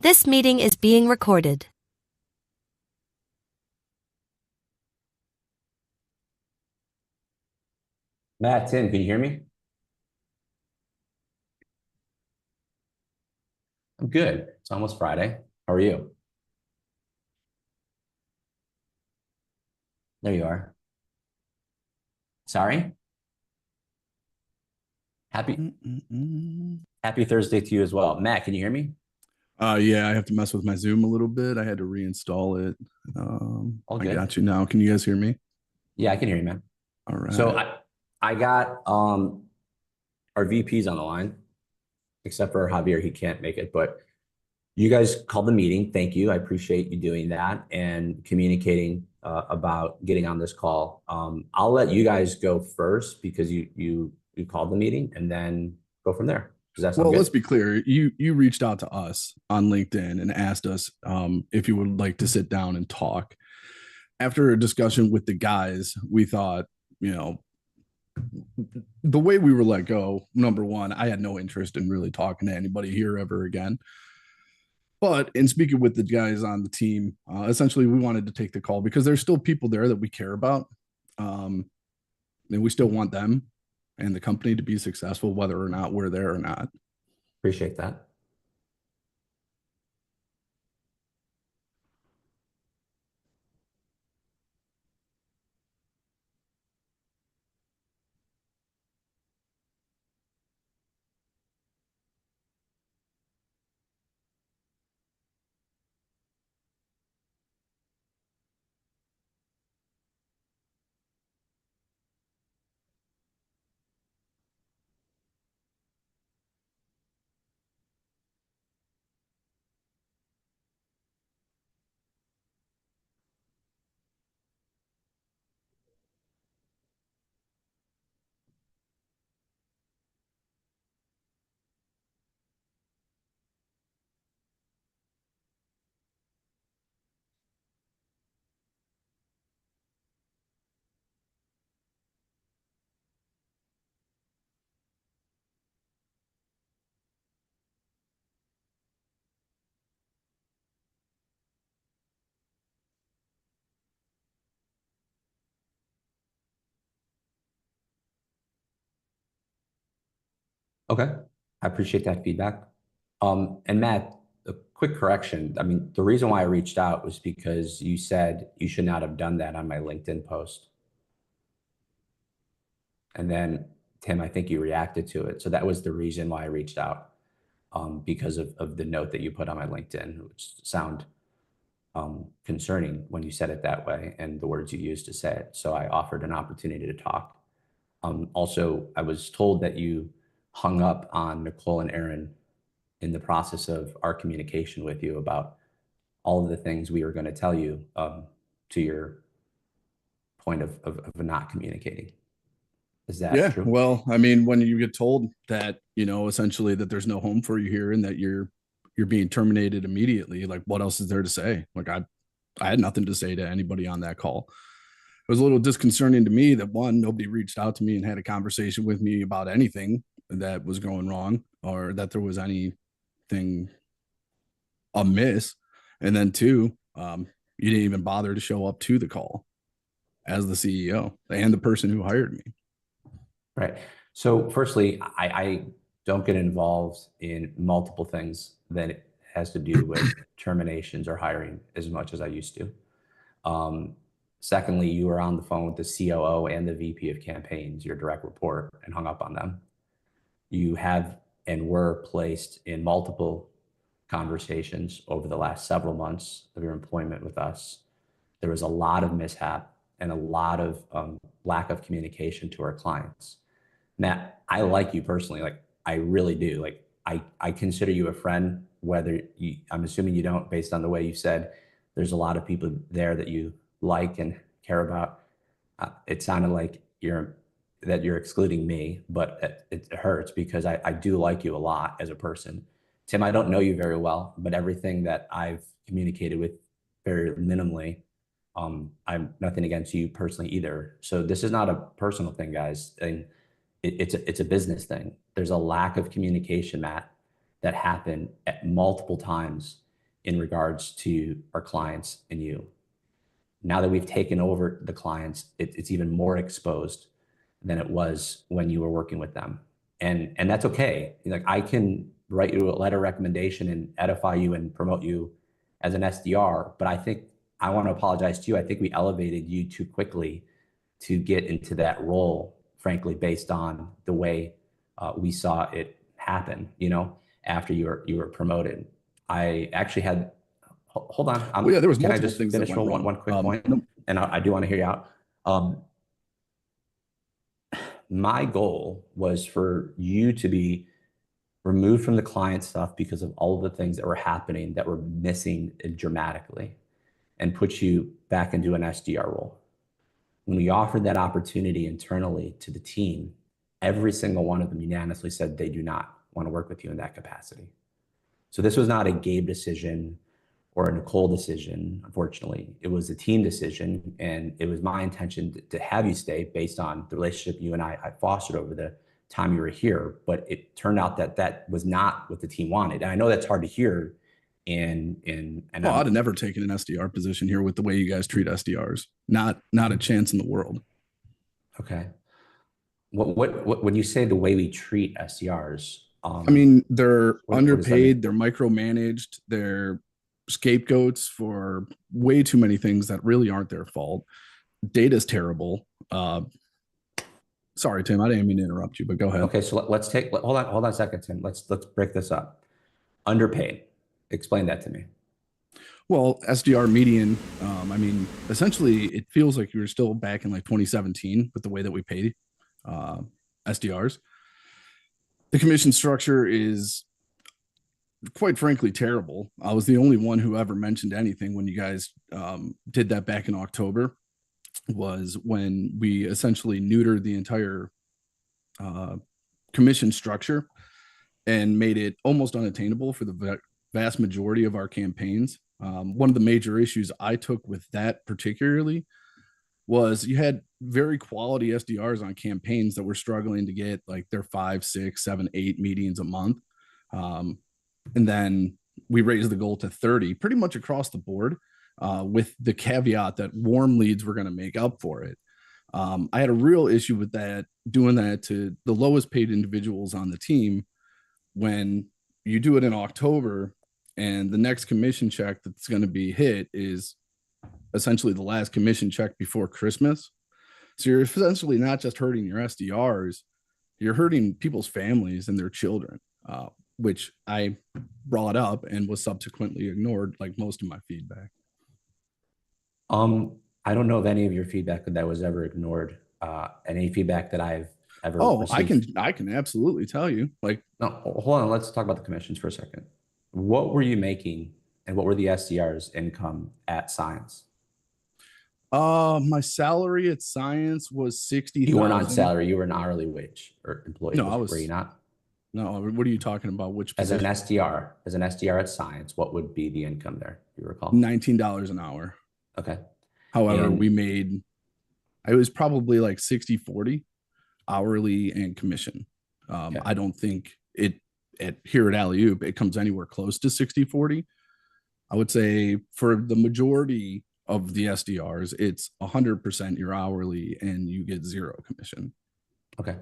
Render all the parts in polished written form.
This meeting is being recorded. Matt, Tim, can you hear me? I'm good. It's almost Friday. How are you? There you are. Sorry. Happy Mm-mm-mm. Happy Thursday to you as well. Matt, can you hear me? Yeah, I have to mess with my Zoom a little bit. I had to reinstall it. All I good. got you now. Can you guys hear me? Yeah, I can hear you, man. All So right. I got our VPs on the line, except for Javier, he can't make it, but you guys called the meeting. Thank you. I appreciate you doing that and communicating about getting on this call. I'll let you guys go first because you called the meeting and then go from there. Does that sound Well, let's good? be clear. You reached out to us on LinkedIn and asked us if you would like to sit down and talk. After a discussion with the guys, we thought, you know, the way we were let go, number one, I had no interest in really talking to anybody here ever again. But in speaking with the guys on the team, essentially we wanted to take the call because there's still people there that we care about. Um, and we still want them and the company to be successful, whether or not we're there or not. Appreciate that. Okay. I appreciate that feedback. And Matt, a quick correction. I mean, the reason why I reached out was because you said you should not have done that on my LinkedIn post. And then Tim, I think you reacted to it. So that was the reason why I reached out, because of the note that you put on my LinkedIn, which sound concerning when you said it that way and the words you used to say it. So I offered an opportunity to talk. Also, I was told that you hung up on Nicole and Aaron in the process of our communication with you about all of the things we were going to tell you, to your point of not communicating. Is that Yeah. true? Well, I mean, when you get told that, essentially that there's no home for you here and that you're being terminated immediately, like what else is there to say? Like I had nothing to say to anybody on that call. It was a little disconcerting to me that one, nobody reached out to me and had a conversation with me about anything that was going wrong or that there was anything amiss. And then two, you didn't even bother to show up to the call as the CEO and the person who hired me. Right. So firstly, I don't get involved in multiple things that it has to do with terminations or hiring as much as I used to. Um, Secondly, you were on the phone with the COO and the VP of campaigns, your direct report, and hung up on them. You have and were placed in multiple conversations over the last several months of your employment with us. There was a lot of mishap and a lot of lack of communication to our clients. Matt, I like you personally. Like, I really do. Like, I consider you a friend, whether you, I'm assuming you don't, based on the way you said, there's a lot of people there that you like and care about. It sounded like you're excluding me, but it hurts because I do like you a lot as a person. Tim, I don't know you very well, but everything that I've communicated with very minimally, I'm nothing against you personally either. So this is not a personal thing, guys. And it's a business thing. There's a lack of communication, Matt, that happened at multiple times. in regards to our clients and you. Now that we've taken over the clients, it's even more exposed than it was when you were working with them. And that's okay. Like, I can write you a letter of recommendation and edify you and promote you as an SDR, but I think I want to apologize to you. I think we elevated you too quickly to get into that role, frankly, based on the way we saw it happen, after you were promoted. I actually had, hold on. Well, yeah, there was Can I multiple just things that finish went wrong. one quick point? No, And I do want to hear you out. My goal was for you to be removed from the client stuff because of all of the things that were happening that were missing dramatically, and put you back into an SDR role. When we offered that opportunity internally to the team, every single one of them unanimously said they do not want to work with you in that capacity. So this was not a Gabe decision or a Nicole decision, unfortunately. It was a team decision, and it was my intention to have you stay based on the relationship you and I fostered over the time you were here. But it turned out that that was not what the team wanted. And I know that's hard to hear. I'd have never taken an SDR position here with the way you guys treat SDRs. Not a chance in the world. Okay. What when you say the way we treat SDRs? I mean, they're underpaid, they're micromanaged, they're scapegoats for way too many things that really aren't their fault. Data's terrible. Sorry, Tim, I didn't mean to interrupt you, but go ahead. Okay, so hold on a second, Tim. Let's break this up. Underpaid. Explain that to me. Well, SDR median, I mean, essentially it feels like you're still back in like 2017 with the way that we pay SDRs. The commission structure is quite frankly terrible. I was the only one who ever mentioned anything when you guys did that back in October, was when we essentially neutered the entire commission structure and made it almost unattainable for the vast majority of our campaigns. One of the major issues I took with that particularly was you had very quality SDRs on campaigns that were struggling to get like their 5, 6, 7, 8 meetings a month. And then we raised the goal to 30 pretty much across the board, with the caveat that warm leads were going to make up for it. I had a real issue with that, doing that to the lowest paid individuals on the team. When you do it in October and the next commission check that's going to be hit is essentially the last commission check before Christmas. So you're essentially not just hurting your SDRs, you're hurting people's families and their children, which I brought up and was subsequently ignored, like most of my feedback. I don't know of any of your feedback that was ever ignored. Any feedback that I've ever received. I can absolutely tell you. Like, no, hold on. Let's talk about the commissions for a second. What were you making, and what were the SDR's income at Science? My salary at Science was $60,000. You weren't on salary. You were an hourly wage or employee. No, I was. Were you not? No. What are you talking about? Which position? As an SDR at Science, what would be the income there? You recall? $19 an hour. Okay. However, it was probably like 60-40 hourly and commission. Okay. I don't think here at Alley-Oop, it comes anywhere close to 60-40. I would say for the majority of the SDRs, it's 100% your hourly and you get 0 commission. Okay.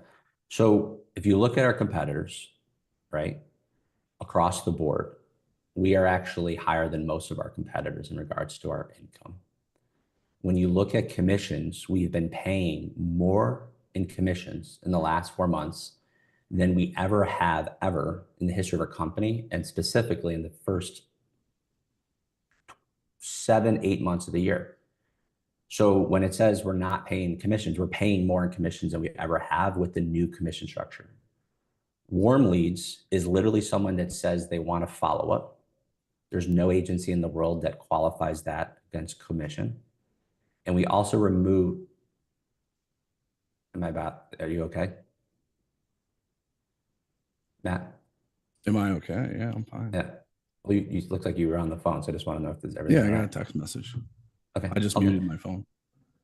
So if you look at our competitors, right, across the board, we are actually higher than most of our competitors in regards to our income. When you look at commissions, we've been paying more in commissions in the last 4 months than we ever have in the history of our company, and specifically in the first 7, 8 months of the year. So when it says we're not paying commissions, we're paying more in commissions than we ever have with the new commission structure. Warm leads is literally someone that says they want to follow up. There's no agency in the world that qualifies that against commission. And we also remove, are you okay? Matt? Am I okay? Yeah, I'm fine. Yeah. Well, you look like you were on the phone, so I just want to know if there's everything. Yeah, I got a text message. Okay. I just muted my phone.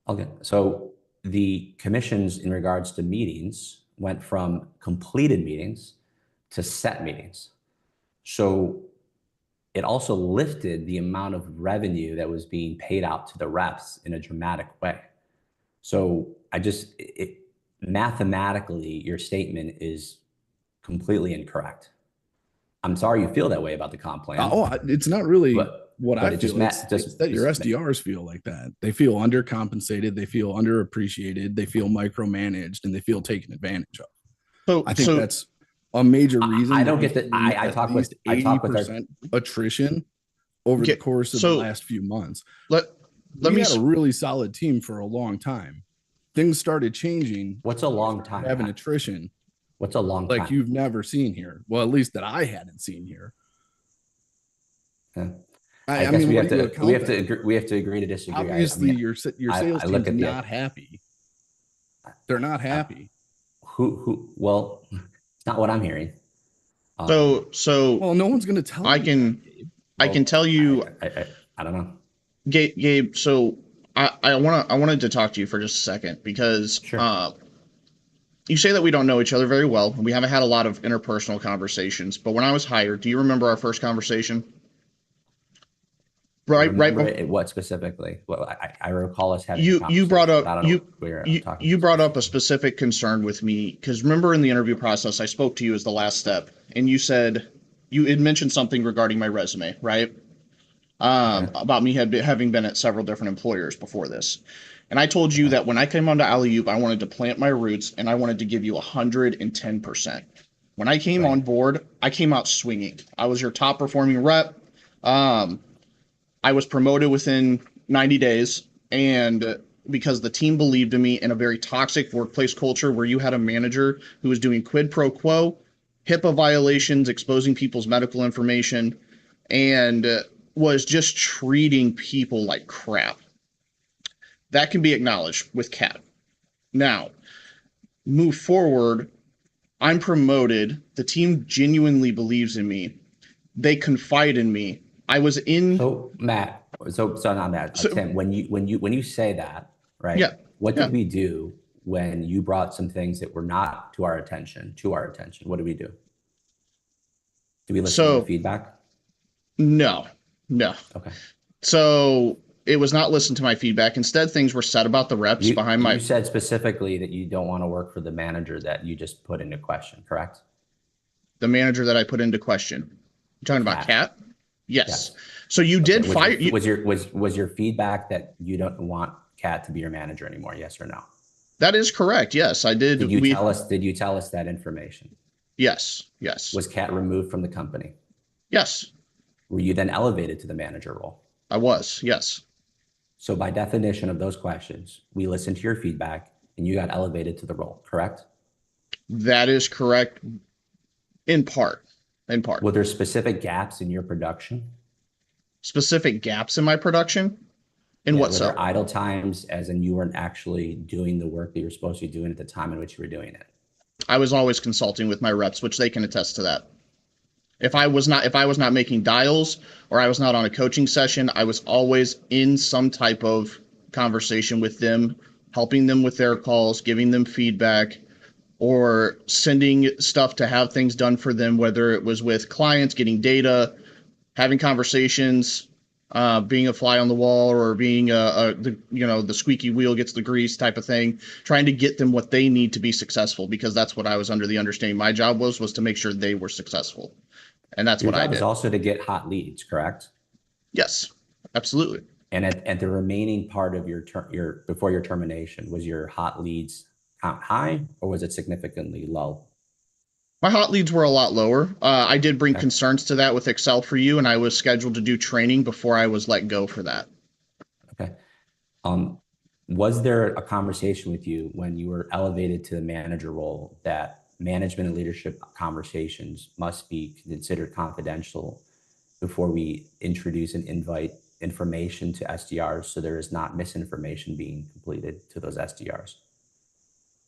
Okay. So the commissions in regards to meetings went from completed meetings to set meetings. So it also lifted the amount of revenue that was being paid out to the reps in a dramatic way. So mathematically, your statement is completely incorrect. I'm sorry you feel that way about the comp plan. It's not really what I it feel. It's that your SDRs feel like that. They feel undercompensated. They feel underappreciated. They feel micromanaged, and they feel taken advantage of. So I think that's a major reason. I don't get that. I talk with 80% attrition over the course of the last few months. Let me had a really solid team for a long time. Things started changing. What's a long time? Having attrition. What's a long time? Like you've never seen here. Well, at least that I hadn't seen here. Yeah. I guess we have to agree to disagree. Obviously, your sales team's not happy. They're not happy. Well, it's not what I'm hearing. Well, no one's going to tell. I can tell you. I don't know. Gabe, so I wanted to talk to you for just a second because sure. You say that we don't know each other very well. We haven't had a lot of interpersonal conversations. But when I was hired, do you remember our first conversation? Right. What specifically? Well, I recall us having. You brought up you brought up a specific concern with me because remember in the interview process I spoke to you as the last step, and you said you had mentioned something regarding my resume, right? About me having been at several different employers before this. And I told you that when I came onto Alley-Oop, I wanted to plant my roots and I wanted to give you 110%. When I came on board, I came out swinging. I was your top performing rep. I was promoted within 90 days. And because the team believed in me in a very toxic workplace culture where you had a manager who was doing quid pro quo, HIPAA violations, exposing people's medical information, and was just treating people like crap. That can be acknowledged with Kat. Now, move forward. I'm promoted. The team genuinely believes in me. They confide in me. I was in. So Matt. So not Matt. Tim. When you say that, right? Yeah. What did we do when you brought some things that were not to our attention? What did we do? Did we listen to the feedback? No. Okay. So it was not listened to my feedback. Instead, things were said about the reps behind my. You said specifically that you don't want to work for the manager that you just put into question, correct? The manager that I put into question. You're talking about Kat? Yes. So you did fire. Was your feedback that you don't want Kat to be your manager anymore? Yes or no? That is correct. Yes, I did. Did you tell us that information? Yes. Was Kat removed from the company? Yes. Were you then elevated to the manager role? I was. Yes. So by definition of those questions, we listened to your feedback and you got elevated to the role, correct? That is correct. In part. Were there specific gaps in your production? Specific gaps in my production? What so? Were there idle times as in you weren't actually doing the work that you were supposed to be doing at the time in which you were doing it? I was always consulting with my reps, which they can attest to that. If I was not making dials or I was not on a coaching session, I was always in some type of conversation with them, helping them with their calls, giving them feedback, or sending stuff to have things done for them, whether it was with clients, getting data, having conversations, being a fly on the wall, or being the squeaky wheel gets the grease type of thing, trying to get them what they need to be successful, because that's what I was under the understanding. My job was to make sure they were successful. And that's what I did. Your job was also to get hot leads, correct? Yes, absolutely. And at the remaining part of your before your termination, was your hot leads count high or was it significantly low? My hot leads were a lot lower. I did bring concerns to that with Excel for you, and I was scheduled to do training before I was let go for that. Okay. Was there a conversation with you when you were elevated to the manager role that management and leadership conversations must be considered confidential before we introduce and invite information to SDRs so there is not misinformation being completed to those SDRs?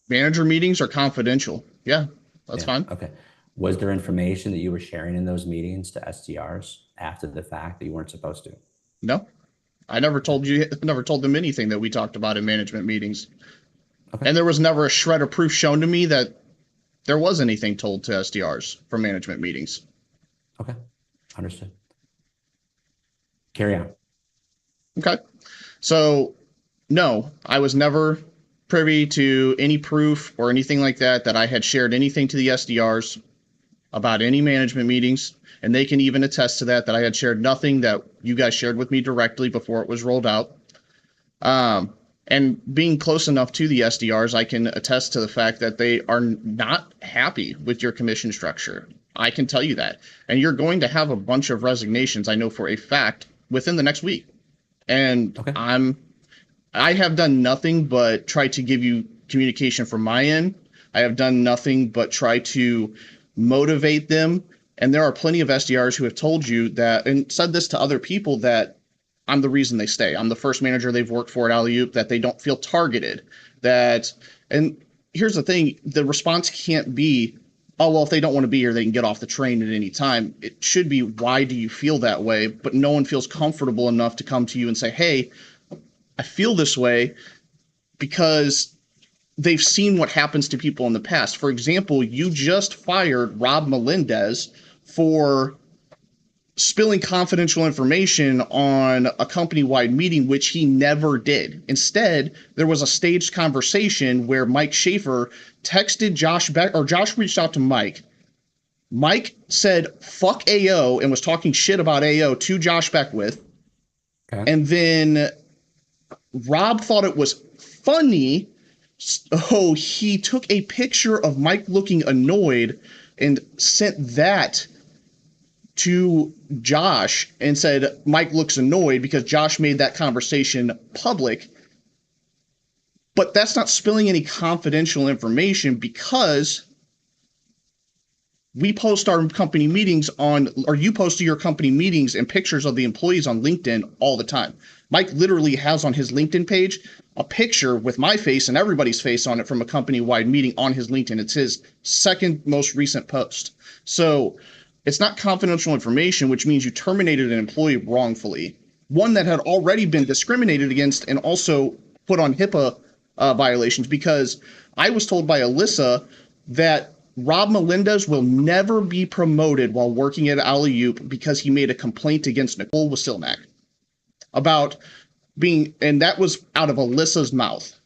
Manager meetings are confidential. Yeah, that's fine. Okay. Was there information that you were sharing in those meetings to SDRs after the fact that you weren't supposed to? No, I never told them anything that we talked about in management meetings. Okay. And there was never a shred of proof shown to me that there was anything told to SDRs from management meetings. Okay, understood. Carry on. Okay. So, no, I was never privy to any proof or anything like that I had shared anything to the SDRs about any management meetings. And they can even attest to that I had shared nothing that you guys shared with me directly before it was rolled out. And being close enough to the SDRs, I can attest to the fact that they are not happy with your commission structure. I can tell you that. And you're going to have a bunch of resignations, I know for a fact, within the next week. And okay. I have done nothing but try to give you communication from my end. I have done nothing but try to motivate them. And there are plenty of SDRs who have told you that and said this to other people that I'm the reason they stay. I'm the first manager they've worked for at Alley-Oop, that they don't feel targeted. And here's the thing, the response can't be, oh, well, if they don't want to be here, they can get off the train at any time. It should be, why do you feel that way? But no one feels comfortable enough to come to you and say, hey, I feel this way, because they've seen what happens to people in the past. For example, you just fired Rob Melendez for spilling confidential information on a company-wide meeting, which he never did. Instead, there was a staged conversation where Mike Schaefer texted Josh Beck, or Josh reached out to Mike. Mike said, fuck AO, and was talking shit about AO to Josh Beckwith. Okay. And then Rob thought it was funny, so he took a picture of Mike looking annoyed and sent that to Josh and said, Mike looks annoyed, because Josh made that conversation public. But that's not spilling any confidential information, because we post our company meetings or you post to your company meetings and pictures of the employees on LinkedIn all the time. Mike literally has on his LinkedIn page a picture with my face and everybody's face on it from a company-wide meeting on his LinkedIn. It's his second most recent post. So it's not confidential information, which means you terminated an employee wrongfully, one that had already been discriminated against and also put on HIPAA violations, because I was told by Alyssa that Rob Melendez will never be promoted while working at Alley-Oop because he made a complaint against Nicole Wasilnak about being, and that was out of Alyssa's mouth.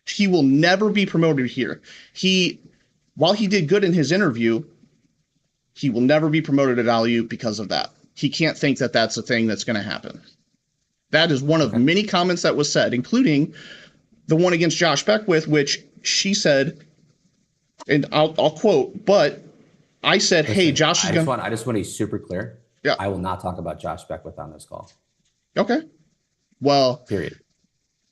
He will never be promoted here. While he did good in his interview, he will never be promoted at Alley-Oop because of that. He can't think that that's a thing that's going to happen. That is one of many comments that was said, including the one against Josh Beckwith, which she said, and I'll quote, but I said, listen, hey, Josh is going to... I just want to be super clear. Yeah. I will not talk about Josh Beckwith on this call. Okay. Well... Period.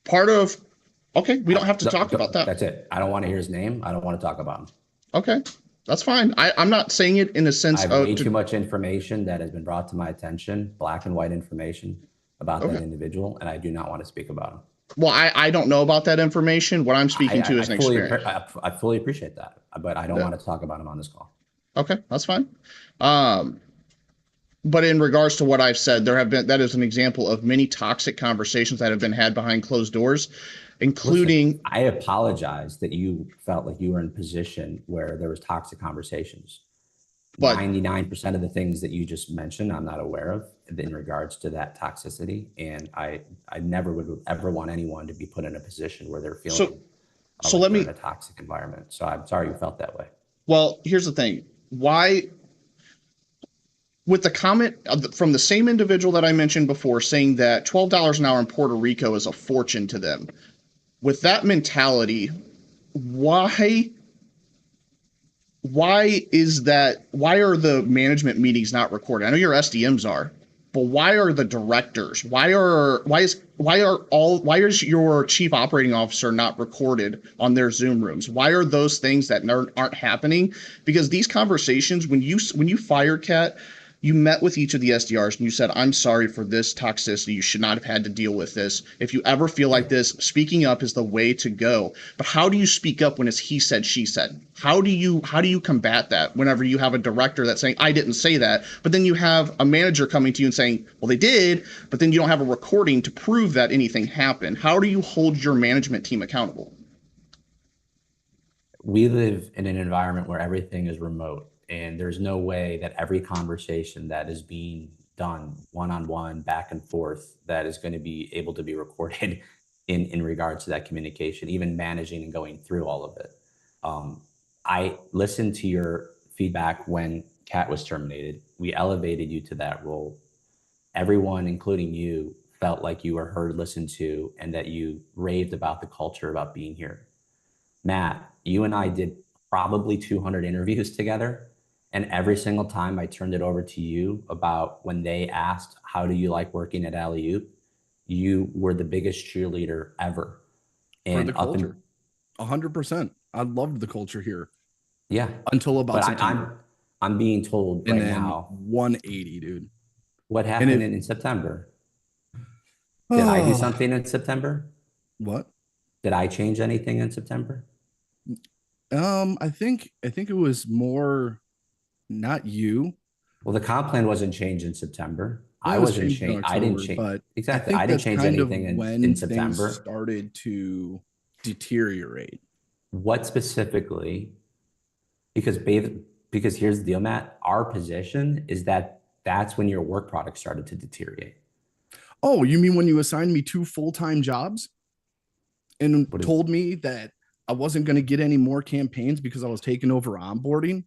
Okay, we don't have to talk about that. That's it. I don't want to hear his name. I don't want to talk about him. Okay, that's fine. I'm not saying it in a sense of... I have way too much information that has been brought to my attention, black and white information about that individual, and I do not want to speak about him. Well, I don't know about that information. What I'm speaking to is an experience. I fully appreciate that, but I don't want to talk about him on this call. Okay, that's fine. But in regards to what I've said, that is an example of many toxic conversations that have been had behind closed doors, including... Listen, I apologize that you felt like you were in a position where there was toxic conversations. But 99% of the things that you just mentioned, I'm not aware of in regards to that toxicity. And I never would ever want anyone to be put in a position where they're feeling in a toxic environment. So I'm sorry you felt that way. Well, here's the thing. Why, with the comment from the same individual that I mentioned before, saying that $12 an hour in Puerto Rico is a fortune to them, with that mentality, why is that? Why are the management meetings not recorded? I know your SDMs are, but why are the directors? Why is your chief operating officer not recorded on their Zoom rooms? Why are those things that aren't happening? Because these conversations, when you fired Kat, you met with each of the SDRs and you said, I'm sorry for this toxicity. You should not have had to deal with this. If you ever feel like this, speaking up is the way to go. But how do you speak up when it's he said, she said? How do you combat that whenever you have a director that's saying, I didn't say that, but then you have a manager coming to you and saying, well, they did, but then you don't have a recording to prove that anything happened? How do you hold your management team accountable? We live in an environment where everything is remote. And there's no way that every conversation that is being done one-on-one, back and forth, that is going to be able to be recorded in regards to that communication, even managing and going through all of it. I listened to your feedback when Kat was terminated. We elevated you to that role. Everyone, including you, felt like you were heard, listened to, and that you raved about the culture, about being here. Matt, you and I did probably 200 interviews together. And every single time I turned it over to you about when they asked, how do you like working at Alley-Oop? You were the biggest cheerleader ever. And for the culture, 100%. I loved the culture here. Yeah. Until about September. I'm being told and right then now. 180, dude. What happened in September? Did I do something in September? What? Did I change anything in September? I think it was more not you. Well, the comp plan wasn't changed in September. I wasn't changed. I didn't change. But exactly. I didn't change anything in September. Things started to deteriorate. What specifically? Because here's the deal, Matt. Our position is that's when your work product started to deteriorate. Oh, you mean when you assigned me 2 full-time jobs and told me that I wasn't going to get any more campaigns because I was taking over onboarding?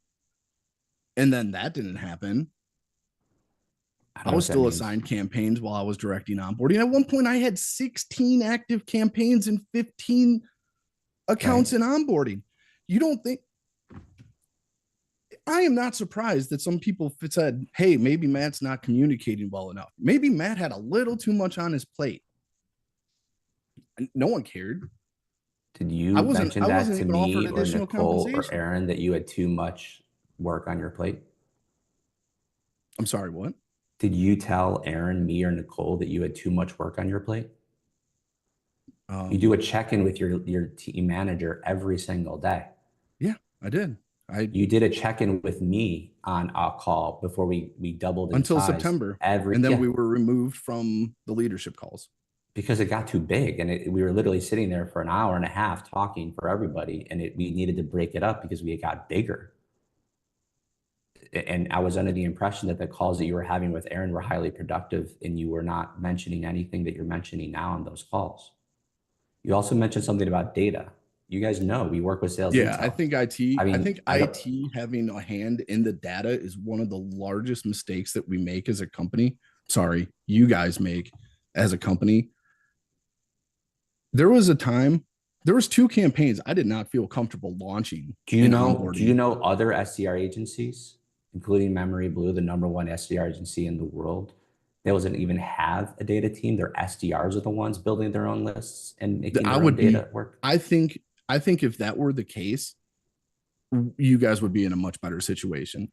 And then that didn't happen. I was still assigned campaigns while I was directing onboarding. At one point, I had 16 active campaigns and 15 accounts in onboarding. You don't think... I am not surprised that some people said, hey, maybe Matt's not communicating well enough. Maybe Matt had a little too much on his plate. And no one cared. Did you mention that to me or Nicole or Aaron, that you had too much work on your plate? I'm sorry, what? Did you tell Aaron, me, or Nicole that you had too much work on your plate? You do a check-in with your team manager every single day. Yeah, I did. You did a check-in with me on a call before we doubled in until size September, and then we were removed from the leadership calls because it got too big, and we were literally sitting there for an hour and a half talking for everybody, and we needed to break it up because we got bigger. And I was under the impression that the calls that you were having with Aaron were highly productive, and you were not mentioning anything that you're mentioning now on those calls. You also mentioned something about data. You guys know we work with sales. Yeah, intel. I think IT having a hand in the data is one of the largest mistakes that we make as a company. Sorry, you guys make as a company. There was 2 campaigns I did not feel comfortable launching. Do you know other SDR agencies, including Memory Blue, the #1 SDR agency in the world, that doesn't even have a data team? Their SDRs are the ones building their own lists and making their own data work. I think if that were the case, you guys would be in a much better situation,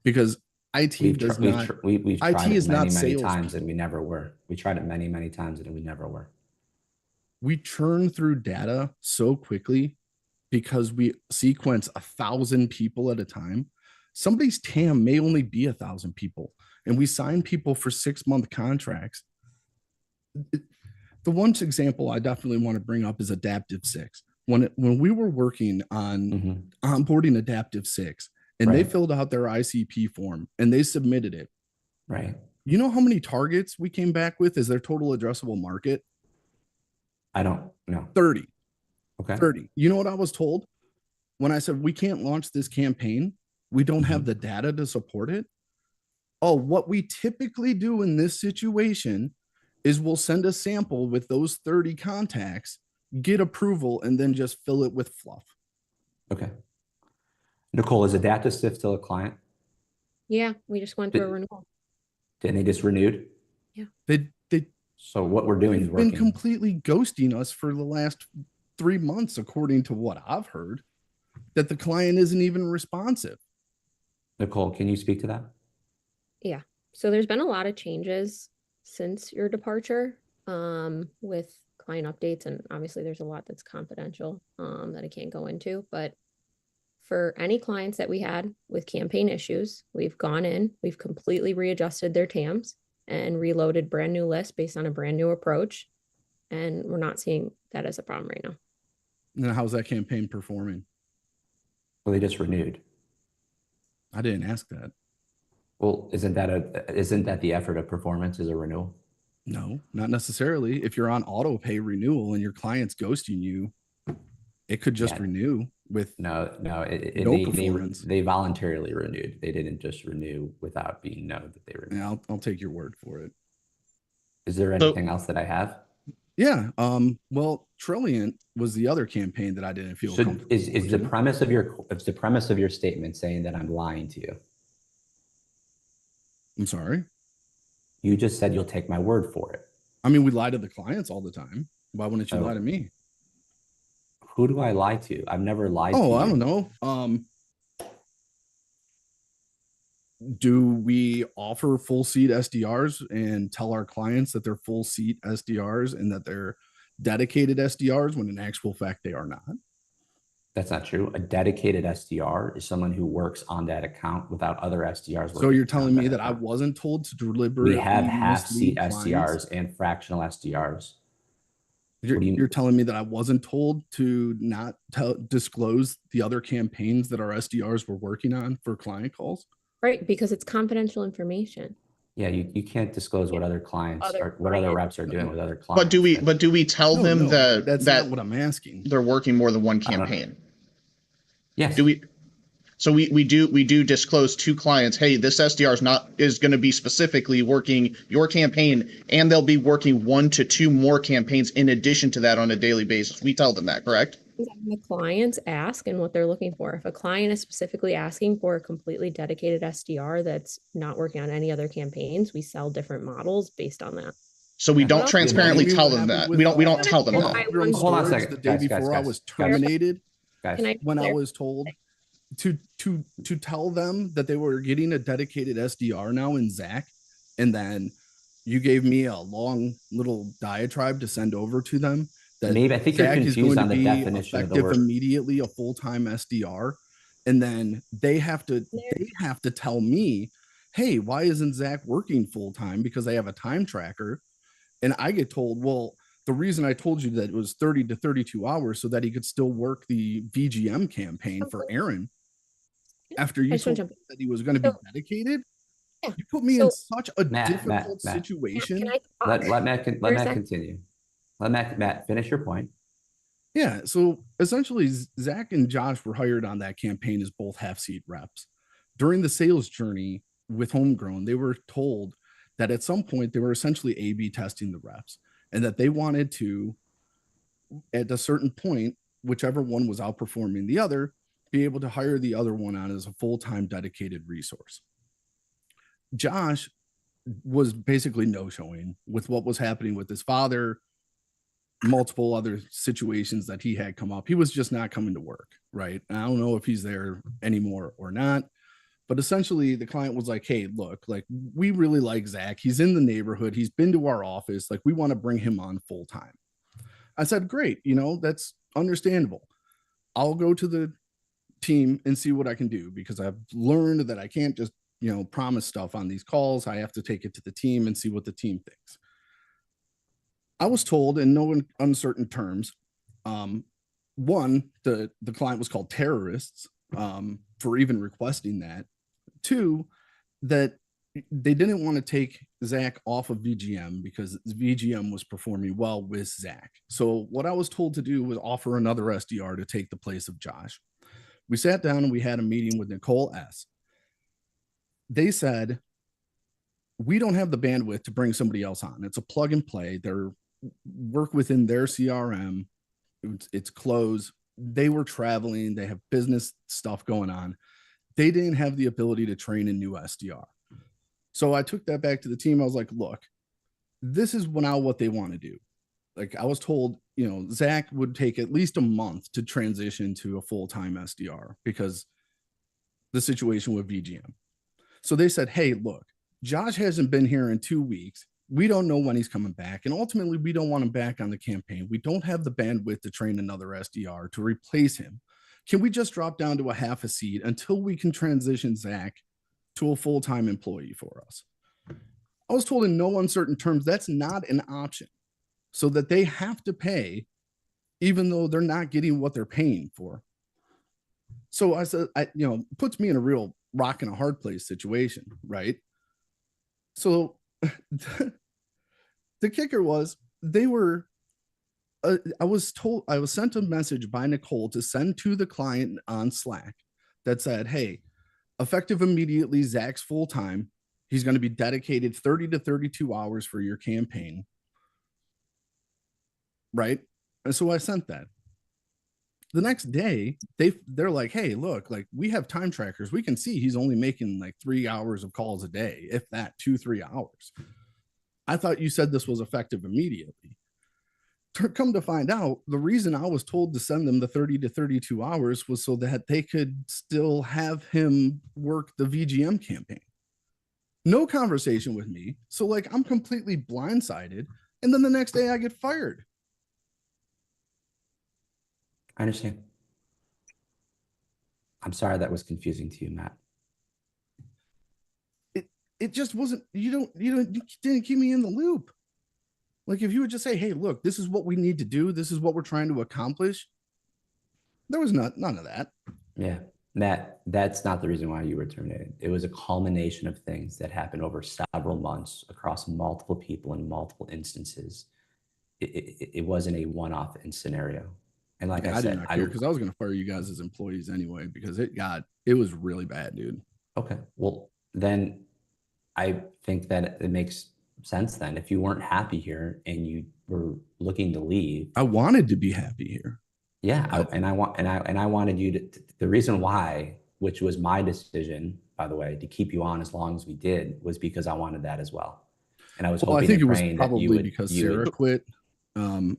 because IT does not. We've tried it many times and we never were. We tried it many times and we never were. We churn through data so quickly because we sequence 1,000 people at a time. Somebody's TAM may only be 1,000 people, and we sign people for 6-month contracts. The one example I definitely want to bring up is Adaptive 6. When we were working on onboarding Adaptive 6, and they filled out their ICP form and they submitted it. Right. You know how many targets we came back with as their total addressable market? I don't know. 30. Okay. 30. You know what I was told when I said we can't launch this campaign? We don't have the data to support it. Oh, what we typically do in this situation is we'll send a sample with those 30 contacts, get approval, and then just fill it with fluff. Okay. Nicole, is Adaptive still a client? Yeah, we just went through a renewal. And they just renewed? Yeah. So what we're doing is working. Been completely ghosting us for the last 3 months, according to what I've heard, that the client isn't even responsive. Nicole, can you speak to that? Yeah. So there's been a lot of changes since your departure with client updates. And obviously there's a lot that's confidential that I can't go into. But for any clients that we had with campaign issues, we've gone in, we've completely readjusted their TAMs and reloaded brand new lists based on a brand new approach. And we're not seeing that as a problem right now. And how's that campaign performing? Well, they just renewed. I didn't ask that. Well, isn't that the effort of performance is a renewal? No, not necessarily. If you're on auto pay renewal and your client's ghosting you, it could just renew with no performance. They voluntarily renewed. They didn't just renew without being known that they renewed. Yeah, I'll take your word for it. Is there anything else that I have? Yeah. Well, Trilliant was the other campaign that I didn't feel comfortable. Is the premise of your statement saying that I'm lying to you? I'm sorry. You just said you'll take my word for it. I mean, we lie to the clients all the time. Why wouldn't you lie to me? Who do I lie to? I've never lied to you. Oh, I don't know. Do we offer full seat SDRs and tell our clients that they're full seat SDRs and that they're dedicated SDRs when in actual fact they are not? That's not true. A dedicated SDR is someone who works on that account without other SDRs. So you're telling me that I wasn't told to deliberately We have half seat clients? SDRs and fractional SDRs. You're telling me that I wasn't told to not disclose the other campaigns that our SDRs were working on for client calls? Right, because it's confidential information. Yeah, you can't disclose what other clients or what other reps are doing with other clients. But do we tell them that that's not what I'm asking. They're working more than one campaign? Yes. So we do disclose to clients, hey, this SDR is going to be specifically working your campaign, and they'll be working 1 to 2 more campaigns in addition to that on a daily basis. We tell them that, correct? The clients ask and what they're looking for. If a client is specifically asking for a completely dedicated SDR that's not working on any other campaigns, we sell different models based on that. So we don't transparently tell them that. We don't tell them that. Hold on a second. The day before I was terminated, when I was told to tell them that they were getting a dedicated SDR now in Zach, and then you gave me a long little diatribe to send over to them. That maybe I think Zach you're confused on the definition of the word. Immediately a full-time SDR, and then they have to tell me, hey, why isn't Zach working full-time? Because they have a time tracker, and I get told, well, the reason I told you that it was 30 to 32 hours so that he could still work the VGM campaign for Aaron after you told him that he was going to be dedicated. Yeah. You put me in such a difficult situation. Let Matt continue. Let Matt finish your point. Yeah. So essentially, Zach and Josh were hired on that campaign as both half-seat reps. During the sales journey with Homegrown, they were told that at some point they were essentially A/B testing the reps, and that they wanted to, at a certain point, whichever one was outperforming the other, be able to hire the other one on as a full-time dedicated resource. Josh was basically no-showing with what was happening with his father, multiple other situations that he had come up. He was just not coming to work, right? And I don't know if he's there anymore or not, but essentially the client was like, hey, look, like, we really like Zach. He's in the neighborhood. He's been to our office. Like, we want to bring him on full time. I said, great. That's understandable. I'll go to the team and see what I can do, because I've learned that I can't just, promise stuff on these calls. I have to take it to the team and see what the team thinks. I was told in no uncertain terms, one, the client was called terrorists for even requesting that. Two, that they didn't want to take Zach off of VGM because VGM was performing well with Zach. So what I was told to do was offer another SDR to take the place of Josh. We sat down and we had a meeting with Nicole S. They said, we don't have the bandwidth to bring somebody else on. It's a plug and play. They're work within their CRM. It's closed. They were traveling. They have business stuff going on. They didn't have the ability to train a new SDR. So I took that back to the team. I was like, look, this is now what they want to do. Like, I was told, Zach would take at least a month to transition to a full-time SDR because the situation with VGM. So they said, hey, look, Josh hasn't been here in 2 weeks. We don't know when he's coming back. And ultimately, we don't want him back on the campaign. We don't have the bandwidth to train another SDR to replace him. Can we just drop down to a half a seat until we can transition Zach to a full-time employee for us? I was told in no uncertain terms that's not an option, so that they have to pay even though they're not getting what they're paying for. So I said, puts me in a real rock and a hard place situation, right? So the kicker was they were I was sent a message by Nicole to send to the client on Slack that said, hey, effective immediately, Zach's full time. He's going to be dedicated 30 to 32 hours for your campaign. Right. And so I sent that. The next day, they're like, hey, look, like we have time trackers. We can see he's only making like 3 hours of calls a day, if that 2-3 hours. I thought you said this was effective immediately. Come to find out, the reason I was told to send them the 30 to 32 hours was so that they could still have him work the VGM campaign. No conversation with me. So like I'm completely blindsided. And then the next day I get fired. I understand. I'm sorry that was confusing to you, Matt. It just wasn't, you didn't keep me in the loop. Like if you would just say, hey, look, this is what we need to do. This is what we're trying to accomplish. There was none of that. Yeah, Matt, that's not the reason why you were terminated. It was a culmination of things that happened over several months across multiple people in multiple instances. It wasn't a one-off scenario. And like I said, did not care because I was going to fire you guys as employees anyway, because it was really bad, dude. Okay. Well, then I think that it makes sense then. If you weren't happy here and you were looking to leave. I wanted to be happy here. Yeah. I wanted you to, the reason why, which was my decision, by the way, to keep you on as long as we did, was because I wanted that as well. And I was hoping I think and it was praying probably that you would, because Sarah quit.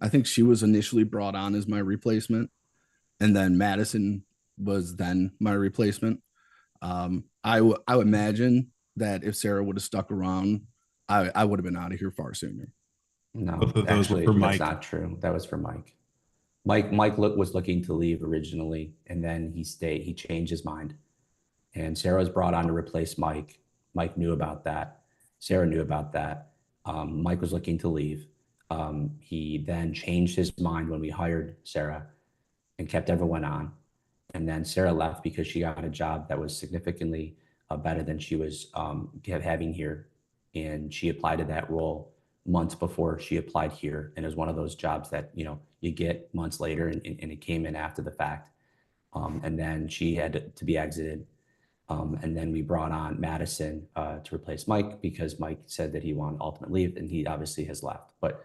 I think she was initially brought on as my replacement, and then Madison was then my replacement. I would imagine that if Sarah would have stuck around, I would have been out of here far sooner. No, actually, that's not true. That was for Mike. Mike was looking to leave originally, and then he stayed. He changed his mind, and Sarah was brought on to replace Mike. Mike knew about that. Sarah knew about that. Mike was looking to leave. He then changed his mind when we hired Sarah and kept everyone on. And then Sarah left because she got a job that was significantly better than she was having here. And she applied to that role months before she applied here. And it was one of those jobs that, you get months later, and it came in after the fact. And then she had to be exited. And then we brought on Madison to replace Mike because Mike said that he wanted ultimate leave, and he obviously has left. But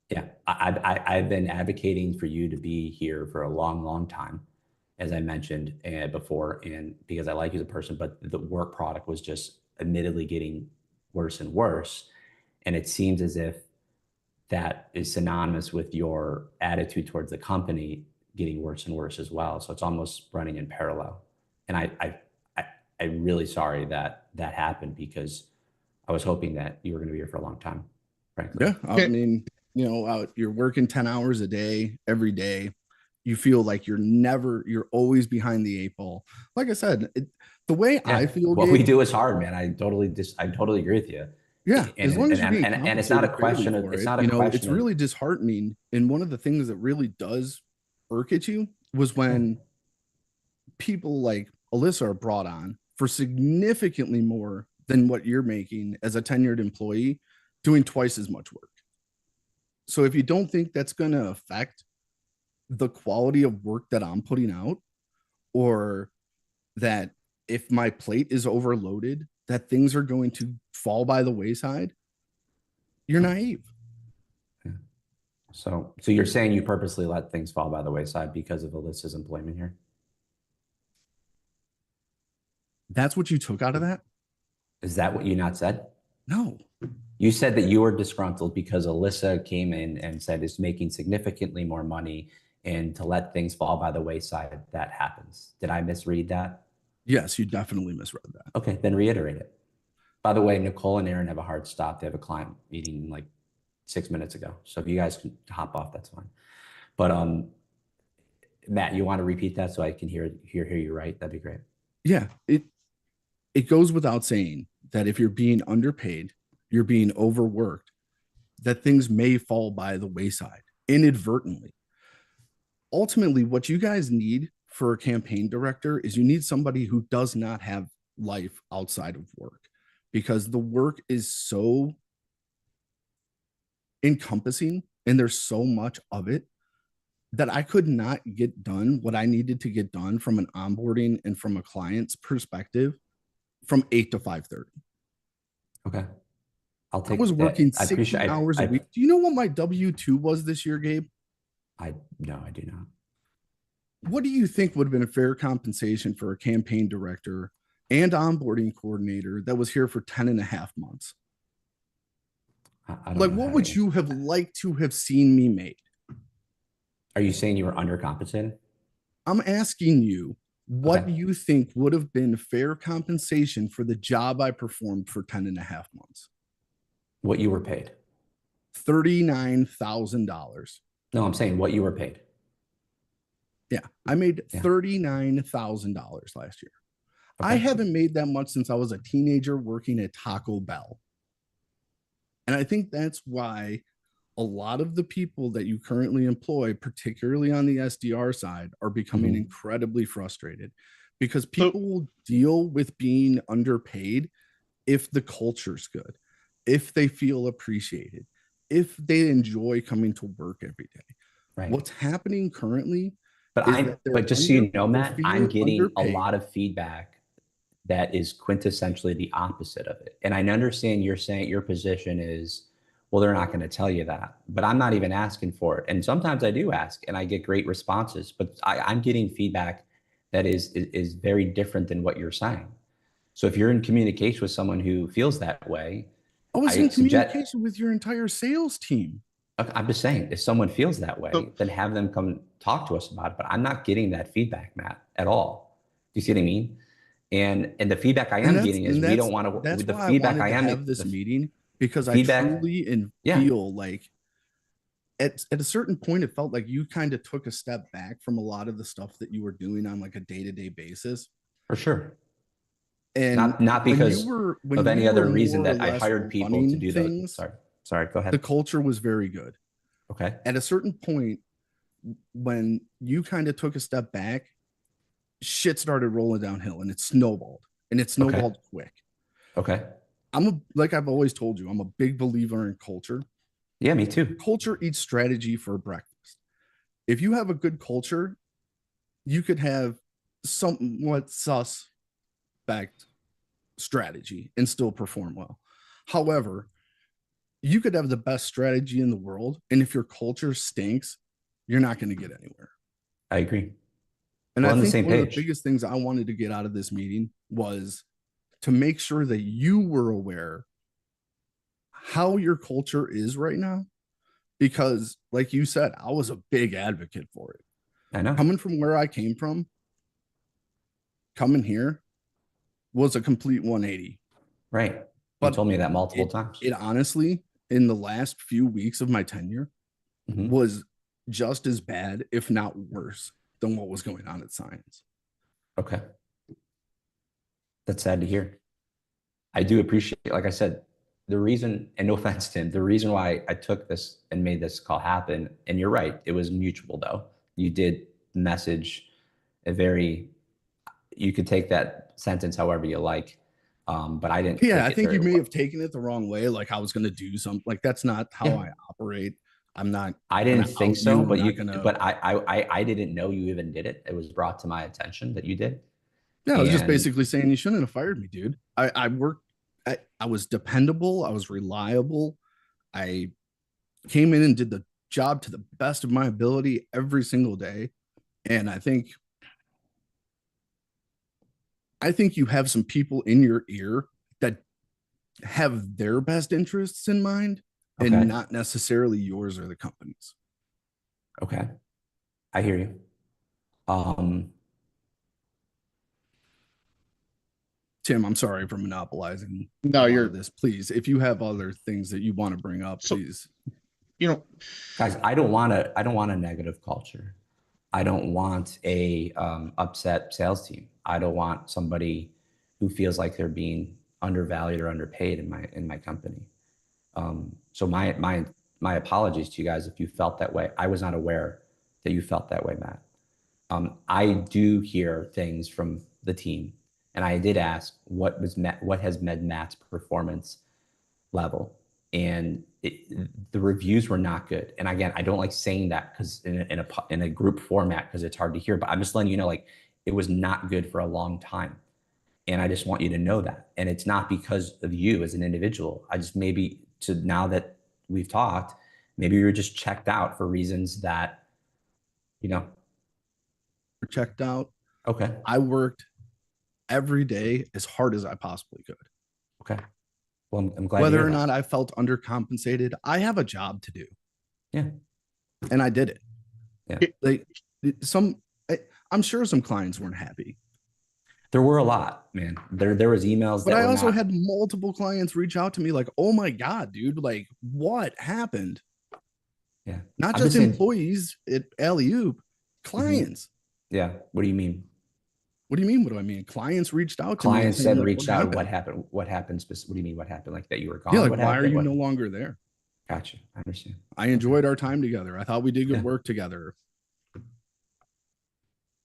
yeah, I've been advocating for you to be here for a long, long time, as I mentioned before, and because I like you as a person, but the work product was just admittedly getting worse and worse. And it seems as if that is synonymous with your attitude towards the company getting worse and worse as well. So it's almost running in parallel. And I'm really sorry that happened, because I was hoping that you were going to be here for a long time, frankly. Yeah, I mean, you're working 10 hours a day, every day. You feel like you're always behind the 8 ball. Like I said, the way I feel, what we do is hard, man. I totally agree with you. Yeah, as long as you're being and it's not a question of, it's not a question. It's really disheartening. And one of the things that really does irk at you was when people like Alyssa are brought on for significantly more than what you're making as a tenured employee, doing twice as much work. So if you don't think that's going to affect the quality of work that I'm putting out, or that if my plate is overloaded, that things are going to fall by the wayside, you're naive. So you're saying you purposely let things fall by the wayside because of Alyssa's employment here? That's what you took out of that? Is that what you not said? No. You said that you were disgruntled because Alyssa came in and said it's making significantly more money, and to let things fall by the wayside, that happens. Did I misread that? Yes, you definitely misread that. Okay, then reiterate it. By the way, Nicole and Aaron have a hard stop. They have a client meeting like 6 minutes ago. So if you guys can hop off, that's fine. But Matt, you want to repeat that so I can hear you right? That'd be great. Yeah, it goes without saying that if you're being underpaid, you're being overworked, that things may fall by the wayside inadvertently. Ultimately, what you guys need for a campaign director is you need somebody who does not have life outside of work, because the work is so encompassing and there's so much of it that I could not get done what I needed to get done from an onboarding and from a client's perspective from 8 to 5:30. Okay. I'll I take was working that. 60 hours a week. Do you know what my W-2 was this year, Gabe? No, I do not. What do you think would have been a fair compensation for a campaign director and onboarding coordinator that was here for 10 and a half months? I don't Like, know what how would to you answer have that. liked to have seen me made? Are you saying you were undercompensated? I'm asking you, what Okay. you think would have been fair compensation for the job I performed for 10 and a half months? What you were paid? $39,000. No, I'm saying what you were paid. Yeah, I made Yeah. $39,000 last year. I Okay. haven't made that much since I was a teenager working at Taco Bell. And I think that's why a lot of the people that you currently employ, particularly on the SDR side, are becoming Mhm. incredibly frustrated, because people will deal with being underpaid if the culture's good, if they feel appreciated, if they enjoy coming to work every day. Right. What's happening currently But is that they're just so you know, they're Matt, I'm feeling getting a underpaid. lot of feedback that is quintessentially the opposite of it. And I understand you're saying your position is, well, they're not going to tell you that, but I'm not even asking for it. And sometimes I do ask and I get great responses, but I'm getting feedback that is very different than what you're saying. So if you're in communication with someone who feels that way, I was I in suggest, communication with your entire sales team. I'm just saying, if someone feels that way, So- then have them come talk to us about it. But I'm not getting that feedback, Matt, at all. Do you see what I mean? And the feedback I am getting is we don't want to. That's The why I feedback wanted I to am have this the meeting, because I feedback. truly and Yeah. feel like at a certain point it felt like you kind of took a step back from a lot of the stuff that you were doing on like a day-to-day basis. For sure. And Not because of any other reason that I hired people to do those. things, Sorry, go ahead. the culture was very good. Okay. At a certain point, when you kind of took a step back, shit started rolling downhill and it snowballed, and it snowballed quick. Okay. Like I've always told you, I'm a big believer in culture. Yeah, me too. Culture eats strategy for breakfast. If you have a good culture, you could have somewhat suspect strategy and still perform well. However, you could have the best strategy in the world, and if your culture stinks, you're not going to get anywhere. I agree. And We're I on the think same one of the page. biggest things I wanted to get out of this meeting was to make sure that you were aware how your culture is right now. Because, like you said, I was a big advocate for it. I know. Coming from where I came from, coming here was a complete 180. Right. You But told me that multiple times. It honestly, in the last few weeks of my tenure, was just as bad, if not worse, than what was going on at Science. Okay. That's sad to hear. I do appreciate, like I said, the reason, and no offense, Tim, the reason why I took this and made this call happen, and you're right, it was mutual though. You did message a very, you could take that sentence however you like, but I didn't. Yeah, I think you may have taken it the wrong way, like I was going to do something. Like that's not how I operate. I'm not. I didn't think so, but but I didn't know you even did it. It was brought to my attention that you did. Yeah, I was just basically saying you shouldn't have fired me, dude. I worked. I was dependable. I was reliable. I came in and did the job to the best of my ability every single day. And I think you have some people in your ear that have their best interests in mind and not necessarily yours or the company's. Okay. I hear you. Tim, I'm sorry for monopolizing. No, you're this. Please, if you have other things that you want to bring up, please. Guys, I don't want a negative culture. I don't want a upset sales team. I don't want somebody who feels like they're being undervalued or underpaid in my company. So my apologies to you guys if you felt that way. I was not aware that you felt that way, Matt. I do hear things from the team, and I did ask what has met Matt's performance level, and the reviews were not good. And again, I don't like saying that because in a group format, because it's hard to hear, but I'm just letting you know, like, it was not good for a long time. And I just want you to know that. And it's not because of you as an individual. I just, maybe now that we've talked, maybe you're just checked out for reasons that, checked out. Okay. I worked every day as hard as I possibly could. Okay. Well, I'm glad. Whether or not I felt undercompensated, I have a job to do. Yeah. And I did it. Yeah. Like I'm sure some clients weren't happy. There were a lot, man. There was emails, but I also had multiple clients reach out to me like, "Oh my God, dude! Like, what happened?" Yeah, not just employees at Alley-Oop, clients. Yeah. What do you mean? What do you mean? What do I mean? Clients reached out to me. Clients said, reached out. What happened? What happened? What do you mean? What happened? Like that you were gone? Yeah, like, why are you no longer there? Gotcha. I understand. I enjoyed our time together. I thought we did good work together.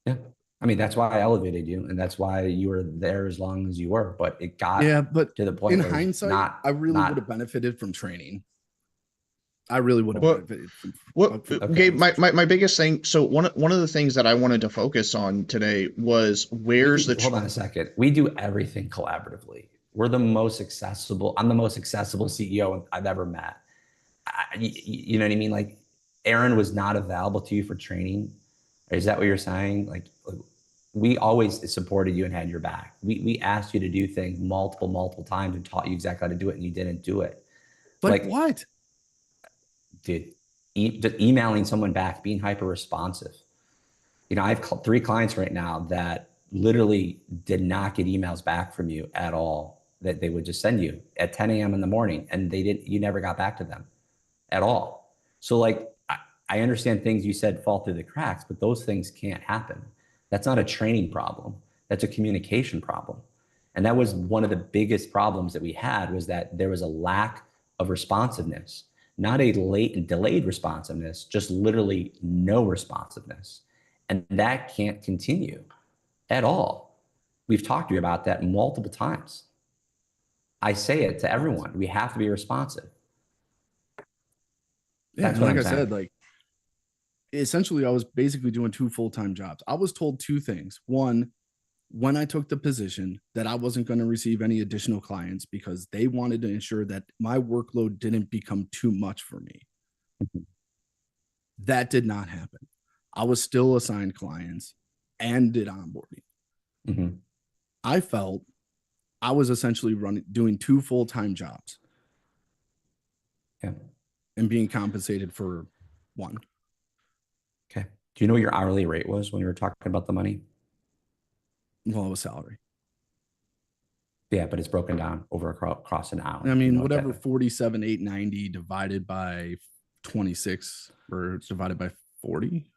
Yeah. I mean, that's why I elevated you, and that's why you were there as long as you were. But it got to the point in hindsight, I really would have benefited from training. I really would have benefited. Gabe, my biggest thing. So one of the things that I wanted to focus on today was hold on a second. We do everything collaboratively. We're the most accessible. I'm the most accessible CEO I've ever met. You know what I mean? Like, Aaron was not available to you for training. Is that what you're saying? Like, we always supported you and had your back. We asked you to do things multiple times and taught you exactly how to do it, and you didn't do it. Like what? Dude, just emailing someone back, being hyper responsive. I have 3 clients right now that literally did not get emails back from you at all, that they would just send you at 10 a.m. in the morning, and you never got back to them at all. So, like, I understand things you said fall through the cracks, but those things can't happen. That's not a training problem. That's a communication problem. And that was one of the biggest problems that we had, was that there was a lack of responsiveness, not a late and delayed responsiveness, just literally no responsiveness. And that can't continue at all. We've talked to you about that multiple times. I say it to everyone. We have to be responsive. Yeah, like I said, like, essentially I was basically doing 2 full-time jobs. I was told 2 things. One, when I took the position, that I wasn't going to receive any additional clients because they wanted to ensure that my workload didn't become too much for me. That did not happen. I was still assigned clients and did onboarding. I felt I was essentially doing 2 full-time jobs. Yeah. And being compensated for 1. Okay. Do you know what your hourly rate was when you were talking about the money? Well, it was salary. Yeah, but it's broken down over across an hour. I mean, whatever 47,890 divided by 26 or divided by 40.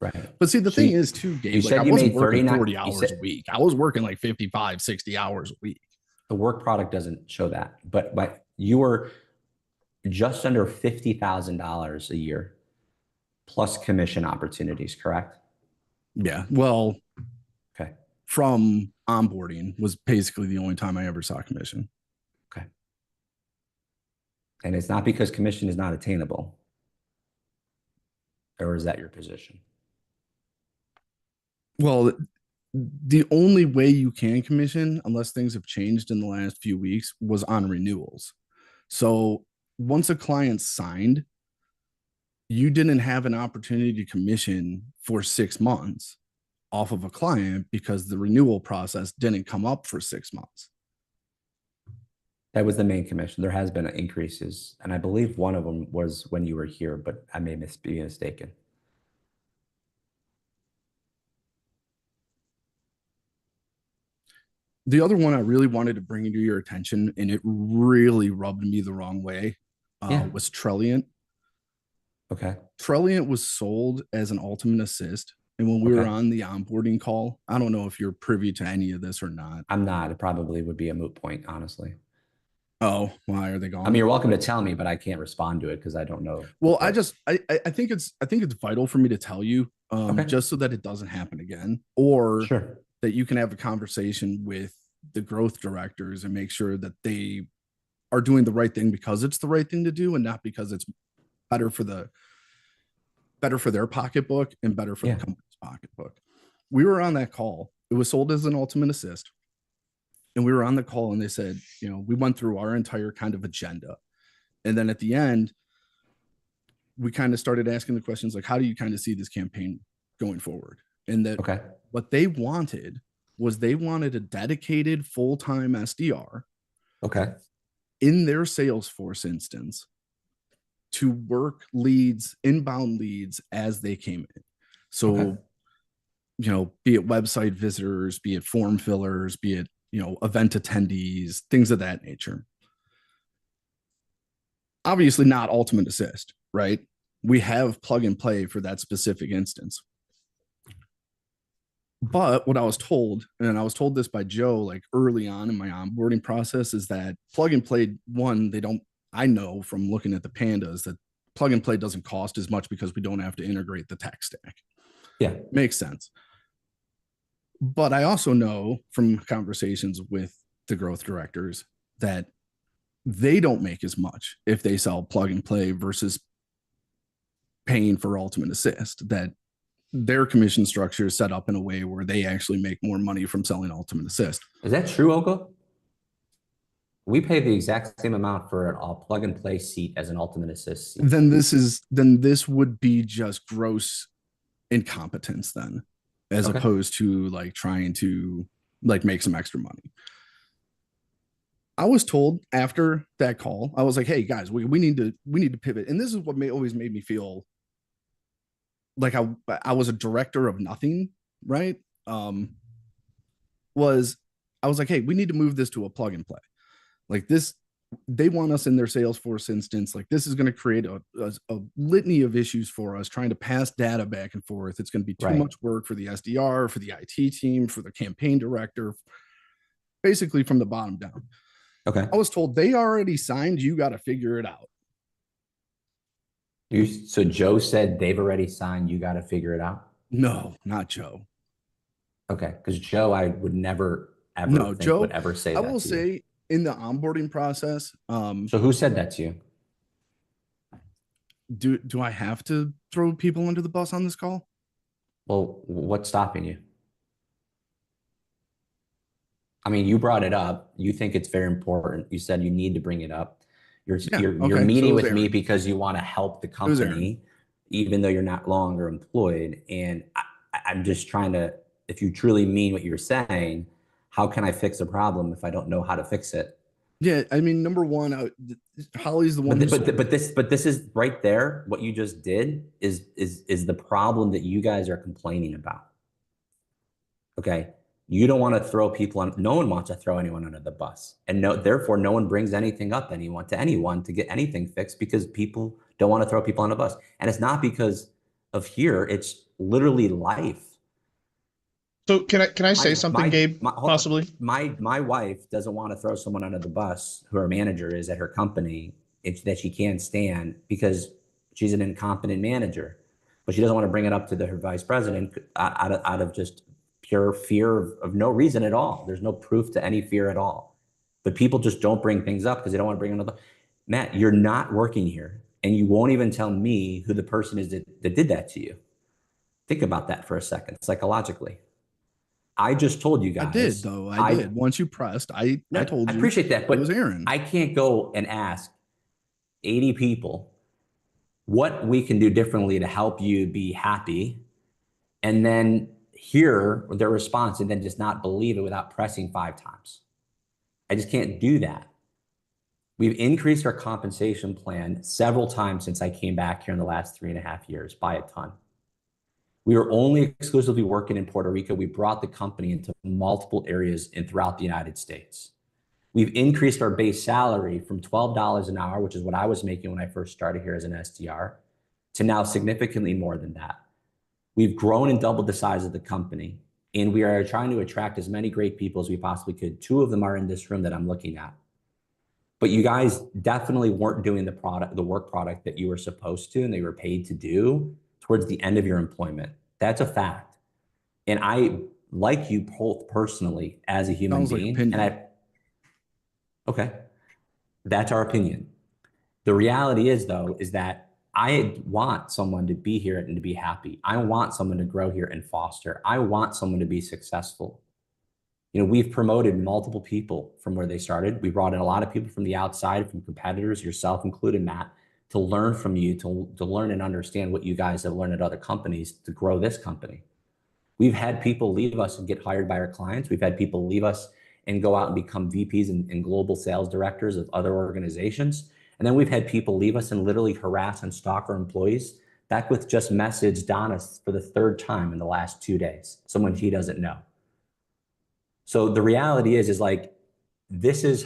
Right. But see, the thing is too, Gabe, like, I wasn't working 40 hours a week. I was working like 55, 60 hours a week. The work product doesn't show that, but you were just under $50,000 a year plus commission opportunities, correct? Yeah. Well, okay. From onboarding was basically the only time I ever saw commission. Okay. And it's not because commission is not attainable, or is that your position? Well, the only way you can commission, unless things have changed in the last few weeks, was on renewals. So once a client signed, you didn't have an opportunity to commission for 6 months off of a client because the renewal process didn't come up for 6 months. That was the main commission. There has been increases, and I believe one of them was when you were here, but I may be mistaken. The other one I really wanted to bring to your attention, and it really rubbed me the wrong way, was Trelliant. Okay. Trelliant was sold as an ultimate assist. And when we were on the onboarding call, I don't know if you're privy to any of this or not. I'm not. It probably would be a moot point, honestly. Oh, why are they gone? I mean, you're welcome to tell me, but I can't respond to it because I don't know. Well, I think it's vital for me to tell you just so that it doesn't happen again, or Sure. that you can have a conversation with the growth directors and make sure that they are doing the right thing because it's the right thing to do and not because it's better for their pocketbook and better for the company's pocketbook. We were on that call. It was sold as an ultimate assist. And we were on the call and they said, we went through our entire kind of agenda. And then at the end, we kind of started asking the questions like, how do you kind of see this campaign going forward? And that what they wanted was they wanted a dedicated full-time SDR in their Salesforce instance to work leads, inbound leads as they came in. So, be it website visitors, be it form fillers, be it, event attendees, things of that nature. Obviously not ultimate assist, right? We have plug and play for that specific instance. But what I was told, and I was told this by Joe, like early on in my onboarding process, is that plug and play, I know from looking at the pandas that plug and play doesn't cost as much because we don't have to integrate the tech stack. Yeah. Makes sense. But I also know from conversations with the growth directors that they don't make as much if they sell plug and play versus paying for ultimate assist, that their commission structure is set up in a way where they actually make more money from selling ultimate assist. Is that true, Olga? We pay the exact same amount for a plug and play seat as an ultimate assist seat. Then this would be just gross incompetence then, as opposed to like trying to like make some extra money. I was told after that call, I was like, hey guys, we need to pivot. And this is what always made me feel like I was a director of nothing, right? I was like, hey, we need to move this to a plug and play. Like this, they want us in their Salesforce instance. Like this is going to create a litany of issues for us trying to pass data back and forth. It's going to be too much work for the SDR, for the IT team, for the campaign director, basically from the bottom down. I was told they already signed. You got to figure it out. So Joe said they've already signed. You got to figure it out. No, not Joe. Okay, because Joe, I would never ever Joe would ever say that. I will say in the onboarding process. So who said that to you? Do I have to throw people under the bus on this call? Well, what's stopping you? I mean, you brought it up. You think it's very important. You said you need to bring it up. You're meeting with me because you want to help the company, even though you're not longer employed. And I'm just trying to, if you truly mean what you're saying, how can I fix a problem if I don't know how to fix it? Yeah, I mean, number one, Holly's the one. But this is right there. What you just did is the problem that you guys are complaining about. Okay. You don't want to throw people on. No one wants to throw anyone under the bus, and therefore no one brings anything up to anyone to get anything fixed because people don't want to throw people on the bus. And it's not because of here; it's literally life. So can I say something, Gabe? Possibly. My wife doesn't want to throw someone under the bus who her manager is at her company that she can't stand because she's an incompetent manager, but she doesn't want to bring it up to her vice president out of just pure fear of no reason at all. There's no proof to any fear at all. But people just don't bring things up because they don't want to bring another. Matt, you're not working here, and you won't even tell me who the person is that did that to you. Think about that for a second, psychologically. I just told you guys. I did, though. I did. Once you pressed, I told you. I appreciate that, but it was Aaron. I can't go and ask 80 people what we can do differently to help you be happy, and then hear their response and then just not believe it without pressing 5 times. I just can't do that. We've increased our compensation plan several times since I came back here in the last 3.5 years by a ton. We were only exclusively working in Puerto Rico. We brought the company into multiple areas and throughout the United States. We've increased our base salary from $12 an hour, which is what I was making when I first started here as an SDR, to now significantly more than that. We've grown and doubled the size of the company, and we are trying to attract as many great people as we possibly could. 2 of them are in this room that I'm looking at. But you guys definitely weren't doing the work product that you were supposed to and they were paid to do towards the end of your employment. That's a fact. And I like you both personally as a human being. Like and okay, that's our opinion. The reality is, though, is that I want someone to be here and to be happy. I want someone to grow here and foster. I want someone to be successful. We've promoted multiple people from where they started. We brought in a lot of people from the outside, from competitors, yourself included, Matt, to learn from you, to learn and understand what you guys have learned at other companies to grow this company. We've had people leave us and get hired by our clients. We've had people leave us and go out and become VPs and global sales directors of other organizations. And then we've had people leave us and literally harass and stalk our employees. Beckwith just messaged Donna for the 3rd time in the last 2 days, someone he doesn't know. So the reality is like, this is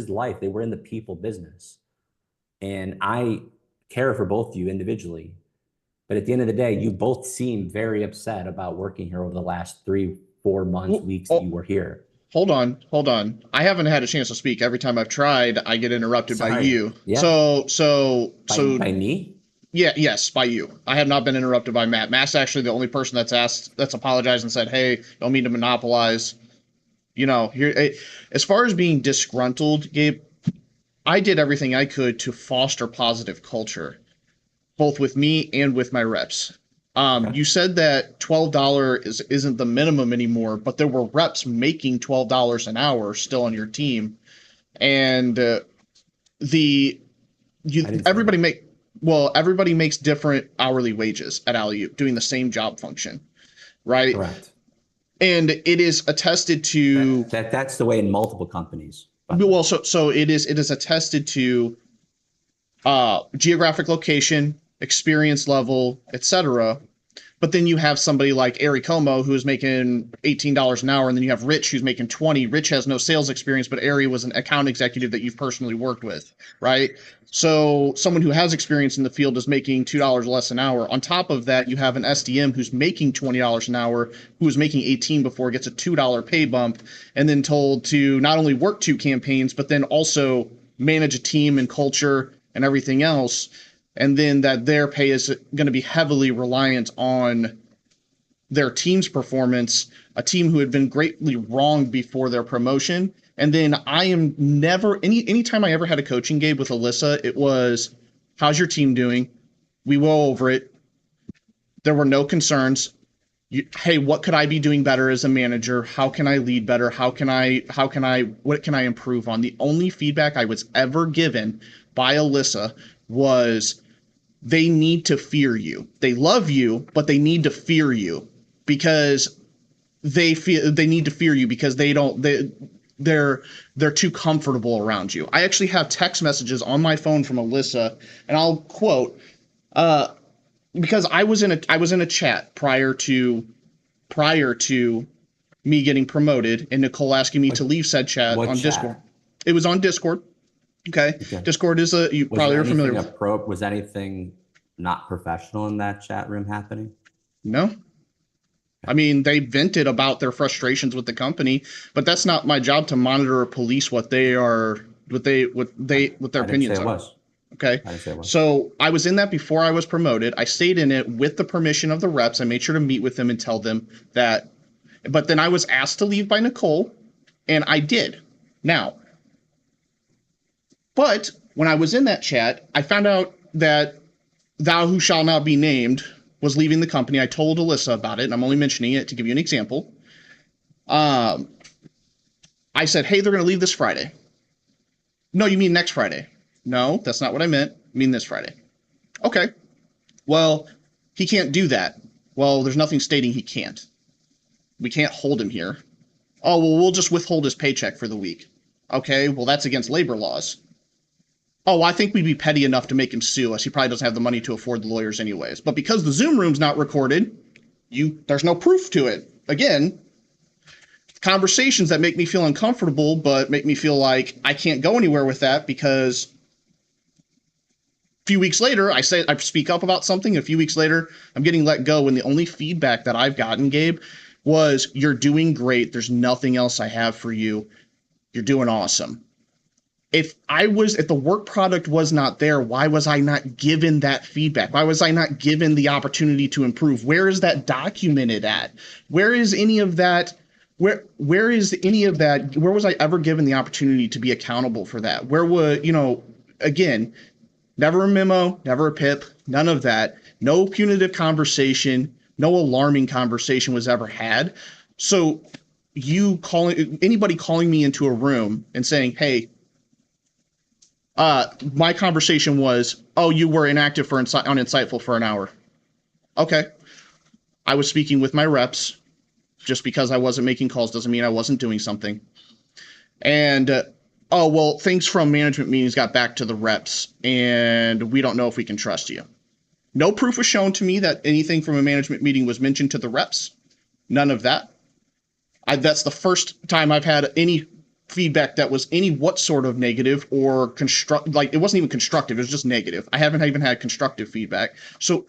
life. We're in the people business. And I care for both of you individually. But at the end of the day, you both seem very upset about working here over the last 3-4 months, weeks that you were here. Hold on. I haven't had a chance to speak. Every time I've tried, I get interrupted by you. Yeah. So by me? Yeah, yes, by you. I have not been interrupted by Matt. Matt's actually the only person that's apologized and said, "Hey, don't mean to monopolize." Here, as far as being disgruntled, Gabe, I did everything I could to foster positive culture, both with me and with my reps. Okay. You said that $12 isn't the minimum anymore, but there were reps making $12 an hour still on your team, and everybody makes different hourly wages at Alley-Oop doing the same job function, right? Correct. And it is attested to that's the way in multiple companies. Well, so it is attested to geographic location, experience level, etc. But then you have somebody like Ari Como who is making $18 an hour, and then you have Rich who's making $20. Rich has no sales experience, but Ari was an account executive that you've personally worked with, right? So someone who has experience in the field is making $2 less an hour. On top of that, you have an SDM who's making $20 an hour, who was making $18 before, gets a $2 pay bump, and then told to not only work 2 campaigns, but then also manage a team and culture and everything else. And then that their pay is going to be heavily reliant on their team's performance, a team who had been greatly wronged before their promotion. And then I am never, anytime I ever had a coaching game with Alyssa, it was, how's your team doing? We were over it. There were no concerns. Hey, what could I be doing better as a manager? How can I lead better? What can I improve on? The only feedback I was ever given by Alyssa was, they need to fear you. They love you, but they need to fear you because they need to fear you because they're too comfortable around you. I actually have text messages on my phone from Alyssa, and I'll quote, because I was in a chat prior to me getting promoted, and Nicole asking me to leave said chat on Discord. It was on Discord. Okay. Discord is you probably are familiar with. Was anything not professional in that chat room happening? No. I mean, they vented about their frustrations with the company, but that's not my job to monitor or police what their opinions are. Okay. So I was in that before I was promoted. I stayed in it with the permission of the reps. I made sure to meet with them and tell them that, but then I was asked to leave by Nicole, and I did. Now, but when I was in that chat, I found out that thou who shall not be named was leaving the company. I told Alyssa about it, and I'm only mentioning it to give you an example. I said, hey, they're going to leave this Friday. No, you mean next Friday? No, that's not what I meant. I mean this Friday. Okay. Well, he can't do that. Well, there's nothing stating he can't. We can't hold him here. Oh, well, we'll just withhold his paycheck for the week. Okay, well, that's against labor laws. Oh, I think we'd be petty enough to make him sue us. He probably doesn't have the money to afford the lawyers anyways. But because the Zoom room's not recorded, there's no proof to it. Again, conversations that make me feel uncomfortable, but make me feel like I can't go anywhere with that, because a few weeks later, I speak up about something. A few weeks later, I'm getting let go. And the only feedback that I've gotten, Gabe, was, you're doing great. There's nothing else I have for you. You're doing awesome. if the work product was not there, why was I not given that feedback? Why was I not given the opportunity to improve? Where is that documented at? Where is any of that? Where is any of that? Where was I ever given the opportunity to be accountable for that? Where would, again, never a memo, never a PIP, none of that. No punitive conversation, no alarming conversation was ever had. So anybody calling me into a room and saying, hey, my conversation was, oh, you were inactive on Insightful for an hour. Okay. I was speaking with my reps. Just because I wasn't making calls doesn't mean I wasn't doing something. And, oh, well, things from management meetings got back to the reps, and we don't know if we can trust you. No proof was shown to me that anything from a management meeting was mentioned to the reps. None of that. That's the first time I've had any feedback that was what sort of negative or it wasn't even constructive. It was just negative. I haven't even had constructive feedback. So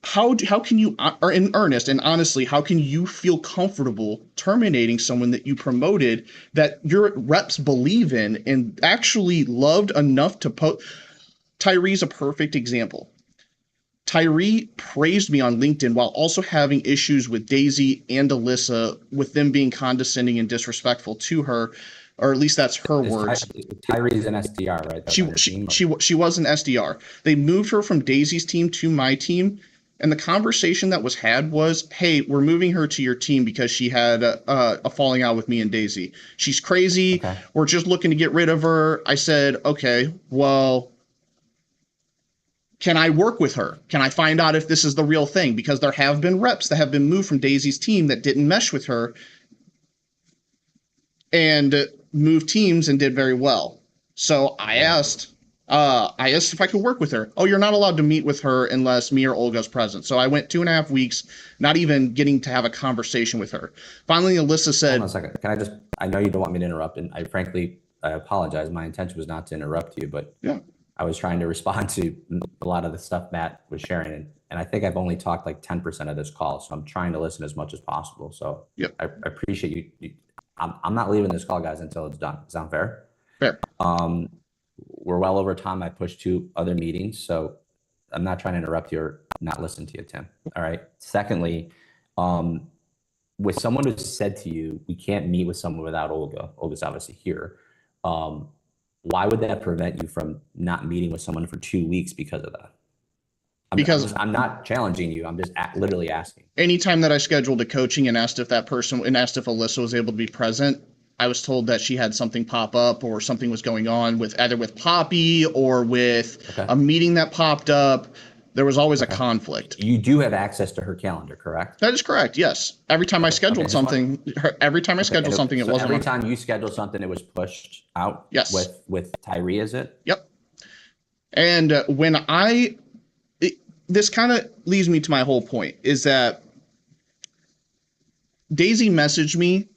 how can you, or in earnest and honestly, how can you feel comfortable terminating someone that you promoted, that your reps believe in and actually loved enough to Tyree's a perfect example. Tyree praised me on LinkedIn while also having issues with Daisy and Alyssa, with them being condescending and disrespectful to her, or at least that's her words. Tyree's an SDR, right? She was an SDR. They moved her from Daisy's team to my team, and the conversation that was had was, hey, we're moving her to your team because she had a falling out with me and Daisy. She's crazy. Okay. We're just looking to get rid of her. I said, okay, well, can I work with her? Can I find out if this is the real thing? Because there have been reps that have been moved from Daisy's team that didn't mesh with her and moved teams and did very well. So I asked if I could work with her. Oh, you're not allowed to meet with her unless me or Olga's present. So I went 2.5 weeks, not even getting to have a conversation with her. Finally, Alyssa said— Hold on a second. I know you don't want me to interrupt, and I apologize. My intention was not to interrupt you, but yeah. I was trying to respond to a lot of the stuff Matt was sharing, and I think I've only talked like 10% of this call, so I'm trying to listen as much as possible. So yep. I appreciate you. I'm not leaving this call, guys, until it's done. Sound fair? Fair. We're well over time. I pushed 2 other meetings, so I'm not trying to interrupt you or not listen to you, Tim. All right. Secondly, with someone who said to you, we can't meet with someone without Olga. Olga's obviously here. Why would that prevent you from not meeting with someone for 2 weeks because of that? I'm not challenging you. I'm just literally asking. Anytime that I scheduled a coaching and asked if Alyssa was able to be present, I was told that she had something pop up or something was going on either with Poppy or with a meeting that popped up. There was always a conflict. You do have access to her calendar, correct? That is correct. Yes. Every time I scheduled something, it wasn't. Every time you scheduled something, it was pushed out. Yes. With Tyree, is it? Yep. And this kind of leads me to my whole point, is that Daisy messaged me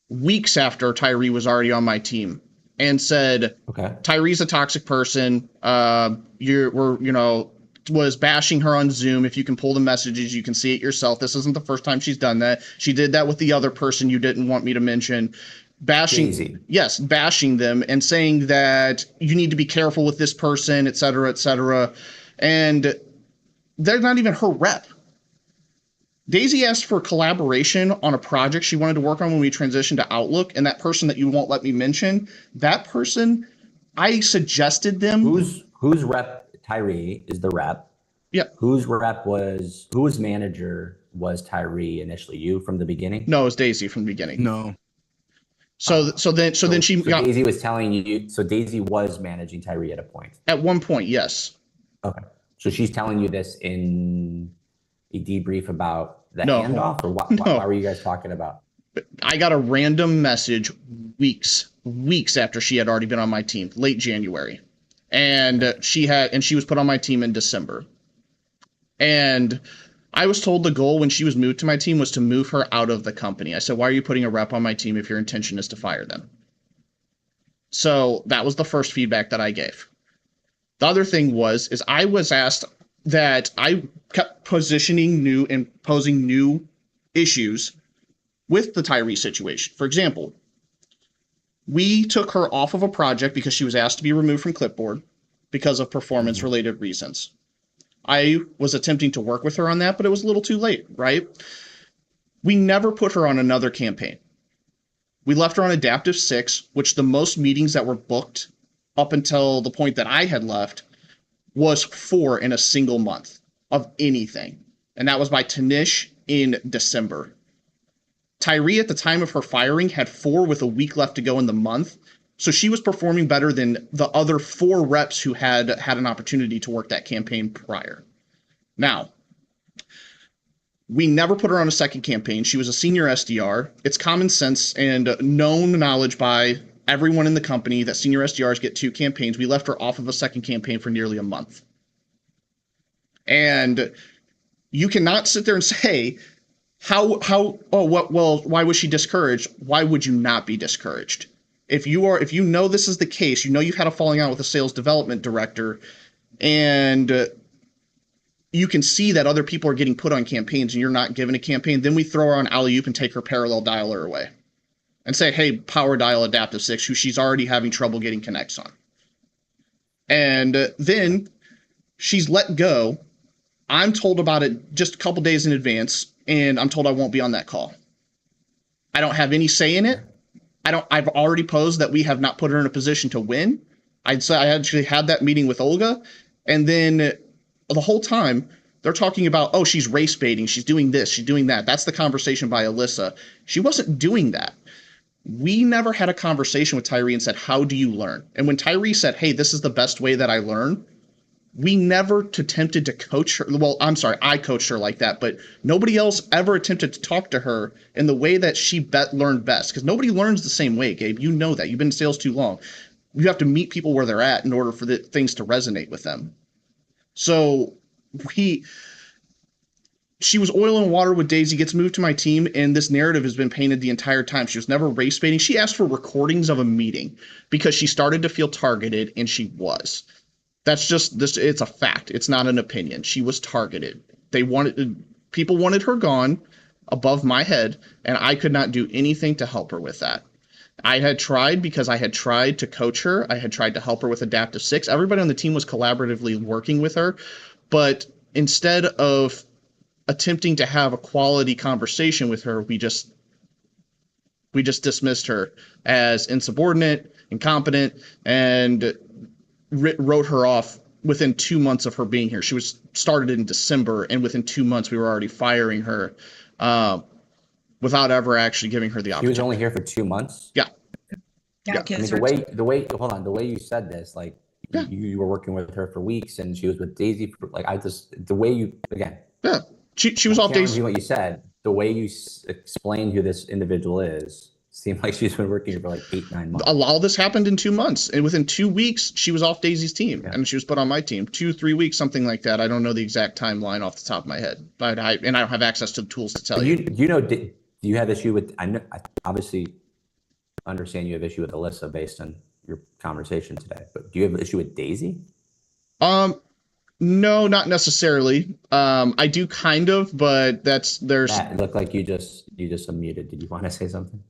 weeks after Tyree was already on my team and said, Tyree's a toxic person. Was bashing her on Zoom. If you can pull the messages, you can see it yourself. This isn't the first time she's done that. She did that with the other person you didn't want me to mention. Bashing them and saying that you need to be careful with this person, et cetera, et cetera. And they're not even her rep. Daisy asked for collaboration on a project she wanted to work on when we transitioned to Outlook, and that person that you won't let me mention, that person, I suggested them. Whose rep? Tyree is the rep. Yep. Whose manager was Tyree initially? You from the beginning? No, it was Daisy from the beginning. No. So Daisy was telling you. So Daisy was managing Tyree at a point. At one point, yes. Okay. So she's telling you this in a debrief about the handoff, or why were you guys talking about? I got a random message weeks after she had already been on my team, late January. And she was put on my team in December. And I was told the goal when she was moved to my team was to move her out of the company. I said, why are you putting a rep on my team if your intention is to fire them? So that was the first feedback that I gave. The other thing is I was asked that I kept positioning new and posing new issues with the Tyree situation. For example, We took her off of a project because she was asked to be removed from clipboard because of performance related reasons. I was attempting to work with her on that, but it was a little too late, right? We never put her on another campaign. We left her on Adaptive 6, which the most meetings that were booked up until the point that I had left was 4 in a single month of anything. And that was by Tanish in December. Tyree, at the time of her firing, had 4 with a week left to go in the month. So she was performing better than the other 4 reps who had an opportunity to work that campaign prior. Now, we never put her on a second campaign. She was a senior SDR. It's common sense and known knowledge by everyone in the company that senior SDRs get 2 campaigns. We left her off of a second campaign for nearly a month. And you cannot sit there and say, why was she discouraged? Why would you not be discouraged? If you know this is the case, you know you've had a falling out with a sales development director, and you can see that other people are getting put on campaigns and you're not given a campaign, then we throw her on alley-oop and take her parallel dialer away and say, hey, power dial Adaptive 6, who she's already having trouble getting connects on. And then she's let go. I'm told about it just a couple days in advance, and I'm told I won't be on that call. I don't have any say in it. I've already posed that we have not put her in a position to win. I actually had that meeting with Olga, and then the whole time they're talking about, oh, she's race baiting, she's doing this, she's doing that. That's the conversation by Alyssa. She wasn't doing that. We never had a conversation with Tyree and said, how do you learn? And when Tyree said, hey, this is the best way that I learn, we never attempted to coach her. Well, I'm sorry, I coached her like that, but nobody else ever attempted to talk to her in the way that she learned best. Because nobody learns the same way, Gabe. You know that. You've been in sales too long. You have to meet people where they're at in order for the things to resonate with them. So she was oil and water with Daisy, gets moved to my team, and this narrative has been painted the entire time. She was never race baiting. She asked for recordings of a meeting because she started to feel targeted, and she was. That's just this. It's a fact. It's not an opinion. She was targeted. People wanted her gone above my head, and I could not do anything to help her with that. I had tried because I had tried to coach her. I had tried to help her with Adaptive 6. Everybody on the team was collaboratively working with her, but instead of attempting to have a quality conversation with her, we just dismissed her as insubordinate, incompetent, and wrote her off within 2 months of her being here. She was started in December, and within 2 months we were already firing her without ever actually giving her the opportunity. She was only here for 2 months? Yeah. I mean, the way you said this, like, yeah, you were working with her for weeks, and she was with Daisy for, like, the way you, again. Yeah, she was off Daisy. What you said, the way you explained who this individual is, seemed like she's been working for like 8-9 months. A lot of this happened in 2 months, and within 2 weeks, she was off Daisy's team, and she was put on my team. 2-3 weeks, something like that. I don't know the exact timeline off the top of my head, but I don't have access to the tools to tell you. Do you have issue with? I obviously understand you have issue with Alyssa based on your conversation today, but do you have an issue with Daisy? No, not necessarily. I do kind of, but there's. Matt, it looked like you just unmuted. Did you want to say something?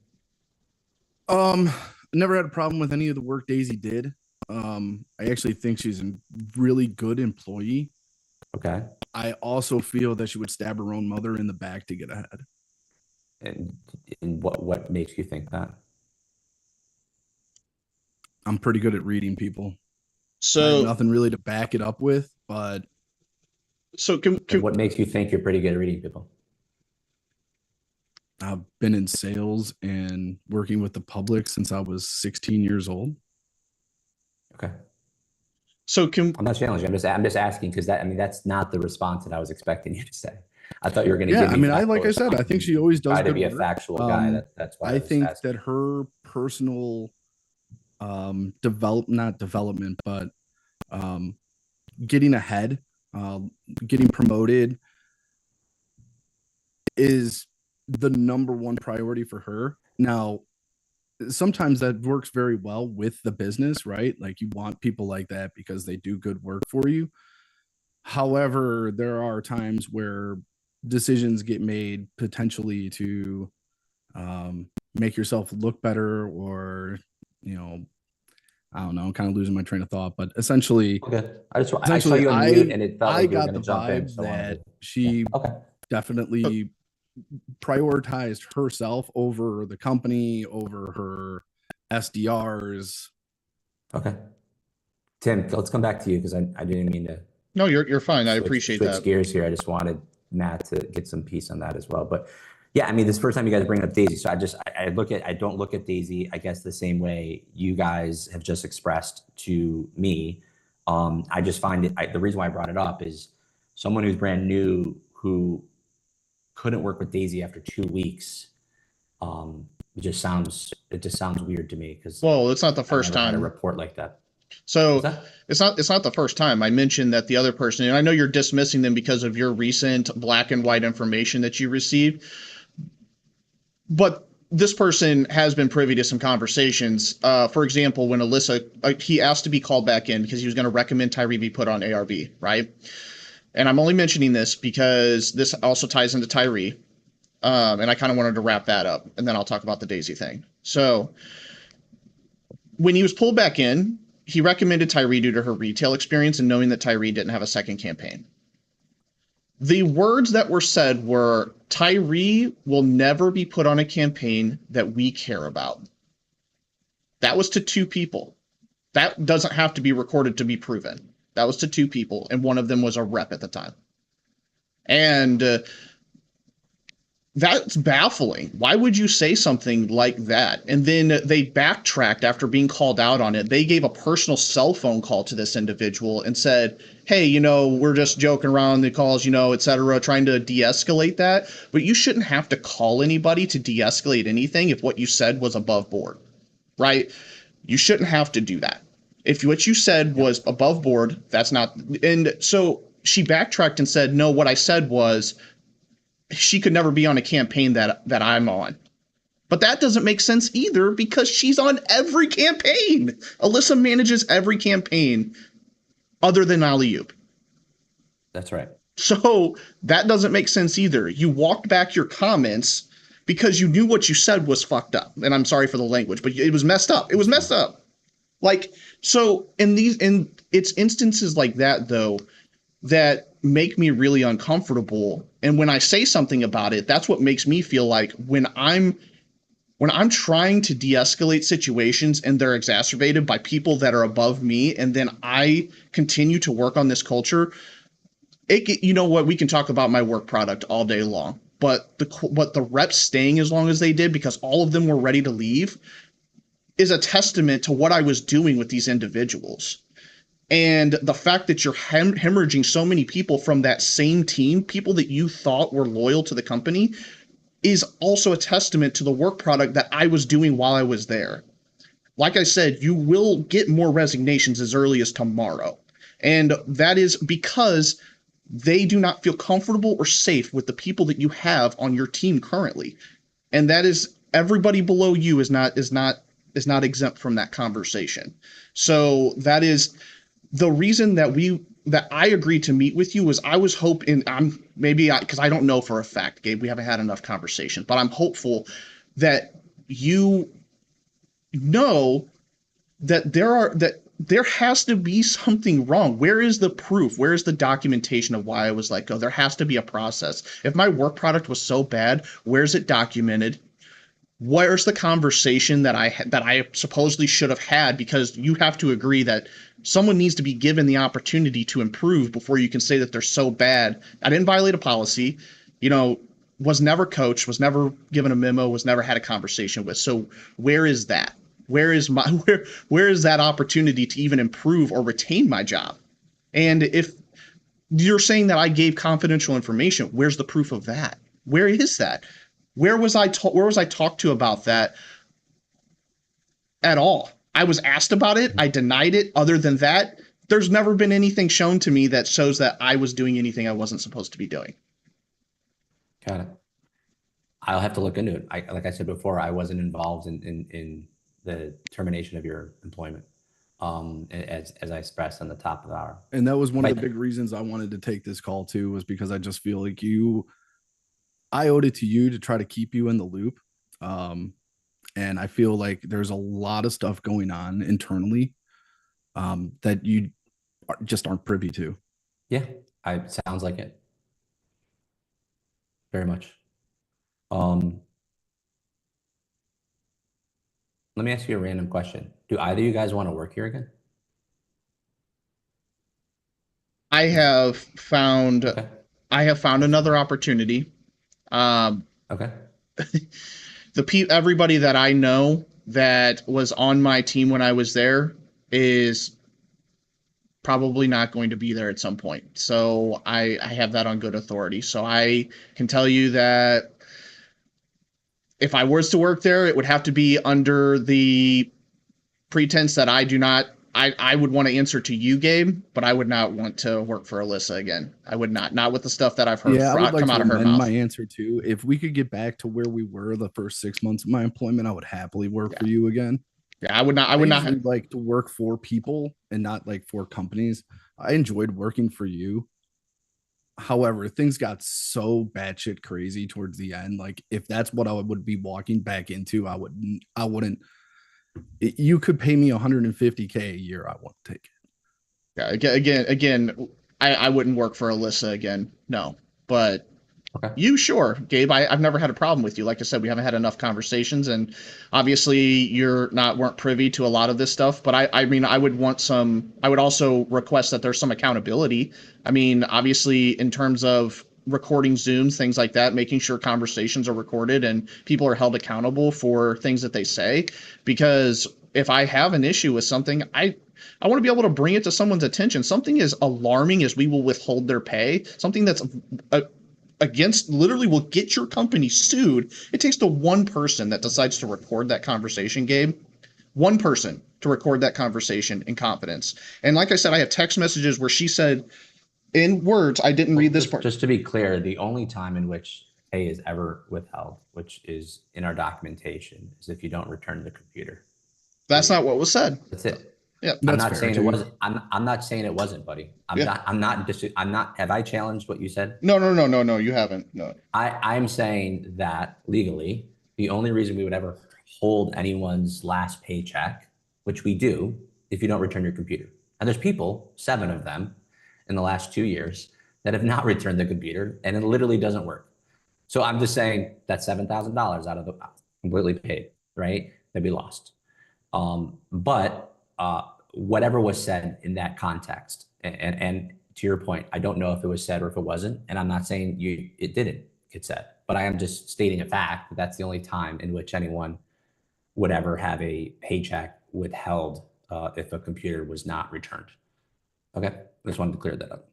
Never had a problem with any of the work Daisy did. I actually think she's a really good employee. Okay. I also feel that she would stab her own mother in the back to get ahead. And what makes you think that? I'm pretty good at reading people. So nothing really to back it up with, but so what makes you think you're pretty good at reading people? I've been in sales and working with the public since I was 16 years old. Okay. So I'm not challenging. I'm just asking because that's not the response that I was expecting you to say. I thought you were going to give me. Yeah, like I said, I think she always does. Try to be a factual guy. That's why I think that her personal getting ahead, getting promoted is the number one priority for her. Now, sometimes that works very well with the business, right? Like you want people like that because they do good work for you. However, there are times where decisions get made potentially to make yourself look better or I don't know, I'm kind of losing my train of thought, but essentially, okay. I saw you on mute and it felt like you were got going to the jump in. vibe So I wanted that to, she okay. definitely prioritized herself over the company, over her SDRs. Okay. Tim, let's come back to you because I didn't mean to. No, you're fine. I appreciate switch that. gears here. I just wanted Matt to get some peace on that as well. But yeah, I mean, this is the first time you guys bring up Daisy. So I don't look at Daisy, I guess, the same way you guys have just expressed to me. I just find the reason why I brought it up is someone who's brand new who couldn't work with Daisy after 2 weeks. It just sounds weird to me because, well, it's not the first time had a time. report like that. So it's not the first time. I mentioned that the other person, and I know you're dismissing them because of your recent black and white information that you received, but this person has been privy to some conversations. For example, when Alyssa, he asked to be called back in because he was going to recommend Tyree be put on ARB, right? And I'm only mentioning this because this also ties into Tyree. And I kind of wanted to wrap that up, and then I'll talk about the Daisy thing. So when he was pulled back in, he recommended Tyree due to her retail experience and knowing that Tyree didn't have a second campaign. The words that were said were, Tyree will never be put on a campaign that we care about. That was to 2 people. That doesn't have to be recorded to be proven. That was to 2 people, and one of them was a rep at the time. And that's baffling. Why would you say something like that? And then they backtracked after being called out on it. They gave a personal cell phone call to this individual and said, hey, we're just joking around the calls, et cetera, trying to de-escalate that. But you shouldn't have to call anybody to de-escalate anything if what you said was above board, right? You shouldn't have to do that. If what you said was above board, that's not. And so she backtracked and said, no, what I said was, she could never be on a campaign that I'm on. But that doesn't make sense either because she's on every campaign. Alyssa manages every campaign other than Alley-oop. That's right. So that doesn't make sense either. You walked back your comments because you knew what you said was fucked up. And I'm sorry for the language, but it was messed up. It was messed up. So it's instances like that, though, that make me really uncomfortable. And when I say something about it, that's what makes me feel like when I'm trying to de-escalate situations and they're exacerbated by people that are above me, and then I continue to work on this culture, you know what, we can talk about my work product all day long, but the reps staying as long as they did because all of them were ready to leave is a testament to what I was doing with these individuals. And the fact that you're hemorrhaging so many people from that same team, people that you thought were loyal to the company, is also a testament to the work product that I was doing while I was there. Like I said, you will get more resignations as early as tomorrow. And that is because they do not feel comfortable or safe with the people that you have on your team currently. And that is, everybody below you is not exempt from that conversation. So that is the reason that I agreed to meet with you. Was I was hoping, because I don't know for a fact, Gabe, we haven't had enough conversation, but I'm hopeful that you know that there has to be something wrong. Where is the proof? Where is the documentation of why I was let go? There has to be a process. If my work product was so bad, where's it documented? Where's the conversation that I supposedly should have had? Because you have to agree that someone needs to be given the opportunity to improve before you can say that they're so bad. I didn't violate a policy, was never coached, was never given a memo, was never had a conversation with. So where is that? Where is that opportunity to even improve or retain my job? And if you're saying that I gave confidential information, where's the proof of that? Where is that? Where was I talked to about that at all? I was asked about it. I denied it. Other than that, there's never been anything shown to me that shows that I was doing anything I wasn't supposed to be doing. Got it. I'll have to look into it. Like I said before, I wasn't involved in the termination of your employment, as I expressed on the top of the hour. And that was one of the big reasons I wanted to take this call too, was because I just feel like I owed it to you to try to keep you in the loop. And I feel like there's a lot of stuff going on internally that you just aren't privy to. Yeah, sounds like it. Very much. Let me ask you a random question. Do either of you guys want to work here again? I have found another opportunity. Okay. Everybody that I know that was on my team when I was there is probably not going to be there at some point. So I have that on good authority. So I can tell you that if I was to work there, it would have to be under the pretense that I would want to answer to you, Gabe, but I would not want to work for Alyssa again. I would not with the stuff that I've heard I would like come out of her amend mouth. my answer too. If we could get back to where we were the first 6 months of my employment, I would happily work for you again. Yeah, I would not like to work for people and not like for companies. I enjoyed working for you. However, things got so batshit crazy towards the end. Like if that's what I would be walking back into, I wouldn't. You could pay me $150K a year. I won't take it. Yeah, again, I wouldn't work for Alyssa again. No, but okay. You sure, Gabe? I've never had a problem with you. Like I said, we haven't had enough conversations, and obviously weren't privy to a lot of this stuff. But I mean, I would also request that there's some accountability. I mean, obviously, in terms of recording Zooms, things like that, making sure conversations are recorded and people are held accountable for things that they say. Because if I have an issue with something, I want to be able to bring it to someone's attention. Something as alarming as we will withhold their pay, something that's literally will get your company sued. It takes the one person that decides to record that conversation, Gabe. One person to record that conversation in confidence. And like I said, I have text messages where she said in words, I didn't read this part. Just to be clear, the only time in which pay is ever withheld, which is in our documentation, is if you don't return the computer. That's not what was said. That's it. Yeah, I'm not saying it wasn't. I'm not saying it wasn't, buddy. I'm not. Have I challenged what you said? No. You haven't. No. I'm saying that legally, the only reason we would ever hold anyone's last paycheck, which we do, if you don't return your computer. And there's people, 7 of them, in the last 2 years that have not returned the computer, and it literally doesn't work. So I'm just saying that's $7,000 out of the completely paid, right? That we lost. But whatever was said in that context, and to your point, I don't know if it was said or if it wasn't, and I'm not saying it didn't get said, but I am just stating a fact that that's the only time in which anyone would ever have a paycheck withheld if a computer was not returned. Okay, I just wanted to clear that up.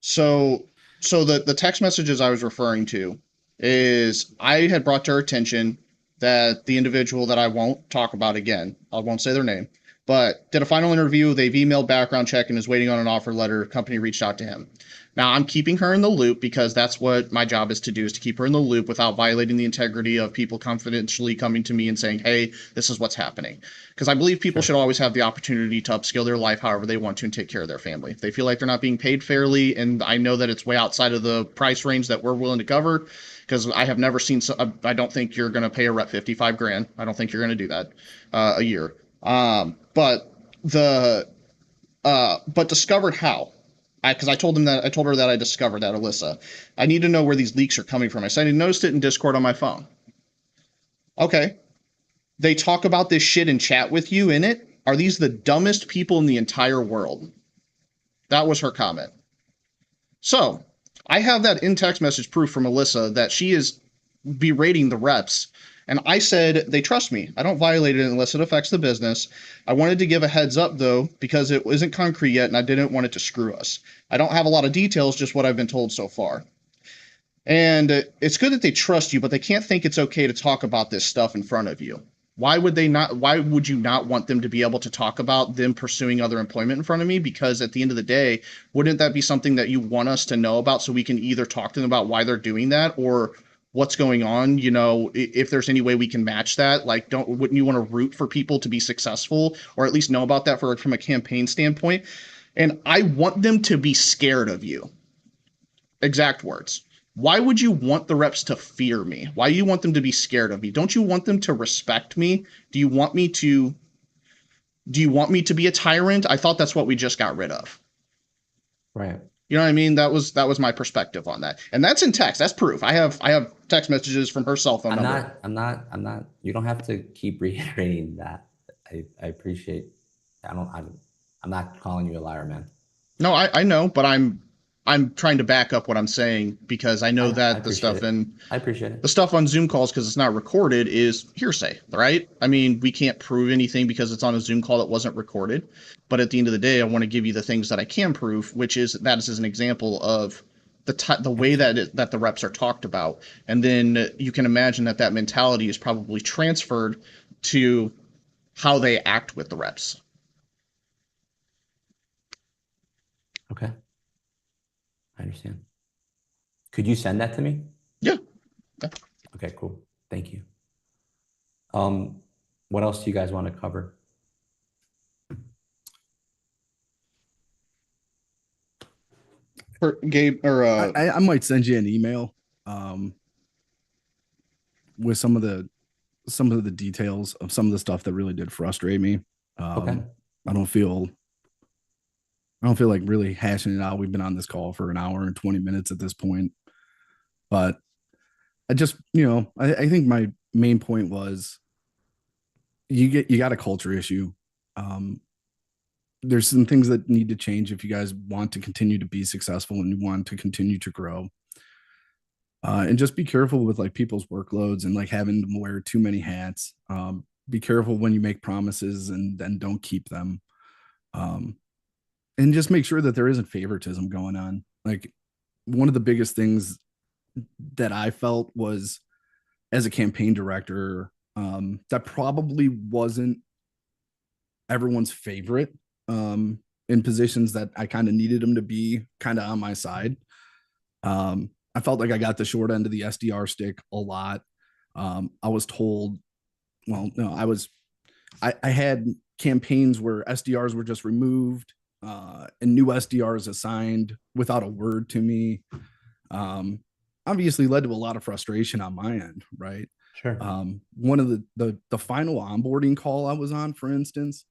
So the text messages I was referring to is I had brought to her attention that the individual that I won't talk about again, I won't say their name, but did a final interview. They've emailed background check and is waiting on an offer letter. Company reached out to him. Now I'm keeping her in the loop because that's what my job is to do, is to keep her in the loop without violating the integrity of people confidentially coming to me and saying, hey, this is what's happening. Because I believe people should always have the opportunity to upskill their life however they want to and take care of their family. If they feel like they're not being paid fairly, and I know that it's way outside of the price range that we're willing to cover, because I have never seen, I don't think you're going to pay a rep 55 grand. I don't think you're going to do that a year. But discovered how. Because I told her that I discovered that, Alyssa. I need to know where these leaks are coming from. I said I noticed it in Discord on my phone. Okay. They talk about this shit and chat with you in it. Are these the dumbest people in the entire world? That was her comment. So I have that in text message proof from Alyssa that she is berating the reps. And I said, they trust me. I don't violate it unless it affects the business. I wanted to give a heads up, though, because it isn't concrete yet, and I didn't want it to screw us. I don't have a lot of details, just what I've been told so far. And it's good that they trust you, but they can't think it's okay to talk about this stuff in front of you. Why would you not want them to be able to talk about them pursuing other employment in front of me? Because at the end of the day, wouldn't that be something that you want us to know about so we can either talk to them about why they're doing that or what's going on, if there's any way we can match that? Like, wouldn't you want to root for people to be successful, or at least know about that from a campaign standpoint? And I want them to be scared of you. Exact words. why would you want the reps to fear me? Why do you want them to be scared of me? Don't you want them to respect me? Do you want me to be a tyrant? I thought that's what we just got rid of. Right. You know what I mean? That was my perspective on that. And that's in text. That's proof. I have text messages from her cell phone number. I'm not, you don't have to keep reiterating that. I appreciate, I'm not calling you a liar, man. No, I know, but I'm trying to back up what I'm saying because I know that the stuff I appreciate it. The stuff on Zoom calls, because it's not recorded, is hearsay, right? I mean, we can't prove anything because it's on a Zoom call that wasn't recorded. But at the end of the day, I want to give you the things that I can prove, which is that is an example of the way that the reps are talked about. And then you can imagine that mentality is probably transferred to how they act with the reps. Okay. I understand. Could you send that to me? Yeah. Okay, cool. Thank you. What else do you guys want to cover? For Gabe, or I might send you an email with some of the details of some of the stuff that really did frustrate me. Okay. I don't feel like really hashing it out. We've been on this call for an hour and 20 minutes at this point, but I just, I think my main point was you got a culture issue. There's some things that need to change if you guys want to continue to be successful and you want to continue to grow. And just be careful with like people's workloads and like having them wear too many hats. Be careful when you make promises and then don't keep them. And just make sure that there isn't favoritism going on. Like one of the biggest things that I felt was as a campaign director, that probably wasn't everyone's favorite in positions that I kind of needed them to be kind of on my side. I felt like I got the short end of the SDR stick a lot. I was told, well, no, I had campaigns where SDRs were just removed and new SDRs assigned without a word to me. Obviously led to a lot of frustration on my end, right? Sure. One of the final onboarding call I was on, for instance,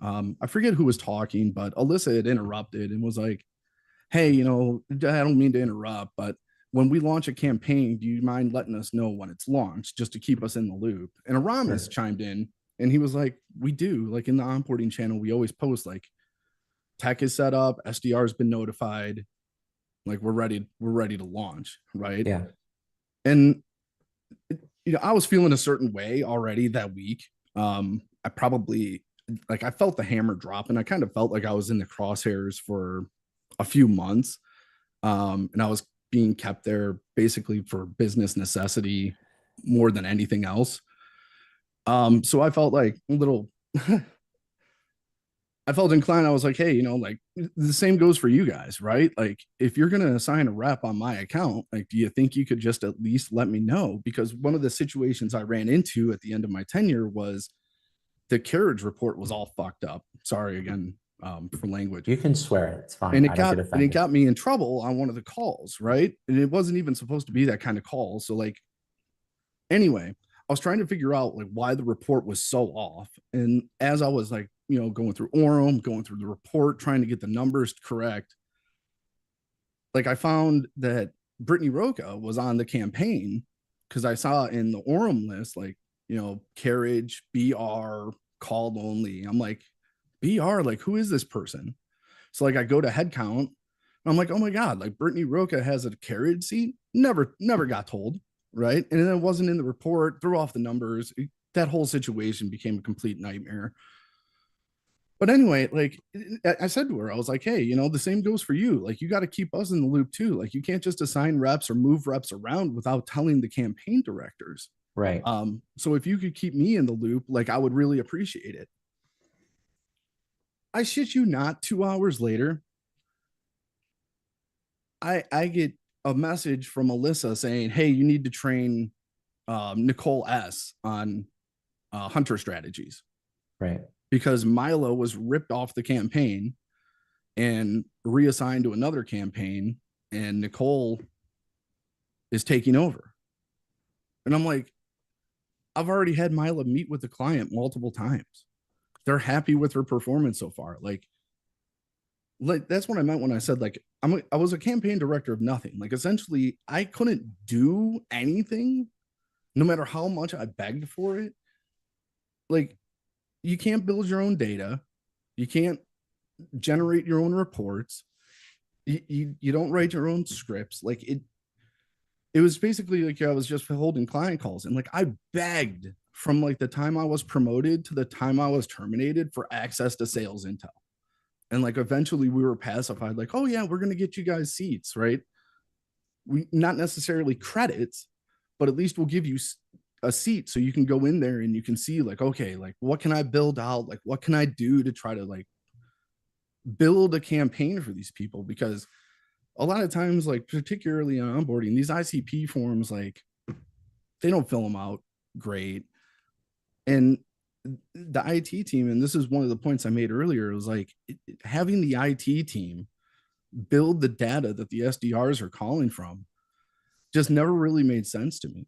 I forget who was talking, but Alyssa had interrupted and was like, hey, I don't mean to interrupt, but when we launch a campaign, do you mind letting us know when it's launched just to keep us in the loop? And Aramis chimed in and he was like, we do. Like in the onboarding channel, we always post like tech is set up, SDR has been notified, like we're ready to launch, right? Yeah. And I was feeling a certain way already that week. I probably I felt the hammer drop and I kind of felt like I was in the crosshairs for a few months. And I was being kept there basically for business necessity more than anything else. So I felt like a little I felt inclined. I was like, hey, like the same goes for you guys, right? Like if you're going to assign a rep on my account, like, do you think you could just at least let me know? Because one of the situations I ran into at the end of my tenure was the carriage report was all fucked up. Sorry again for language. You can swear. It's fine. And it got me in trouble on one of the calls, right? And it wasn't even supposed to be that kind of call. So like, anyway, I was trying to figure out like why the report was so off. And as I was like, going through Orem, going through the report, trying to get the numbers correct, like I found that Brittany Roca was on the campaign because I saw in the Orem list, like, carriage, BR, called only. I'm like, BR, like, who is this person? So like I go to headcount and I'm like, oh my God, like Brittany Roca has a carriage seat. Never got told. Right. And then it wasn't in the report, threw off the numbers. That whole situation became a complete nightmare. But anyway, like I said to her, I was like, hey, the same goes for you. Like, you got to keep us in the loop too. Like, you can't just assign reps or move reps around without telling the campaign directors. Right. So if you could keep me in the loop, like, I would really appreciate it. I shit you not, 2 hours later, I get a message from Alyssa saying, hey, you need to train Nicole S on hunter strategies. Right. Because Milo was ripped off the campaign and reassigned to another campaign, and Nicole is taking over. And I'm like, I've already had Mila meet with the client multiple times. They're happy with her performance so far. Like that's what I meant when I said, like, I was a campaign director of nothing. Like, essentially, I couldn't do anything no matter how much I begged for it. Like, you can't build your own data. You can't generate your own reports. You don't write your own scripts. Like, it was basically like I was just holding client calls. And like, I begged from like the time I was promoted to the time I was terminated for access to sales intel. And like, eventually we were pacified, like, oh yeah, we're going to get you guys seats, right? We not necessarily credits, but at least we'll give you a seat so you can go in there and you can see like, okay, like what can I build out? Like, what can I do to try to like build a campaign for these people? Because a lot of times, like particularly on onboarding, these ICP forms, like they don't fill them out great. And the IT team, and this is one of the points I made earlier, was like having the IT team build the data that the SDRs are calling from just never really made sense to me.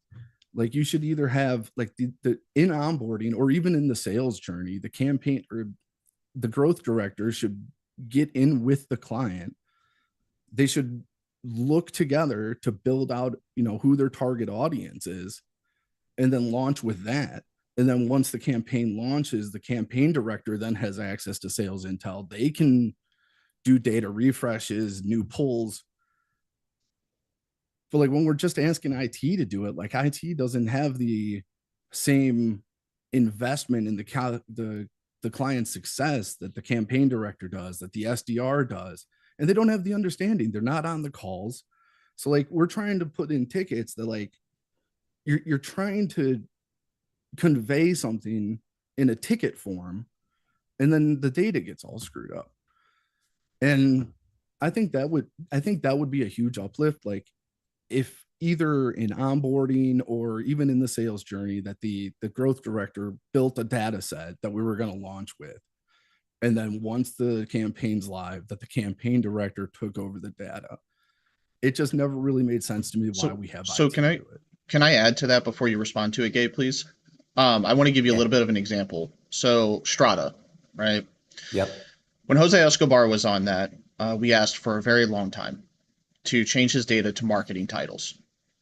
Like, you should either have like the in onboarding or even in the sales journey, the campaign or the growth director should get in with the client. They should look together to build out, who their target audience is, and then launch with that. And then once the campaign launches, the campaign director then has access to sales intel. They can do data refreshes, new pulls. But like, when we're just asking IT to do it, like IT doesn't have the same investment in the client's success that the campaign director does, that the SDR does. And they don't have the understanding. They're not on the calls. So like, we're trying to put in tickets that like, you're trying to convey something in a ticket form, and then the data gets all screwed up. And I think that would be a huge uplift. Like, if either in onboarding or even in the sales journey, that the growth director built a data set that we were going to launch with. And then once the campaign's live, that the campaign director took over the data. It just never really made sense to me why we have. So can I add to that before you respond to it, Gabe, please? I want to give you a little bit of an example. So Strata, right? Yep. When Jose Escobar was on that, we asked for a very long time to change his data to marketing titles.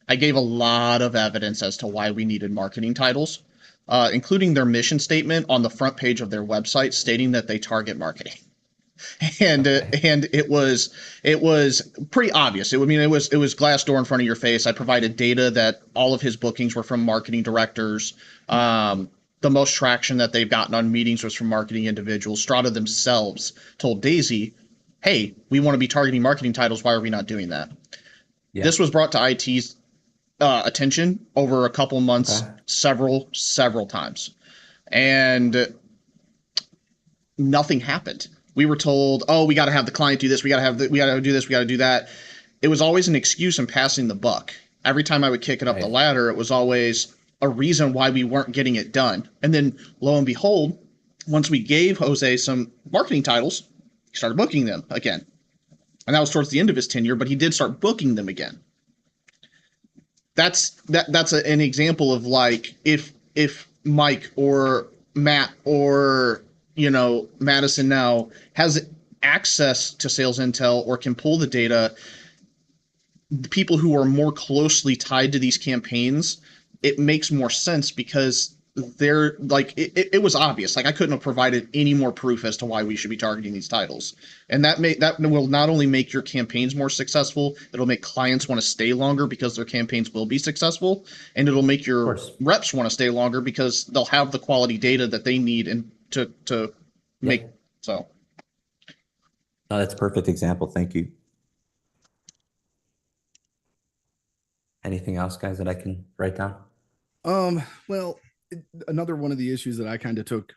I gave a lot of evidence as to why we needed marketing titles, including their mission statement on the front page of their website stating that they target marketing. And it was pretty obvious. It was Glassdoor in front of your face. I provided data that all of his bookings were from marketing directors. The most traction that they've gotten on meetings was from marketing individuals. Strata themselves told Daisy, hey, we want to be targeting marketing titles. Why are we not doing that? Yeah. This was brought to IT's attention over a couple months, several times. And nothing happened. We were told, oh, we got to have the client do this. We got to do this. We got to do that. It was always an excuse in passing the buck. Every time I would kick it up the ladder, it was always a reason why we weren't getting it done. And then lo and behold, once we gave Jose some marketing titles, he started booking them again. And that was towards the end of his tenure, but he did start booking them again. That's an example of like, if Mike or Matt or Madison now has access to sales intel or can pull the data, the people who are more closely tied to these campaigns, it makes more sense because they're like, it was obvious. Like, I couldn't have provided any more proof as to why we should be targeting these titles. And that will not only make your campaigns more successful, it'll make clients want to stay longer because their campaigns will be successful. And it'll make your reps want to stay longer because they'll have the quality data that they need and to make so. No, that's a perfect example. Thank you. Anything else, guys, that I can write down? Well, another one of the issues that I kind of took,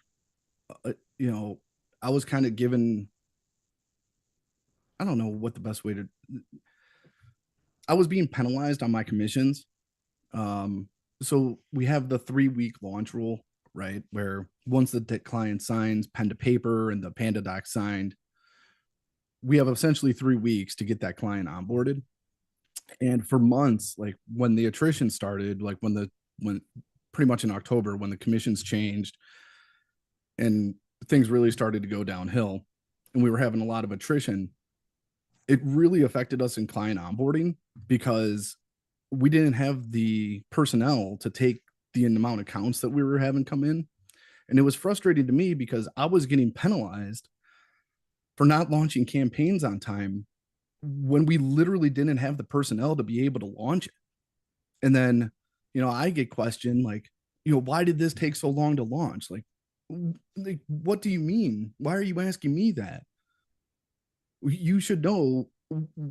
I was kind of given, I don't know what the best way to, I was being penalized on my commissions. So we have the 3-week launch rule, right? Where once the client signs pen to paper and the Panda doc signed, we have essentially 3 weeks to get that client onboarded. And for months, like when the attrition started, like when pretty much in October, when the commissions changed and things really started to go downhill and we were having a lot of attrition, it really affected us in client onboarding because we didn't have the personnel to take the amount of counts that we were having come in. And it was frustrating to me because I was getting penalized for not launching campaigns on time when we literally didn't have the personnel to be able to launch it. And then, I get questioned like, why did this take so long to launch? Like, what do you mean? Why are you asking me that? You should know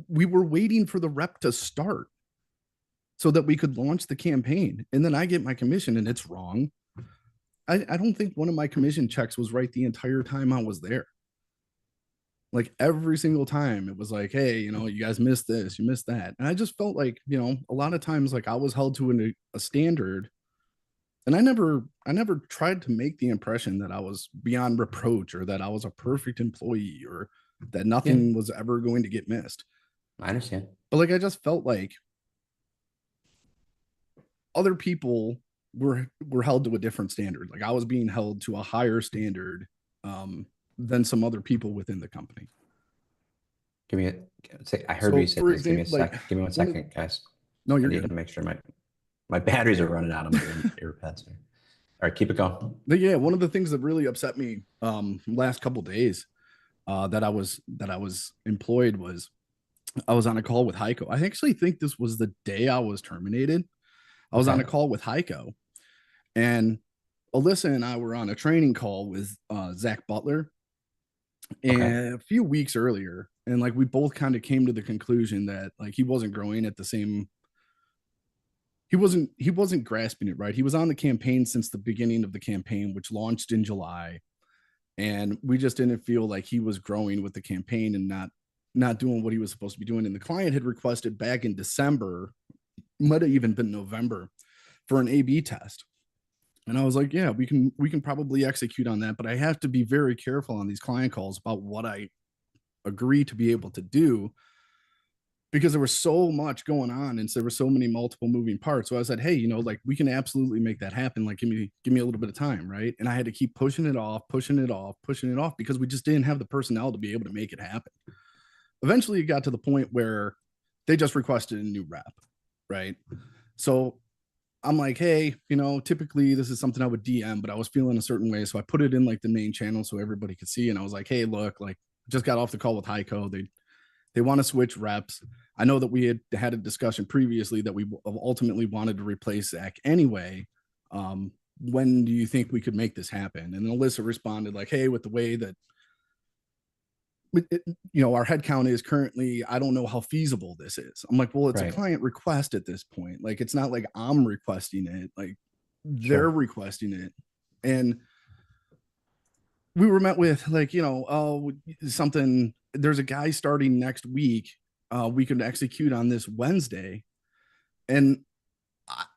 we were waiting for the rep to start so that we could launch the campaign. And then I get my commission and it's wrong. I don't think one of my commission checks was right the entire time I was there. Like every single time it was like, hey, you guys missed this, you missed that. And I just felt like, a lot of times like I was held to a standard. And I never tried to make the impression that I was beyond reproach or that I was a perfect employee or that nothing was ever going to get missed. I understand. But like I just felt like other people were held to a different standard. Like I was being held to a higher standard than some other people within the company. I heard you say this. Give me one second, guys. No, you're I need good. to make sure my batteries are running out of my earpads here. All right, keep it going. But yeah, one of the things that really upset me last couple days that I was employed was I was on a call with Heiko. I actually think this was the day I was terminated. I was on a call with Heiko, and Alyssa and I were on a training call with Zach Butler and a few weeks earlier. And like we both kind of came to the conclusion that like he wasn't growing at the same. He wasn't grasping it right. He was on the campaign since the beginning of the campaign, which launched in July. And we just didn't feel like he was growing with the campaign and not doing what he was supposed to be doing. And the client had requested back in December, might have even been November, for an A/B test. And I was like, yeah, we can probably execute on that, but I have to be very careful on these client calls about what I agree to be able to do because there was so much going on and so there were so many multiple moving parts. So I said, hey, like we can absolutely make that happen. Like give me a little bit of time, right? And I had to keep pushing it off because we just didn't have the personnel to be able to make it happen. Eventually it got to the point where they just requested a new rep, right? So I'm like, hey, typically this is something I would DM, but I was feeling a certain way. So I put it in like the main channel so everybody could see. And I was like, hey, look, like just got off the call with Heiko. They want to switch reps. I know that we had a discussion previously that we ultimately wanted to replace Zach anyway. When do you think we could make this happen? And Alyssa responded like, hey, with the way that our headcount is currently, I don't know how feasible this is. I'm like, well, it's a client request at this point. Like, it's not like I'm requesting it. Like they're requesting it. And we were met with like, something, there's a guy starting next week. We could execute on this Wednesday. And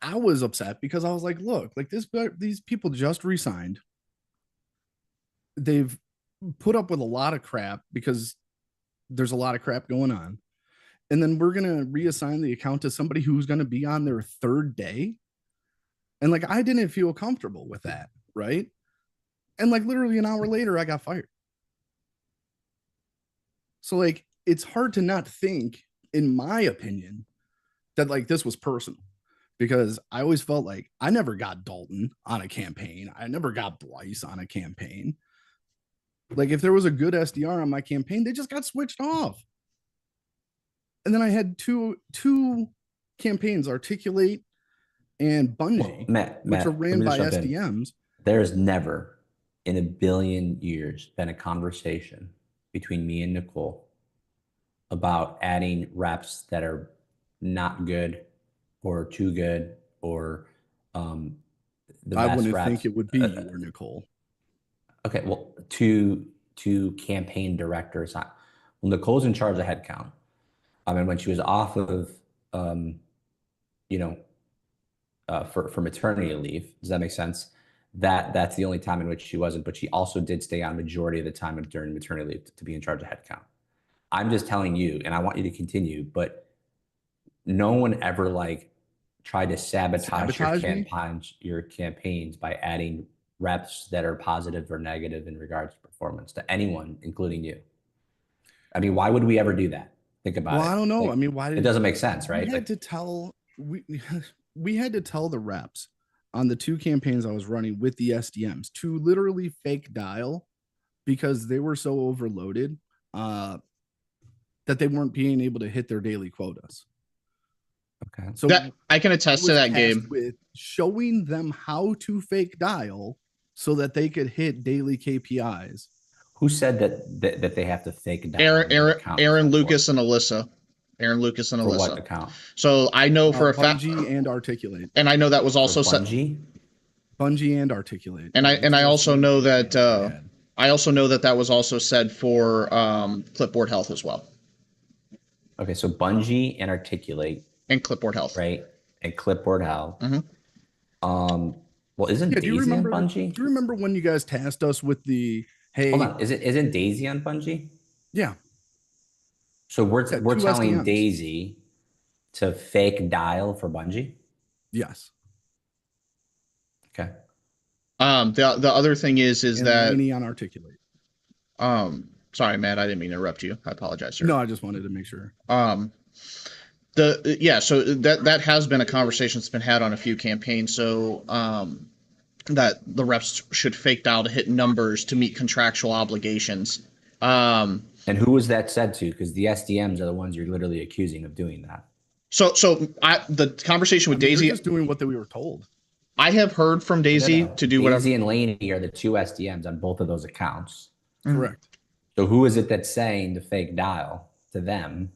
I was upset because I was like, look, like these people just resigned. They've put up with a lot of crap because there's a lot of crap going on. And then we're going to reassign the account to somebody who's going to be on their third day. And like, I didn't feel comfortable with that. Right. And like literally an hour later, I got fired. So like, it's hard to not think, in my opinion, that like this was personal because I always felt like I never got Dalton on a campaign. I never got Bryce on a campaign. Like if there was a good SDR on my campaign, they just got switched off. And then I had two campaigns, Articulate and Bungie, Matt, which are ran by SDMs. There's never in a billion years been a conversation between me and Nicole about adding reps that are not good or too good or the I best wouldn't reps. think it would be you or Nicole. Okay, well, to campaign directors. Well, Nicole's in charge of headcount. And when she was off of, for maternity leave, does that make sense? That's the only time in which she wasn't, but she also did stay on majority of the time during maternity leave to be in charge of headcount. I'm just telling you, and I want you to continue, but no one ever like tried to sabotage me? your campaigns by adding reps that are positive or negative in regards to performance to anyone, including you. I mean, why would we ever do that? Think about it. Well, I don't know. Like, I mean, why did it doesn't make sense, right? We had to tell we had to tell the reps on the 2 campaigns I was running with the SDMs to literally fake dial because they were so overloaded that they weren't being able to hit their daily quotas. Okay. So that, I can attest to that game with showing them how to fake dial so that they could hit daily KPIs. Who said that they have to fake dial? Aaron, Lucas, and Alyssa. Aaron, Lucas, and for Alyssa. What account? So I know for a fact. Bungie and Articulate. And I know that was also Bungie and Articulate. And I also know that that was also said for Clipboard Health as well. Okay, so Bungie and Articulate and Clipboard Health, right? And Clipboard Health. Mm-hmm. Well, isn't Daisy on Bungie? Do you remember when you guys tasked us with the Hold on, isn't Daisy on Bungie? Yeah. So we're telling SDMs. Daisy to fake dial for Bungie? Yes. Okay. The other thing is that on Articulate. Sorry, Matt, I didn't mean to interrupt you. I apologize, sir. No, I just wanted to make sure. So that has been a conversation that's been had on a few campaigns. So that the reps should fake dial to hit numbers to meet contractual obligations. And who was that said to? Because the SDMs are the ones you're literally accusing of doing that. So the conversation with Daisy, just doing what we were told. I have heard from Daisy to do whatever. Daisy and Laney are the 2 SDMs on both of those accounts. Correct. So who is it that's saying to fake dial to them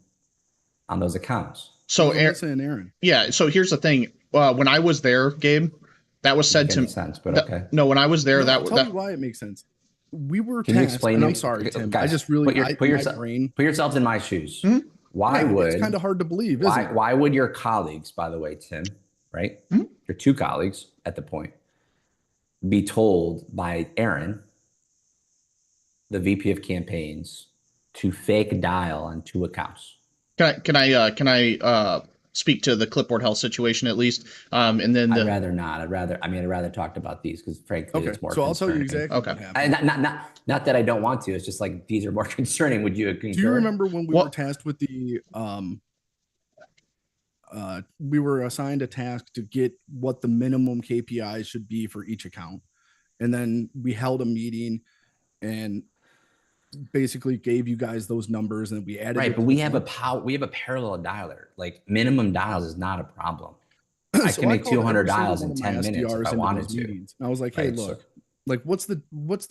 on those accounts? So Aaron. Yeah. So here's the thing. When I was there, Gabe, that was said to me. Sense, but okay. No, when I was there, I'll tell you why it makes sense. We were Can you explain? I'm sorry, Tim. Guys, I just really put yourselves in my shoes. Mm-hmm. Why would it's kind of hard to believe? Isn't it? Why would your colleagues, by the way, Tim, right? Mm-hmm. Your 2 colleagues at the point, be told by Aaron, the VP of campaigns, to fake dial on 2 accounts? Can I speak to the Clipboard Health situation at least? And then I'd rather not. I'd rather talk about these because frankly, it's more. So I'll tell you exactly. Okay. What happened. Not that I don't want to. It's just like these are more concerning. Would you concur? Do you remember when we were tasked with the we were assigned a task to get what the minimum KPIs should be for each account, and then we held a meeting and basically gave you guys those numbers, and we added. Right, but we have a parallel dialer. Like minimum dials is not a problem. I can make 200 dials in 10 minutes if I wanted to. And I was like, hey, look, like what's the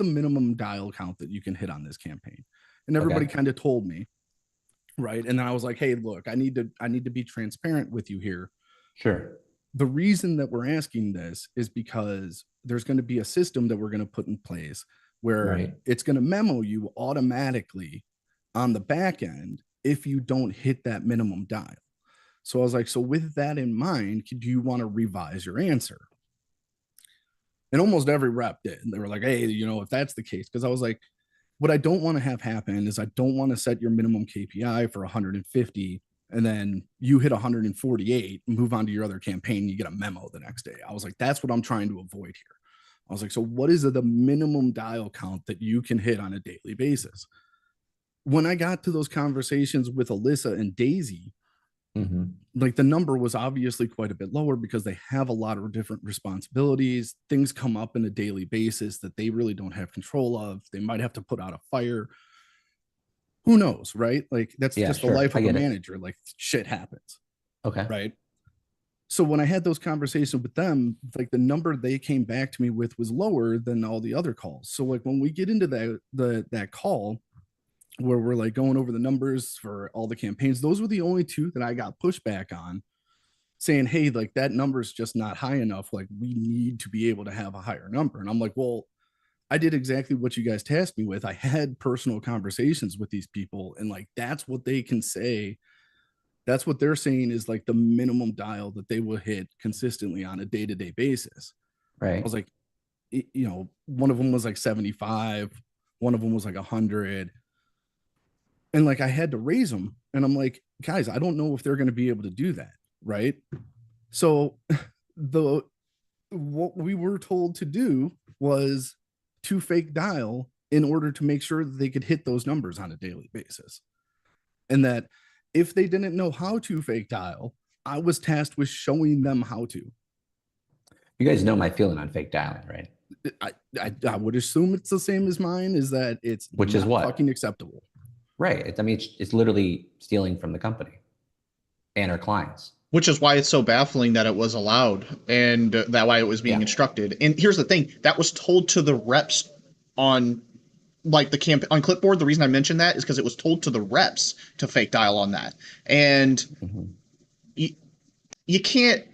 minimum dial count that you can hit on this campaign? And everybody kind of told me, right? And then I was like, hey, look, I need to be transparent with you here. Sure. The reason that we're asking this is because there's going to be a system that we're going to put in place where it's going to memo you automatically on the back end if you don't hit that minimum dial. So I was like, so with that in mind, do you want to revise your answer? And almost every rep did. And they were like, hey, if that's the case, because I was like, what I don't want to have happen is I don't want to set your minimum KPI for 150 and then you hit 148 and move on to your other campaign and you get a memo the next day. I was like, that's what I'm trying to avoid here. I was like, so what is the minimum dial count that you can hit on a daily basis? When I got to those conversations with Alyssa and Daisy, like the number was obviously quite a bit lower because they have a lot of different responsibilities. Things come up on a daily basis that they really don't have control of. They might have to put out a fire. Who knows, right? Like that's just the life of a manager. Like shit happens. Okay. Right. So when I had those conversations with them, like the number they came back to me with was lower than all the other calls. So like when we get into that call where we're like going over the numbers for all the campaigns, those were the only 2 that I got pushback on, saying, hey, like that number is just not high enough. Like we need to be able to have a higher number. And I'm like, well, I did exactly what you guys tasked me with. I had personal conversations with these people, and like that's what they can say. That's what they're saying is like the minimum dial that they will hit consistently on a day-to-day basis. Right. I was like, one of them was like 75, one of them was like 100. And like I had to raise them. And I'm like, guys, I don't know if they're going to be able to do that, right? So what we were told to do was to fake dial in order to make sure that they could hit those numbers on a daily basis. And that if they didn't know how to fake dial, I was tasked with showing them how to. You guys know my feeling on fake dialing, right? I would assume it's the same as mine, is that it's which is what fucking acceptable. Right. I mean, it's literally stealing from the company and our clients. Which is why it's so baffling that it was allowed, and that why it was being instructed. And here's the thing, that was told to the reps on like the camp on clipboard. The reason I mentioned that is because it was told to the reps to fake dial on that. And you can't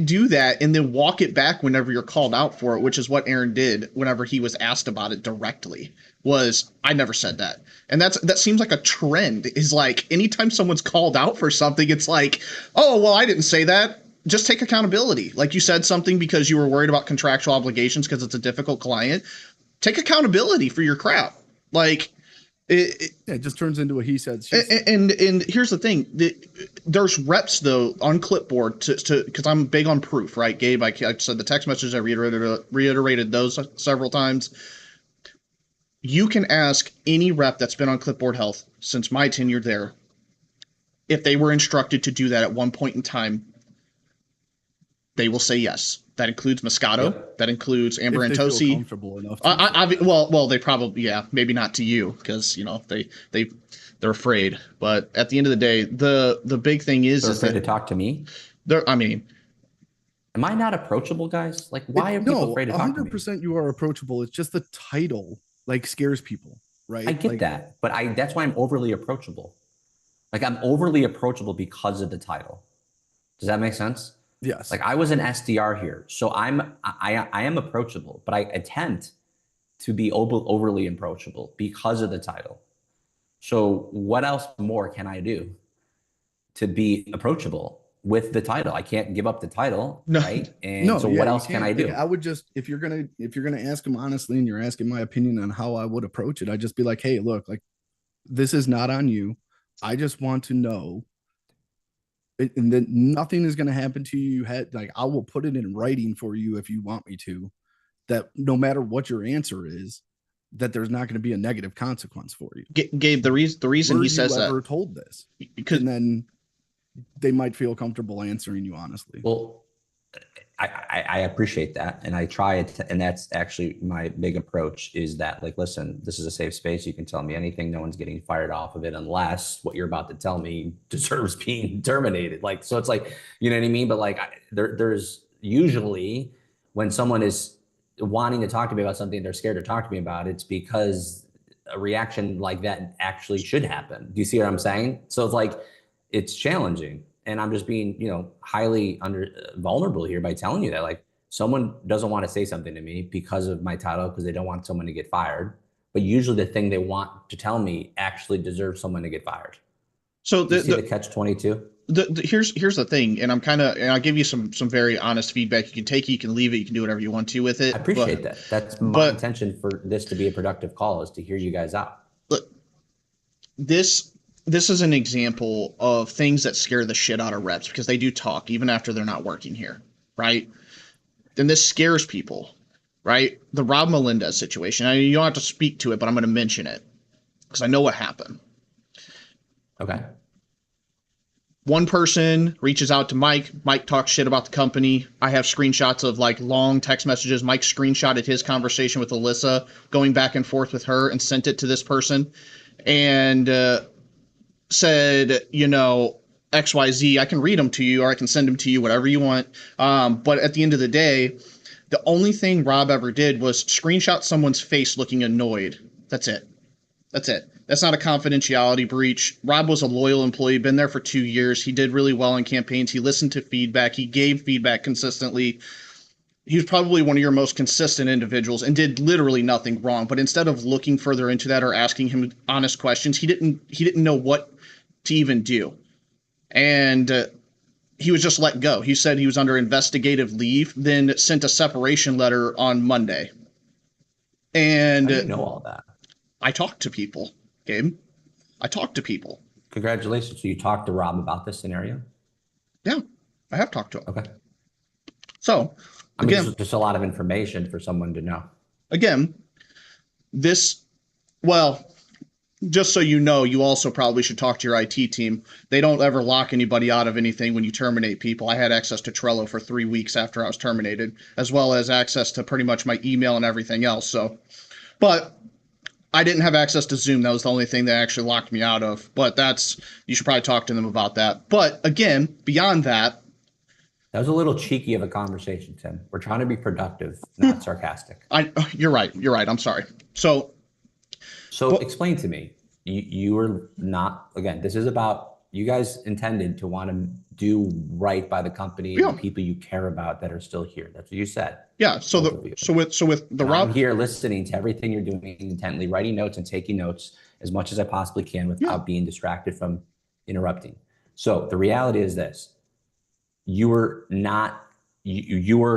do that and then walk it back whenever you're called out for it, which is what Aaron did whenever he was asked about it directly. Was, I never said that. And that seems like a trend, is like anytime someone's called out for something, it's like, oh, well, I didn't say that. Just take accountability. Like, you said something because you were worried about contractual obligations because it's a difficult client. Take accountability for your crap. Like, it just turns into a he said, she said. And here's the thing, there's reps though on clipboard to because I'm big on proof, right, Gabe? I said the text messages, I reiterated those several times. You can ask any rep that's been on Clipboard Health since my tenure there if they were instructed to do that at one point in time. They will say yes. That includes Moscato. Yep. That includes Amber and Tosi. Comfortable enough. Well, they probably, maybe not to you because they're afraid. But at the end of the day, the big thing is they're afraid to talk to me. Am I not approachable, guys? Like, why are people afraid to talk to me? 100% you are approachable. It's just the title like scares people, right? I get that, but that's why I'm overly approachable. Like, I'm overly approachable because of the title. Does that make sense? Yes. Like, I was an SDR here, so I am approachable, but I attempt to be overly approachable because of the title. So what else more can I do to be approachable with the title? I can't give up the title, right? And what else can I do? Like, I would just, if you're gonna ask him honestly, and you're asking my opinion on how I would approach it, I'd just be like, hey, look, like, this is not on you. I just want to know. And then nothing is going to happen to you. Like, I will put it in writing for you if you want me to, that no matter what your answer is, that there's not going to be a negative consequence for you. Gabe, the reason he says that, ever told this, and then they might feel comfortable answering you honestly. Well, I appreciate that, and I try it, and that's actually my big approach, is that, like, listen, this is a safe space. You can tell me anything. No one's getting fired off of it unless what you're about to tell me deserves being terminated. Like, so it's like, you know what I mean? But like, there's usually when someone is wanting to talk to me about something they're scared to talk to me about, it's because a reaction like that actually should happen. Do you see what I'm saying? So it's like, it's challenging. And I'm just being, highly vulnerable here by telling you that, like, someone doesn't want to say something to me because of my title, because they don't want someone to get fired. But usually the thing they want to tell me actually deserves someone to get fired. So the catch-22. Here's the thing, and I'll give you some very honest feedback. You can take it, you can leave it, you can do whatever you want to with it. I appreciate that. That's my intention for this to be a productive call, is to hear you guys out. Look, this is an example of things that scare the shit out of reps, because they do talk even after they're not working here, right? Then this scares people, right? The Rob Melendez situation. I mean, you don't have to speak to it, but I'm going to mention it because I know what happened. Okay. One person reaches out to Mike. Mike talks shit about the company. I have screenshots of like long text messages. Mike screenshotted his conversation with Alyssa, going back and forth with her, and sent it to this person. And said, XYZ, I can read them to you, or I can send them to you, whatever you want. But at the end of the day, the only thing Rob ever did was screenshot someone's face looking annoyed. That's it. That's not a confidentiality breach. Rob was a loyal employee, been there for 2 years. He did really well in campaigns. He listened to feedback. He gave feedback consistently. He was probably one of your most consistent individuals and did literally nothing wrong. But instead of looking further into that or asking him honest questions, he didn't know what to even do. And he was just let go. He said he was under investigative leave, then sent a separation letter on Monday. And I didn't know all that. I talked to people, Gabe. I talked to people. Congratulations. So you talked to Rob about this scenario? Yeah, I have talked to him. Okay. So, I mean, again, just a lot of information for someone to know. Again, well, just so you know, you also probably should talk to your IT team. They don't ever lock anybody out of anything when you terminate people. I had access to Trello for 3 weeks after I was terminated, as well as access to pretty much my email and everything else. So, but I didn't have access to Zoom. That was the only thing that actually locked me out of. But you should probably talk to them about that. But again, beyond that. That was a little cheeky of a conversation, Tim. We're trying to be productive, not sarcastic. You're right. I'm sorry. So explain to me, you were not, again, this is about, you guys intended to want to do right by the company and the people you care about that are still here. That's what you said. Yeah. So with the Rob, I'm here listening to everything you're doing intently, writing notes and taking notes as much as I possibly can without being distracted from interrupting. So the reality is this: you were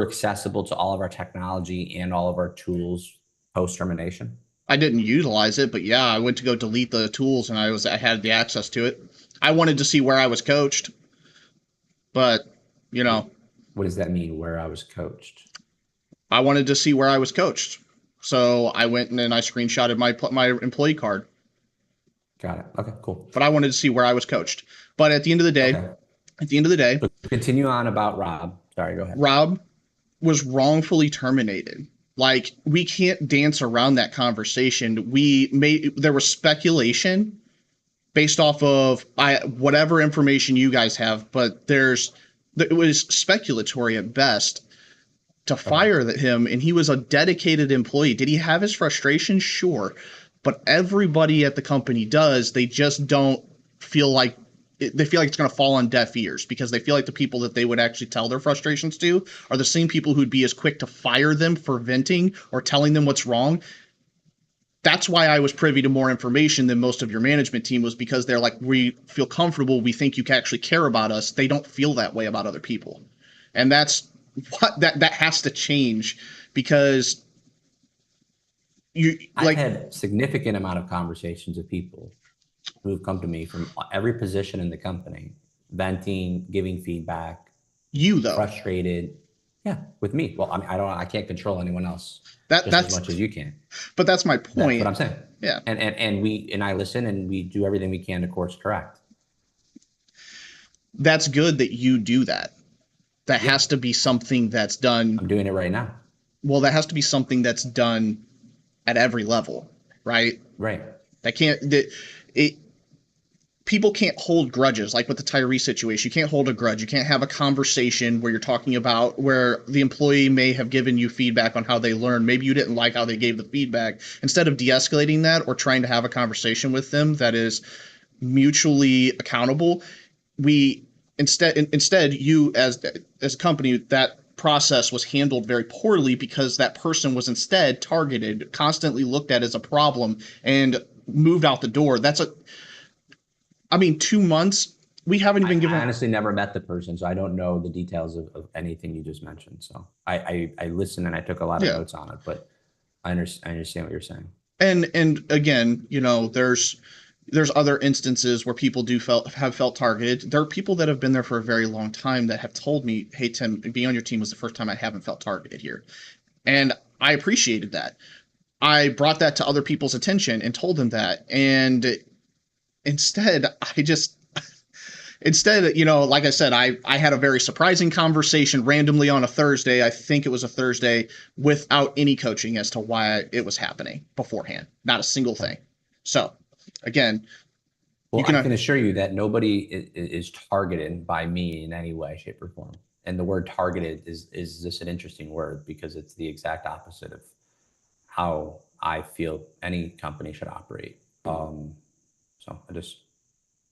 accessible to all of our technology and all of our tools post termination. I didn't utilize it, but yeah, I went to go delete the tools and I had the access to it. I wanted to see where I was coached, but what does that mean, where I was coached? I wanted to see where I was coached. So I went and I screenshotted my employee card. Got it. Okay, cool. But I wanted to see where I was coached. But at the end of the day, but continue on about Rob. Sorry, go ahead. Rob was wrongfully terminated. Like, we can't dance around that conversation. There was speculation based off of whatever information you guys have, but it was speculatory at best to fire him, and he was a dedicated employee. Did he have his frustrations? Sure. But everybody at the company does. They just don't feel like it's going to fall on deaf ears, because they feel like the people that they would actually tell their frustrations to are the same people who'd be as quick to fire them for venting or telling them what's wrong. That's why I was privy to more information than most of your management team was, because they're like, we feel comfortable. We think you actually care about us. They don't feel that way about other people. And that's what that has to change, because I've had significant amount of conversations with people who have come to me from every position in the company, venting, giving feedback. Frustrated. Yeah, with me. Well, I mean, I can't control anyone else that's as much as you can. But that's my point. That's what I'm saying. Yeah. And I listen and we do everything we can to course correct. That's good that you do that. That has to be something that's done. I'm doing it right now. Well, that has to be something that's done at every level, right? Right. People can't hold grudges. Like with the Tyree situation, you can't hold a grudge. You can't have a conversation where you're talking about where the employee may have given you feedback on how they learned. Maybe you didn't like how they gave the feedback. Instead of de-escalating that or trying to have a conversation with them that is mutually accountable, instead you as a company, that process was handled very poorly, because that person was instead targeted, constantly looked at as a problem, and moved out the door. 2 months, we haven't even given. I honestly never met the person, so I don't know the details of anything you just mentioned. So I listened and I took a lot of notes on it, but I understand what you're saying. And again, there's other instances where people have felt targeted. There are people that have been there for a very long time that have told me, "Hey Tim, being on your team was the first time I haven't felt targeted here," and I appreciated that. I brought that to other people's attention and told them that, and instead, like I said, I had a very surprising conversation randomly on a Thursday. I think it was a Thursday, without any coaching as to why it was happening beforehand. Not a single thing. So, again, I can assure you that nobody is targeted by me in any way, shape, or form. And the word targeted is just an interesting word, because it's the exact opposite of how I feel any company should operate. So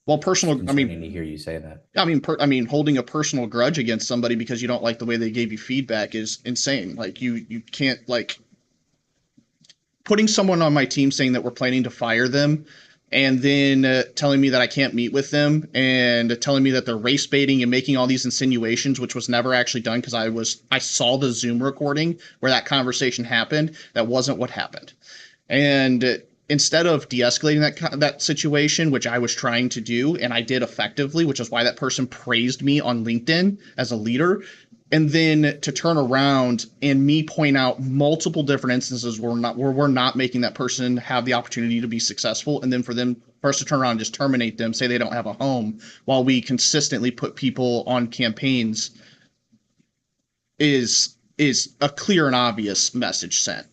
concerning to hear you say that. I mean, holding a personal grudge against somebody because you don't like the way they gave you feedback is insane. Like, you can't, like, putting someone on my team saying that we're planning to fire them, and then telling me that I can't meet with them, and telling me that they're race baiting and making all these insinuations, which was never actually done, because I saw the Zoom recording where that conversation happened. That wasn't what happened. And instead of de-escalating that situation, which I was trying to do, and I did effectively, which is why that person praised me on LinkedIn as a leader, and then to turn around and me point out multiple different instances where we're not making that person have the opportunity to be successful, and then for them first to turn around and just terminate them, say they don't have a home, while we consistently put people on campaigns, is a clear and obvious message sent.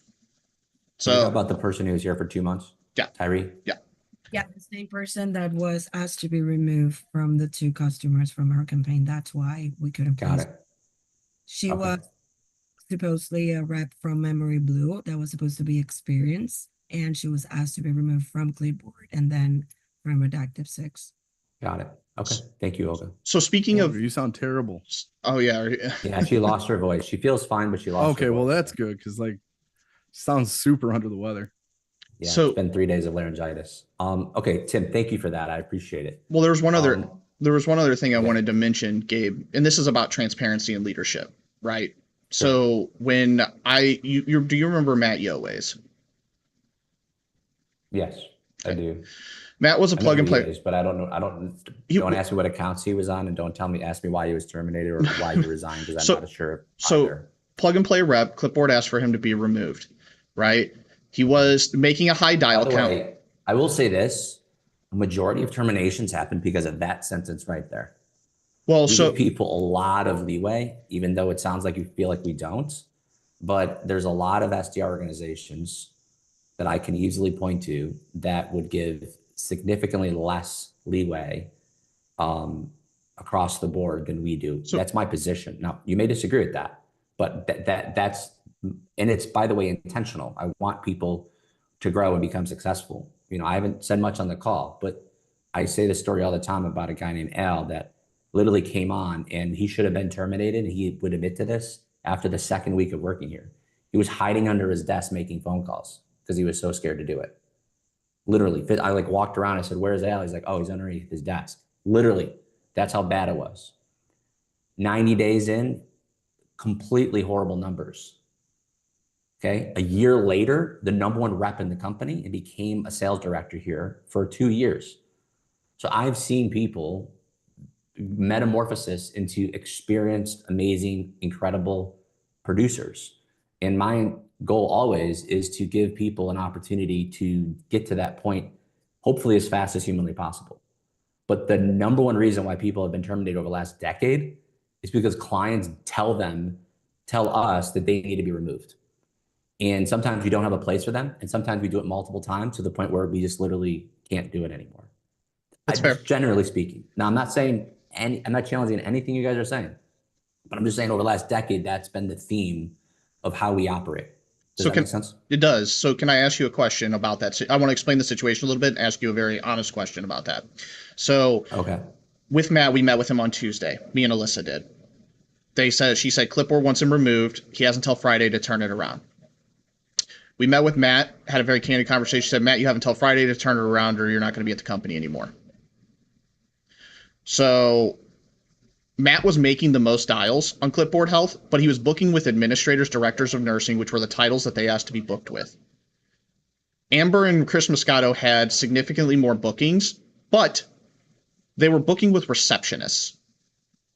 So you're talking about the person who was here for 2 months? Yeah. Tyree? Yeah. Yeah, the same person that was asked to be removed from the 2 customers from her campaign. That's why we couldn't Got place. it. She Okay. was supposedly a rep from Memory Blue that was supposed to be experienced, and she was asked to be removed from Clipboard and then from Redactive 6. Got it. Okay. Thank you, Olga. So speaking of, you sound terrible. oh yeah, Yeah, she lost her voice. She feels fine, but she lost her Okay, well voice. that's good because like sounds super under the weather. Yeah, So- it's been 3 days of laryngitis. Okay, Tim, thank you for that. I appreciate it. well, there was one other thing I okay. wanted to mention, Gabe, and this is about transparency and leadership, right? So when do you remember Matt Yoways? Yes, I do. Matt was a I know plug and who he play. is, but I don't know. Don't ask me what accounts he was on, and don't ask me why he was terminated or why he resigned, because I'm not sure. So plug and play rep, Clipboard asked for him to be removed, right? He was making a high dial count. Way, I will say this: a majority of terminations happen because of that sentence right there. Well, we give people a lot of leeway, even though it sounds like you feel like we don't. But there's a lot of SDR organizations that I can easily point to that would give significantly less leeway across the board than we do. So that's my position. Now, you may disagree with that, but that's, and it's, by the way, intentional. I want people to grow and become successful. You know, I haven't said much on the call, but I say this story all the time about a guy named Al that literally came on and he should have been terminated. He would admit to this after the second week of working here. He was hiding under his desk making phone calls because he was so scared to do it. Literally, I like walked around. I said, "Where's Al?" He's like, "Oh, he's underneath his desk." Literally, that's how bad it was. 90 days in, completely horrible numbers. Okay, a year later, the #1 rep in the company and became a sales director here for 2 years. So I've seen people metamorphosis into experienced, amazing, incredible producers. And my goal always is to give people an opportunity to get to that point, hopefully as fast as humanly possible. But the #1 reason why people have been terminated over the last decade is because clients tell us that they need to be removed. And sometimes we don't have a place for them. And sometimes we do it multiple times to the point where we just literally can't do it anymore. That's fair. Generally speaking. Now, I'm not saying I'm not challenging anything you guys are saying, but I'm just saying over the last decade, that's been the theme of how we operate. Does that make sense? It does. So can I ask you a question about that? I want to explain the situation a little bit and ask you a very honest question about that. So with Matt, we met with him on Tuesday. Me and Alyssa did. She said Clipboard wants him removed. He has until Friday to turn it around. We met with Matt, had a very candid conversation. She said, "Matt, you have until Friday to turn it around or you're not going to be at the company anymore." So Matt was making the most dials on Clipboard Health, but he was booking with administrators, directors of nursing, which were the titles that they asked to be booked with. Amber and Chris Moscato had significantly more bookings, but they were booking with receptionists,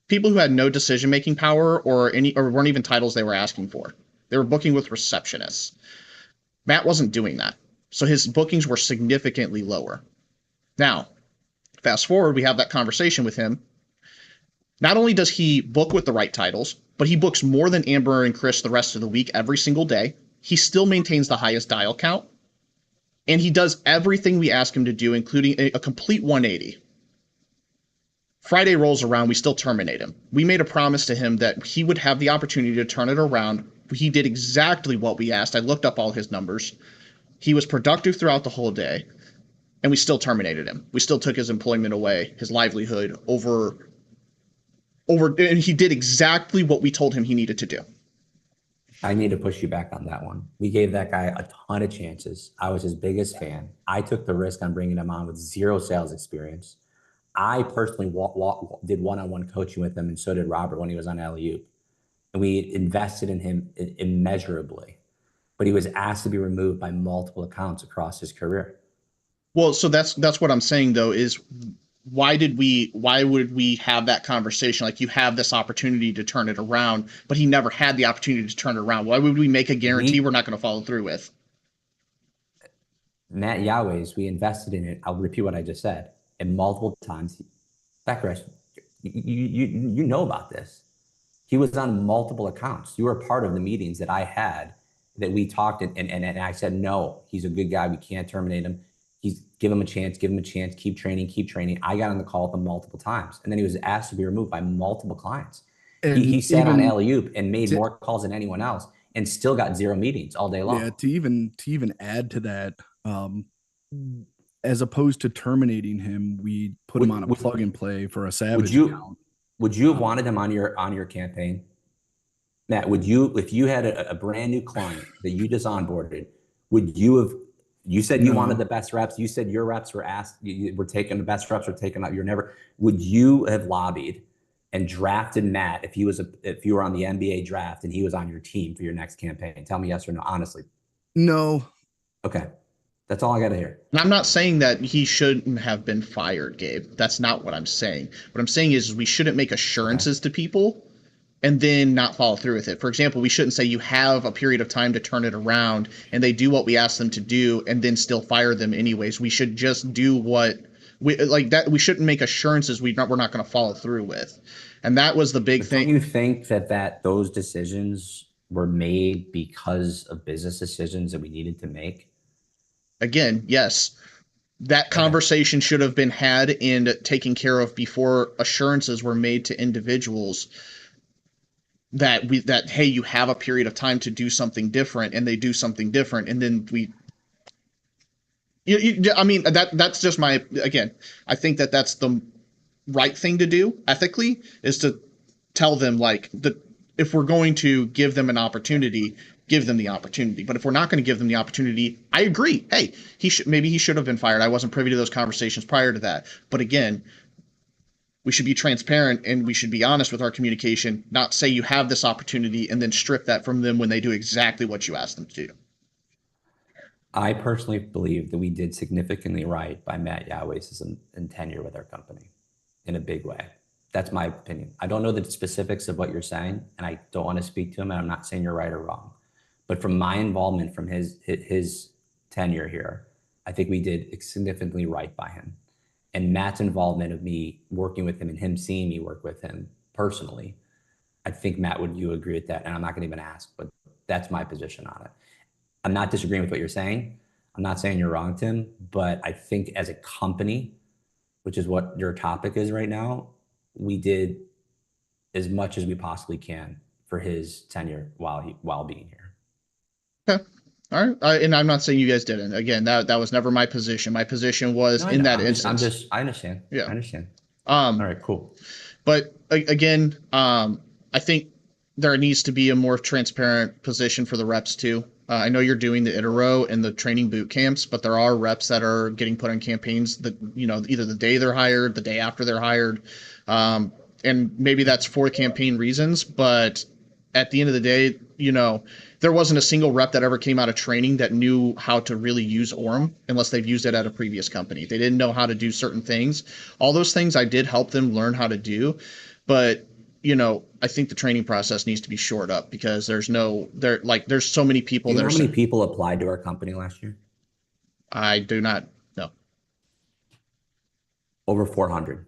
people who had no decision-making power or weren't even titles they were asking for. They were booking with receptionists. Matt wasn't doing that, so his bookings were significantly lower. Now, fast forward, we have that conversation with him. Not only does he book with the right titles, but he books more than Amber and Chris the rest of the week every single day. He still maintains the highest dial count, and he does everything we ask him to do, including a complete 180. Friday rolls around, we still terminate him. We made a promise to him that he would have the opportunity to turn it around. He did exactly what we asked. I looked up all his numbers. He was productive throughout the whole day, and we still terminated him. We still took his employment away, his livelihood and he did exactly what we told him he needed to do. I need to push you back on that one. We gave that guy a ton of chances. I was his biggest fan. I took the risk on bringing him on with 0 sales experience. I personally did one-on-one coaching with him, and so did Robert when he was on LU. And we invested in him immeasurably. but he was asked to be removed by multiple accounts across his career. Well, so that's what I'm saying though, is why would we have that conversation? Like, you have this opportunity to turn it around, but he never had the opportunity to turn it around. Why would we make a guarantee we're not going to follow through with? Matt Yahweh's, we invested in it. I'll repeat what I just said. And multiple times, Becker, you know about this. He was on multiple accounts. You were a part of the meetings that I had that we talked, and I said, no, he's a good guy. We can't terminate him. Give him a chance, keep training. I got on the call with him multiple times. And then he was asked to be removed by multiple clients. He sat on alley-oop and made more calls than anyone else and still got 0 meetings all day long. Yeah, to even add to that, as opposed to terminating him, we put him on a plug and play for a Savage account. Would you have wanted him on your campaign? Matt, would you, if you had a brand new client that you just onboarded, would you have, you said you wanted the best reps, you said your reps were asked, we're taking the best reps, were taken up, would you have lobbied and drafted Matt if you were on the NBA draft and he was on your team for your next campaign? Tell me yes or no, honestly. No. Okay. That's all I got to hear. And I'm not saying that he shouldn't have been fired, Gabe. That's not what I'm saying. What I'm saying is we shouldn't make assurances to people and then not follow through with it. For example, we shouldn't say you have a period of time to turn it around and they do what we ask them to do and then still fire them anyways. We should just do what we like that. We shouldn't make assurances we're not going to follow through with. And that was the big thing. Do you think that those decisions were made because of business decisions that we needed to make? Again, yes, that conversation should have been had and taken care of before assurances were made to individuals that hey, you have a period of time to do something different, and they do something different, and then I mean, that's just my, again, I think that's the right thing to do ethically, is to tell them, like, if we're going to give them an opportunity, give them the opportunity. But if we're not going to give them the opportunity, I agree. Hey, maybe he should have been fired. I wasn't privy to those conversations prior to that. But again, we should be transparent and we should be honest with our communication, not say you have this opportunity and then strip that from them when they do exactly what you asked them to do. I personally believe that we did significantly right by Matt Yahweh's in tenure with our company in a big way. That's my opinion. I don't know the specifics of what you're saying, and I don't want to speak to him, and I'm not saying you're right or wrong. But from my involvement from his tenure here, I think we did significantly right by him. And Matt's involvement of me working with him and him seeing me work with him personally, I think, Matt, would you agree with that? And I'm not going to even ask, but that's my position on it. I'm not disagreeing with what you're saying. I'm not saying you're wrong, Tim, but I think as a company, which is what your topic is right now, we did as much as we possibly can for his tenure while being here. Okay. All right. And I'm not saying you guys didn't. Again, that was never my position. My position was in that instance. I understand. Yeah. I understand. All right, cool. But again, I think there needs to be a more transparent position for the reps too. I know you're doing the Itero and the training boot camps, but there are reps that are getting put on campaigns that, either the day they're hired, the day after they're hired. And maybe that's for campaign reasons, but at the end of the day, there wasn't a single rep that ever came out of training that knew how to really use Orem unless they've used it at a previous company. They didn't know how to do certain things. All those things I did help them learn how to do, but I think the training process needs to be shored up because there's so many people. Do you know how many people applied to our company last year? I do not know. Over 400.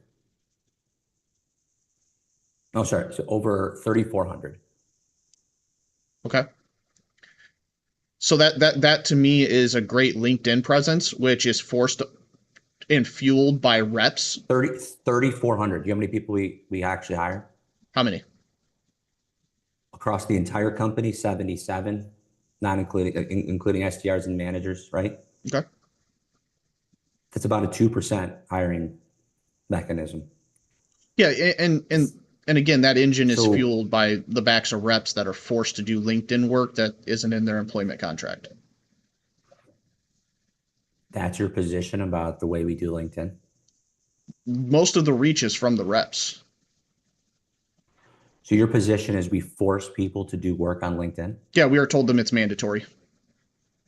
No, sorry. So over 3,400. Okay. So that to me is a great LinkedIn presence, which is forced and fueled by reps. 3,400. Do you know how many people we actually hire? How many? Across the entire company, 77, not including SDRs and managers, right? Okay. That's about a 2% hiring mechanism. Yeah, and again, that engine is fueled by the backs of reps that are forced to do LinkedIn work that isn't in their employment contract. That's your position about the way we do LinkedIn? Most of the reach is from the reps. So your position is we force people to do work on LinkedIn? Yeah, we are told them it's mandatory.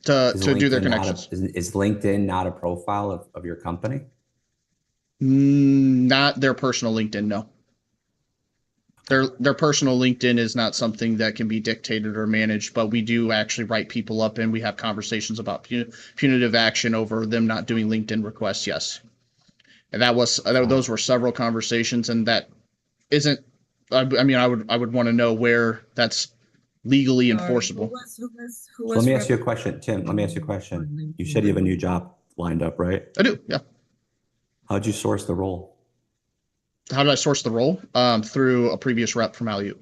to do their connections. Is LinkedIn not a profile of your company? Not their personal LinkedIn, no. Their personal LinkedIn is not something that can be dictated or managed, but we do actually write people up and we have conversations about punitive action over them not doing LinkedIn requests. Yes, and those were several conversations, and that isn't. I mean, I would want to know where that's legally enforceable. Who So let me ask you a question, Tim. Let me ask you a question. You said you have a new job lined up, right? I do. Yeah. How'd you source the role? How did I source the role? Through a previous rep from Alu.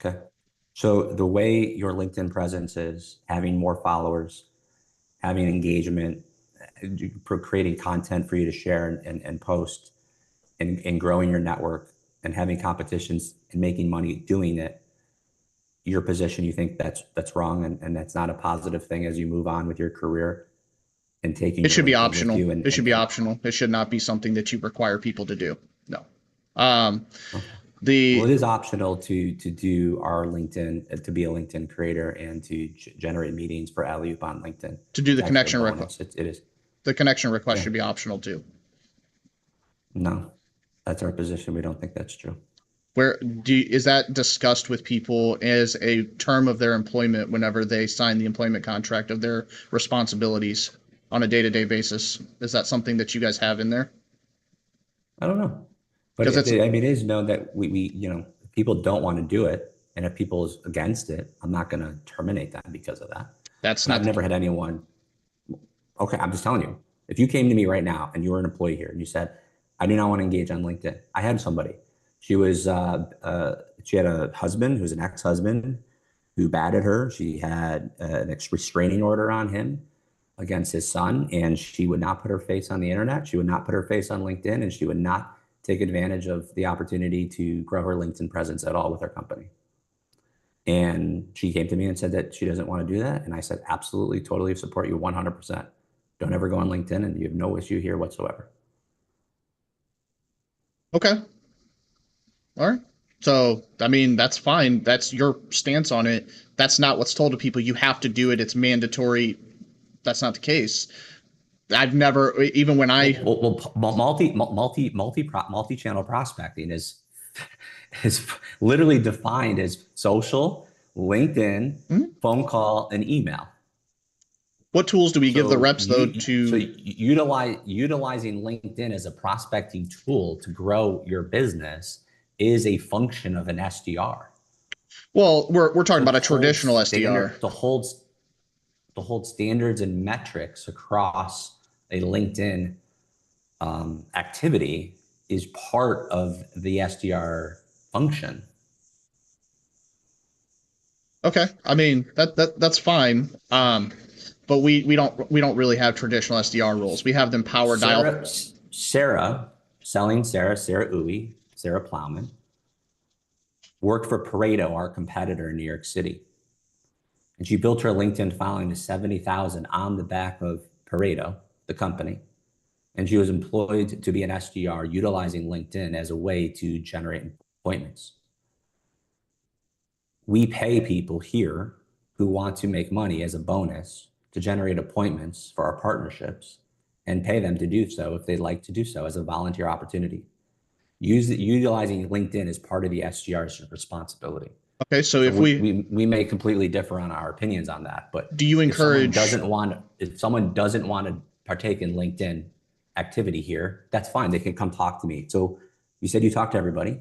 Okay. So the way your LinkedIn presence is, having more followers, having engagement, creating content for you to share and post, and growing your network and having competitions and making money doing it, your position, you think that's wrong and that's not a positive thing as you move on with your career and taking it should be LinkedIn optional. It should be optional. It should not be something that you require people to do. No. Okay. Well, it is optional to do our LinkedIn, to be a LinkedIn creator and to generate meetings for Alley-oop on LinkedIn. To do the connection request. It is. The connection request should be optional too. No, that's our position. We don't think that's true. Is that discussed with people as a term of their employment whenever they sign the employment contract of their responsibilities on a day-to-day basis? Is that something that you guys have in there? I don't know. But I mean, it is known that we if people don't want to do it, and if people is against it, I'm not going to terminate them because of that. I've never had anyone. Okay, I'm just telling you. If you came to me right now and you were an employee here and you said, "I do not want to engage on LinkedIn," I had somebody. She had a husband who's an ex-husband who batted her. She had an restraining order on him against his son, and she would not put her face on the internet. She would not put her face on LinkedIn, and she would not take advantage of the opportunity to grow her LinkedIn presence at all with her company. And she came to me and said that she doesn't want to do that. And I said, absolutely, totally support you 100%. Don't ever go on LinkedIn, and you have no issue here whatsoever. Okay. All right. So, I mean, that's fine. That's your stance on it. That's not what's told to people. You have to do it. It's mandatory. That's not the case. I've never, even when multi-channel prospecting is literally defined as social, LinkedIn, phone call, and email. What tools do we give the reps though utilizing LinkedIn as a prospecting tool to grow your business is a function of an SDR. Well, we're talking about a traditional SDR. To hold standards and metrics across a LinkedIn activity is part of the SDR function. Okay, I mean that's fine. But we don't really have traditional SDR roles. We have them power dial. Sarah Uwe, Sarah Plowman, worked for Pareto, our competitor in New York City. And she built her LinkedIn following to 70,000 on the back of Pareto, the company. And she was employed to be an SDR utilizing LinkedIn as a way to generate appointments. We pay people here who want to make money as a bonus to generate appointments for our partnerships and pay them to do so if they'd like to do so as a volunteer opportunity. Utilizing LinkedIn as part of the SDR's responsibility. Okay, so if we may completely differ on our opinions on that, but do you encourage if someone doesn't want to partake in LinkedIn activity here, that's fine. They can come talk to me. So you said you talk to everybody.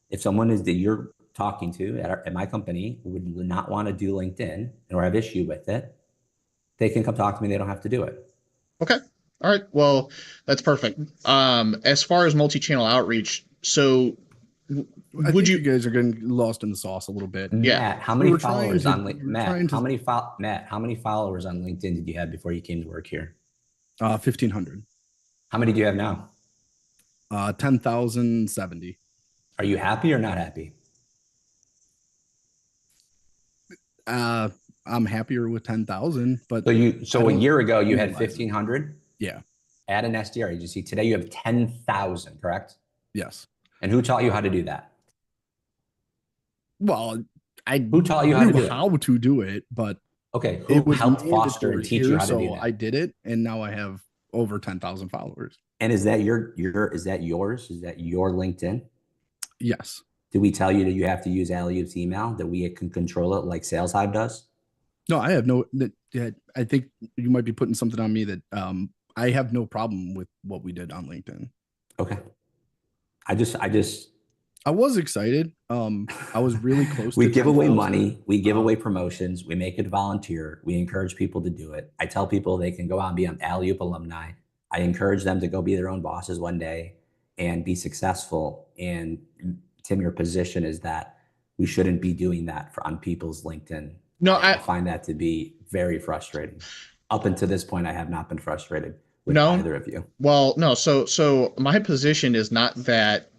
If someone is that you're talking to at my company would not want to do LinkedIn or have issue with it, they can come talk to me. They don't have to do it. Okay. All right. Well, that's perfect. As far as multi-channel outreach, so would you guys are getting lost in the sauce a little bit? Yeah. Matt, how many followers on Matt? How many followers on LinkedIn did you have before you came to work here? 1,500. How many do you have now? 10,070. Are you happy or not happy? I'm happier with 10,000, but so a year ago you had 1,500. Yeah. Add an SDR agency. Today you have 10,000, correct? Yes. And who taught you how to do that? Well, Who taught you how to do it? How to do it, but okay, it who was helped foster and teach you how to do that? I did it, and now I have over 10,000 followers. And is that your is that yours? Is that your LinkedIn? Yes. Do we tell you that you have to use Alley-Oop's email, that we can control it like Sales Hive does? No, I have no. I think you might be putting something on me that I have no problem with what we did on LinkedIn. Okay. I was excited. I was really close. We give away money. We give away promotions. We make it volunteer. We encourage people to do it. I tell people they can go out and be an Alley-Oop alumni. I encourage them to go be their own bosses one day and be successful. And Tim, your position is that we shouldn't be doing that on people's LinkedIn. No, I find that to be very frustrating. Up until this point, I have not been frustrated with either of you. Well, no. So my position is not that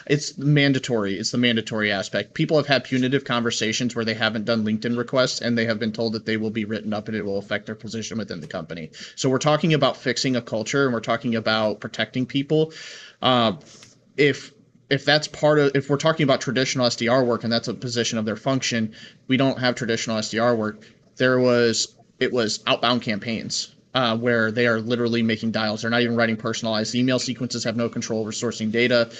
it's mandatory. It's the mandatory aspect. People have had punitive conversations where they haven't done LinkedIn requests and they have been told that they will be written up and it will affect their position within the company. So we're talking about fixing a culture and we're talking about protecting people. If that's part of, if we're talking about traditional SDR work and that's a position of their function, we don't have traditional SDR work. It was outbound campaigns where they are literally making dials. They're not even writing personalized email sequences, have no control over sourcing data.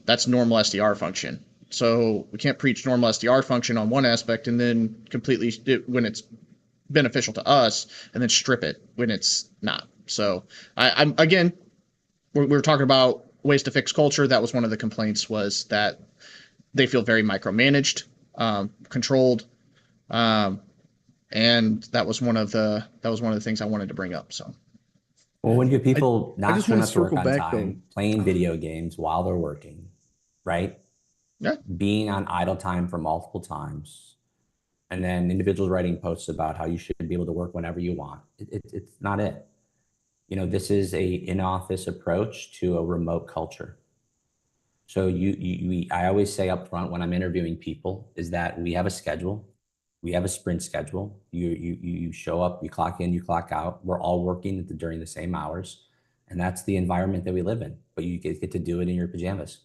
That's normal SDR function. So we can't preach normal SDR function on one aspect and then completely when it's beneficial to us and then strip it when it's not. So I'm again, we're talking about ways to fix culture. That was one of the complaints, was that they feel very micromanaged, controlled, and that was one of the things I wanted to bring up. So, well, when you people not showing up to work on time, playing video games while they're working, right? Yeah. Being on idle time for multiple times, and then individuals writing posts about how you should be able to work whenever you want. It's not it. You know, this is a in-office approach to a remote culture. So I always say up front when I'm interviewing people is that we have a schedule. We have a sprint schedule. You show up, you clock in, you clock out. We're all working during the same hours. And that's the environment that we live in, but you get to do it in your pajamas.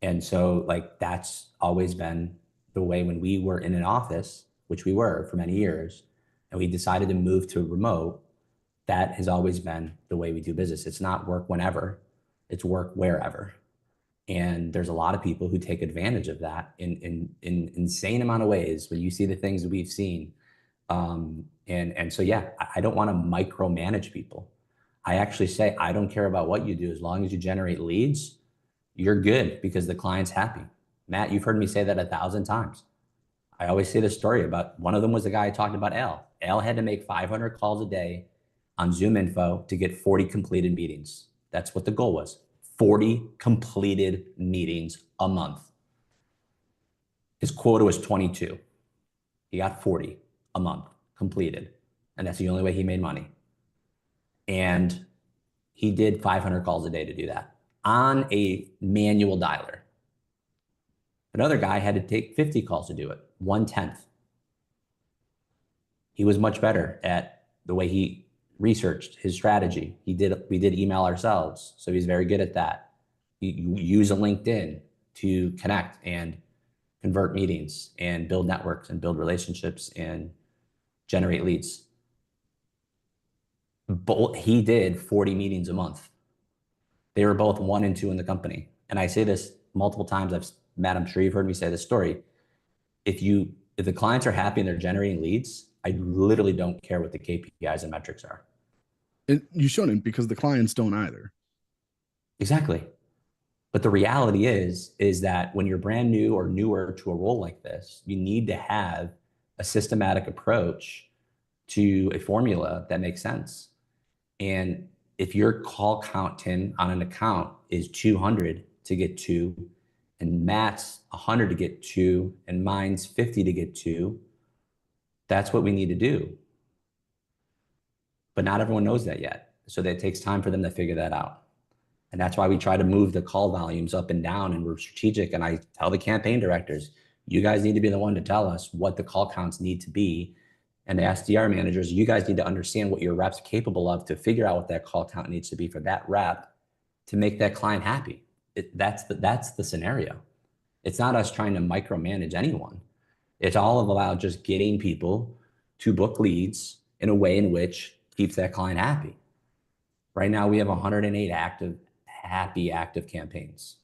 And so like, that's always been the way when we were in an office, which we were for many years, and we decided to move to remote. That has always been the way we do business. It's not work whenever, it's work wherever. And there's a lot of people who take advantage of that in insane amount of ways when you see the things that we've seen. And so, yeah, I don't want to micromanage people. I actually say, I don't care about what you do. As long as you generate leads, you're good because the client's happy. Matt, you've heard me say that 1,000 times. I always say this story about, one of them was the guy I talked about, Al. Al had to make 500 calls a day on Zoom info to get 40 completed meetings. That's what the goal was. 40 completed meetings a month. His quota was 22. He got 40 a month completed. And that's the only way he made money. And he did 500 calls a day to do that on a manual dialer. Another guy had to take 50 calls to do it, 1/10. He was much better at the way he researched his strategy. We did email ourselves, so he's very good at that. You use a LinkedIn to connect and convert meetings and build networks and build relationships and generate leads. But he did 40 meetings a month. They were both 1 and 2 in the company. And I say this multiple times. Matt, I'm sure you've heard me say this story. If the clients are happy and they're generating leads, I literally don't care what the KPIs and metrics are. You shouldn't, because the clients don't either. Exactly. But the reality is that when you're brand new or newer to a role like this, you need to have a systematic approach to a formula that makes sense. And if your call count, Tim, on an account is 200 to get 2, and Matt's 100 to get 2, and mine's 50 to get 2, that's what we need to do. But not everyone knows that yet. So that it takes time for them to figure that out. And that's why we try to move the call volumes up and down, and we're strategic. And I tell the campaign directors, you guys need to be the one to tell us what the call counts need to be. And the SDR managers, you guys need to understand what your rep's capable of to figure out what that call count needs to be for that rep to make that client happy. That's the scenario. It's not us trying to micromanage anyone. It's all about just getting people to book leads in a way in which keeps that client happy. Right now, we have 108 happy active campaigns.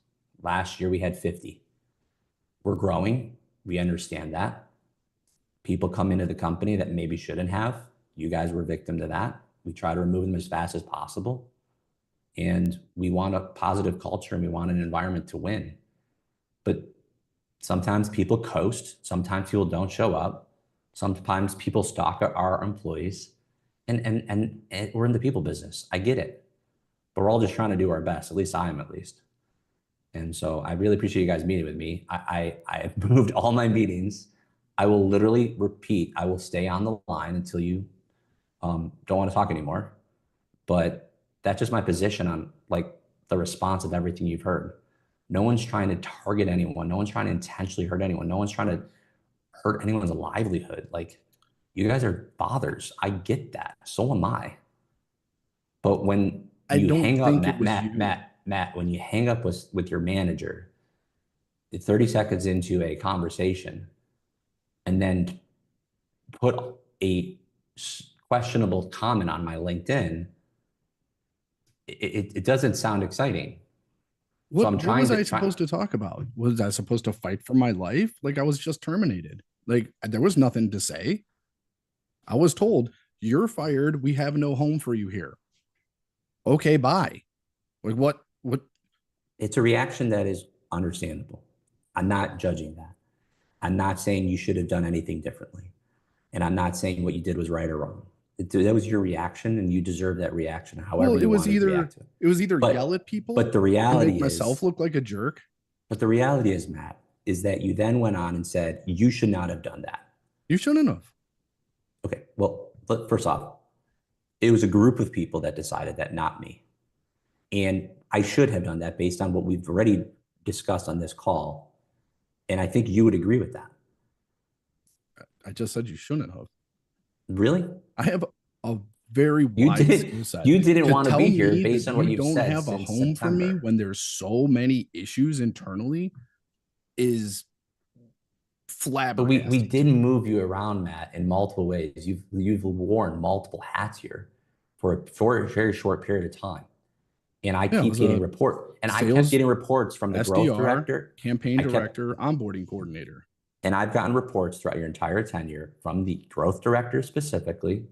Last year, we had 50. We're growing. We understand that. People come into the company that maybe shouldn't have. You guys were victim to that. We try to remove them as fast as possible. And we want a positive culture and we want an environment to win. But sometimes people coast. Sometimes people don't show up. Sometimes people stalk our employees. And we're in the people business. I get it. But we're all just trying to do our best. At least I am, at least. And so I really appreciate you guys meeting with me. I've moved all my meetings. I will literally repeat. I will stay on the line until you don't want to talk anymore. But that's just my position on like the response of everything you've heard. No one's trying to target anyone. No one's trying to intentionally hurt anyone. No one's trying to hurt anyone's livelihood. Like, you guys are fathers. I get that. So am I. But when you hang up, Matt, when you hang up with your manager, 30 seconds into a conversation, and then put a questionable comment on my LinkedIn, it doesn't sound exciting. What was I supposed to talk about? Was I supposed to fight for my life? Like, I was just terminated. Like, there was nothing to say. I was told, you're fired. We have no home for you here. Okay, bye. Like, what? It's a reaction that is understandable. I'm not judging that. I'm not saying you should have done anything differently. And I'm not saying what you did was right or wrong. That was your reaction, and you deserve that reaction. However, it was either yell at people, but the reality make myself look like a jerk. But the reality is, Matt, is that you then went on and said you should not have done that. You shouldn't have. Okay. Well, first off, it was a group of people that decided that, not me. And I should have done that based on what we've already discussed on this call. And I think you would agree with that. I just said you shouldn't have. Really? I have a very wide skill set. You didn't want to be here based on what you've said. You don't have a home for me when there's so many issues internally is flabbergasting. But we did move you around, Matt, in multiple ways. You've worn multiple hats here for a very short period of time. And I keep getting reports. And I kept getting reports from the SDR, growth director, campaign director, onboarding coordinator. And I've gotten reports throughout your entire tenure from the growth director specifically,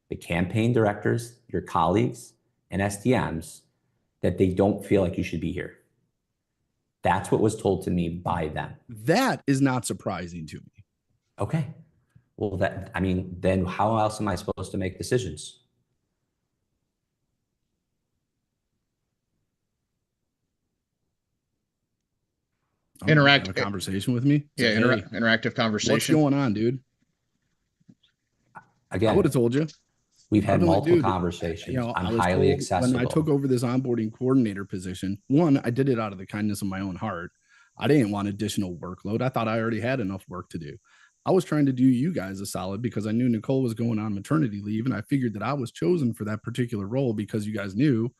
the campaign directors, your colleagues, and SDMs, that they don't feel like you should be here. That's what was told to me by them. That is not surprising to me. Okay. Well, then how else am I supposed to make decisions? Have a conversation with me. Yeah, interactive conversation. What's going on, dude? Again, I would have told you. We've had multiple conversations. I'm highly accessible. When I took over this onboarding coordinator position, one, I did it out of the kindness of my own heart. I didn't want additional workload. I thought I already had enough work to do. I was trying to do you guys a solid because I knew Nicole was going on maternity leave, and I figured that I was chosen for that particular role because you guys knew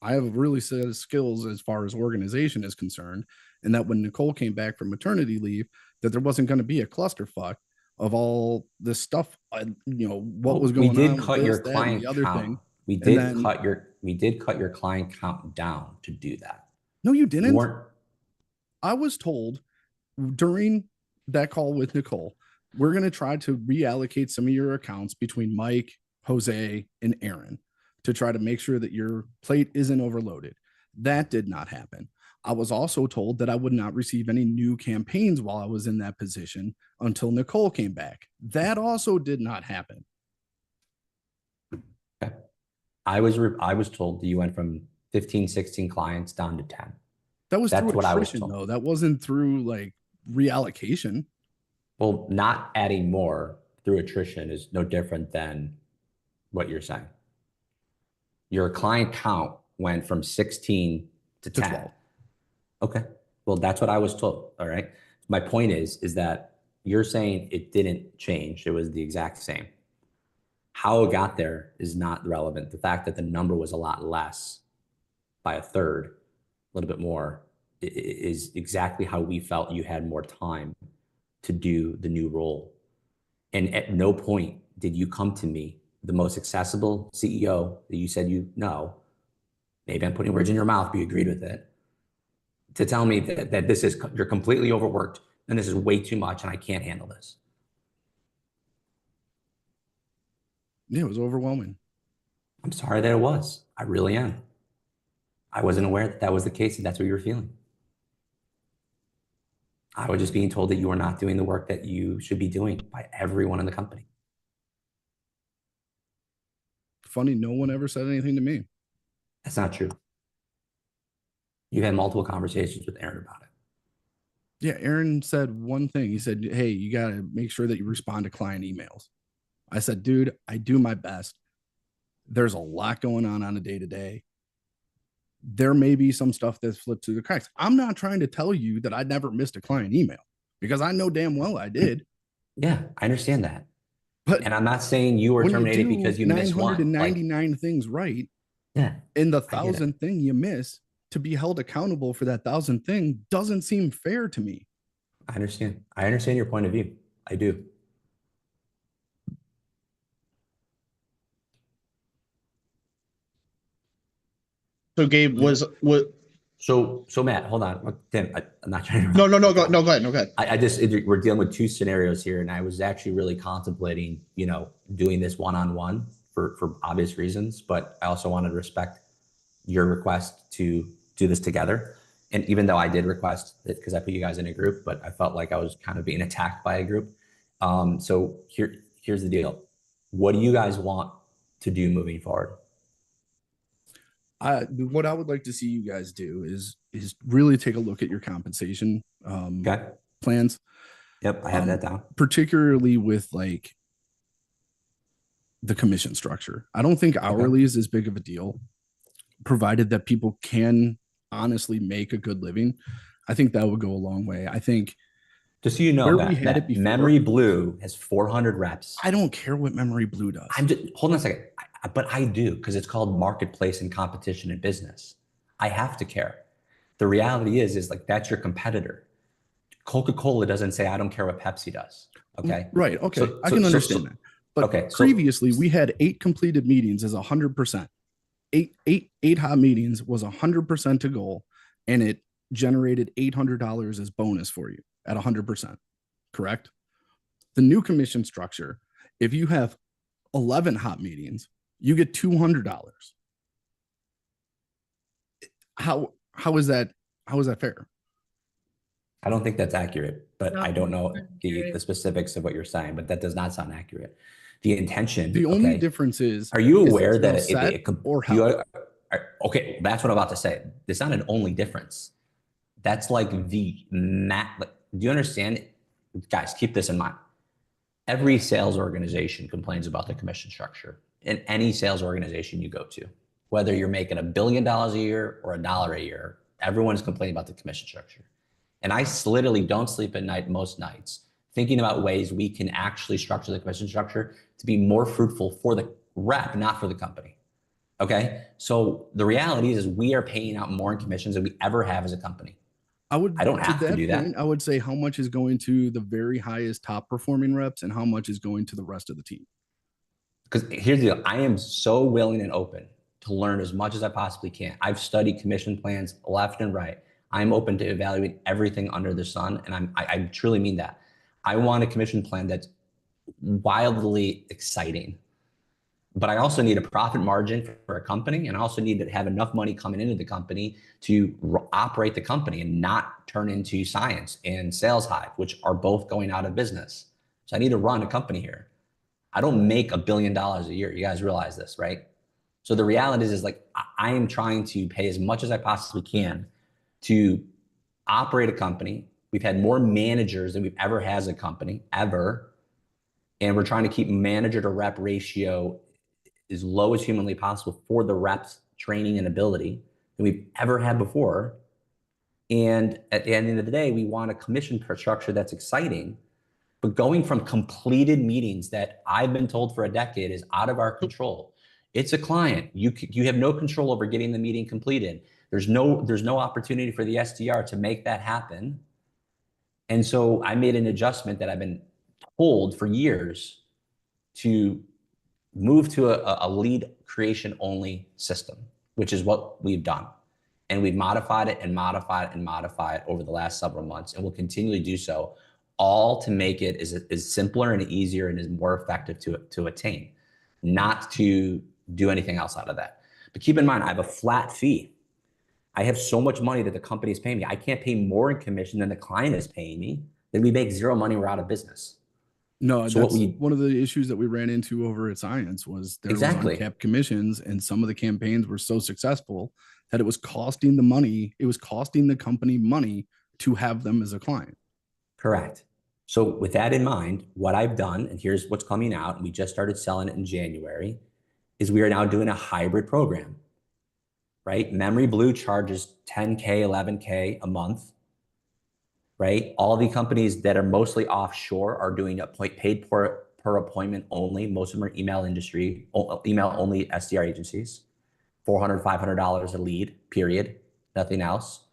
I have a really set of skills as far as organization is concerned, and that when Nicole came back from maternity leave, that there wasn't going to be a clusterfuck of all this stuff. What was going on? We did cut your client count. We did cut your client count down to do that. No, you didn't. I was told during that call with Nicole, we're going to try to reallocate some of your accounts between Mike, Jose, and Aaron to try to make sure that your plate isn't overloaded. That did not happen. I was also told that I would not receive any new campaigns while I was in that position until Nicole came back. That also did not happen. Okay. I was told that you went from 15, 16 clients down to 10. That's through attrition, though. That wasn't through like reallocation. Well, not adding more through attrition is no different than what you're saying. Your client count went from 16 to 10. 12. Okay. Well, that's what I was told. All right. My point is that you're saying it didn't change. It was the exact same. How it got there is not relevant. The fact that the number was a lot less by a third, a little bit more, is exactly how we felt you had more time to do the new role. And at no point did you come to me, the most accessible CEO that you said you know, maybe I'm putting words in your mouth, but you agreed with it, to tell me that this is, you're completely overworked and this is way too much and I can't handle this. Yeah, it was overwhelming. I'm sorry that it was. I really am. I wasn't aware that that was the case and that's what you were feeling. I was just being told that you are not doing the work that you should be doing by everyone in the company. Funny, no one ever said anything to me. That's not true. You had multiple conversations with Aaron about it. Yeah, Aaron said one thing. He said, hey, you got to make sure that you respond to client emails. I said, dude, I do my best. There's a lot going on a day-to-day. There may be some stuff that slipped through the cracks. I'm not trying to tell you that I never missed a client email because I know damn well I did. Yeah, I understand that. But and I'm not saying you were terminated because you missed one. 999 things right. Yeah. And the 1,000th thing you miss, to be held accountable for that 1,000th thing doesn't seem fair to me. I understand. I understand your point of view. I do. So Gabe, was what? So Matt, hold on. Tim, I'm not trying to. No, go ahead. We're dealing with two scenarios here, and I was actually really contemplating, doing this one-on-one for obvious reasons, but I also wanted to respect your request to do this together. And even though I did request it because I put you guys in a group, but I felt like I was kind of being attacked by a group. So here's the deal. What do you guys want to do moving forward? What I would like to see you guys do is really take a look at your compensation plans. Yep, I have that down. Particularly with like the commission structure. I don't think hourly is as big of a deal, provided that people can honestly make a good living. I think that would go a long way. I think, just so you know, that Memory Blue has 400 reps. I don't care what Memory Blue does. Hold on a second. But I do, because it's called marketplace and competition in business. I have to care. The reality is like, that's your competitor. Coca-Cola doesn't say, I don't care what Pepsi does. Okay. Right. Okay. I can understand that. But previously we had 8 completed meetings as 100%. Eight hot meetings was 100% to goal, and it generated $800 as bonus for you at 100%. Correct? The new commission structure, if you have 11 hot meetings, you get $200. How is that fair? I don't think that's accurate, but I don't know the specifics of what you're saying, but that does not sound accurate. The intention. The only difference is, are you aware that okay, that's what I'm about to say. It's not an only difference. That's like do you understand? Guys, keep this in mind. Every sales organization complains about the commission structure in any sales organization you go to, whether you're making $1 billion a year or $1 a year, everyone's complaining about the commission structure. And I literally don't sleep at night most nights thinking about ways we can actually structure the commission structure to be more fruitful for the rep, not for the company. Okay. So the reality is we are paying out more in commissions than we ever have as a company. I don't have to do that. I would say how much is going to the very highest top performing reps and how much is going to the rest of the team. Because here's the deal. I am so willing and open to learn as much as I possibly can. I've studied commission plans left and right. I'm open to evaluate everything under the sun. And I truly mean that. I want a commission plan that's wildly exciting. But I also need a profit margin for a company. And I also need to have enough money coming into the company to operate the company and not turn into Science and Sales Hive, which are both going out of business. So I need to run a company here. I don't make $1 billion a year. You guys realize this, right? So the reality is like, I am trying to pay as much as I possibly can to operate a company. We've had more managers than we've ever had as a company, ever. And we're trying to keep manager to rep ratio as low as humanly possible for the reps training and ability than we've ever had before. And at the end of the day, we want a commission structure that's exciting, but going from completed meetings that I've been told for a decade is out of our control. It's a client. You have no control over getting the meeting completed. There's no opportunity for the SDR to make that happen. And so I made an adjustment that I've been told for years to move to a lead creation only system, which is what we've done. And we've modified it and modified it and modified it over the last several months, and we'll continually do so, all to make it as simpler and easier and as more effective to attain, not to do anything else out of that. But keep in mind, I have a flat fee. I have so much money that the company is paying me. I can't pay more in commission than the client is paying me. Then we make zero money, we're out of business. No, so that's one of the issues that we ran into over at Science was there was uncapped commissions, and some of the campaigns were so successful that it was costing the money. It was costing the company money to have them as a client. Correct. So with that in mind, what I've done, and here's what's coming out, and we just started selling it in January, is we are now doing a hybrid program, right? Memory Blue charges $10K, $11K a month, right? All the companies that are mostly offshore are doing a paid per appointment only. Most of them are email only SDR agencies, $400, $500 a lead, period, nothing else.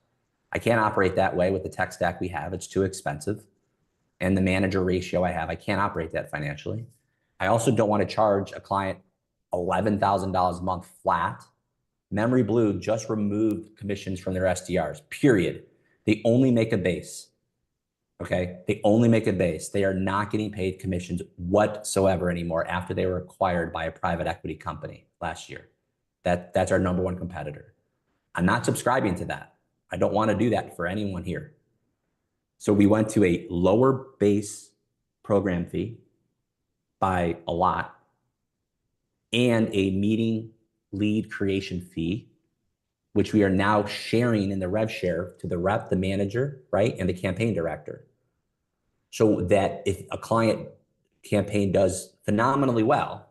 I can't operate that way with the tech stack we have. It's too expensive. And the manager ratio I have, I can't operate that financially. I also don't want to charge a client $11,000 a month flat. Memory Blue just removed commissions from their SDRs, period. They only make a base. Okay, they only make a base. They are not getting paid commissions whatsoever anymore after they were acquired by a private equity company last year. That's our number one competitor. I'm not subscribing to that. I don't want to do that for anyone here. So we went to a lower base program fee by a lot and a meeting lead creation fee, which we are now sharing in the rev share to the rep, the manager, right, and the campaign director. So that if a client campaign does phenomenally well,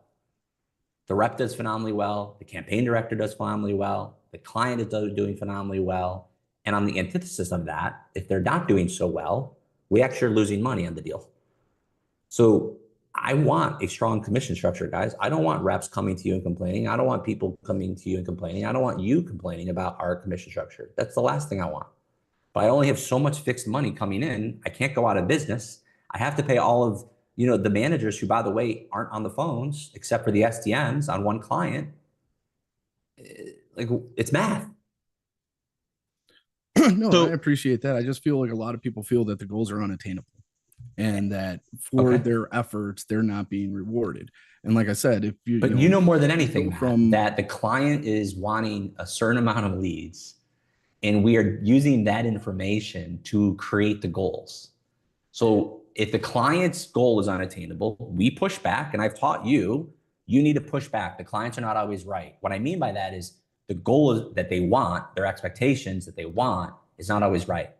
the rep does phenomenally well, the campaign director does phenomenally well, the client is doing phenomenally well, and on the antithesis of that, if they're not doing so well, we actually are losing money on the deal. So I want a strong commission structure, guys. I don't want reps coming to you and complaining. I don't want people coming to you and complaining. I don't want you complaining about our commission structure. That's the last thing I want. But I only have so much fixed money coming in. I can't go out of business. I have to pay all of, the managers who, by the way, aren't on the phones except for the SDMs on one client. Like, it's math. No, so, I appreciate that. I just feel like a lot of people feel that the goals are unattainable and that for their efforts, they're not being rewarded. And like I said, if you, but you know more than anything, Matt, that the client is wanting a certain amount of leads, and we are using that information to create the goals. So if the client's goal is unattainable, we push back. And I've taught you need to push back. The clients are not always right. What I mean by that is the goal that they want, their expectations that they want, is not always right.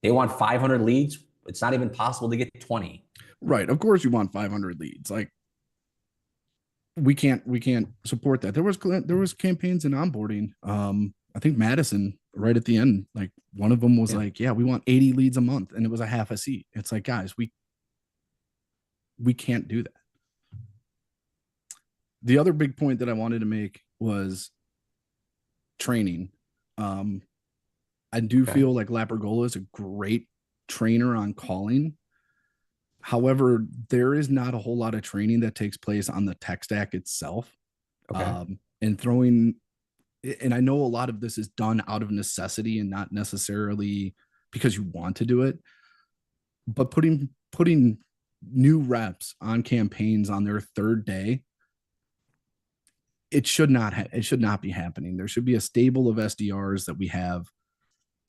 They want 500 leads. It's not even possible to get 20. Right. Of course you want 500 leads. Like, we can't support that. There was campaigns in onboarding. I think Madison right at the end, like one of them was like, yeah, we want 80 leads a month. And it was a half a seat. It's like, guys, we can't do that. The other big point that I wanted to make was training. I do feel like Lapergola is a great trainer on calling. However, there is not a whole lot of training that takes place on the tech stack itself. And I know a lot of this is done out of necessity and not necessarily because you want to do it, but putting new reps on campaigns on their third day, it should not be happening. There should be a stable of SDRs that we have.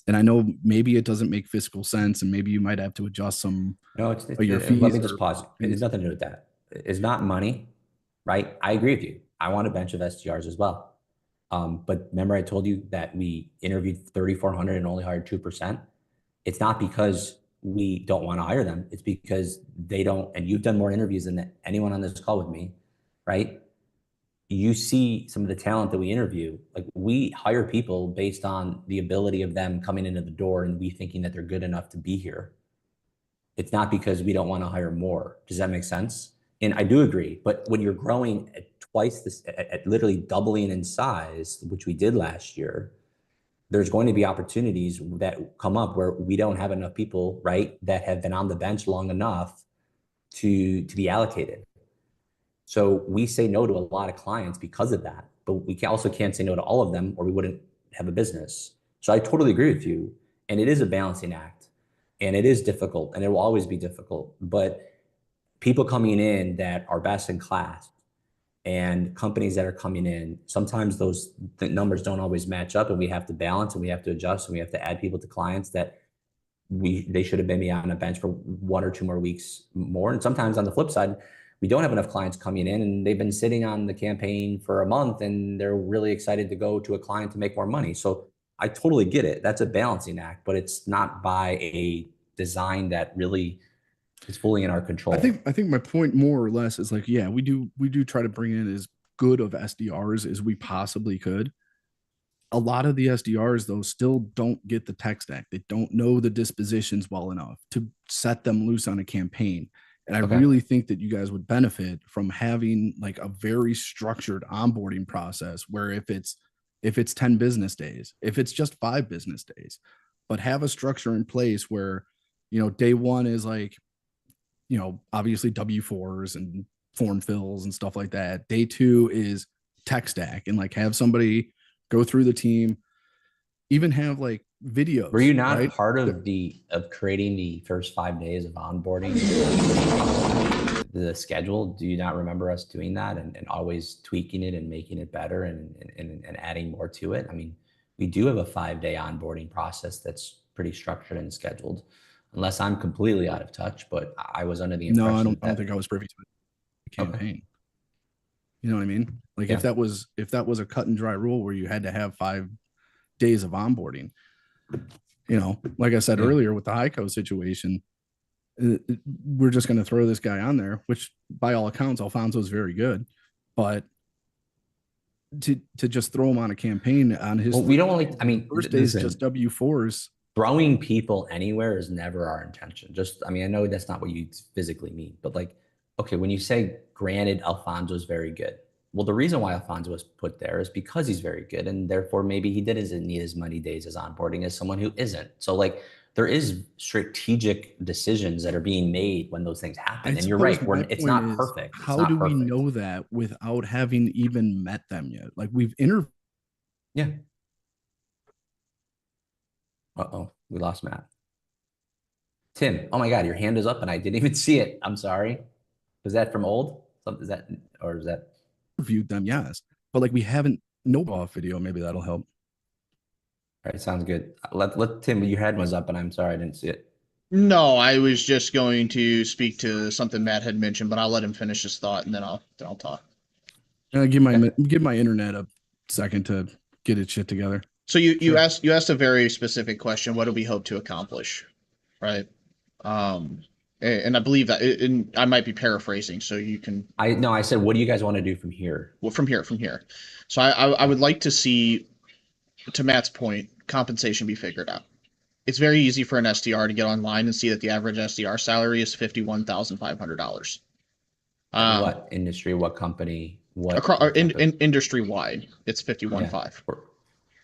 And I know maybe it doesn't make fiscal sense, and maybe you might have to adjust some of your fees. Let me just pause. It has nothing to do with that. It's not money, right? I agree with you. I want a bench of SDRs as well. But remember I told you that we interviewed 3,400 and only hired 2%. It's not because we don't want to hire them. It's because they don't, and you've done more interviews than anyone on this call with me, right? You see some of the talent that we interview. Like, we hire people based on the ability of them coming into the door and we thinking that they're good enough to be here. It's not because we don't want to hire more. Does that make sense? And I do agree. But when you're growing at twice this, at literally doubling in size, which we did last year, there's going to be opportunities that come up where we don't have enough people, right, that have been on the bench long enough to be allocated. So we say no to a lot of clients because of that, but we also can't say no to all of them or we wouldn't have a business. So I totally agree with you. And it is a balancing act and it is difficult and it will always be difficult, but people coming in that are best in class and companies that are coming in, sometimes those numbers don't always match up and we have to balance and we have to adjust and we have to add people to clients that they should have been on a bench for 1 or 2 more weeks more. And sometimes on the flip side, we don't have enough clients coming in and they've been sitting on the campaign for a month and they're really excited to go to a client to make more money. So I totally get it. That's a balancing act, but it's not by a design that really is fully in our control. I think my point more or less is like, yeah, we do try to bring in as good of SDRs as we possibly could. A lot of the SDRs though still don't get the tech stack. They don't know the dispositions well enough to set them loose on a campaign. And I really think that you guys would benefit from having like a very structured onboarding process where if it's 10 business days, if it's just 5 business days, but have a structure in place where, day one is like, obviously W4s and form fills and stuff like that. Day 2 is tech stack and like have somebody go through the team, even have like videos. Were you not part of creating the first 5 days of onboarding, the schedule? Do you not remember us doing that and always tweaking it and making it better and adding more to it? I mean, we do have a 5-day onboarding process that's pretty structured and scheduled, unless I'm completely out of touch, but I was under the impression. No, I don't think I was privy to the campaign. Okay. You know what I mean? Like if that was a cut and dry rule where you had to have 5 days of onboarding, like I said earlier with the Heiko situation, we're just going to throw this guy on there, which by all accounts, Alfonso's very good, but to just throw him on a campaign on his, we don't only, I mean, first day is just W4s. Throwing people anywhere is never our intention. I know that's not what you physically mean, but like, okay, when you say, granted, Alfonso's very good. Well, the reason why Alfonso was put there is because he's very good. And therefore, maybe he doesn't need as many days as onboarding as someone who isn't. So like, there is strategic decisions that are being made when those things happen. And you're right, it's not perfect. How do we know that without having even met them yet? Like we've interviewed. Yeah. Uh-oh, we lost Matt. Tim, oh my God, your hand is up and I didn't even see it. I'm sorry. Was that from old? Is that? Interviewed them, yes. But like we haven't, no off video, maybe that'll help. All right, sounds good. Let Tim, your hand was up and I'm sorry I didn't see it. No, I was just going to speak to something Matt had mentioned, but I'll let him finish his thought and then I'll talk. Give my internet a second to get its shit together. So you asked a very specific question. What do we hope to accomplish, right? And I believe that, and I might be paraphrasing, so you can. I said, what do you guys want to do from here? Well, from here. So I would like to see, to Matt's point, compensation be figured out. It's very easy for an SDR to get online and see that the average SDR salary is $51,500. What industry? What company? What across industry wide? It's 51.5. Yeah.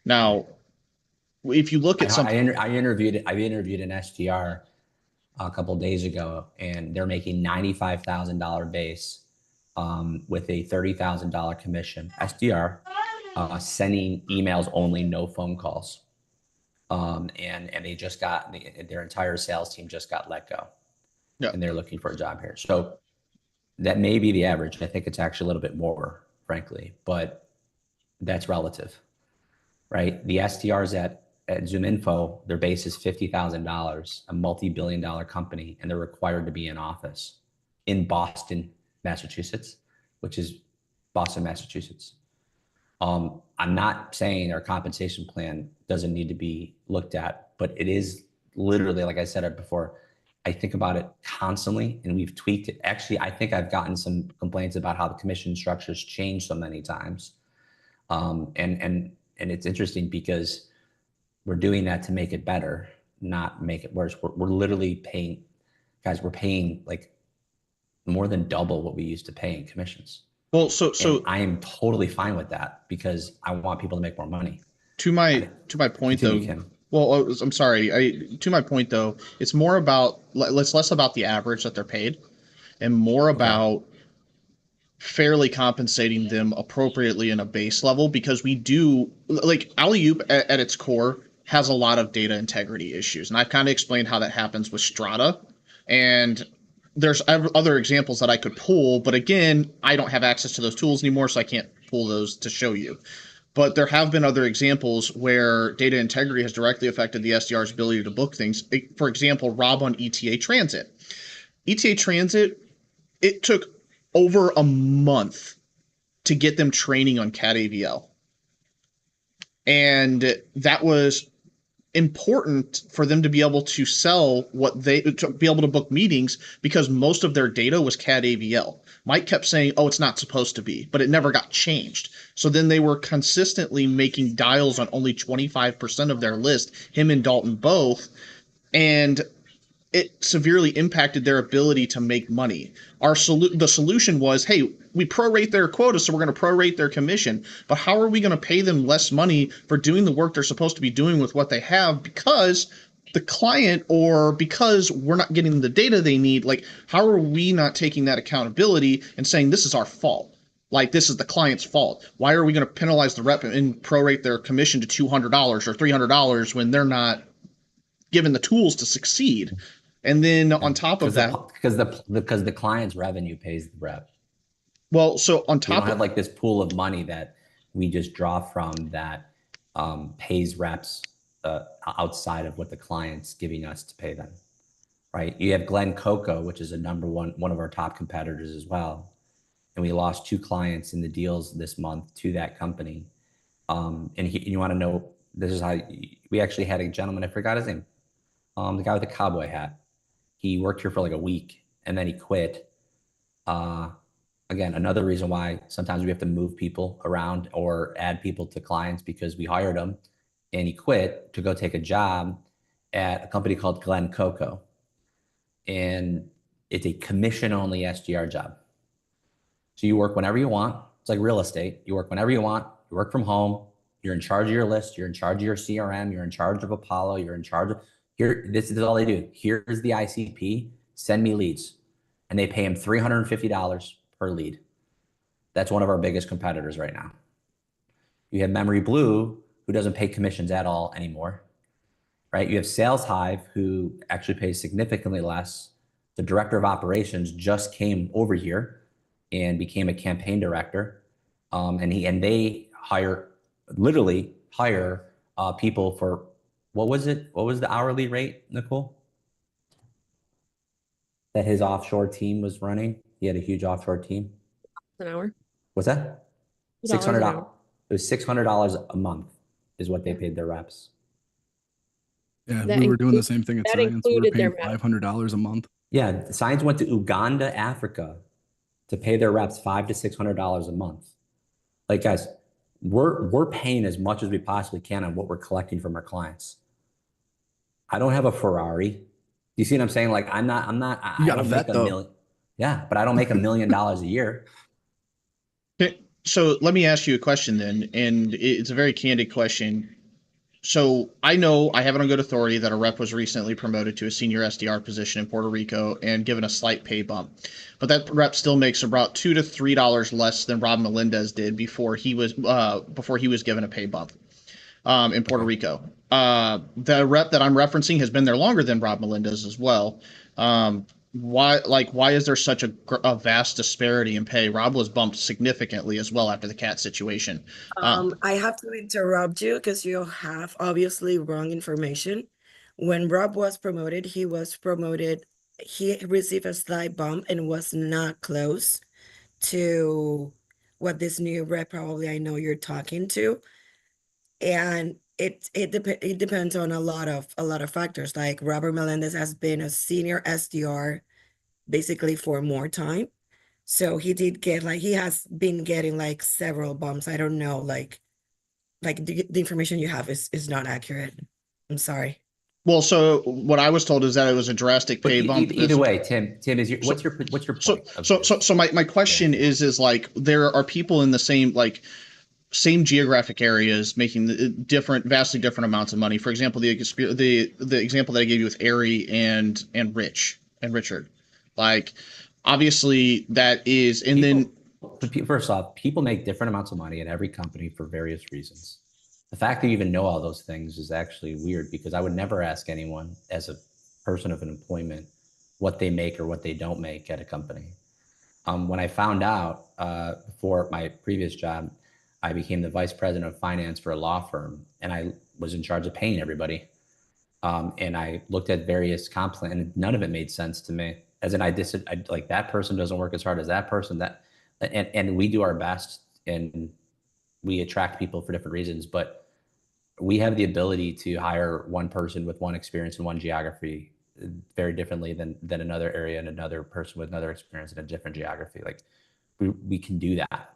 Now, if you look at something, I interviewed an SDR a couple of days ago, and they're making $95,000 base with a $30,000 commission. SDR, sending emails only, no phone calls, and they just got their entire sales team just got let go, and they're looking for a job here. So that may be the average. I think it's actually a little bit more, frankly, but that's relative. Right? The SDRs at ZoomInfo, their base is $50,000, a multi-billion-dollar company, and they're required to be in office in Boston, Massachusetts, which is Boston, Massachusetts. I'm not saying our compensation plan doesn't need to be looked at, but it is literally, like I said before, I think about it constantly, and we've tweaked it. Actually, I think I've gotten some complaints about how the commission structures changed so many times, and it's interesting because we're doing that to make it better, not make it worse. We're literally paying, guys, we're paying like more than double what we used to pay in commissions. Well, so I am totally fine with that because I want people to make more money. To my point though. Well, I'm sorry. To my point though, it's more about it's less about the average that they're paid, and more about fairly compensating them appropriately in a base level, because we do like Alley-oop at its core has a lot of data integrity issues, and I've kind of explained how that happens with Strata, and there's other examples that I could pull, but again, I don't have access to those tools anymore, so I can't pull those to show you. But there have been other examples where data integrity has directly affected the SDR's ability to book things. For example, Rob on ETA Transit. ETA Transit, it took over a month to get them training on CAT AVL. And that was important for them to be able to sell to be able to book meetings, because most of their data was CAT AVL. Mike kept saying, oh, it's not supposed to be, but it never got changed. So then they were consistently making dials on only 25% of their list, him and Dalton both. And it severely impacted their ability to make money. The solution was, hey, we prorate their quota, so we're going to prorate their commission. But how are we going to pay them less money for doing the work they're supposed to be doing with what they have, because the client, or because we're not getting the data they need? Like, how are we not taking that accountability and saying this is our fault? Like, this is the client's fault. Why are we going to penalize the rep and prorate their commission to $200 or $300 when they're not given the tools to succeed? And then on top of that, because the client's revenue pays the rep. Well, so on top, we don't have like this pool of money that we just draw from that pays reps outside of what the client's giving us to pay them, right? You have Glen Coco, which is one of our top competitors as well, and we lost 2 clients in the deals this month to that company. And you want to know, this is how we actually had a gentleman, I forgot his name, the guy with the cowboy hat. He worked here for like a week and then he quit. Again, another reason why sometimes we have to move people around or add people to clients, because we hired him and he quit to go take a job at a company called Glen Coco. And it's a commission-only SDR job. So you work whenever you want. It's like real estate. You work whenever you want. You work from home. You're in charge of your list. You're in charge of your CRM. You're in charge of Apollo. You're in charge of... This is all they do. Here's the ICP, send me leads. And they pay him $350 per lead. That's one of our biggest competitors right now. You have Memory Blue, who doesn't pay commissions at all anymore, right? You have Sales Hive, who actually pays significantly less. The director of operations just came over here and became a campaign director. And they literally hire people for, what was it? What was the hourly rate, Nicole, that his offshore team was running? He had a huge offshore team. An hour. What's that? $600. It was $600 a month is what they paid their reps. Yeah, we were doing the same thing at Science. We were paying $500 a month. Yeah, Science went to Uganda, Africa, to pay their reps $500 to $600 a month. Like, guys, we're paying as much as we possibly can on what we're collecting from our clients. I don't have a Ferrari. You see what I'm saying? Like, I don't make $1 million. Yeah, but I don't make $1 million a year. Okay, so let me ask you a question then, and it's a very candid question. So I know I have it on good authority that a rep was recently promoted to a senior SDR position in Puerto Rico and given a slight pay bump, but that rep still makes about $2 to $3 less than Rob Melendez did before he was given a pay bump in Puerto Rico. The rep that I'm referencing has been there longer than Rob Melendez as well. Why is there such a vast disparity in pay? Rob was bumped significantly as well after the CAT situation. I have to interrupt you because you have obviously wrong information. When Rob was promoted, he received a slight bump and was not close to what this new rep probably I know you're talking to. And it depends on a lot of factors. Like Robert Melendez has been a senior SDR basically for more time. So he has been getting like several bumps. I don't know, like the information you have is not accurate. I'm sorry. Well, so what I was told is that it was a drastic pay bump. Either way, Tim, what's your point? So my question is like, there are people in the same, like, same geographic areas making vastly different amounts of money. For example, the example that I gave you with Ari and Richard, like obviously that is, and people, then first off, people make different amounts of money in every company for various reasons. The fact that you even know all those things is actually weird, because I would never ask anyone as a person of an employment what they make or what they don't make at a company. When I found out before my previous job, I became the vice president of finance for a law firm, and I was in charge of paying everybody. And I looked at various comp plans, and none of it made sense to me. As in, I like, that person doesn't work as hard as that person. And we do our best, and we attract people for different reasons, but we have the ability to hire one person with one experience in one geography very differently than another area, and another person with another experience in a different geography. Like, we can do that.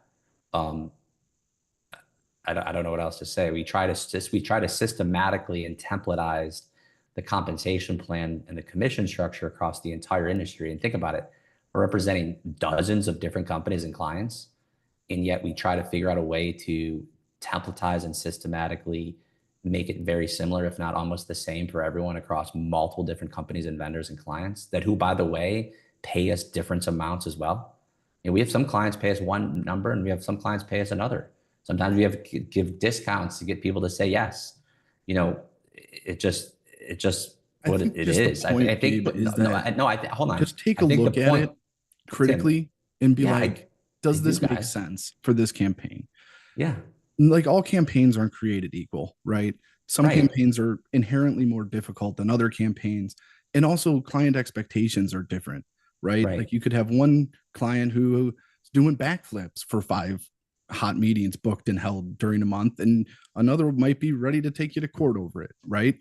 I don't know what else to say. We try to systematically and templatize the compensation plan and the commission structure across the entire industry. And think about it, we're representing dozens of different companies and clients, and yet we try to figure out a way to templatize and systematically make it very similar, if not almost the same, for everyone across multiple different companies and vendors and clients, that, who, by the way, pay us different amounts as well. We have some clients pay us one number, and we have some clients pay us another. Sometimes we have to give discounts to get people to say yes. It just what it is. I think hold on. Just take a look at it critically and be like, does this make sense for this campaign? Yeah. Like, all campaigns aren't created equal, right? Some campaigns are inherently more difficult than other campaigns. And also, client expectations are different, right? Like, you could have one client who's doing backflips for 5 hot meetings booked and held during a month, and another might be ready to take you to court over it, right?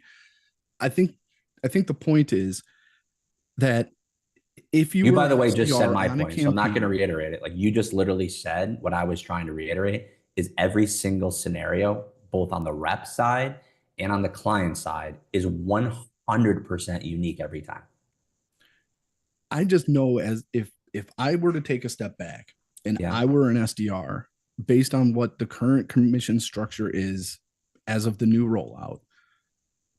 I think the point is that if you by the way, just said my point, so I'm not going to reiterate it. Like, you just literally said what I was trying to reiterate, is every single scenario, both on the rep side and on the client side, is 100% unique every time. I just know, as if I were to take a step back and I were an SDR, based on what the current commission structure is as of the new rollout,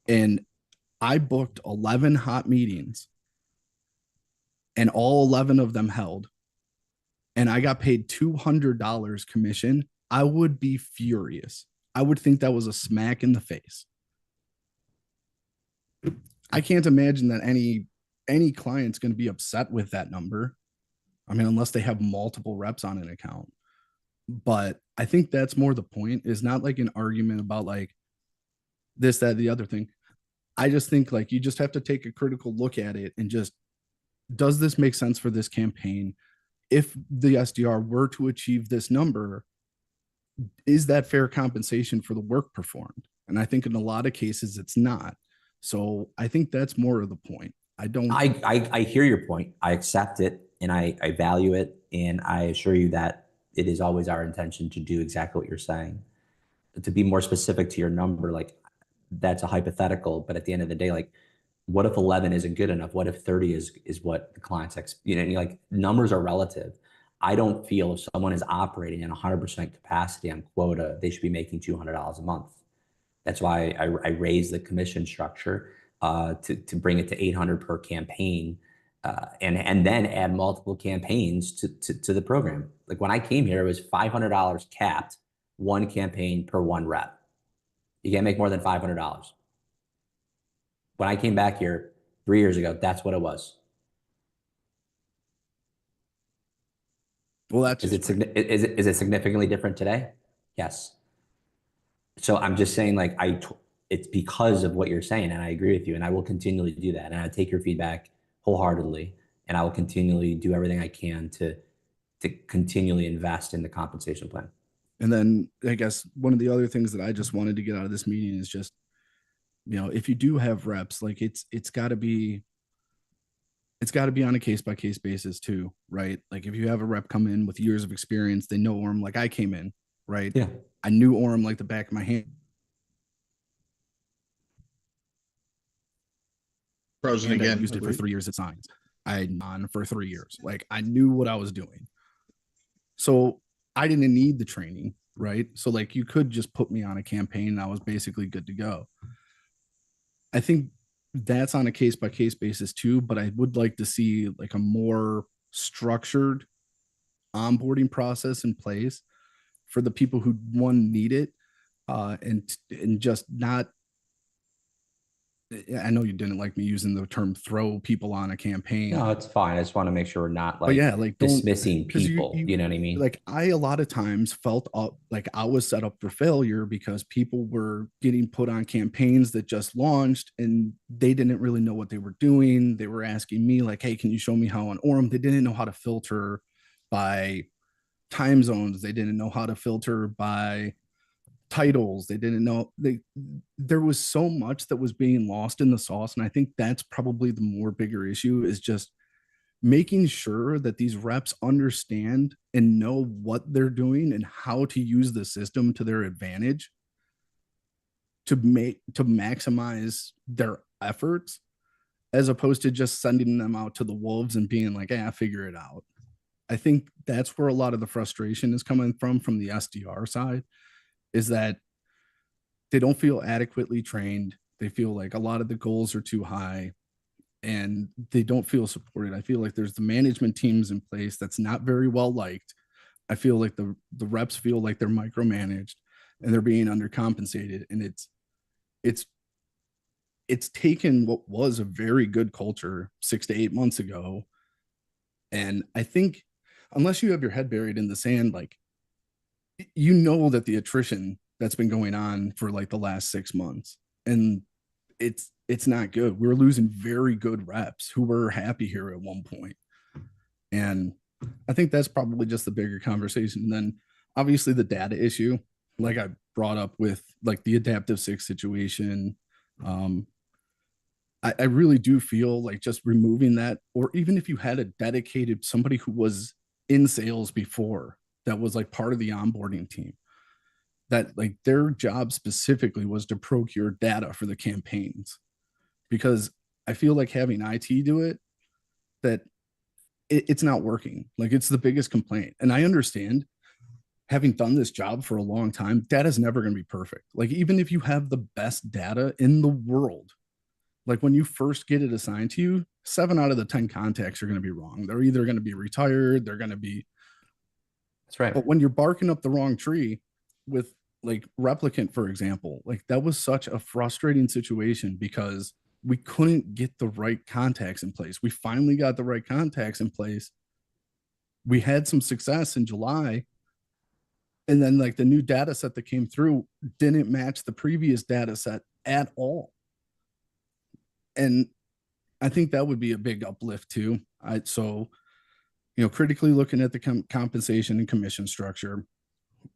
and I booked 11 hot meetings and all 11 of them held, and I got paid $200 commission, I would be furious. I would think that was a smack in the face. I can't imagine that any client's going to be upset with that number. I mean, unless they have multiple reps on an account. But I think that's more the point, is not like an argument about like this, that, the other thing. I just think, like, you just have to take a critical look at it and just, does this make sense for this campaign? If the SDR were to achieve this number, is that fair compensation for the work performed? And I think in a lot of cases it's not. So I think that's more of the point. I hear your point. I accept it, and I value it, and I assure you that it is always our intention to do exactly what you're saying. To be more specific to your number, like, that's a hypothetical, but at the end of the day, like, what if 11 isn't good enough? What if 30 is what the clients like, numbers are relative. I don't feel if someone is operating in 100% capacity on quota, they should be making $200 a month. That's why I raised the commission structure to bring it to 800 per campaign, and then add multiple campaigns to the program. Like, when I came here, it was $500 capped, one campaign per one rep. You can't make more than $500. When I came back here 3 years ago, that's what it was. Well, that's is it significantly different today? Yes. So I'm just saying, like, it's because of what you're saying, and I agree with you, and I will continually do that, and I take your feedback wholeheartedly, and I will continually do everything I can to continually invest in the compensation plan. And then I guess one of the other things that I just wanted to get out of this meeting is just, if you do have reps, like, it's got to be on a case-by-case basis too, right? Like, if you have a rep come in with years of experience, they know Orem, like I came in, right? Yeah. I knew Orem like the back of my hand. Frozen again. I used it for 3 years at Signs. I had on for 3 years. Like, I knew what I was doing. So I didn't need the training. right? So like you could just put me on a campaign and I was basically good to go. I think that's on a case by case basis too, but I would like to see like a more structured onboarding process in place for the people who need it, and just not. I know you didn't like me using the term throw people on a campaign. No, it's fine. I just want to make sure we're not But like yeah, like dismissing people. you know what I mean? like I a lot of times felt like I was set up for failure because people were getting put on campaigns that just launched and they didn't really know what they were doing. They were asking me like, "Hey, can you show me how on Orem?" They didn't know how to filter by time zones. They didn't know how to filter by titles. They didn't know there was so much that was being lost in the sauce. And I think that's probably the more bigger issue is just making sure that these reps understand and know what they're doing and how to use the system to their advantage to maximize their efforts, as opposed to just sending them out to the wolves and being like, "Yeah, figure it out." I think that's where a lot of the frustration is coming from the SDR side, is that they don't feel adequately trained. They feel like a lot of the goals are too high and they don't feel supported. I feel like there's the management teams in place that's not very well liked. I feel like the reps feel like they're micromanaged and they're being undercompensated. And it's taken what was a very good culture 6 to 8 months ago. And I think unless you have your head buried in the sand, like you know that the attrition that's been going on for like the last 6 months, and it's not good. We're losing very good reps who were happy here at one point. And I think that's probably just the bigger conversation. And then obviously the data issue, like I brought up with like the adaptive six situation. I really do feel like just removing that, or even if you had a dedicated somebody who was in sales before that was like part of the onboarding team, that like their job specifically was to procure data for the campaigns, because I feel like having IT do it, that it's not working. Like it's the biggest complaint. And I understand, having done this job for a long time, data is never going to be perfect. Like even if you have the best data in the world, like when you first get it assigned to you, 7 out of the 10 contacts are going to be wrong. They're either going to be retired, they're going to be. That's right. But when you're barking up the wrong tree with like Replicant, for example, like that was such a frustrating situation because we couldn't get the right contacts in place. We finally got the right contacts in place. We had some success in July. And then like the new data set that came through didn't match the previous data set at all. And I think that would be a big uplift too. So, critically looking at the compensation and commission structure,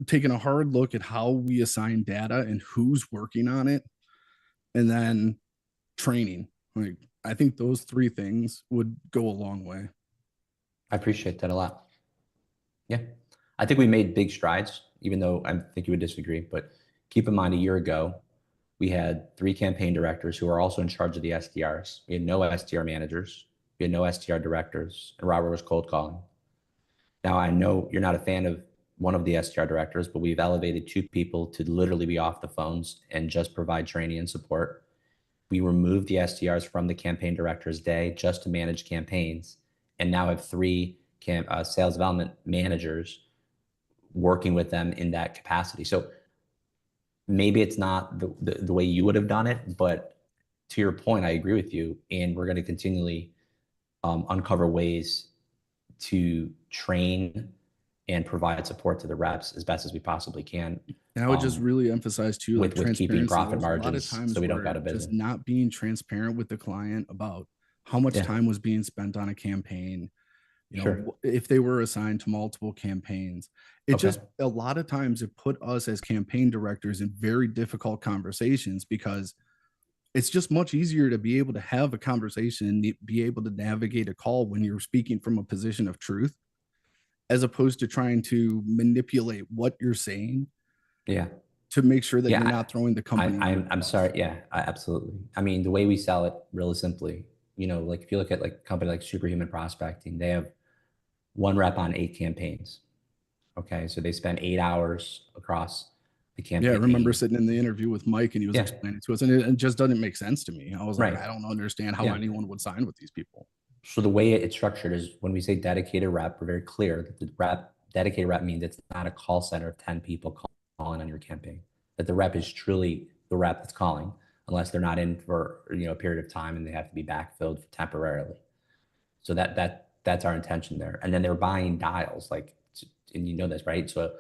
taking a hard look at how we assign data and who's working on it, and then training. Like I think those 3 things would go a long way. I appreciate that a lot. Yeah. I think we made big strides, even though I think you would disagree. But keep in mind, a year ago, we had 3 campaign directors who are also in charge of the SDRs. We had no SDR managers. We had no SDR directors. And Robert was cold calling. Now, I know you're not a fan of one of the SDR directors, but we've elevated 2 people to literally be off the phones and just provide training and support. We removed the SDRs from the campaign director's day just to manage campaigns, and now have 3 sales development managers working with them in that capacity. So maybe it's not the way you would have done it, but to your point, I agree with you. And we're going to continually uncover ways to train and provide support to the reps as best as we possibly can. And I would just really emphasize too, like with keeping profit margins. A lot of times so we don't got a business. Just not being transparent with the client about how much time was being spent on a campaign. If they were assigned to multiple campaigns, just a lot of times it put us as campaign directors in very difficult conversations, because it's just much easier to be able to have a conversation and be able to navigate a call when you're speaking from a position of truth, as opposed to trying to manipulate what you're saying. Yeah. To make sure that you're not throwing the company. I'm sorry. Yeah, absolutely. I mean, the way we sell it really simply, like if you look at like a company like Superhuman Prospecting, they have 1 rep on 8 campaigns. Okay, so they spend 8 hours across the campaign. Yeah, I remember sitting in the interview with Mike and he was explaining to us, and it just doesn't make sense to me. I was like, I don't understand how anyone would sign with these people. So the way it's structured is when we say dedicated rep, we're very clear that the dedicated rep means it's not a call center of 10 people calling on your campaign. That the rep is truly the rep that's calling, unless they're not in for a period of time and they have to be backfilled temporarily. So that's our intention there. And then they're buying dials, and you know this, right? So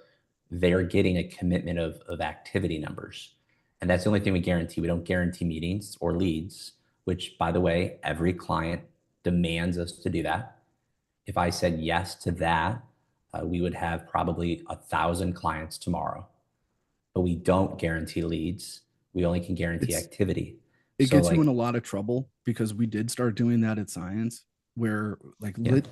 they're getting a commitment of activity numbers. And that's the only thing we guarantee. We don't guarantee meetings or leads, which, by the way, every client demands us to do that. If I said yes to that, we would have probably 1,000 clients tomorrow. But we don't guarantee leads. We only can guarantee activity. It gets you in a lot of trouble because we did start doing that at Science, where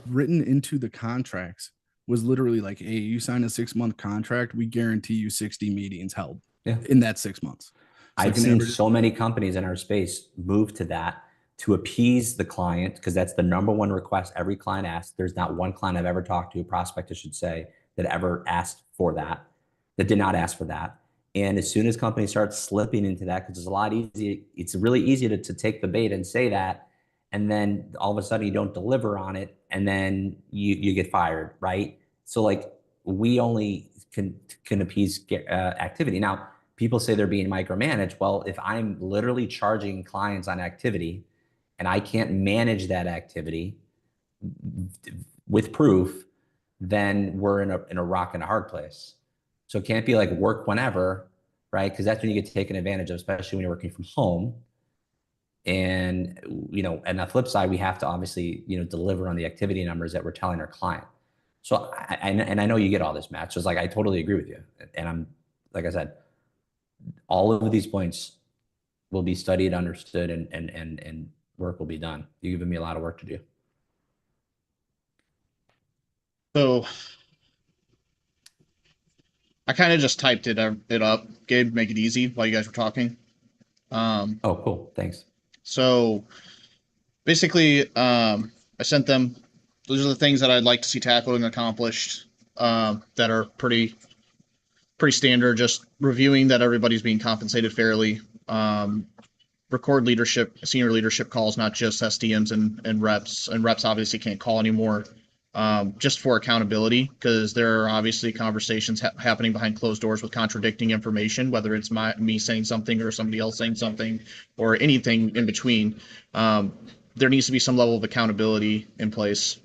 written into the contracts was literally like, hey, you sign a 6-month contract, we guarantee you 60 meetings held in that 6 months. I've seen so many companies in our space move to that to appease the client, because that's the number one request every client asks. There's not one client I've ever talked to, a prospect I should say, that ever asked for that did not ask for that. And as soon as companies start slipping into that, because it's really easy to take the bait and say that, and then all of a sudden you don't deliver on it, and then you get fired, right? So we only can appease activity. Now, people say they're being micromanaged. Well, if I'm literally charging clients on activity and I can't manage that activity with proof, then we're in a rock and a hard place. So it can't be like work whenever, right? Because that's when you get taken advantage of, especially when you're working from home. And, and on the flip side, we have to obviously, deliver on the activity numbers that we're telling our client. So, I know you get all this, Matt. So it's I totally agree with you. And I'm, like I said, all of these points will be studied, understood, and work will be done. You've given me a lot of work to do. So I kind of just typed it up, Gabe, make it easy while you guys were talking. Oh, cool. Thanks. So basically, I sent them, those are the things that I'd like to see tackled and accomplished, that are pretty standard, just reviewing that everybody's being compensated fairly, record senior leadership calls, not just SDMs and reps. And reps obviously can't call anymore, just for accountability, because there are obviously conversations happening behind closed doors with contradicting information, whether it's me saying something or somebody else saying something or anything in between. There needs to be some level of accountability in place.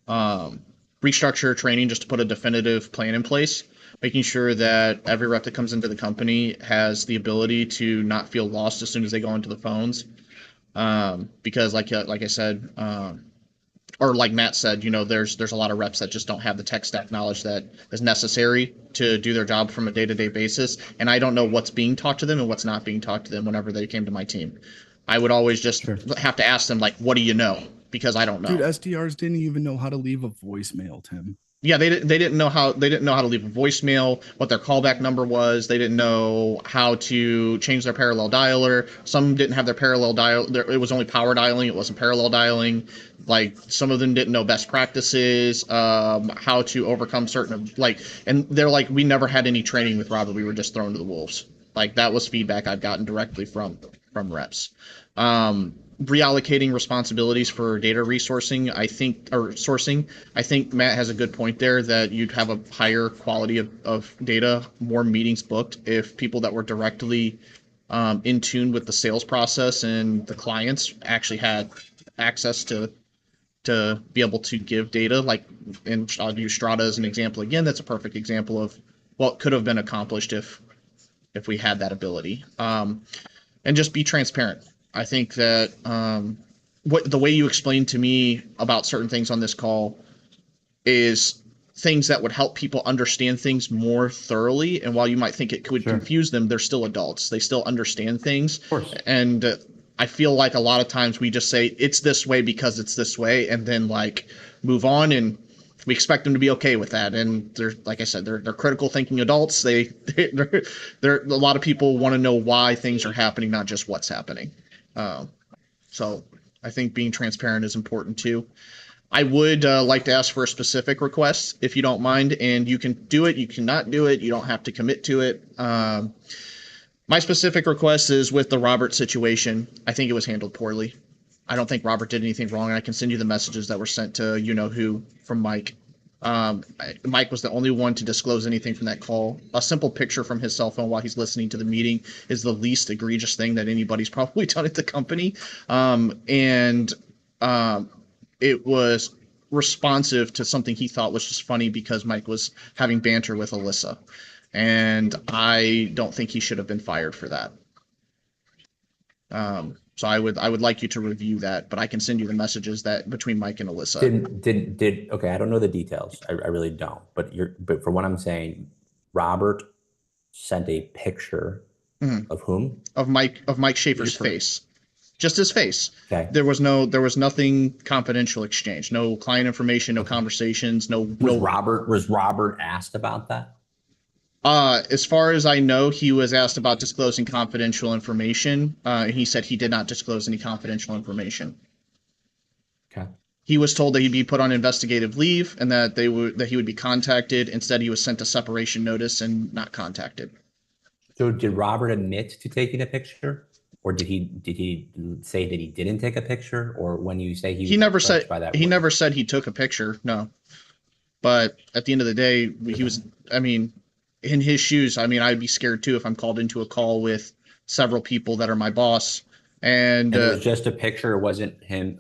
Restructure training just to put a definitive plan in place, making sure that every rep that comes into the company has the ability to not feel lost as soon as they go into the phones. Because like I said, or like Matt said, there's a lot of reps that just don't have the tech stack knowledge that is necessary to do their job from a day-to-day basis. And I don't know what's being taught to them and what's not being taught to them whenever they came to my team. I would always just have to ask them, what do you know? Because I don't know. Dude, SDRs didn't even know how to leave a voicemail, Tim. Yeah, they didn't know how to leave a voicemail, what their callback number was. They didn't know how to change their parallel dialer. Some didn't have their parallel dial. It was only power dialing. It wasn't parallel dialing. Some of them didn't know best practices, how to overcome certain and they're we never had any training with Robert. We were just thrown to the wolves. That was feedback I've gotten directly from reps. Reallocating responsibilities for data sourcing, I think Matt has a good point there, that you'd have a higher quality of data, more meetings booked if people that were directly in tune with the sales process and the clients actually had access to be able to give data. And I'll use Strata as an example again. That's a perfect example of what could have been accomplished if we had that ability. And just be transparent. I think that the way you explained to me about certain things on this call is things that would help people understand things more thoroughly. And while you might think it could confuse them, they're still adults. They still understand things. Of course. And I feel like a lot of times we just say it's this way because it's this way, and then move on, and we expect them to be okay with that. And they're, like I said, they're critical thinking adults. They're a lot of people want to know why things are happening, not just what's happening. So I think being transparent is important too. I would like to ask for a specific request, if you don't mind, and you can do it, you cannot do it, you don't have to commit to it. My specific request is with the Robert situation. I think it was handled poorly. I don't think Robert did anything wrong. I can send you the messages that were sent to you-know-who from Mike. Mike was the only one to disclose anything from that call. A simple picture from his cell phone while he's listening to the meeting is the least egregious thing that anybody's probably done at the company. It was responsive to something he thought was just funny because Mike was having banter with Alyssa. And I don't think he should have been fired for that. So I would like you to review that, but I can send you the messages that between Mike and Alyssa. Okay, I don't know the details. I really don't. But for what I'm saying, Robert sent a picture of whom? Of Mike Schaefer's face. Just his face. Okay. There was nothing confidential exchange. No client information, no conversations, Was Robert asked about that? As far as I know, he was asked about disclosing confidential information. And he said he did not disclose any confidential information. Okay. He was told that he'd be put on investigative leave and that he would be contacted. Instead, he was sent a separation notice and not contacted. So did Robert admit to taking a picture? Or did he say that he didn't take a picture? Or when you say he never said never said he took a picture, no. But at the end of the day, he was, I mean, in his shoes, I mean, I'd be scared too if I'm called into a call with several people that are my boss. And it was just a picture. It wasn't him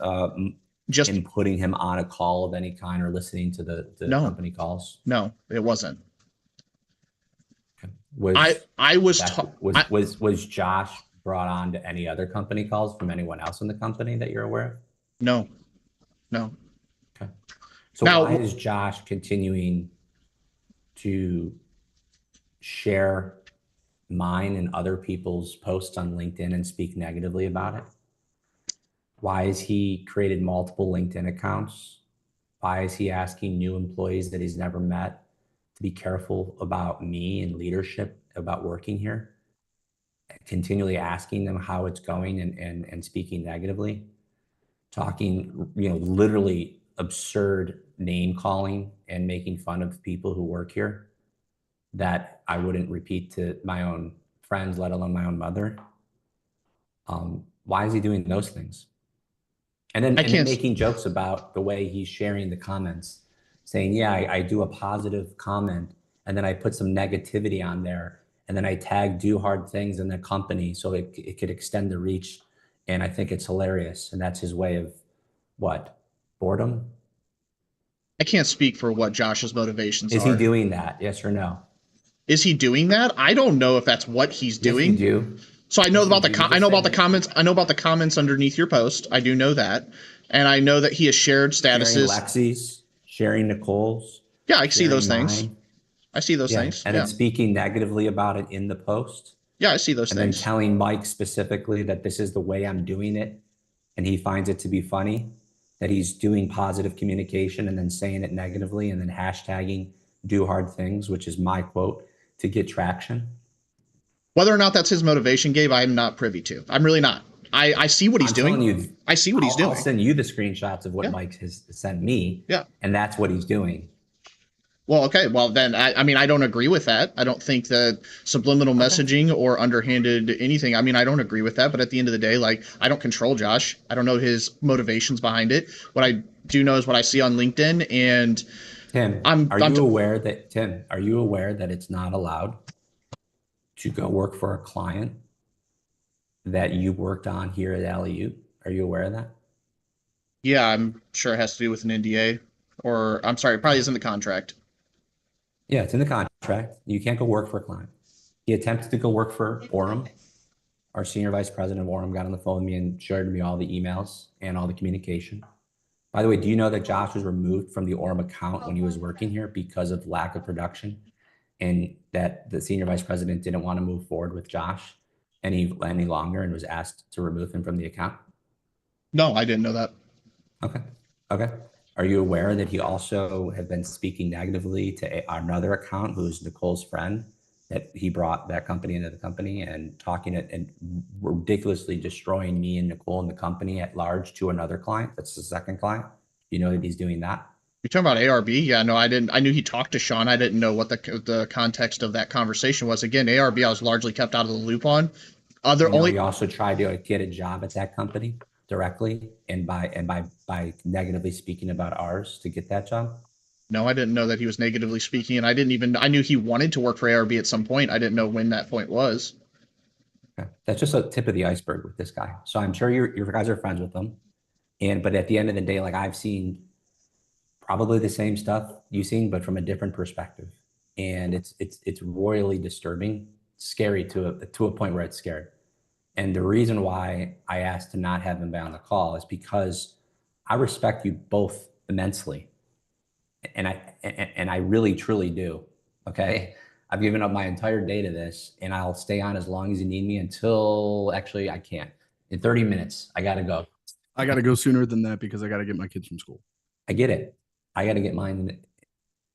just him putting him on a call of any kind or listening to the company calls? No, it wasn't. Okay. Was Josh brought on to any other company calls from anyone else in the company that you're aware of? No. Okay. So now, why is Josh continuing to share mine and other people's posts on LinkedIn and speak negatively about it? Why has he created multiple LinkedIn accounts? Why is he asking new employees that he's never met to be careful about me and leadership about working here? Continually asking them how it's going and speaking negatively, talking, literally absurd name calling and making fun of people who work here that I wouldn't repeat to my own friends, let alone my own mother. Why is he doing those things? And then making jokes about the way he's sharing the comments, saying, yeah, I do a positive comment and then I put some negativity on there and then I tag do hard things in the company so it could extend the reach. And I think it's hilarious. And that's his way of what? Boredom? I can't speak for what Josh's motivations are. Is he doing that? Yes or no? Is he doing that? I don't know if that's what he's doing. Yes, you do. So I know about the comments. I know about the comments underneath your post. I do know that, and I know that he has shared statuses. Sharing Lexi's, sharing Nicole's. Yeah, I see those things. I see those things. And then speaking negatively about it in the post. Yeah, I see those things. And then telling Mike specifically that this is the way I'm doing it, and he finds it to be funny that he's doing positive communication and then saying it negatively and then hashtagging do hard things, which is my quote, to get traction. Whether or not that's his motivation, Gabe, I'm not privy to. I'm really not. I see what he's doing. I see what he's doing. I'll send you the screenshots of what Mike has sent me. Yeah. And that's what he's doing. Well, okay. Well, then, I mean, I don't agree with that. I don't think that subliminal messaging or underhanded anything. I mean, I don't agree with that. But at the end of the day, like, I don't control Josh. I don't know his motivations behind it. What I do know is what I see on LinkedIn. And Tim, are you aware that it's not allowed to go work for a client that you worked on here at LEU? Are you aware of that? Yeah, I'm sure it has to do with an NDA, or I'm sorry, it probably is in the contract. Yeah, it's in the contract. You can't go work for a client. He attempted to go work for Orem. Our senior vice president of Orem got on the phone with me and shared me all the emails and all the communication. By the way, do you know that Josh was removed from the Orem account when he was working here because of lack of production, and that the senior vice president didn't want to move forward with Josh any longer and was asked to remove him from the account? No, I didn't know that. Okay. Are you aware that he also had been speaking negatively to another account who's Nicole's friend, that he brought that company into the company and talking and ridiculously destroying me and Nicole and the company at large to another client? That's the second client. You know that he's doing that? You're talking about ARB? Yeah, no, I didn't. I knew he talked to Sean. I didn't know what the context of that conversation was. Again, ARB, I was largely kept out of the loop on. You know, he also tried to get a job at that company directly, and by negatively speaking about ours to get that job. No, I didn't know that he was negatively speaking, and I knew he wanted to work for ARB at some point. I didn't know when that point was. Okay. That's just a tip of the iceberg with this guy. So I'm sure you guys are friends with him. But at the end of the day, like, I've seen probably the same stuff you've seen, but from a different perspective. And it's royally disturbing, scary to a point where it's scary. And the reason why I asked to not have him on the call is because I respect you both immensely. And I really, truly do. Okay. I've given up my entire day to this, and I'll stay on as long as you need me until actually I can't. In 30 minutes, I got to go. I got to go sooner than that because I got to get my kids from school. I get it. I got to get mine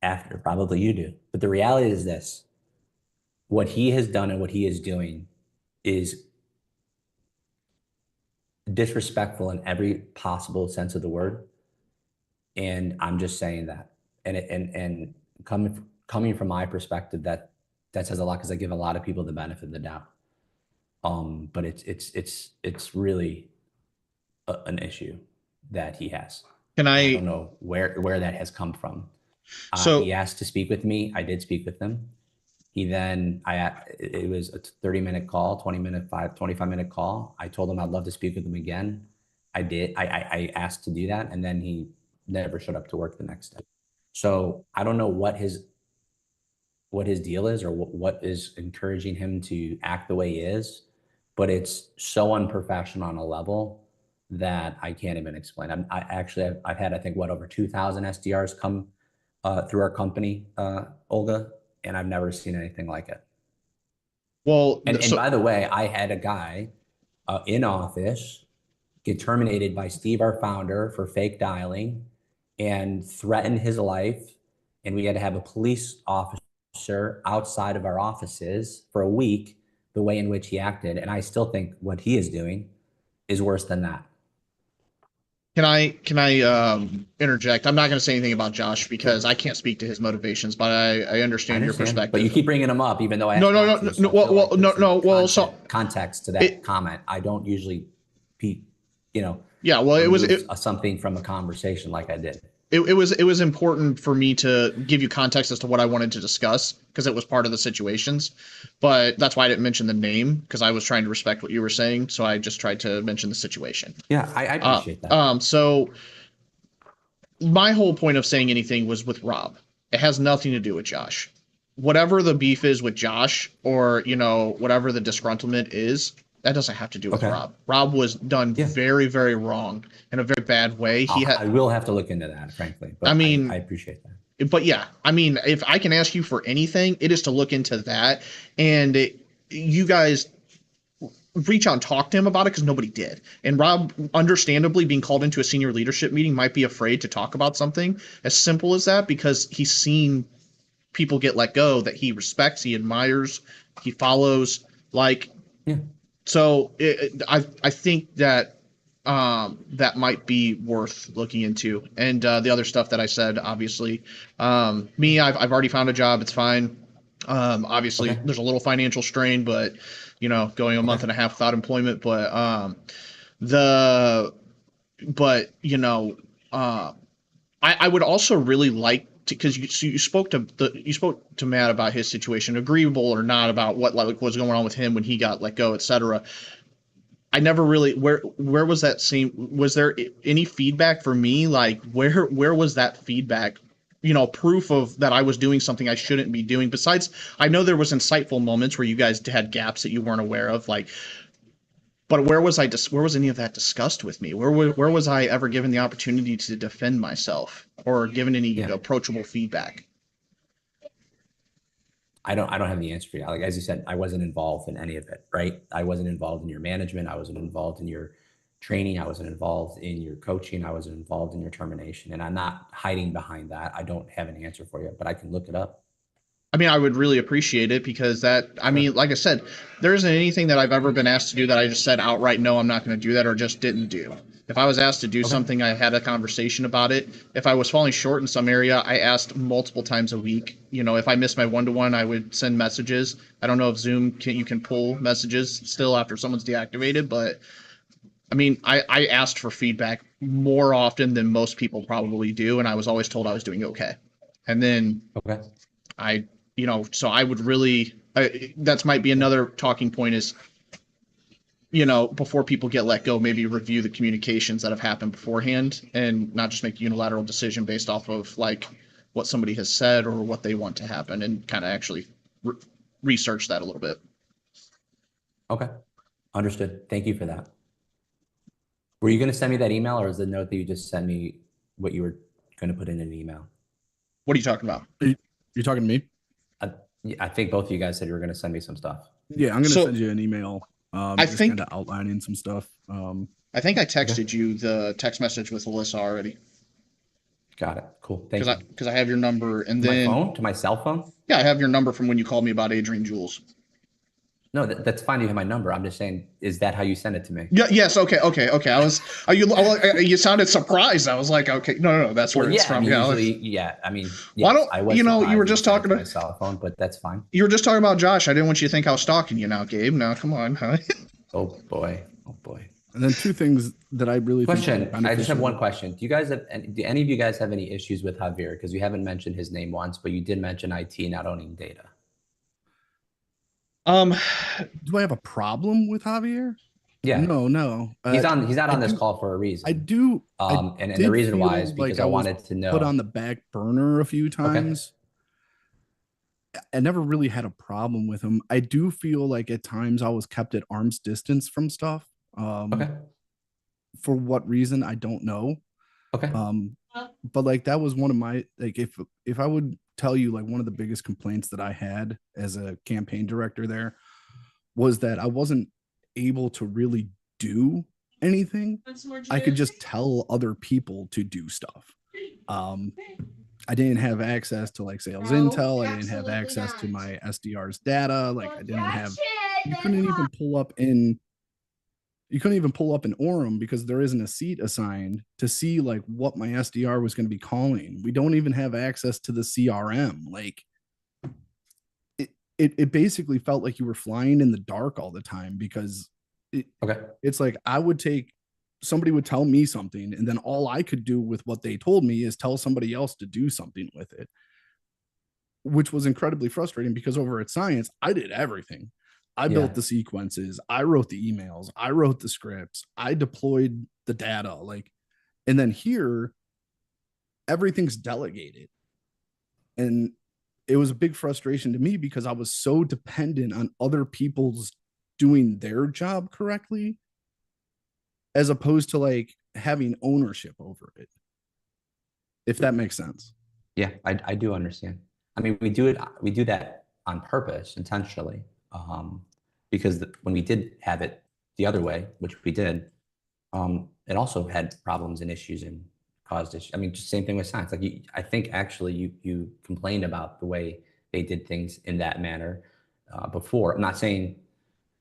after, probably you do. But the reality is this: what he has done and what he is doing is disrespectful in every possible sense of the word. And I'm just saying that. And coming from my perspective, that says a lot, because I give a lot of people the benefit of the doubt. But it's really an issue that he has. I don't know where that has come from. So he asked to speak with me. I did speak with him. He then, it was a 30-minute call, 25-minute call. I told him I'd love to speak with him again. I did. I asked to do that, and then he never showed up to work the next day. So I don't know what his deal is, or what is encouraging him to act the way he is, but it's so unprofessional on a level that I can't even explain. I've had, I think, over 2,000 SDRs come through our company, Olga, and I've never seen anything like it. Well, and by the way, I had a guy in office get terminated by Steve, our founder, for fake dialing and threaten his life. And we had to have a police officer outside of our offices for a week, the way in which he acted. And I still think what he is doing is worse than that. Can I interject? I'm not going to say anything about Josh because I can't speak to his motivations, but I understand your perspective. But you keep bringing him up, even though I no. Context to that comment. I don't usually, Yeah, well, it was something from a conversation like I did. It was important for me to give you context as to what I wanted to discuss because it was part of the situations, but that's why I didn't mention the name, because I was trying to respect what you were saying. So I just tried to mention the situation. Yeah, I appreciate that. So my whole point of saying anything was with Rob. It has nothing to do with Josh. Whatever the beef is with Josh, or whatever the disgruntlement is, that doesn't have to do with Rob. Rob was done very, very wrong in a very bad way. I will have to look into that, frankly. But I appreciate that. But yeah, I mean, if I can ask you for anything, it is to look into that. And you guys reach out and talk to him about it, because nobody did. And Rob, understandably, being called into a senior leadership meeting, might be afraid to talk about something as simple as that, because he's seen people get let go that he respects, he admires, he follows. So I think that that might be worth looking into. And the other stuff that I said, obviously, I've already found a job. It's fine. Obviously, there's a little financial strain, but going a month and a half without employment. But I would also really like to, because you spoke to Matt about his situation, agreeable or not, about what was going on with him when he got let go, etc. I never really, where was that scene? Was there any feedback for me? Like where was that feedback? Proof of that I was doing something I shouldn't be doing. Besides, I know there was insightful moments where you guys had gaps that you weren't aware of, but where was any of that discussed with me? Where was I ever given the opportunity to defend myself or given any approachable feedback? I don't have the answer for you. Like, as you said, I wasn't involved in any of it, right? I wasn't involved in your management. I wasn't involved in your training. I wasn't involved in your coaching. I wasn't involved in your termination. And I'm not hiding behind that. I don't have an answer for you, but I can look it up. I mean, I would really appreciate it, because like I said, there isn't anything that I've ever been asked to do that I just said outright, no, I'm not going to do that, or just didn't do. If I was asked to do something, I had a conversation about it. If I was falling short in some area, I asked multiple times a week. If I missed my one-to-one, I would send messages. I don't know if Zoom you can pull messages still after someone's deactivated, but I mean, I asked for feedback more often than most people probably do, and I was always told I was doing okay. And then so I would really, that might be another talking point is, before people get let go, maybe review the communications that have happened beforehand and not just make a unilateral decision based off of like what somebody has said or what they want to happen, and kind of actually research that a little bit. Okay. Understood. Thank you for that. Were you going to send me that email, or is the note that you just sent me what you were going to put in an email? What are you talking about? You're talking to me? I think both of you guys said you were going to send me some stuff. Yeah, I'm going to send you an email. I just think kind of outlining some stuff. I think I texted you the text message with Alyssa already. Got it. Cool. Thank you. Because I have your number, and to then my phone, to my cell phone. Yeah, I have your number from when you called me about Adrian Jules. No, that's fine. You have my number. I'm just saying, is that how you send it to me? Yeah. Yes. Okay. You sounded surprised. I was like, okay, no. That's where it's from. I mean, usually, yeah. I mean, yes, why don't you were just talking about my cell phone, but that's fine. You were just talking about Josh. I didn't want you to think I was stalking you now, Gabe. Now, come on. Huh? Oh boy. And then two things that I really think I just have one question. Do any of you guys have any issues with Javier? Because you haven't mentioned his name once, but you did mention IT not owning data. Do I have a problem with Javier? Yeah. No. He's not on this call for a reason. I do. And the reason why is because I wanted to know. Put on the back burner a few times. Okay. I never really had a problem with him. I do feel like at times I was kept at arm's distance from stuff. For what reason, I don't know. Okay. But like that was one of my, like, if I would tell you, like, one of the biggest complaints that I had as a campaign director there was that I wasn't able to really do anything. I could just tell other people to do stuff. I didn't have access to like sales intel. I didn't have access to my SDR's data. Like you couldn't even pull up in Orem because there isn't a seat assigned to see like what my SDR was going to be calling. We don't even have access to the CRM. Like it basically felt like you were flying in the dark all the time because it's like somebody would tell me something and then all I could do with what they told me is tell somebody else to do something with it, which was incredibly frustrating because over at Science, I did everything. I built the sequences. I wrote the emails. I wrote the scripts. I deployed the data. And then here, everything's delegated. And it was a big frustration to me because I was so dependent on other people's doing their job correctly, as opposed to like having ownership over it. If that makes sense. Yeah, I do understand. I mean, we do that on purpose, intentionally. Because when we did have it the other way, which we did, it also had problems and issues and caused issues. I mean, just same thing with Science. Like I think actually you complained about the way they did things in that manner before. I'm not saying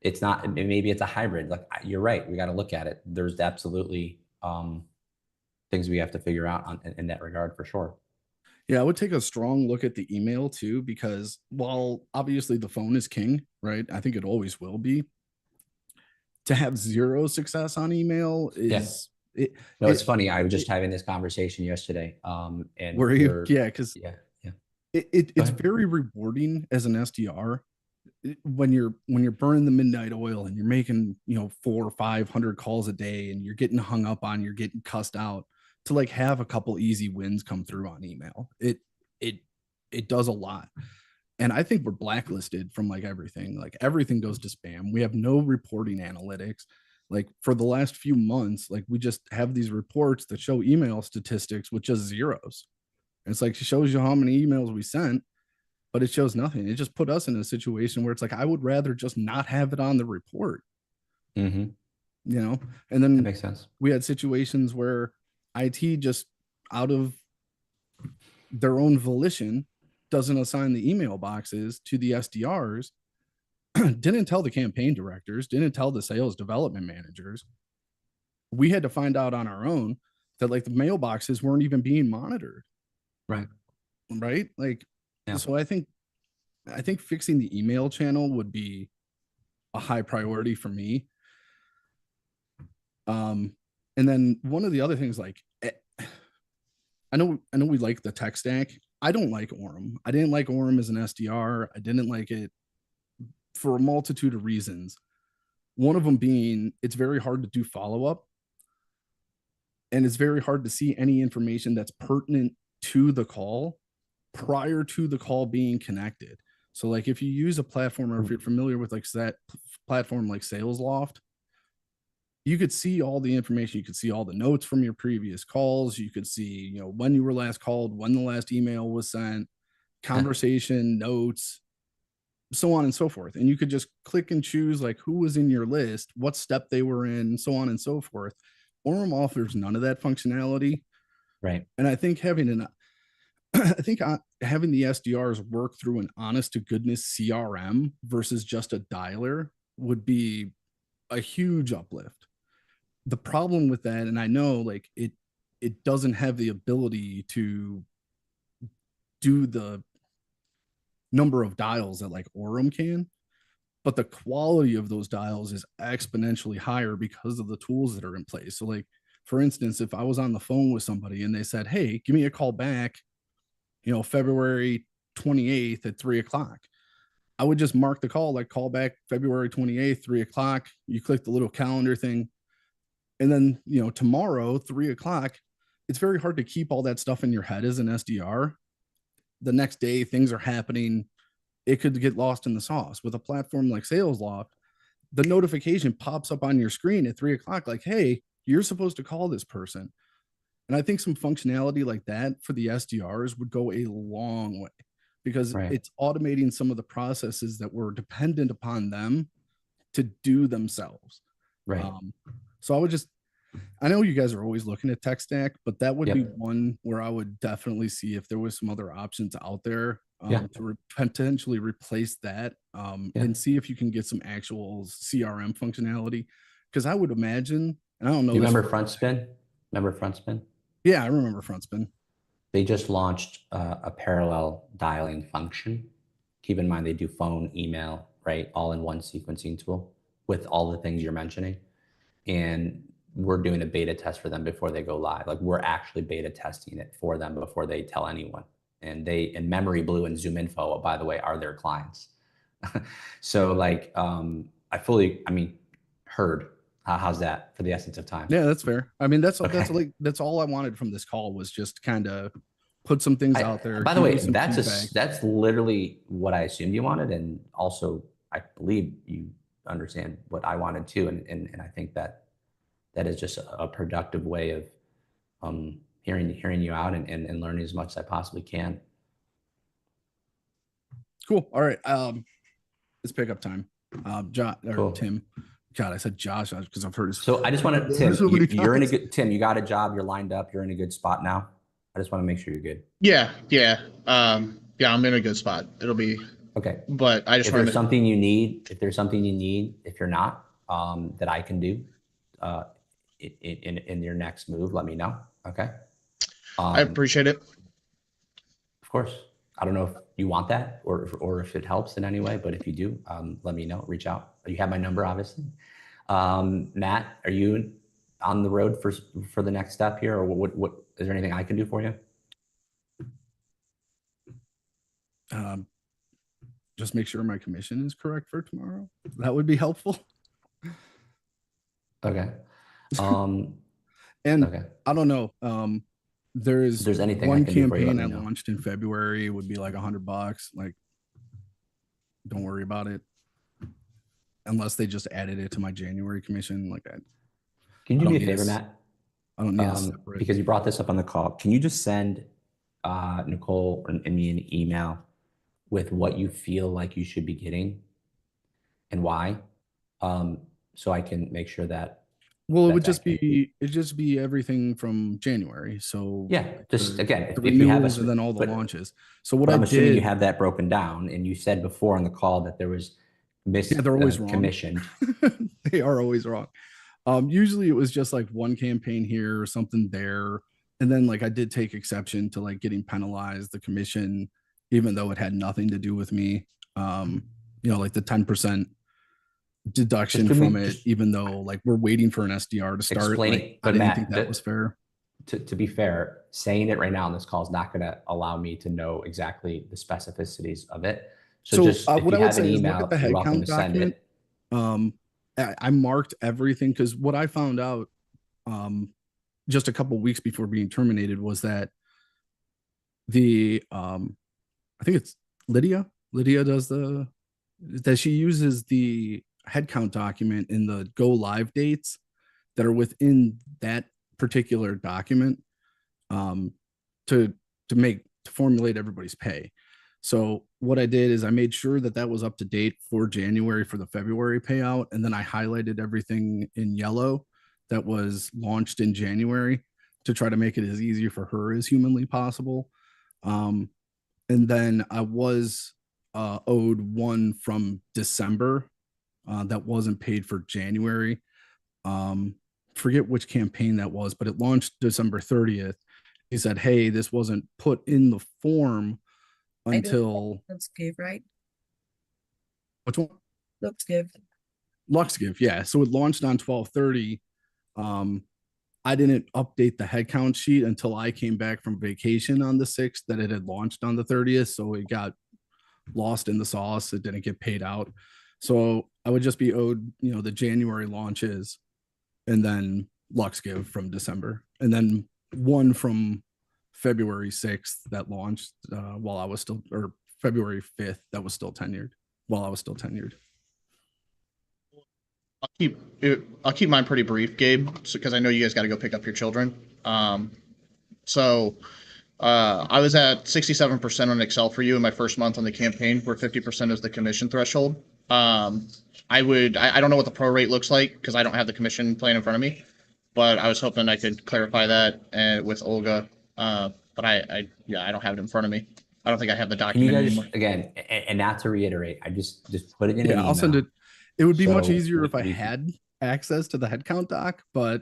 it's not. Maybe it's a hybrid. Like you're right. We got to look at it. There's absolutely things we have to figure out in that regard for sure. Yeah, I would take a strong look at the email too, because while obviously the phone is king, right? I think it always will be. To have zero success on email is it's funny. I was just having this conversation yesterday. And were you? Yeah, because it's ahead. very rewarding as an SDR when you're burning the midnight oil and you're making 400 or 500 calls a day and you're getting hung up on, you're getting cussed out. To like have a couple easy wins come through on email. It does a lot. And I think we're blacklisted from like everything. Like everything goes to spam. We have no reporting analytics. Like for the last few months, like we just have these reports that show email statistics with just zeros. And it's like it shows you how many emails we sent, but it shows nothing. It just put us in a situation where it's like I would rather just not have it on the report. Mm-hmm. And then that makes sense. We had situations where IT just out of their own volition doesn't assign the email boxes to the SDRs, didn't tell the campaign directors, didn't tell the sales development managers. we had to find out on our own that like the mailboxes weren't even being monitored. Right. Like, yeah. So I think fixing the email channel would be a high priority for me. And then one of the other things, like, I know we like the tech stack. I don't like Orem. I didn't like Orem as an SDR. I didn't like it for a multitude of reasons. One of them being it's very hard to do follow-up. And it's very hard to see any information that's pertinent to the call prior to the call being connected. So like if you use a platform, or if you're familiar with like that platform like SalesLoft, you could see all the information. You could see all the notes from your previous calls. You could see, you know, when you were last called, when the last email was sent, conversation, notes, so on and so forth. And you could just click and choose like who was in your list, what step they were in, so on and so forth. Orem offers none of that functionality. Right. And I think having the SDRs work through an honest to goodness CRM versus just a dialer would be a huge uplift. The problem with that, and I know like it doesn't have the ability to do the number of dials that like Orem can, but the quality of those dials is exponentially higher because of the tools that are in place. So like, for instance, if I was on the phone with somebody and they said, hey, give me a call back, you know, February 28th at 3:00, I would just mark the call, like call back February 28th, 3:00. You click the little calendar thing. And then, you know, tomorrow, 3:00, it's very hard to keep all that stuff in your head as an SDR. The next day, things are happening. It could get lost in the sauce. With a platform like SalesLoft, the notification pops up on your screen at 3:00, like, hey, you're supposed to call this person. And I think some functionality like that for the SDRs would go a long way, because it's automating some of the processes that were dependent upon them to do themselves. Right. So I know you guys are always looking at tech stack, but that would be one where I would definitely see if there was some other options out there to potentially replace that and see if you can get some actual CRM functionality. Because I would imagine, and I don't know. Do you remember FrontSpin? Remember FrontSpin? Yeah, I remember FrontSpin. They just launched a parallel dialing function. Keep in mind, they do phone, email, right? All in one sequencing tool with all the things you're mentioning. And we're doing a beta test for them before they go live. Like we're actually beta testing it for them before they tell anyone. And Memory Blue and Zoom Info, by the way, are their clients. So like, heard. How's that for the essence of time? Yeah, that's fair. I mean, that's all I wanted from this call was just kind of put some things out there. By the way, that's literally what I assumed you wanted, and also I believe you understand what I wanted too, and I think that is just a productive way of hearing you out and learning as much as I possibly can. Cool. All right. It's pickup time. John or cool. Tim. God, I said Josh because I've heard his. So I just want to, Tim, you're in a good, Tim, you got a job, you're lined up, you're in a good spot now. I just want to make sure you're good. Yeah. I'm in a good spot. It'll be okay. But I just if there's something you need, if you're not, that I can do, in your next move, let me know. Okay. I appreciate it. Of course. I don't know if you want that or if it helps in any way, but if you do, let me know, reach out. You have my number, obviously. Matt, are you on the road for the next step here, or what is there anything I can do for you? Just make sure my commission is correct for tomorrow. That would be helpful. Okay. And okay. I don't know. There's anything one campaign I launched in February. It would be like $100. Like, don't worry about it. Unless they just added it to my January commission. Like that. Can you do me a favor, Matt? I don't need because you brought this up on the call. Can you just send Nicole and me an email with what you feel like you should be getting and why? So I can make sure that. Well, it would just be everything from January. So yeah, just again, if you have and then all the launches. So what I'm assuming you have that broken down, and you said before on the call that there was they're always wrong. Commissioned. They are always wrong. Usually it was just like one campaign here or something there. And then like I did take exception to like getting penalized the commission, even though it had nothing to do with me. Like the 10% deduction from it, even though like we're waiting for an SDR to start. Like, I didn't think that was fair. To be fair, saying it right now on this call is not going to allow me to know exactly the specificities of it. So just if what you I would have an say is email, look at the you're welcome headcount to send document. it. I marked everything because what I found out just a couple weeks before being terminated was that I think it's Lydia does that she uses the headcount document in the go live dates that are within that particular document to formulate everybody's pay. So what I did is I made sure that was up to date for January for the February payout, and then I highlighted everything in yellow that was launched in January to try to make it as easy for her as humanly possible. And then I was owed one from December that wasn't paid for January. Forget which campaign that was, but it launched December 30th. He said, hey, this wasn't put in the form until Looks good, right? Which one? Looks good. Luxgive, yeah. So it launched on 12/30. I didn't update the headcount sheet until I came back from vacation on the 6th that it had launched on the 30th. So it got lost in the sauce. It didn't get paid out. So I would just be owed, the January launches and then Luxgive from December. And then one from February 6th that launched while I was still, or February 5th that was still tenured while I was still tenured. I'll keep mine pretty brief, Gabe, because I know you guys got to go pick up your children. I was at 67% on Excel for you in my first month on the campaign, where 50% is the commission threshold. I don't know what the pro rate looks like because I don't have the commission plan in front of me, but I was hoping I could clarify that with Olga. But I don't have it in front of me. I don't think I have the document anymore. Again, and not to reiterate, I just put it in an email. I'll send it. It would be much easier if I had access to the headcount doc, but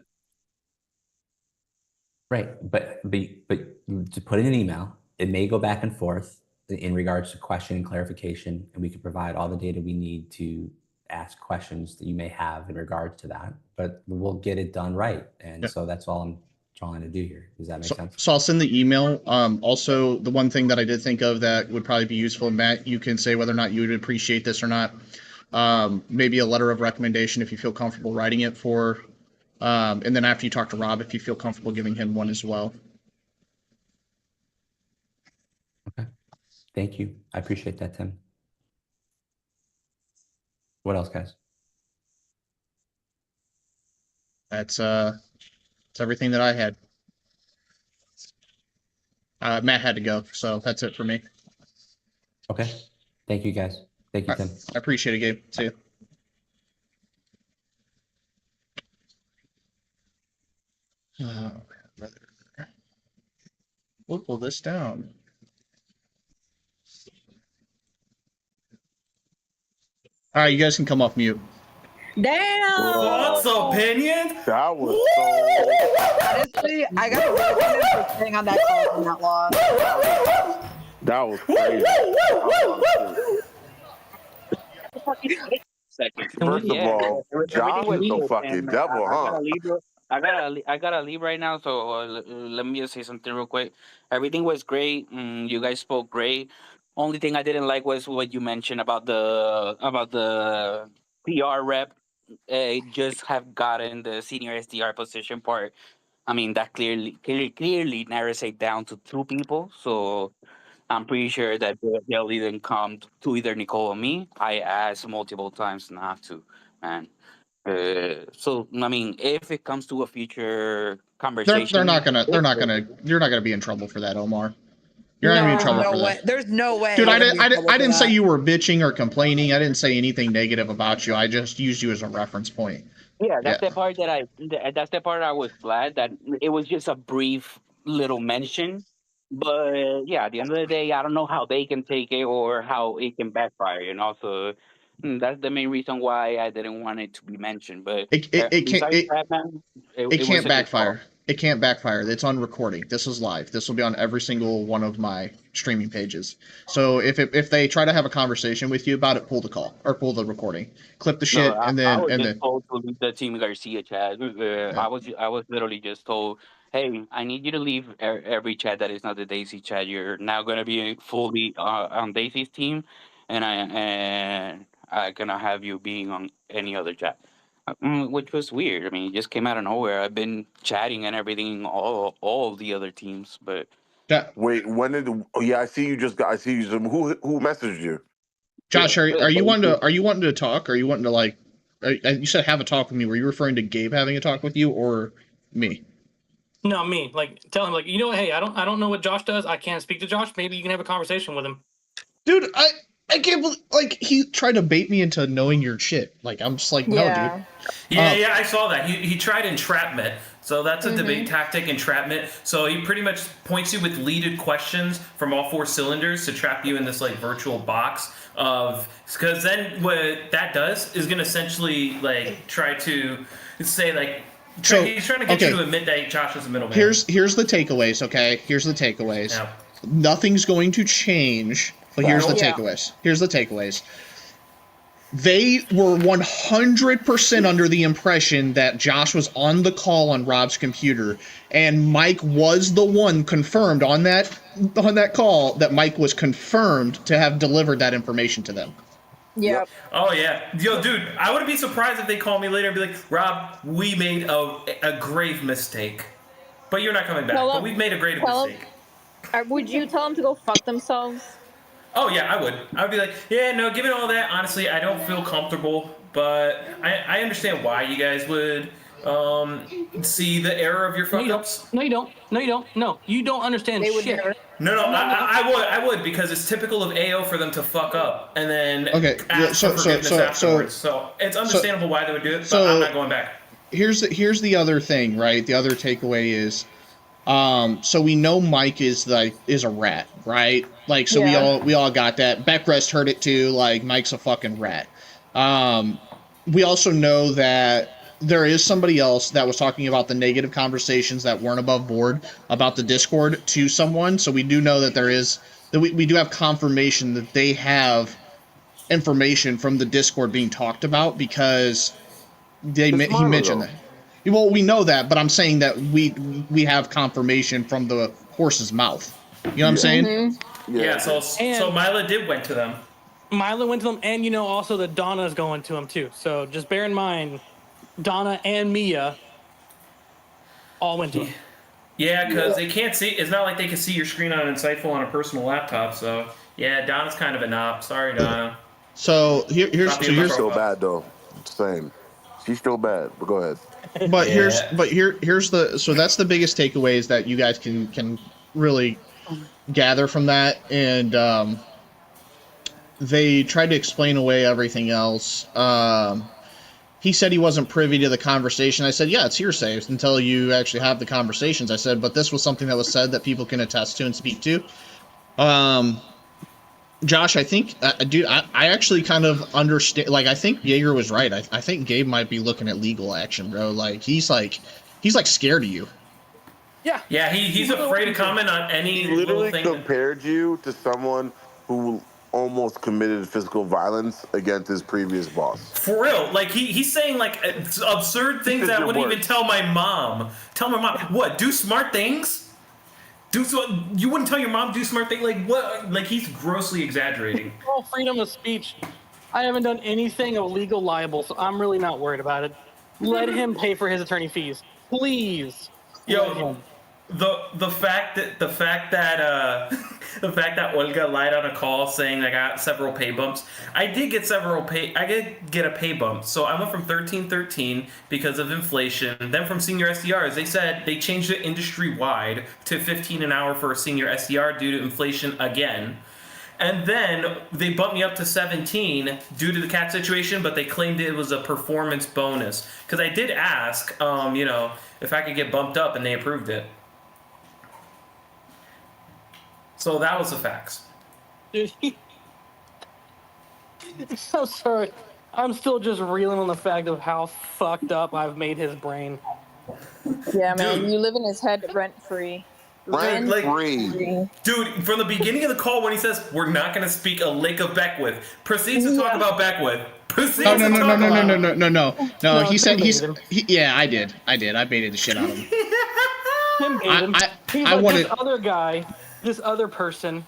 right. But to put in an email, it may go back and forth in regards to question and clarification, and we can provide all the data we need to ask questions that you may have in regards to that. But we'll get it done right, and so that's all I'm trying to do here. Does that make sense? So I'll send the email. Also, the one thing that I did think of that would probably be useful, Matt, you can say whether or not you would appreciate this or not. Maybe a letter of recommendation if you feel comfortable writing it for, and then after you talk to Rob, if you feel comfortable giving him one as well. Okay. Thank you. I appreciate that, Tim. What else, guys? That's everything that I had. Matt had to go, so that's it for me. Okay. Thank you, guys. Thank you, Tim. I appreciate it, Gabe. See you. We'll pull this down. All right, you guys can come off mute. Damn! What's opinion? That was so... Honestly, I got a opinion for staying on that call from that loss. That was crazy. First of all, Josh is no fucking devil, huh? I gotta leave right now, so let me just say something real quick. Everything was great. You guys spoke great. Only thing I didn't like was what you mentioned about the PR rep. Just have gotten the senior SDR position part. I mean, that clearly narrows it down to 2 people. So I'm pretty sure that they'll either come to either Nicole or me. I asked multiple times not to, man. So I mean, if it comes to a future conversation, You're not gonna be in trouble for that, Omar. You're not gonna be in trouble for that. There's no way. Dude, I didn't say you were bitching or complaining. I didn't say anything negative about you. I just used you as a reference point. Yeah, that's the part that's the part I was glad that it was just a brief little mention. But yeah, at the end of the day, I don't know how they can take it or how it can backfire, So That's the main reason why I didn't want it to be mentioned. But It besides that, man, it was can't a good call. backfire. It can't backfire. It's on recording. This is live. This will be on every single one of my streaming pages. So if they try to have a conversation with you about it, pull the call or pull the recording, clip the No, shit, I, and I then was just told to leave the Team Garcia chat. I was literally just told, hey, I need you to leave every chat that is not the Daisy chat. You're now gonna be fully on Daisy's team, and I gonna have you being on any other chat. Which was weird. I mean, it just came out of nowhere. I've been chatting and everything all the other teams, but wait, when did? Oh yeah, I see you just got. I see you. Who messaged you? Josh, are you wanting to talk? Are you wanting to like? You said have a talk with me. Were you referring to Gabe having a talk with you or me? No, me. Like, tell him, like, you know what? Hey, I don't know what Josh does. I can't speak to Josh. Maybe you can have a conversation with him. Dude, I can't believe, like, he tried to bait me into knowing your shit. Like, I'm just like, no, dude. Yeah, I saw that. He tried entrapment. So that's a debate tactic, entrapment. So he pretty much points you with leaded questions from all four cylinders to trap you in this like virtual box of, because then what that does is going to essentially like try to say like, he's trying to get you to admit that Josh is a middleman. Here's the takeaways, okay? Here's the takeaways. Yeah. Nothing's going to change, but here's the takeaways. Here's the takeaways. They were 100% under the impression that Josh was on the call on Rob's computer, and Mike was the one confirmed on that call that Mike was confirmed to have delivered that information to them. Yep. Oh yeah, yo, dude, I wouldn't be surprised if they call me later and be like, "Rob, we made a grave mistake, but you're not coming back. But we've made a grave mistake." Would you tell them to go fuck themselves? Oh yeah, I would. I would be like, yeah, no, given all that, honestly, I don't feel comfortable, but I understand why you guys would see the error of your fuck ups. No, you don't. No, you don't understand shit. No, I would because it's typical of AO for them to fuck up and then ask for forgiveness afterwards. So it's understandable why they would do it, but I'm not going back. Here's the other thing, right? The other takeaway is, so we know Mike is a rat, right? Like, so we all got that. Beckrest heard it too. Like, Mike's a fucking rat. We also know that there is somebody else that was talking about the negative conversations that weren't above board about the Discord to someone. So we do know that we do have confirmation that they have information from the Discord being talked about because he mentioned that. Well, we know that, but I'm saying that we have confirmation from the horse's mouth. You know what I'm saying? Yeah. So Mila went to them. Mila went to them, and also that Donna's going to them too. So just bear in mind, Donna and Mia all went to them. Yeah, because they can't see. It's not like they can see your screen on Insightful on a personal laptop. So yeah, Donna's kind of a knob. Sorry, Donna. So here's still bad though. Same. She's still bad, but go ahead. But here's that's the biggest takeaways that you guys can really gather from that, and they tried to explain away everything else. He said he wasn't privy to the conversation. I said, yeah, it's hearsay until you actually have the conversations. I said, but this was something that was said that people can attest to and speak to. Josh, I think, dude, I actually kind of understand. Like, I think Jaeger was right. I think Gabe might be looking at legal action, bro. Like, he's scared of you. Yeah. Yeah, he's afraid to comment on any He literally little thing. compared you to someone who almost committed physical violence against his previous boss. For real, like he's saying like absurd things that I wouldn't even tell my mom. Tell my mom what? Do smart things. You wouldn't tell your mom do smart things? Like what? Like he's grossly exaggerating. Oh, freedom of speech. I haven't done anything illegal liable, so I'm really not worried about it. Let him pay for his attorney fees, please. Yo, the fact that Olga lied on a call saying I got several pay bumps. I did get a pay bump. So I went from 1313 because of inflation. Then from senior SDRs, they said they changed it industry wide to 15 an hour for a senior SDR due to inflation again. And then they bumped me up to 17 due to the cat situation, but they claimed it was a performance bonus. Because I did ask, if I could get bumped up, and they approved it. So that was the facts. I'm sorry. I'm still just reeling on the fact of how fucked up I've made his brain. Yeah, man, Dude. you live in his head rent free. Rent free. Dude, from the beginning of the call when he says, we're not going to speak a lick of Beckwith, proceeds to talk about Beckwith. No. He said yeah, I did. I baited the shit out of him. He's like, this other guy, this other person,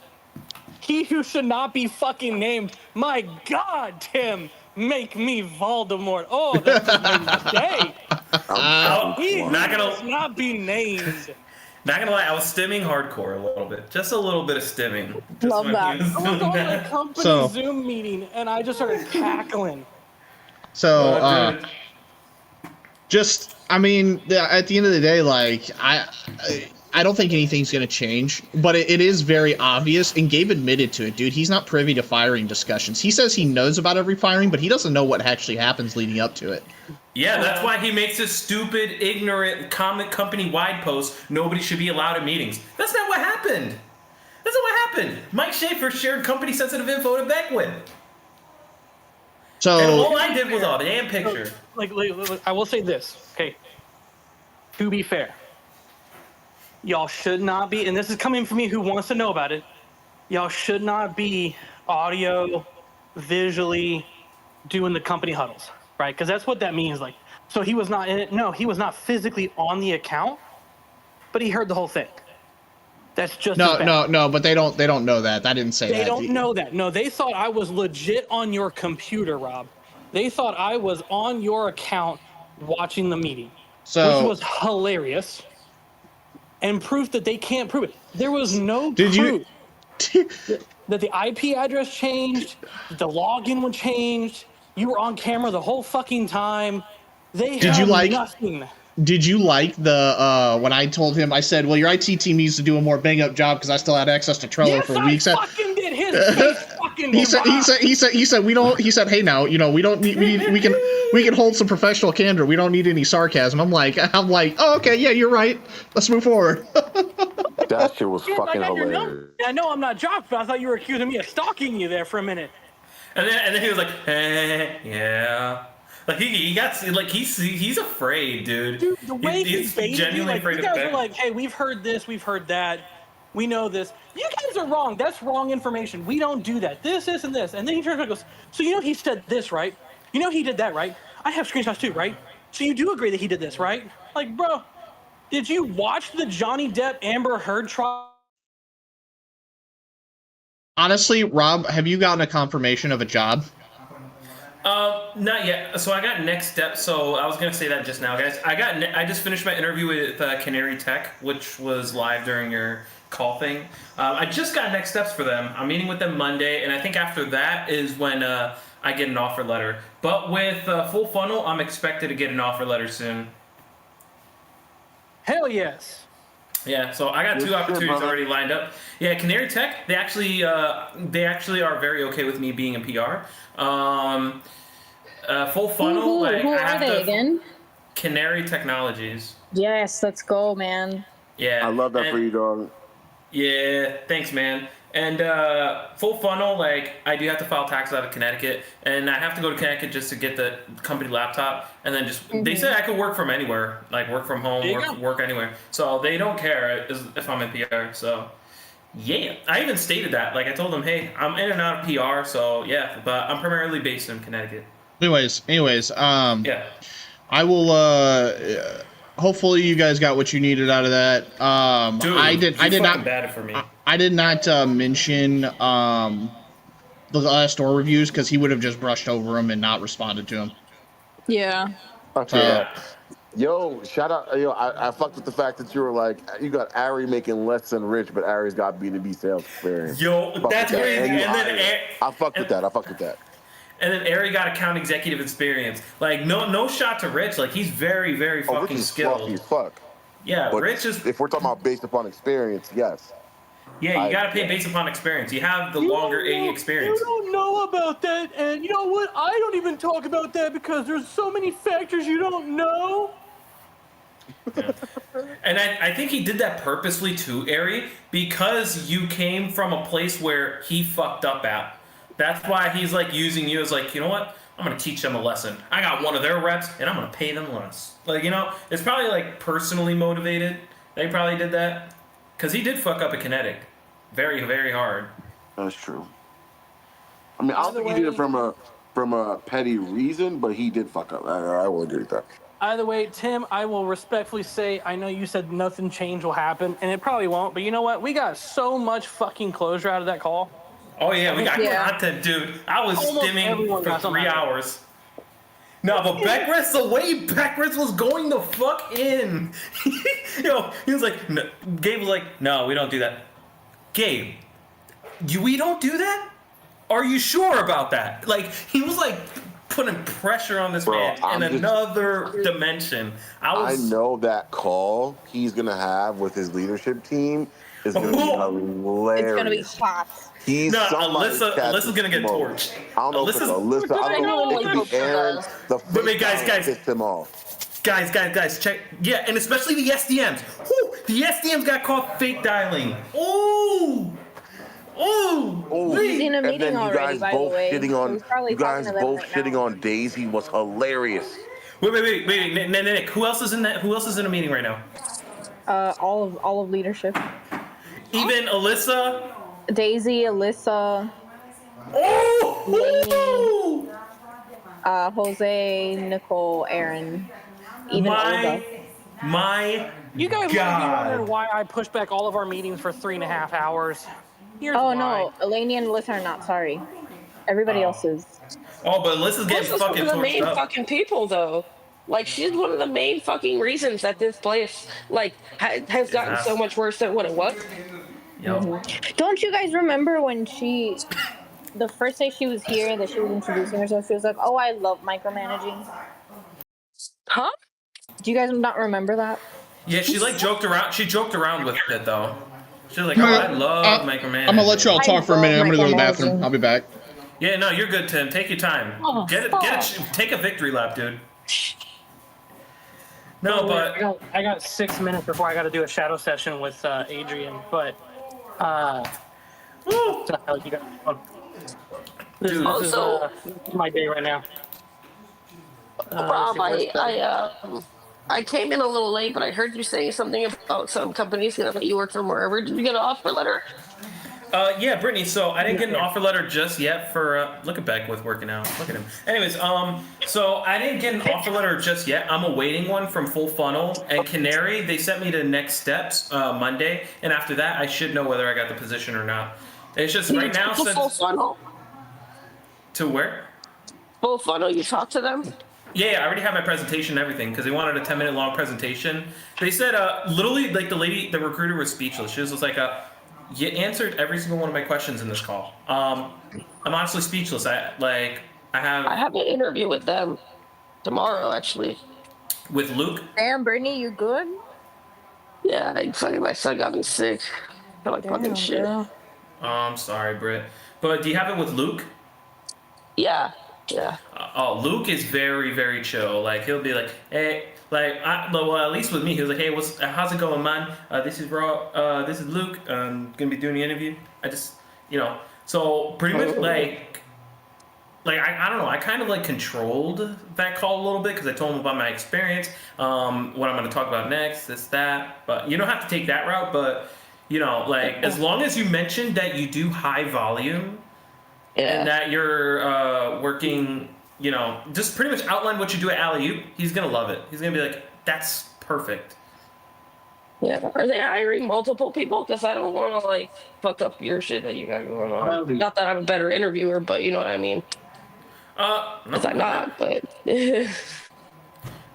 he who should not be fucking named. My God, Tim, make me Voldemort. Oh, that just made my day. He must not be named. Not gonna lie, I was stimming hardcore a little bit. Just a little bit of stimming. Love that. I was on a company Zoom meeting and I just started cackling. So, I mean, at the end of the day, like, I don't think anything's going to change, but it is very obvious, and Gabe admitted to it, dude. He's not privy to firing discussions. He says he knows about every firing, but he doesn't know what actually happens leading up to it. Yeah, that's why he makes this stupid, ignorant, company-wide post, nobody should be allowed in meetings. That's not what happened. That's not what happened. Mike Schaefer shared company-sensitive info to Beckwith. So, and all I did was a damn picture. Like, I will say this, okay? To be fair, y'all should not be, and this is coming from me who wants to know about it, y'all should not be audio, visually doing the company huddles, right? Because that's what that means. Like, so he was not in it. No, he was not physically on the account, but he heard the whole thing. That's just no, but they don't know that. I didn't say that. They don't know that. No, they thought I was legit on your computer, Rob. They thought I was on your account watching the meeting, which was hilarious. And proof that they can't prove it. There was no proof that the IP address changed, the login was changed. You were on camera the whole fucking time. They have nothing. Did you like the when I told him, I said, well, your IT team needs to do a more bang up job because I still had access to Trello for weeks. I fucking did. His face fucking he said we don't. He said, hey, now we don't need. We can hold some professional candor. We don't need any sarcasm. I'm like, oh, okay, yeah, you're right. Let's move forward. That shit was fucking hilarious. I know I'm not Jock, but I thought you were accusing me of stalking you there for a minute. And then he was like, yeah. Like he got like he's afraid, dude. Dude, the way he's genuinely afraid of. You guys are like, hey, we've heard this, we've heard that, we know this. You guys are wrong. That's wrong information. We don't do that. This, and this. And then he turns around and goes, so you know he said this, right? You know he did that, right? I have screenshots too, right? So you do agree that he did this, right? Like, bro, did you watch the Johnny Depp Amber Heard trial? Honestly, Rob, have you gotten a confirmation of a job? Not yet. So I got next step. So I was gonna say that just now, guys. I just finished my interview with Canary Tech, which was live during your call thing. I just got next steps for them. I'm meeting with them Monday, and I think after that is when I get an offer letter. But with Full Funnel, I'm expected to get an offer letter soon. Hell yes. Yeah, so I got two opportunities already lined up. Yeah, Canary Tech, they actually are very okay with me being in PR. Full Funnel, who are they again? Canary Technologies. Yes, let's go, man. Yeah, I love that for you, dog. Yeah, thanks, man. And Full Funnel, like, I do have to file taxes out of Connecticut, and I have to go to Connecticut just to get the company laptop, and then they said I could work from anywhere, like work from home, work anywhere. So they don't care if I'm in PR. So yeah, I even stated that. Like, I told them, hey, I'm in and out of PR, so yeah, but I'm primarily based in Connecticut. Anyways, yeah, I will. Hopefully, you guys got what you needed out of that. Dude, I did not. Bad for me. I did not mention the last store reviews because he would have just brushed over them and not responded to them. Yeah. Okay. Yo, shout out. Yo, I fucked with the fact that you were like, you got Ari making less than Rich, but Ari's got B2B sales experience. Yo, that's crazy. And then I fucked with that. And then Ari got account executive experience. Like, no shot to Rich. Like, he's very, very fucking skilled. Rich is fuck. Yeah, but Rich is. If we're talking about based upon experience, yes. Yeah, you gotta pay based upon experience. You have the longer AE experience. You don't know about that, and you know what? I don't even talk about that because there's so many factors you don't know. Yeah. And I think he did that purposely too, Ari, because you came from a place where he fucked up at. That's why he's like using you as like, you know what? I'm gonna teach them a lesson. I got one of their reps, and I'm gonna pay them less. Like, you know, it's probably like personally motivated. They probably did that because he did fuck up a kinetic, very, very hard. That's true. I mean, I don't think he did it from a petty reason, but he did fuck up. I will agree with that. Either way, Tim, I will respectfully say, I know you said nothing change will happen, and it probably won't, but you know what? We got so much fucking closure out of that call. Oh, yeah, we got content, dude. I was stimming for 3 hours. No, but Beckwith, the way Beckwith was going the fuck in. Yo, he was like, no, Gabe was like, no, we don't do that. Gabe, we don't do that? Are you sure about that? Like, he was like putting pressure on this man in another dimension. I know that call he's going to have with his leadership team is going to be hilarious. It's going to be hot. Alyssa's gonna get torched. I don't know if it's Alyssa. I don't know if it could be Aaron. But guys, pissed him off. Guys, check. Yeah, and especially the SDMs. Woo, the SDMs got caught fake dialing. Oh. He's in a meeting already, by the way. You guys both shitting on Daisy was hilarious. Wait, Nick. Who else is in a meeting right now? All of leadership. Even Alyssa. Daisy, Alyssa, Jose, Nicole, Aaron, even Olga. You guys might be wondering why I pushed back all of our meetings for 3.5 hours. Here's why. No, Eleni and Alyssa are not. Sorry, everybody else is. Oh, but Alyssa's getting fucking torched up. One of the main fucking people, though. Like, she's one of the main fucking reasons that this place, like, has gotten so much worse than what it was. Mm-hmm. Don't you guys remember when the first day she was here, that she was introducing herself, she was like, "Oh, I love micromanaging." Huh? Do you guys not remember that? Yeah, she like joked around. She joked around with it though. She was like, "Oh, I love micromanaging." I'm gonna let y'all talk for a minute. I'm gonna go to the bathroom. I'll be back. Yeah, no, you're good, Tim. Take your time. Oh, Take a victory lap, dude. No, but I got 6 minutes before I got to do a shadow session with Adrian, but. This is my day right now. Rob, I came in a little late, but I heard you saying something about some companies gonna let you work from wherever. Did you get an offer letter? Yeah, Brittany. So I didn't get an offer letter just yet for. Look at Beckwith working out. Look at him. Anyways, so I didn't get an offer letter just yet. I'm awaiting one from Full Funnel and Canary. They sent me to next steps Monday, and after that, I should know whether I got the position or not. It's just right now. Full Funnel. To where? Full Funnel. You talked to them? Yeah, I already have my presentation and everything because they wanted a 10-minute long presentation. They said, literally, like the recruiter was speechless. She was like, you answered every single one of my questions in this call. I'm honestly speechless. I have an interview with them tomorrow, actually. With Luke? Damn, Brittany, you good? Yeah, my son got me sick. I feel like fucking shit. Oh, I'm sorry, Britt. But do you have it with Luke? Yeah. Luke is very, very chill. Like, he'll be like, hey, well, at least with me, he was like, hey, how's it going, man? This is this is Luke. I'm gonna be doing the interview. I just, so pretty much like I don't know. I kind of like controlled that call a little bit because I told him about my experience, what I'm gonna talk about next, this, that. But you don't have to take that route. But as long as you mention that you do high volume. Yeah. And that you're working, just pretty much outline what you do at Alley-Oop. He's going to love it. He's going to be like, that's perfect. Yeah. Are they hiring multiple people? Because I don't want to, fuck up your shit that you got going on. Not that I'm a better interviewer, but you know what I mean. No. I'm not, but...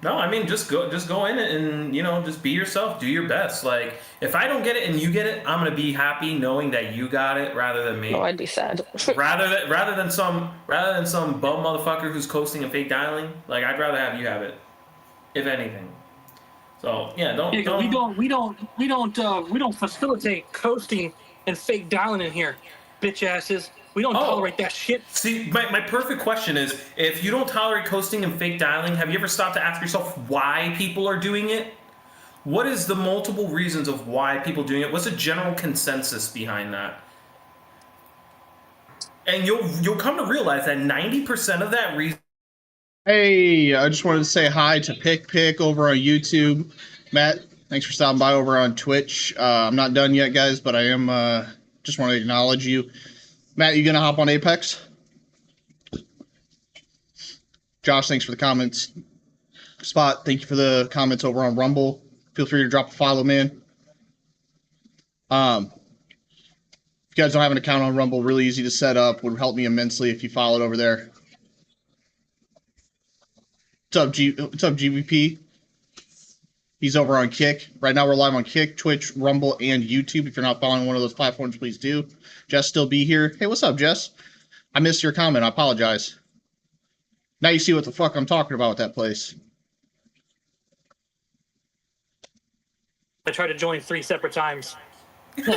No, I mean, just go in and, just be yourself. Do your best. Like, if I don't get it and you get it, I'm going to be happy knowing that you got it rather than me. Oh, I'd be sad. rather than some bum motherfucker who's coasting and fake dialing. Like, I'd rather have you have it, if anything. So, yeah, we don't facilitate coasting and fake dialing in here, bitch asses. We don't tolerate that shit. See, my perfect question is, if you don't tolerate coasting and fake dialing, have you ever stopped to ask yourself why people are doing it? What is the multiple reasons of why people are doing it? What's a general consensus behind that? And you'll come to realize that 90% of that reason. Hey, I just wanted to say hi to Pick over on YouTube. Matt, thanks for stopping by over on Twitch. I'm not done yet, guys, but I am just want to acknowledge you. Matt, you gonna hop on Apex? Josh, thanks for the comments. Spot, thank you for the comments over on Rumble. Feel free to drop a follow, man. If you guys don't have an account on Rumble, really easy to set up. Would help me immensely if you followed over there. What's up, GVP? He's over on Kick. Right now we're live on Kick, Twitch, Rumble, and YouTube. If you're not following one of those platforms, please do. Jess still be here. Hey, what's up, Jess? I missed your comment. I apologize. Now you see what the fuck I'm talking about with that place. I tried to join 3 separate times. Yo,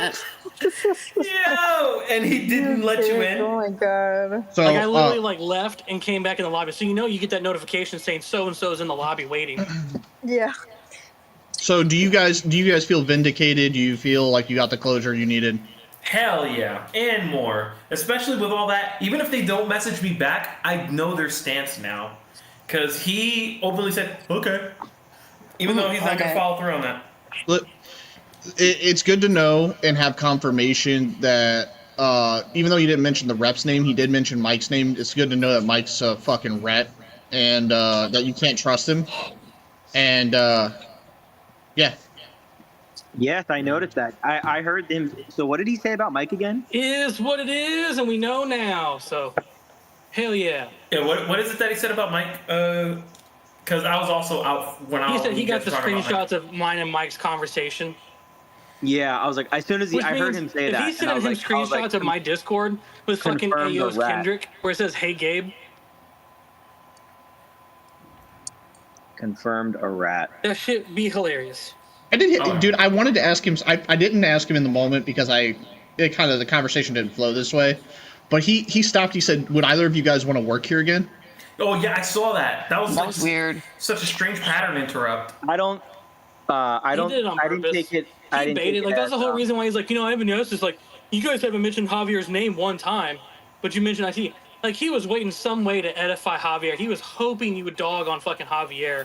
and he didn't let you in. Oh my god! So like I literally left and came back in the lobby. So you get that notification saying so and so is in the lobby waiting. Yeah. So do you guys feel vindicated? Do you feel like you got the closure you needed? Hell yeah, and more. Especially with all that. Even if they don't message me back, I know their stance now, because he openly said okay, even though he's not gonna follow through on that. Look, it's good to know and have confirmation that even though you didn't mention the rep's name, he did mention Mike's name. It's good to know that Mike's a fucking rat and that you can't trust him. And yeah. Yes, I noticed that. I heard him. So what did he say about Mike again? Is what it is, and we know now. So, hell yeah. Yeah. What is it that he said about Mike? Because I was also out when he said he got the screenshots of mine and Mike's conversation. Yeah, I was like, as soon as I heard him say that. If he's sending him screenshots of my Discord with fucking Ayo's Kendrick, where it says, "Hey Gabe." Confirmed a rat. That shit be hilarious. I did, dude. I wanted to ask him. I didn't ask him in the moment because the conversation didn't flow this way. But he stopped. He said, "Would either of you guys want to work here again?" Oh yeah, I saw that. That was weird. Such a strange pattern interrupt. I didn't take it. He baited. Like that's the whole reason why he's like, I haven't noticed. It's like you guys haven't mentioned Javier's name one time, but you mentioned IT. Like he was waiting some way to edify Javier. He was hoping you would dog on fucking Javier,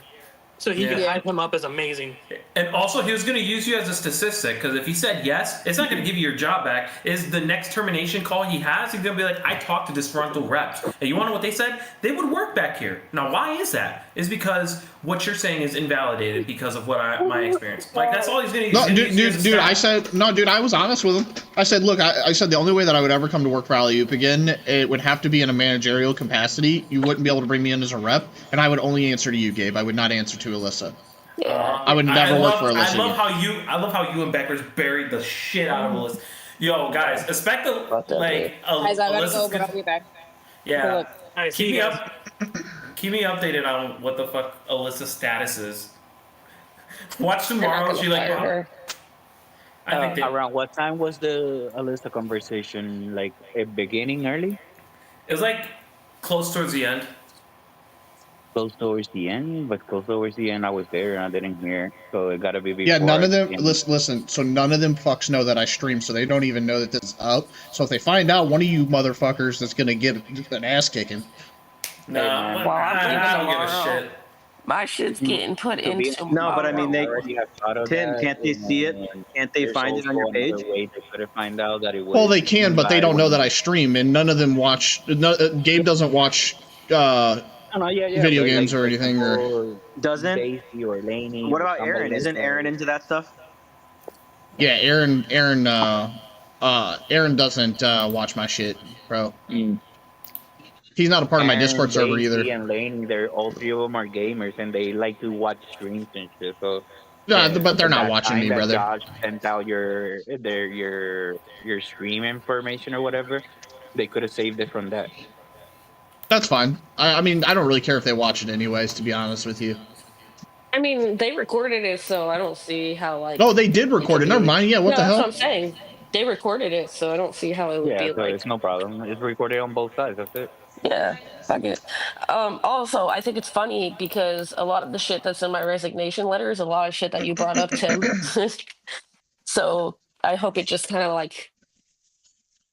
so he could hype him up as amazing. And also, he was going to use you as a statistic, because if he said yes, it's not going to give you your job back. Is the next termination call he has, he's going to be like, I talked to disgruntled reps. And you want to know what they said? They would work back here. Now, why is that? Is because what you're saying is invalidated because of what my experience. Like, that's all he's going to use. No, dude, I said, no, dude, I was honest with him. I said, look, I said the only way that I would ever come to work for Alley-Oop again, it would have to be in a managerial capacity. You wouldn't be able to bring me in as a rep, and I would only answer to you, Gabe. I would not answer to Alyssa. I would never work for Alyssa. I love how you and Beckers buried the shit out of Alyssa. Yo, guys, expect guys, I gotta go, but I'll be back. Yeah, right, keep me updated on what the fuck Alyssa's status is. Watch tomorrow. She like. I think around what time was the Alyssa conversation? Like beginning early? It was like close towards the end. Close towards the end, but close towards the end, I was there and I didn't hear, so it gotta be before. Yeah, none of them. Listen. So none of them fucks know that I stream, so they don't even know that this is up. So if they find out, one of you motherfuckers that's gonna get an ass kicking. No, I don't give a shit. My shit's getting put into. No, but I mean, Tim, can't they see it? Can't they find it on your page? They could have find out that it was. Well, they can, but they don't know that I stream, and none of them watch. Gabe doesn't watch. Video games or anything, or doesn't. What about Aaron? Isn't Aaron into that stuff? Yeah, Aaron doesn't watch my shit, bro. He's not a part of my Discord server either. And Laney, all 3 of them are gamers, and they like to watch streams and shit. So no, but they're not watching me, brother. Josh sent out your stream information or whatever. They could have saved it from that. That's fine. I mean, I don't really care if they watch it anyways, to be honest with you. I mean, they recorded it, so I don't see how, like... Oh, they did record it. Never mind. Yeah, what the hell? That's what I'm saying. They recorded it, so I don't see how it would be like... it's no problem. It's recorded on both sides. That's it. Yeah, fuck it. Also, I think it's funny because a lot of the shit that's in my resignation letter is a lot of shit that you brought up, Tim. So I hope it just kind of, like,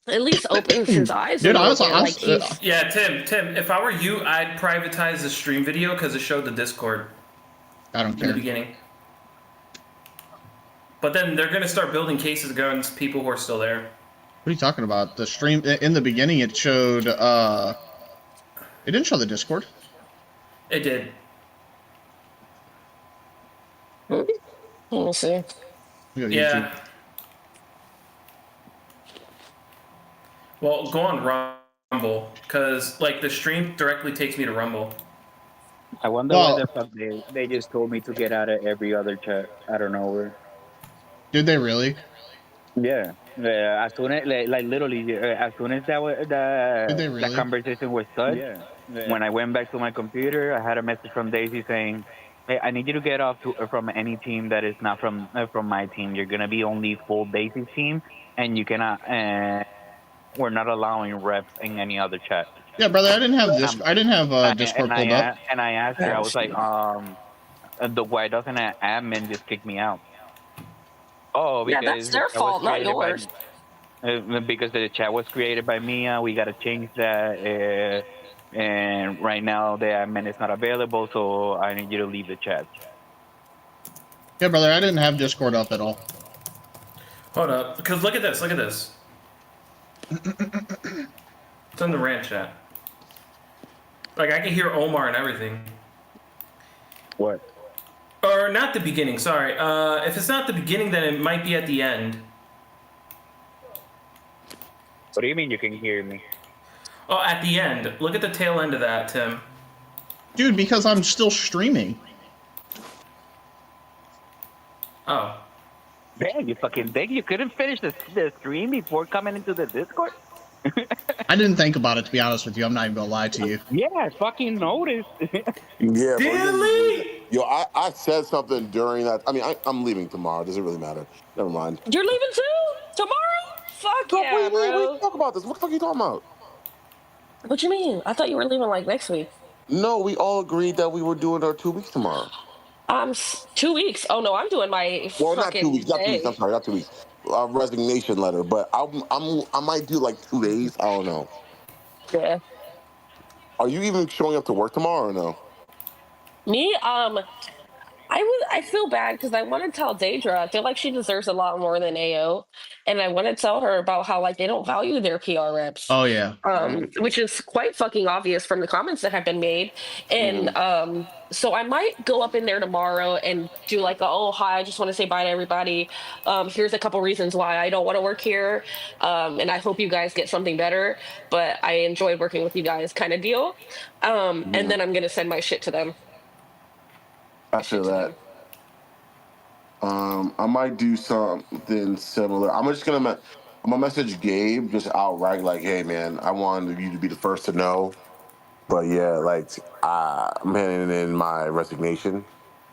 at least opens his eyes Dude, a little bit. Like yeah, Tim, if I were you, I'd privatize the stream video because it showed the Discord. I don't care. In the beginning. But then they're gonna start building cases against people who are still there. What are you talking about? The stream in the beginning, it showed. It didn't show the Discord. It did. We'll see. Yeah. Well, go on Rumble, because like the stream directly takes me to Rumble. I wonder why the fuck they just told me to get out of every other chat out of nowhere. Did they really? Yeah. As soon as like literally as soon as that conversation was done, when I went back to my computer, I had a message from Daisy saying, "Hey, I need you to get off from any team that is not from my team. You're gonna be only full Daisy's team, and you cannot. We're not allowing reps in any other chat." Yeah, brother, I didn't have this. I didn't have Discord pulled up. And I asked her, I was like, why doesn't an admin just kick me out? Oh, because that's their fault, not yours. Because the chat was created by Mia, we got to change that. And right now the admin is not available, so I need you to leave the chat. Yeah, brother, I didn't have Discord up at all. Hold up, because look at this. Look at this. It's in the rant chat. Like, I can hear Omar and everything. What? Or not the beginning, sorry. If it's not the beginning, then it might be at the end. What do you mean you can hear me? Oh, at the end. Look at the tail end of that, Tim. Dude, because I'm still streaming. Oh. Dang, you fucking dang. You couldn't finish the stream before coming into the Discord? I didn't think about it, to be honest with you. I'm not even gonna lie to you. Yeah, I fucking noticed. Yeah, really? Yo, I said something during that. I mean, I'm leaving tomorrow. Does it really matter? Never mind. You're leaving too? Tomorrow? Fuck yeah, bro. Wait, talk about this. What the fuck are you talking about? What you mean? I thought you were leaving like next week. No, we all agreed that we were doing our 2 weeks tomorrow. 2 weeks. Oh no, I'm doing my not 2 weeks. Not 2 weeks. I'm sorry, not 2 weeks. Resignation letter, but I might do like 2 days. I don't know. Yeah. Are you even showing up to work tomorrow or no? Me, I feel bad because I want to tell Daedra. I feel like she deserves a lot more than AO, and I want to tell her about how like they don't value their PR reps. Oh yeah. Which is quite fucking obvious from the comments that have been made, and so I might go up in there tomorrow and do like oh hi, I just want to say bye to everybody. Here's a couple reasons why I don't want to work here, and I hope you guys get something better. But I enjoyed working with you guys, kind of deal. And then I'm gonna send my shit to them. I feel that. I might do something similar. I'm gonna message Gabe just outright, like, "Hey, man, I wanted you to be the first to know, but yeah, like, I'm handing in my resignation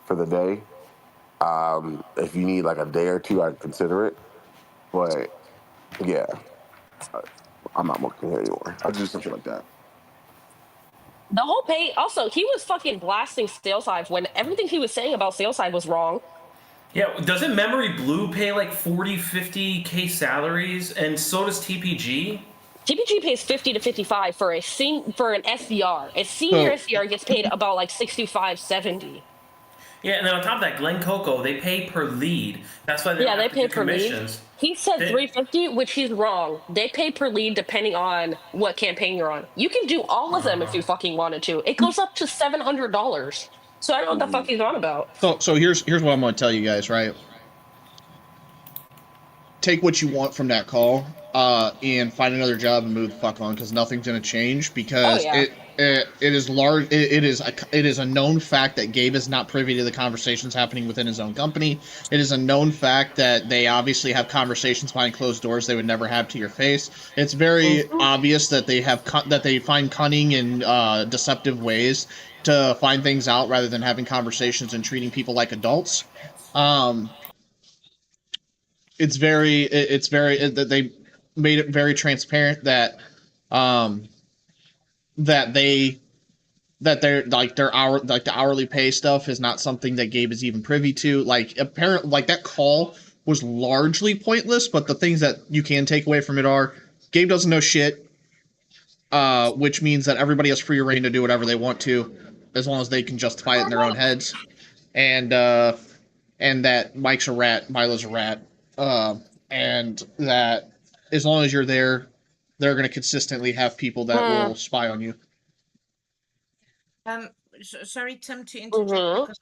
for the day. If you need like a day or two, I'd consider it, but yeah, I'm not working here anymore. I'll do something like that." The whole pay. Also, he was fucking blasting Sales Hive when everything he was saying about Sales Hive was wrong. Yeah, doesn't Memory Blue pay like 40, 50K salaries, and so does TPG? TPG pays 50 to 55 for an SDR. A senior SDR gets paid about like 65, 70. Yeah, and then on top of that, Glen Coco, they pay per lead. That's why they pay per commissions. lead. He said 350, which he's wrong. They pay per lead depending on what campaign you're on. You can do all of them if you fucking wanted to. It goes up to $700. So I don't know what the fuck he's on about. So here's what I'm going to tell you guys, right? Take what you want from that call, and find another job and move the fuck on, because nothing's going to change, because it is large. It is a known fact that Gabe is not privy to the conversations happening within his own company. It is a known fact that they obviously have conversations behind closed doors they would never have to your face. It's very obvious that they find cunning and deceptive ways to find things out rather than having conversations and treating people like adults. They made it very transparent that the hourly pay stuff is not something that Gabe is even privy to. Like, apparently, like, that call was largely pointless, but the things that you can take away from it are Gabe doesn't know shit, which means that everybody has free reign to do whatever they want to, as long as they can justify it in their own heads. And that Mike's a rat, Milo's a rat, and that as long as you're there, they're going to consistently have people that will spy on you. Sorry, Tim, to interject because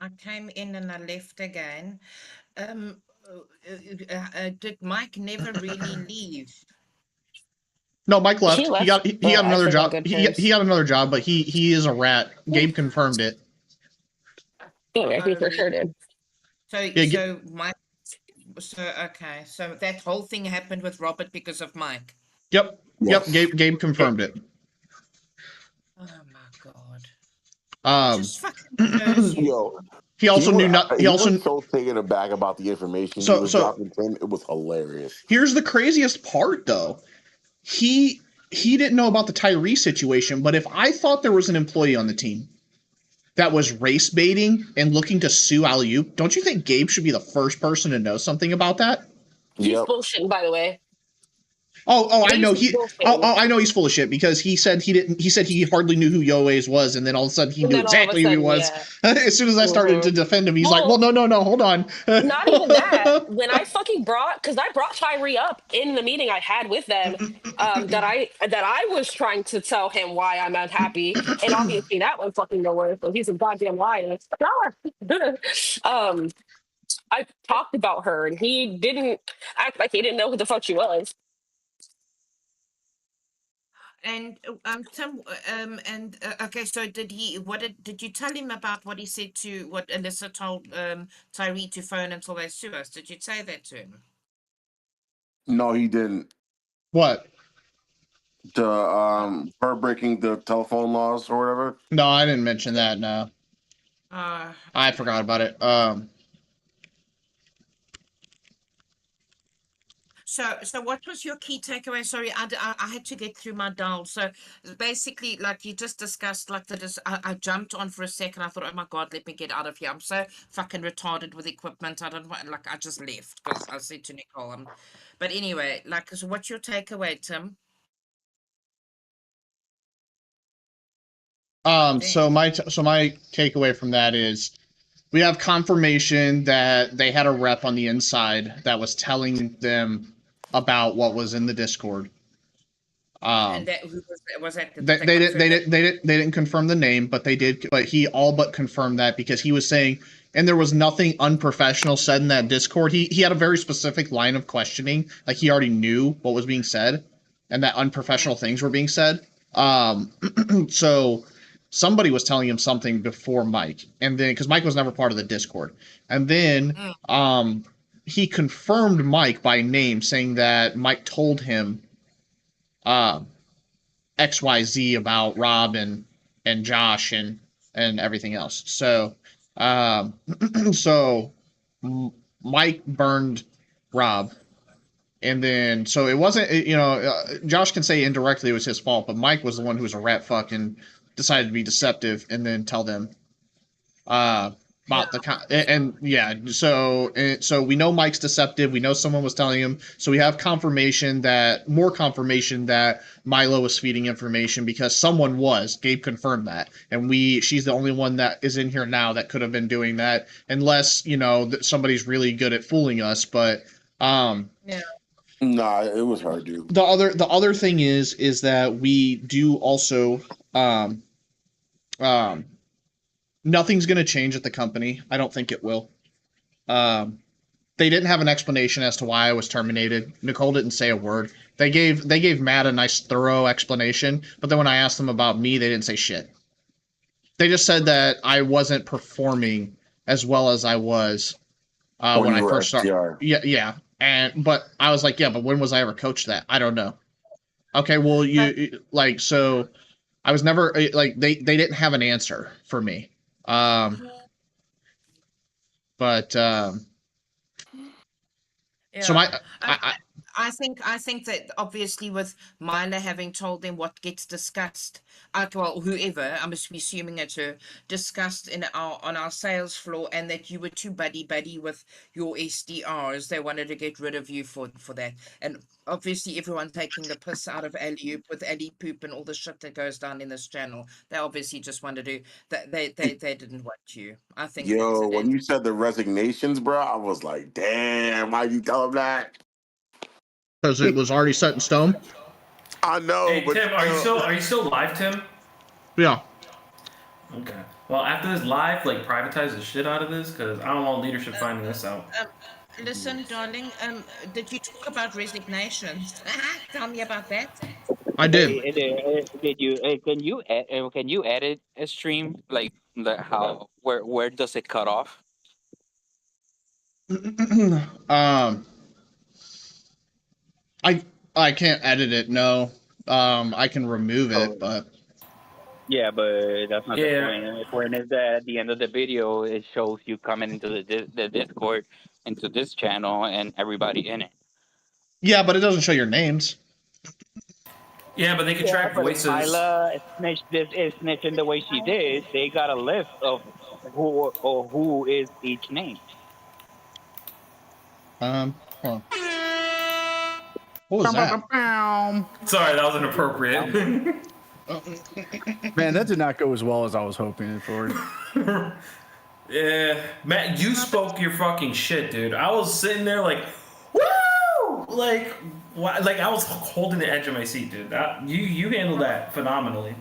I came in and I left again. Did Mike never really leave? No, Mike left. He got another job. He got another job, but he is a rat. Gabe confirmed it. Yeah, he for sure did. So Mike. So okay, so that whole thing happened with Robert because of Mike. Yep. Gabe confirmed it. Oh my god. Just fucking yo. He also knew not. He also was so taken aback about the information he was dropping. It was hilarious. Here's the craziest part, though. He didn't know about the Tyree situation, but if I thought there was an employee on the team that was race baiting and looking to sue Alley-oop, don't you think Gabe should be the first person to know something about that? He's bullshitting, by the way. I know I know he's full of shit because he said he hardly knew who Yoays was, and then all of a sudden he knew exactly who he was. Yeah. As soon as I started to defend him, he's like, "Well, no, hold on." Not even that. When I fucking brought Tyree up in the meeting I had with them, that I was trying to tell him why I'm unhappy, and obviously that went fucking nowhere. So he's a goddamn liar. I talked about her, and he didn't act like he didn't know who the fuck she was. And Tim, okay, so did you tell him about what he said to what Alyssa told Tyree to phone until they sue us? Did you say that to him? No, he didn't. What? The her breaking the telephone laws or whatever. No, I didn't mention that. No. I forgot about it. So what was your key takeaway? Sorry, I had to get through my dial. So basically, like you just discussed, like I jumped on for a second. I thought, oh my god, let me get out of here. I'm so fucking retarded with equipment. I don't want, like, I just left because I said to Nicole. But anyway, like, so what's your takeaway, Tim? So my takeaway from that is we have confirmation that they had a rep on the inside that was telling them about what was in the Discord. And that, who was that? They didn't confirm the name, but they did. But he all but confirmed that because he was saying, and there was nothing unprofessional said in that Discord. He had a very specific line of questioning, like he already knew what was being said, and that unprofessional things were being said. So somebody was telling him something before Mike, and then because Mike was never part of the Discord, and then he confirmed Mike by name, saying that Mike told him XYZ about Rob and Josh and everything else. So so Mike burned Rob, and then so it wasn't, Josh can say indirectly it was his fault, but Mike was the one who was a rat fuck and decided to be deceptive and then tell them about so we know Mike's deceptive. We know someone was telling him. So we have more confirmation that Milo was feeding information because someone was. Gabe confirmed that, and she's the only one that is in here now that could have been doing that, unless somebody's really good at fooling us. But yeah. Nah, it was her, dude. The other thing is that we do also nothing's going to change at the company. I don't think it will. They didn't have an explanation as to why I was terminated. Nicole didn't say a word. They gave Matt a nice thorough explanation, but then when I asked them about me, they didn't say shit. They just said that I wasn't performing as well as I was when I first started. Yeah. But I was like, yeah, but when was I ever coached that? I don't know. Okay, well, so I was never like they didn't have an answer for me. So I think that obviously with Myla having told them what gets discussed, well, whoever, I'm assuming it's her, discussed on our sales floor, and that you were too buddy with your SDRs. They wanted to get rid of you for that. And obviously everyone taking the piss out of Alley with Alley Poop and all the shit that goes down in this channel. They obviously just wanted to they didn't want you. I think Yo, when you said the resignations, bro, I was like, damn, why you tell him that? Because it was already set in stone. I know, hey, but Tim, are you still live, Tim? Yeah. Okay. Well, after this live, like privatize the shit out of this, because I don't want leadership finding this out. Listen, darling. Did you talk about resignations? Tell me about that. I did. Did you? Can you edit a stream like how? Where does it cut off? I can't edit it. No. I can remove it, but. Yeah, but that's not the point. The point is that at the end of the video, it shows you coming into the Discord, into this channel, and everybody in it. Yeah, but it doesn't show your names. Yeah, but they can track voices. If Myla snitching the way she did, they got a list of who is each name. Hold on. What was that? Sorry, that was inappropriate. Man, that did not go as well as I was hoping it for. Yeah, Matt, you spoke your fucking shit, dude. I was sitting there like, woo! Like I was holding the edge of my seat, dude. You handled that phenomenally.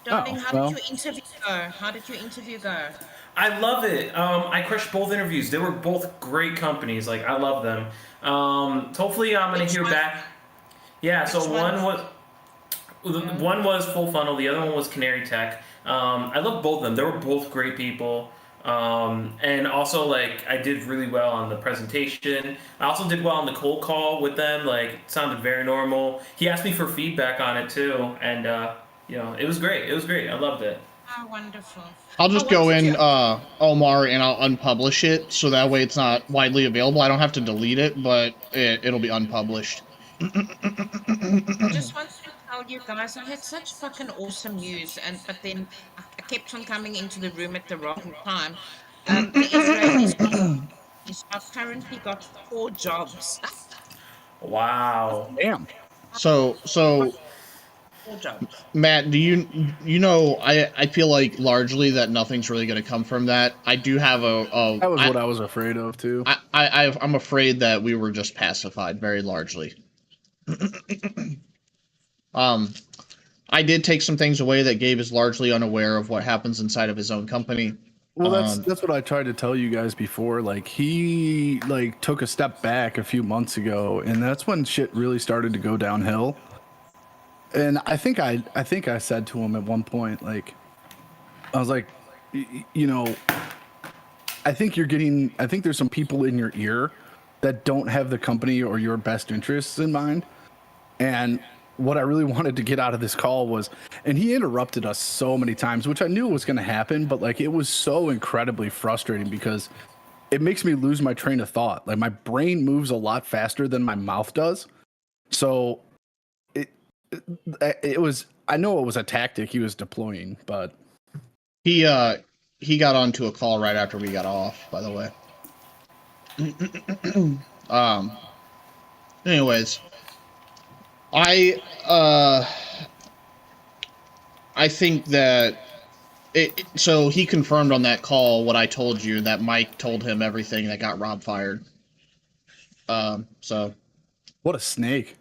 Darling, how did your interview go? How did your interview go? I love it. I crushed both interviews. They were both great companies. Like, I love them. Hopefully I'm going to hear back. Yeah, so one was Full Funnel. The other one was Canary Tech. I love both of them. They were both great people. And also, like, I did really well on the presentation. I also did well on the cold call with them. Like, it sounded very normal. He asked me for feedback on it, too. And, it was great. It was great. I loved it. Oh, wonderful. I'll just go in, Omar, and I'll unpublish it, so that way it's not widely available. I don't have to delete it, but it'll be unpublished. I just wanted to tell you guys, I had such fucking awesome news, but then I kept on coming into the room at the wrong time. The Israelis have currently got 4 jobs. Wow. Damn. So Matt, do you know? I feel like largely that nothing's really going to come from that. I do have that was what I was afraid of too. I'm afraid that we were just pacified very largely. I did take some things away that Gabe is largely unaware of what happens inside of his own company. Well, that's what I tried to tell you guys before. Like, he took a step back a few months ago, and that's when shit really started to go downhill. And I think I said to him at one point, like, I was like, I think there's some people in your ear that don't have the company or your best interests in mind. And what I really wanted to get out of this call was, and he interrupted us so many times, which I knew was going to happen, but like, it was so incredibly frustrating because it makes me lose my train of thought. Like, my brain moves a lot faster than my mouth does. So it was, I know it was a tactic he was deploying, but he got onto a call right after we got off, by the way. Anyways, I think that so he confirmed on that call what I told you, that Mike told him everything that got Rob fired. So what a snake.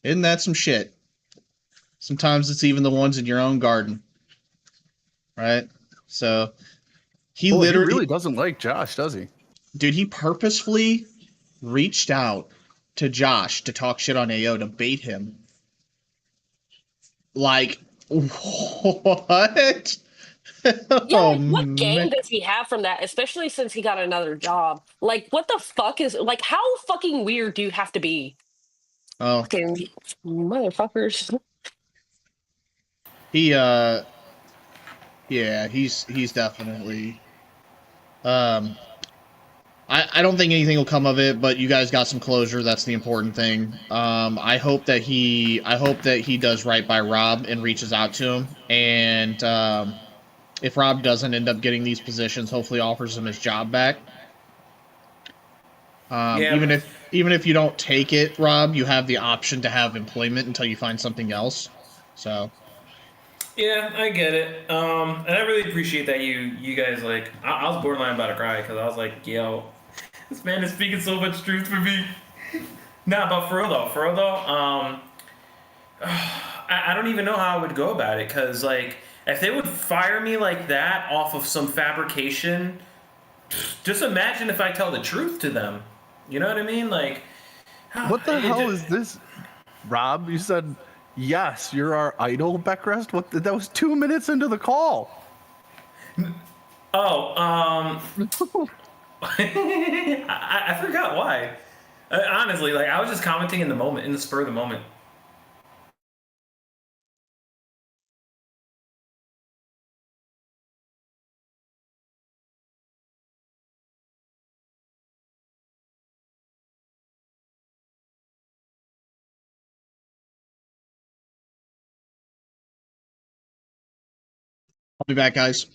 Isn't that some shit? Sometimes it's even the ones in your own garden. Right? So he literally really doesn't like Josh, does he? Dude, he purposefully reached out to Josh to talk shit on AO, to bait him. Like, what? Yeah, what gain does he have from that? Especially since he got another job. Like, what the fuck is, like, how fucking weird do you have to be? Oh. Fucking motherfuckers. Yeah, he's definitely I don't think anything will come of it, but you guys got some closure. That's the important thing. I hope that he does right by Rob and reaches out to him. And if Rob doesn't end up getting these positions, hopefully offers him his job back. Even if you don't take it, Rob, you have the option to have employment until you find something else. So. Yeah, I get it. And I really appreciate that you guys like. I was borderline about to cry because I was like, yo, this man is speaking so much truth for me. Nah, but for real though, I don't even know how I would go about it because like if they would fire me like that off of some fabrication, just imagine if I tell the truth to them. You know what I mean? Like, what the hell is this, Rob? You said yes, you're our idol, Beckrest. What? That was 2 minutes into the call. Oh, I forgot why. Honestly, like I was just commenting in the moment, in the spur of the moment. I'll be back, guys.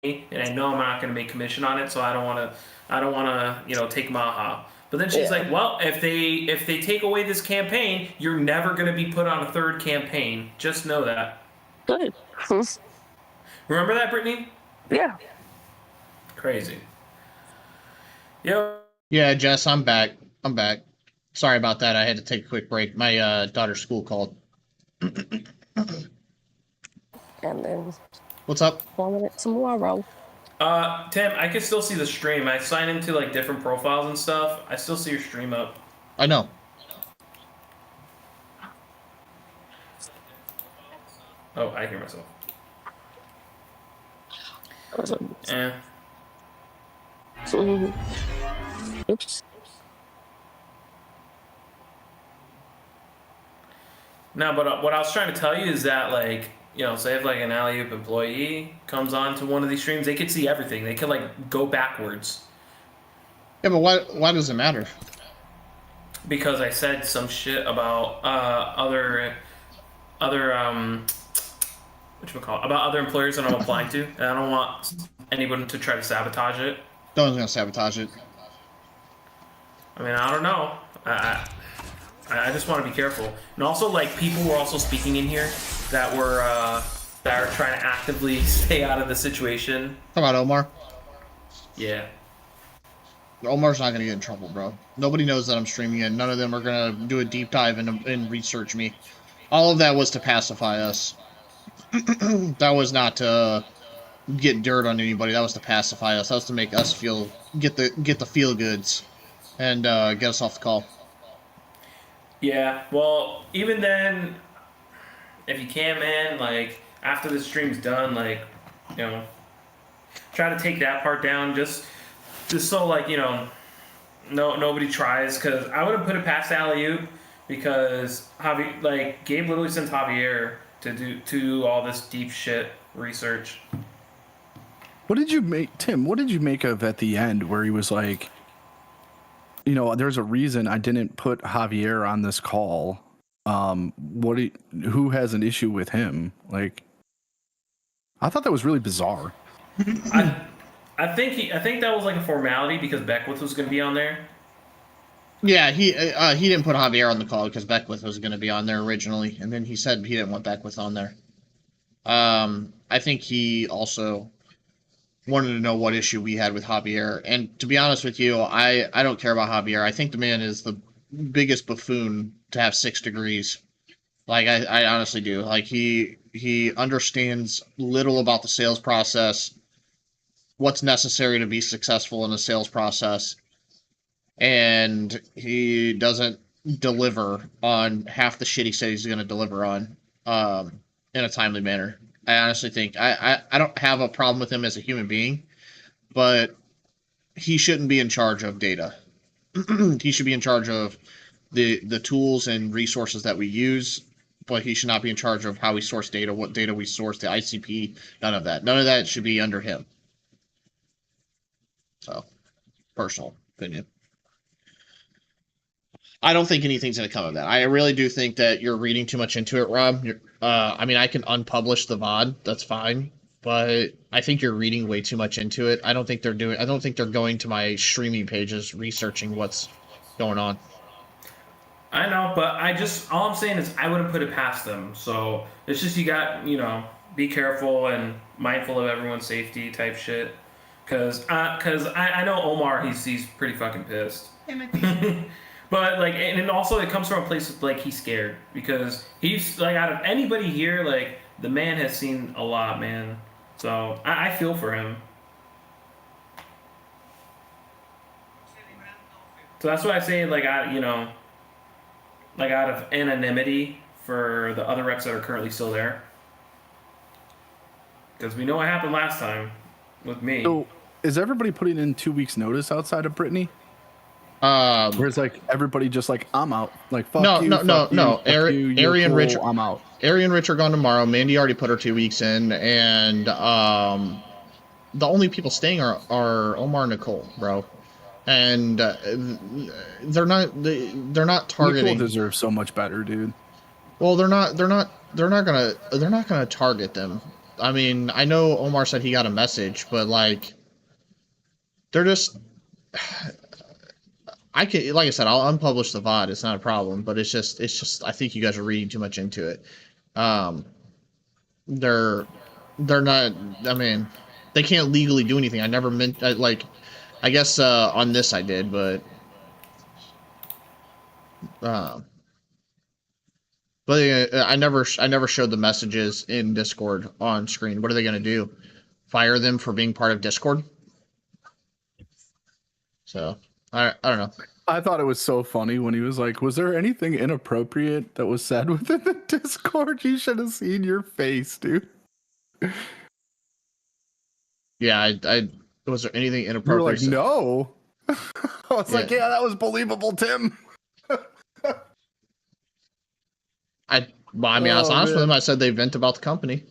and I know I'm not going to make commission on it, so I don't want to take Maha. But then she's like, well, if they take away this campaign, you're never going to be put on a third campaign. Just know that. Good. Remember that, Brittany? Yeah. Crazy. Yo. Yeah, Jess, I'm back. Sorry about that. I had to take a quick break. My daughter's school called. And then what's up? Tomorrow. Tim, I can still see the stream. I sign into like different profiles and stuff. I still see your stream up. I know. Oh, I hear myself. Yeah. Oops. No, but what I was trying to tell you is that, like, say if like an Alley-oop employee comes on to one of these streams, they could see everything. They could like go backwards. Yeah, but why does it matter? Because I said some shit about other about other employers that I'm applying to, and I don't want anyone to try to sabotage it. No one's gonna sabotage it. I mean, I don't know. I just want to be careful. And also, like, people were also speaking in here that are trying to actively stay out of the situation. How about Omar? Yeah. Omar's not gonna get in trouble, bro. Nobody knows that I'm streaming it. None of them are gonna do a deep dive and research me. All of that was to pacify us. That was not to get dirt on anybody. That was to pacify us. That was to make us get the feel goods and get us off the call. Yeah, well, even then, if you can, man, like, after the stream's done, like, try to take that part down, just so, like, nobody tries, because I wouldn't put it past Alley-oop, because Gabe literally sent Javier to do all this deep shit research. What did you make, Tim? What did you make of at the end where he was like, there's a reason I didn't put Javier on this call. Who has an issue with him? Like, I thought that was really bizarre. I think that was like a formality because Beckwith was going to be on there. Yeah, he didn't put Javier on the call because Beckwith was going to be on there originally, and then he said he didn't want Beckwith on there. I think he also wanted to know what issue we had with Javier. And to be honest with you, I don't care about Javier. I think the man is the biggest buffoon to have 6 degrees. Like, I honestly do. Like, he understands little about the sales process, what's necessary to be successful in a sales process, and he doesn't deliver on half the shit he said he's going to deliver on in a timely manner. I honestly think I don't have a problem with him as a human being, but he shouldn't be in charge of data. He should be in charge of the tools and resources that we use, but he should not be in charge of how we source data, what data we source, the ICP, none of that. None of that should be under him. So, personal opinion. I don't think anything's going to come of that. I really do think that you're reading too much into it, Rob. I mean, I can unpublish the VOD. That's fine. But I think you're reading way too much into it. I don't think they're going to my streaming pages researching what's going on. I know, but all I'm saying is I wouldn't put it past them. So it's just you got, be careful and mindful of everyone's safety type shit. Because I know Omar, he's pretty fucking pissed. But, like, and also it comes from a place of, like, he's scared. Because he's, like, out of anybody here, like, the man has seen a lot, man. So, I feel for him. So that's why I say, like, out of anonymity for the other reps that are currently still there. Because we know what happened last time with me. So, is everybody putting in 2 weeks' notice outside of Brittany? Where it's like everybody just like, I'm out. Like, fuck you. No. Ari and Rich, I'm out. Ari and Rich are gone tomorrow. Mandy already put her 2 weeks in, and the only people staying are Omar and Nicole, bro. And they're not targeting. Nicole deserves so much better, dude. Well, they're not gonna target them. I mean, I know Omar said he got a message, but like, they're just. I can, like I said, I'll unpublish the VOD. It's not a problem, but it's just. I think you guys are reading too much into it. They're not. I mean, they can't legally do anything. I never meant like. I guess on this I did, but. But I never showed the messages in Discord on screen. What are they gonna do? Fire them for being part of Discord? So I don't know. I thought it was so funny when he was like, "Was there anything inappropriate that was said within the Discord? You should have seen your face, dude." Yeah, I was there anything inappropriate? You were like, no. I was like, yeah, that was believable, Tim. I mean, I was honest with them. I said they vent about the company,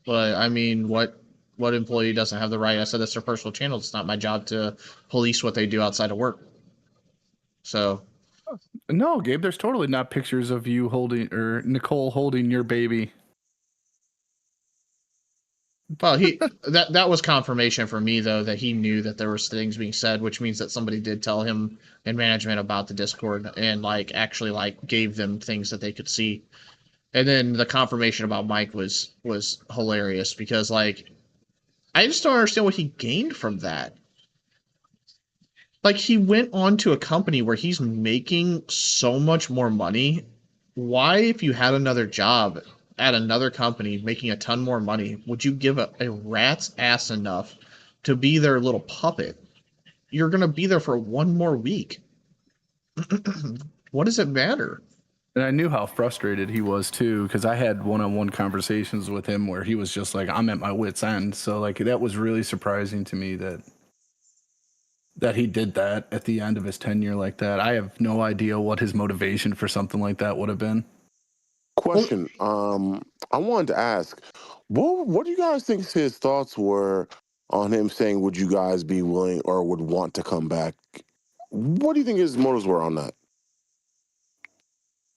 but I mean, what employee doesn't have the right? I said that's their personal channel. It's not my job to police what they do outside of work. So, no, Gabe, there's totally not pictures of you holding or Nicole holding your baby. Well, that was confirmation for me though that he knew that there was things being said, which means that somebody did tell him in management about the Discord and like actually like gave them things that they could see. And then the confirmation about Mike was hilarious because like I just don't understand what he gained from that. Like he went on to a company where he's making so much more money. Why, if you had another job at another company making a ton more money, would you give a rat's ass enough to be their little puppet? You're gonna be there for one more week. What does it matter? And I knew how frustrated he was too, because I had one-on-one conversations with him where he was just like, I'm at my wit's end. So like that was really surprising to me that he did that at the end of his tenure like that. I have no idea what his motivation for something like that would have been. Question. I wanted to ask, what do you guys think his thoughts were on him saying, would you guys be willing or would want to come back? What do you think his motives were on that?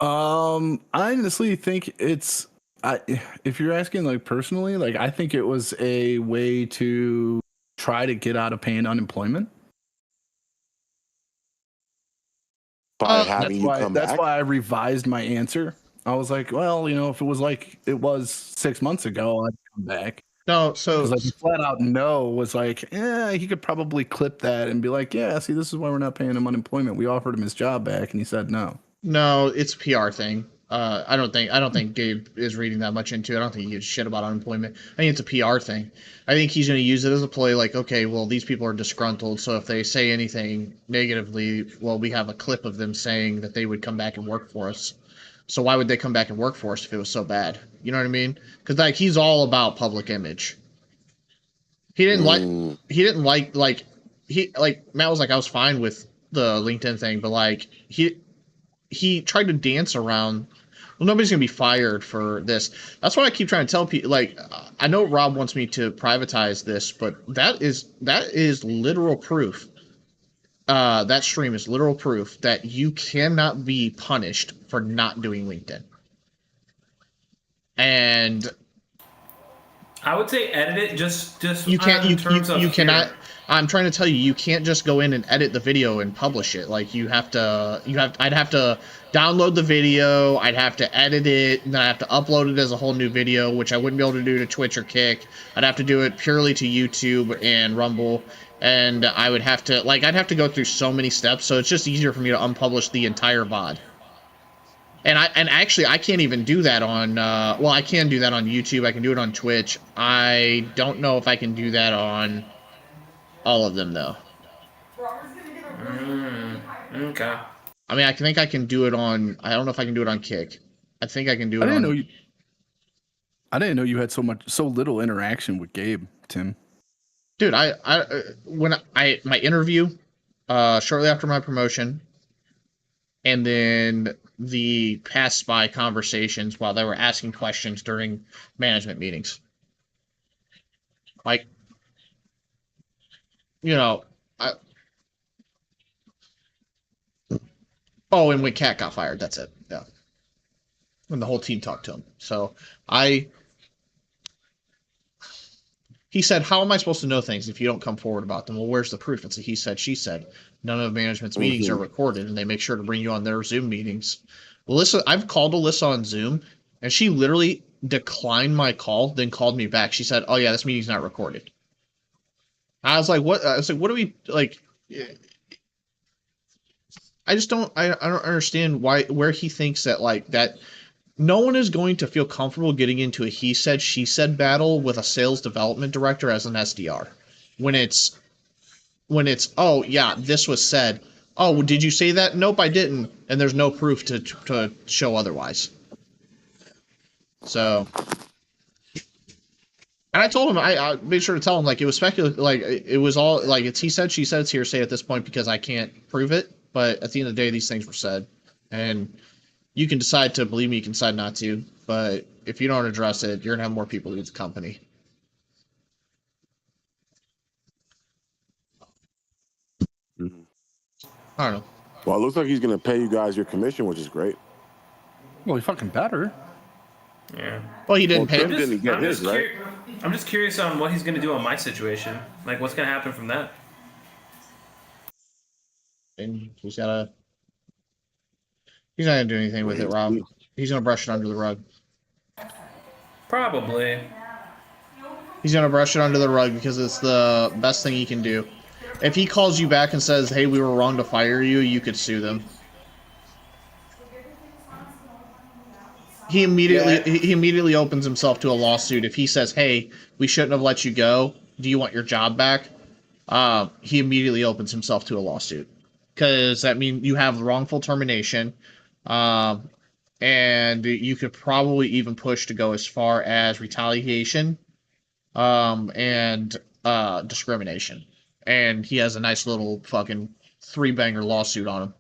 I honestly think it's if you're asking like personally, like I think it was a way to try to get out of paying unemployment. By having you come back? That's why I revised my answer. I was like, well, you know, if it was like it was 6 months ago, I'd come back. No, so like flat out no was like, he could probably clip that and be like, yeah, see, this is why we're not paying him unemployment. We offered him his job back, and he said no. No, it's a PR thing. I don't think Gabe is reading that much into it. I don't think he gives shit about unemployment. I think it's a PR thing. I think he's going to use it as a play like, okay, well, these people are disgruntled, so if they say anything negatively, well, we have a clip of them saying that they would come back and work for us. So why would they come back and work for us if it was so bad? You know what I mean? Because like he's all about public image. He didn't like Matt was like, I was fine with the LinkedIn thing, but like he tried to dance around. Well, nobody's gonna be fired for this. That's why I keep trying to tell people. Like, I know Rob wants me to privatize this, but that is literal proof. That stream is literal proof that you cannot be punished for not doing LinkedIn. And I would say edit it. Just you can't. You cannot. I'm trying to tell you, you can't just go in and edit the video and publish it. Like I'd have to download the video, I'd have to edit it, and then I have to upload it as a whole new video, which I wouldn't be able to do to Twitch or Kick. I'd have to do it purely to YouTube and Rumble, and I'd have to go through so many steps. So it's just easier for me to unpublish the entire VOD. And actually I can't even do that on I can do that on YouTube. I can do it on Twitch. I don't know if I can do that on all of them though. Okay. I mean, I think I can do it on. I don't know if I can do it on Kick. I think I can do it. I didn't know you had so little interaction with Gabe, Tim. Dude, my interview, shortly after my promotion, and then the pass by conversations while they were asking questions during management meetings. Like, you know, and when Cat got fired, that's it. Yeah. When the whole team talked to him. So He said, how am I supposed to know things if you don't come forward about them? Well, where's the proof? It's a he said, she said. None of management's meetings are recorded, and they make sure to bring you on their Zoom meetings. Alyssa, I've called Alyssa on Zoom, and she literally declined my call, then called me back. She said, oh, yeah, this meeting's not recorded. I was like, what? I was like, what do we, like, I just don't, I don't understand where he thinks that, like, that no one is going to feel comfortable getting into a he said, she said battle with a sales development director as an SDR. When it's, oh, yeah, this was said. Oh, did you say that? Nope, I didn't. And there's no proof to show otherwise. So, and I told him, I made sure to tell him, like, it was speculative, like, it was all, like, it's he said, she said, it's hearsay at this point because I can't prove it. But at the end of the day, these things were said. And you can decide to believe me, you can decide not to. But if you don't address it, you're going to have more people leave the company. Mm-hmm. I don't know. Well, it looks like he's going to pay you guys your commission, which is great. Well, he fucking better. Yeah. Well, he didn't pay. I'm just curious on what he's going to do on my situation. Like, what's going to happen from that? And he's not going to do anything with it, Rob. He's going to brush it under the rug. Probably. He's going to brush it under the rug because it's the best thing he can do. If he calls you back and says, hey, we were wrong to fire you, you could sue them. He immediately opens himself to a lawsuit. If he says, hey, we shouldn't have let you go, do you want your job back? He immediately opens himself to a lawsuit. Because that means you have wrongful termination. And you could probably even push to go as far as retaliation and discrimination. And he has a nice little fucking 3-banger lawsuit on him.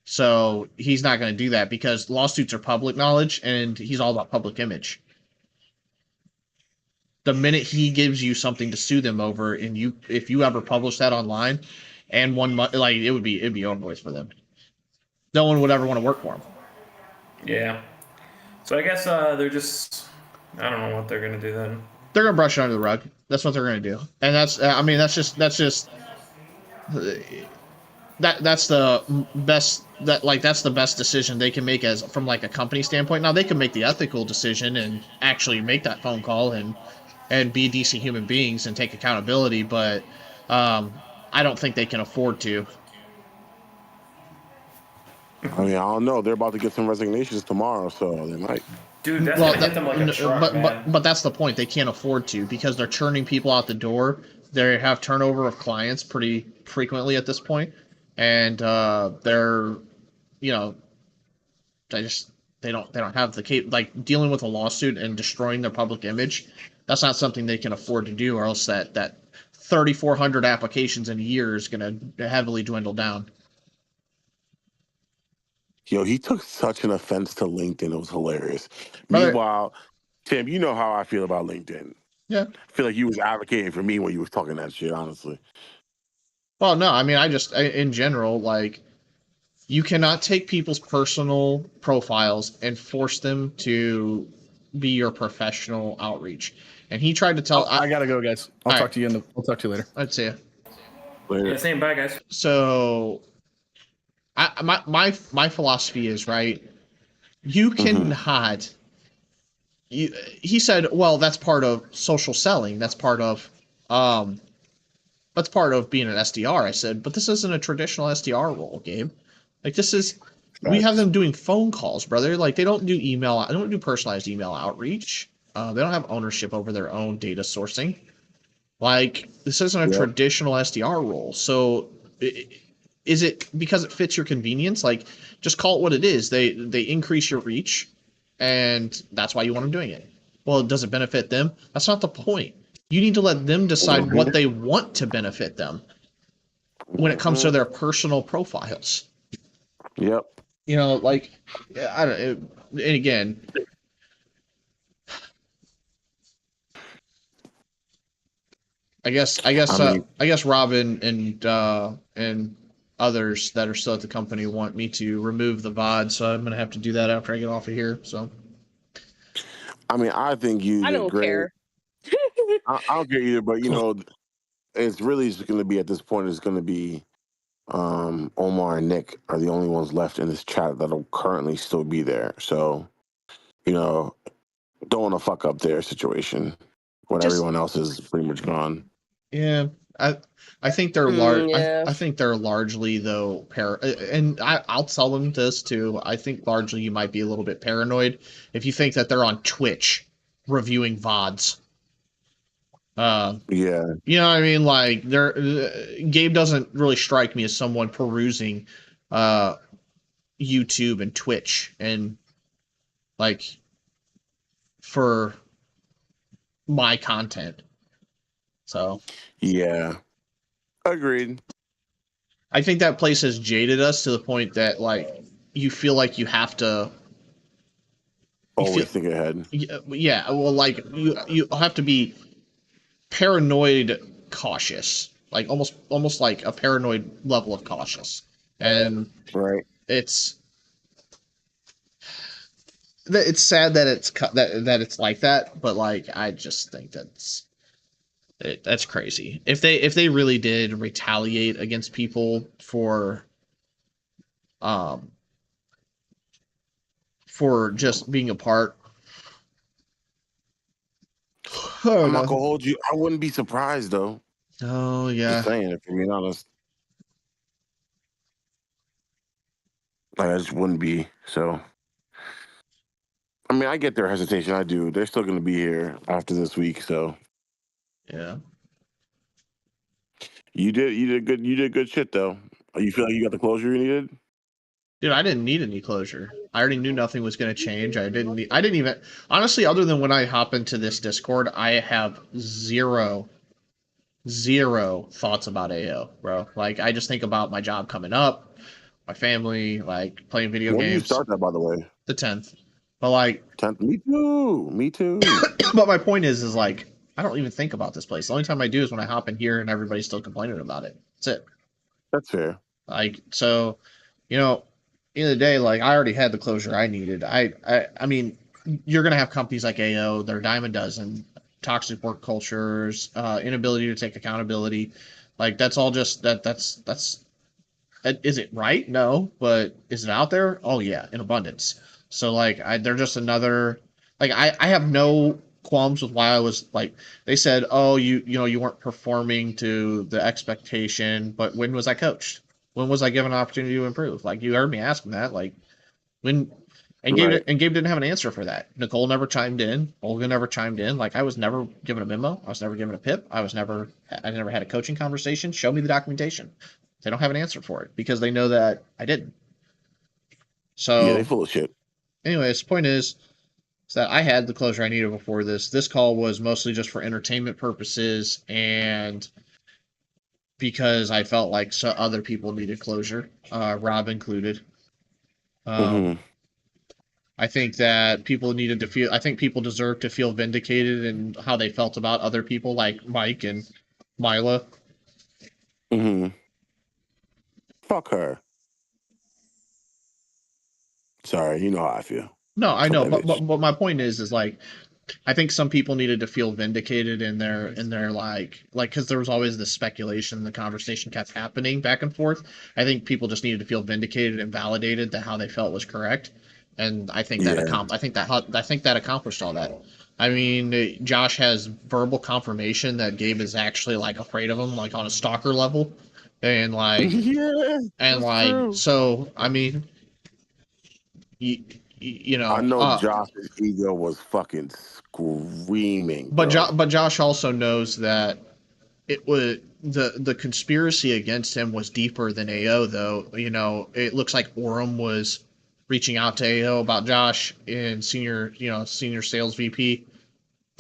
So he's not going to do that because lawsuits are public knowledge and he's all about public image. The minute he gives you something to sue them over, and if you ever publish that online, and 1 month, like it'd be over with for them. No one would ever want to work for him. Yeah. So I guess they're just, I don't know what they're gonna do then. They're gonna brush it under the rug. That's what they're gonna do, and that's that's the best that's the best decision they can make as from like a company standpoint. Now they can make the ethical decision and actually make that phone call and be decent human beings and take accountability, but I don't think they can afford to. I mean, I don't know. They're about to get some resignations tomorrow, so they might. Dude, that's gonna hit them like a truck, man. But that's the point. They can't afford to because they're churning people out the door. They have turnover of clients pretty frequently at this point, and they're, they don't have the like dealing with a lawsuit and destroying their public image. That's not something they can afford to do, or else that 3,400 applications in a year is going to heavily dwindle down. Yo, he took such an offense to LinkedIn. It was hilarious. Meanwhile, Tim, you know how I feel about LinkedIn. Yeah. I feel like you was advocating for me when you was talking that shit, honestly. Well, no, I mean, in general, like, you cannot take people's personal profiles and force them to be your professional outreach. And he tried to tell. I gotta go, guys. I'll talk to you later. I'd see you later. Yeah, same. Bye, guys. So, my philosophy is, right. You cannot. He said, well, that's part of social selling. That's part of being an SDR. I said, but this isn't a traditional SDR role, Gabe. Like, this is, we have them doing phone calls, brother. Like, they don't do email. They don't do personalized email outreach. They don't have ownership over their own data sourcing. Like, this isn't a traditional SDR role. So, is it because it fits your convenience? Like, just call it what it is. They increase your reach, and that's why you want them doing it. Well, does it benefit them? That's not the point. You need to let them decide what they want to benefit them when it comes to their personal profiles. Yep. Like, I don't. And again, I guess Robin and others that are still at the company want me to remove the VOD, so I'm gonna have to do that after I get off of here. So, I mean, I think you. I don't care. I don't care either, but it's really just going to be at this point. It's going to be Omar and Nick are the only ones left in this chat that'll currently still be there. So, don't want to fuck up their situation when everyone else is pretty much gone. Yeah, I think they're I think they're largely though and I'll tell them this too. I think largely you might be a little bit paranoid if you think that they're on Twitch reviewing VODs. Yeah. You know what I mean? Like Gabe doesn't really strike me as someone perusing YouTube and Twitch and like for my content. So yeah, agreed. I think that place has jaded us to the point that like you feel like you have to always think ahead. Yeah, well, like you have to be paranoid cautious, like almost like a paranoid level of cautious, and right. It's sad that it's like that, but like I just think that's crazy. If they really did retaliate against people for just being a part, I'm not gonna hold you. I wouldn't be surprised though. Oh yeah. Just saying, if I'm being honest. Like, I just wouldn't be. So I mean, I get their hesitation. I do. They're still gonna be here after this week, so yeah. You did good shit though. You feel like you got the closure you needed? Dude, I didn't need any closure. I already knew nothing was going to change. I didn't even honestly, other than when I hop into this Discord, I have zero thoughts about AO, bro. Like I just think about my job coming up, my family, like playing video games. When did you start that, by the way? The 10th. But like 10th, me too. But my point is like I don't even think about this place. The only time I do is when I hop in here and everybody's still complaining about it. That's it. That's fair. Like so, at the end of the day, like I already had the closure I needed. I mean, you're gonna have companies like AO, they're a dime a dozen, toxic work cultures, inability to take accountability. Like that's all just that's is it right? No, but is it out there? Oh yeah, in abundance. So like they're just another like I have no qualms with why I was like they said, oh you weren't performing to the expectation, but when was I coached? When was I given an opportunity to improve? Like you heard me asking that, like when Gabe didn't have an answer for that. Nicole never chimed in. Olga never chimed in. Like I was never given a memo. I was never given a pip. I never had a coaching conversation. Show me the documentation. They don't have an answer for it because they know that I didn't. So yeah, they full of shit. Anyways, the point is that I had the closure I needed before this. This call was mostly just for entertainment purposes and because I felt like other people needed closure, Rob included. I think that people needed to feel. I think people deserve to feel vindicated in how they felt about other people, like Mike and Mila. Fuck her. Sorry, you know how I feel. No, I know, but my point is like, I think some people needed to feel vindicated in their like because there was always this speculation, the conversation kept happening back and forth. I think people just needed to feel vindicated and validated that how they felt was correct, and I think that accomplished all that. I mean, Josh has verbal confirmation that Gabe is actually like afraid of him, like on a stalker level, and like true. So I mean, I know Josh's ego was fucking screaming. But Josh also knows that it was the conspiracy against him was deeper than AO though. It looks like Orem was reaching out to AO about Josh and senior sales VP,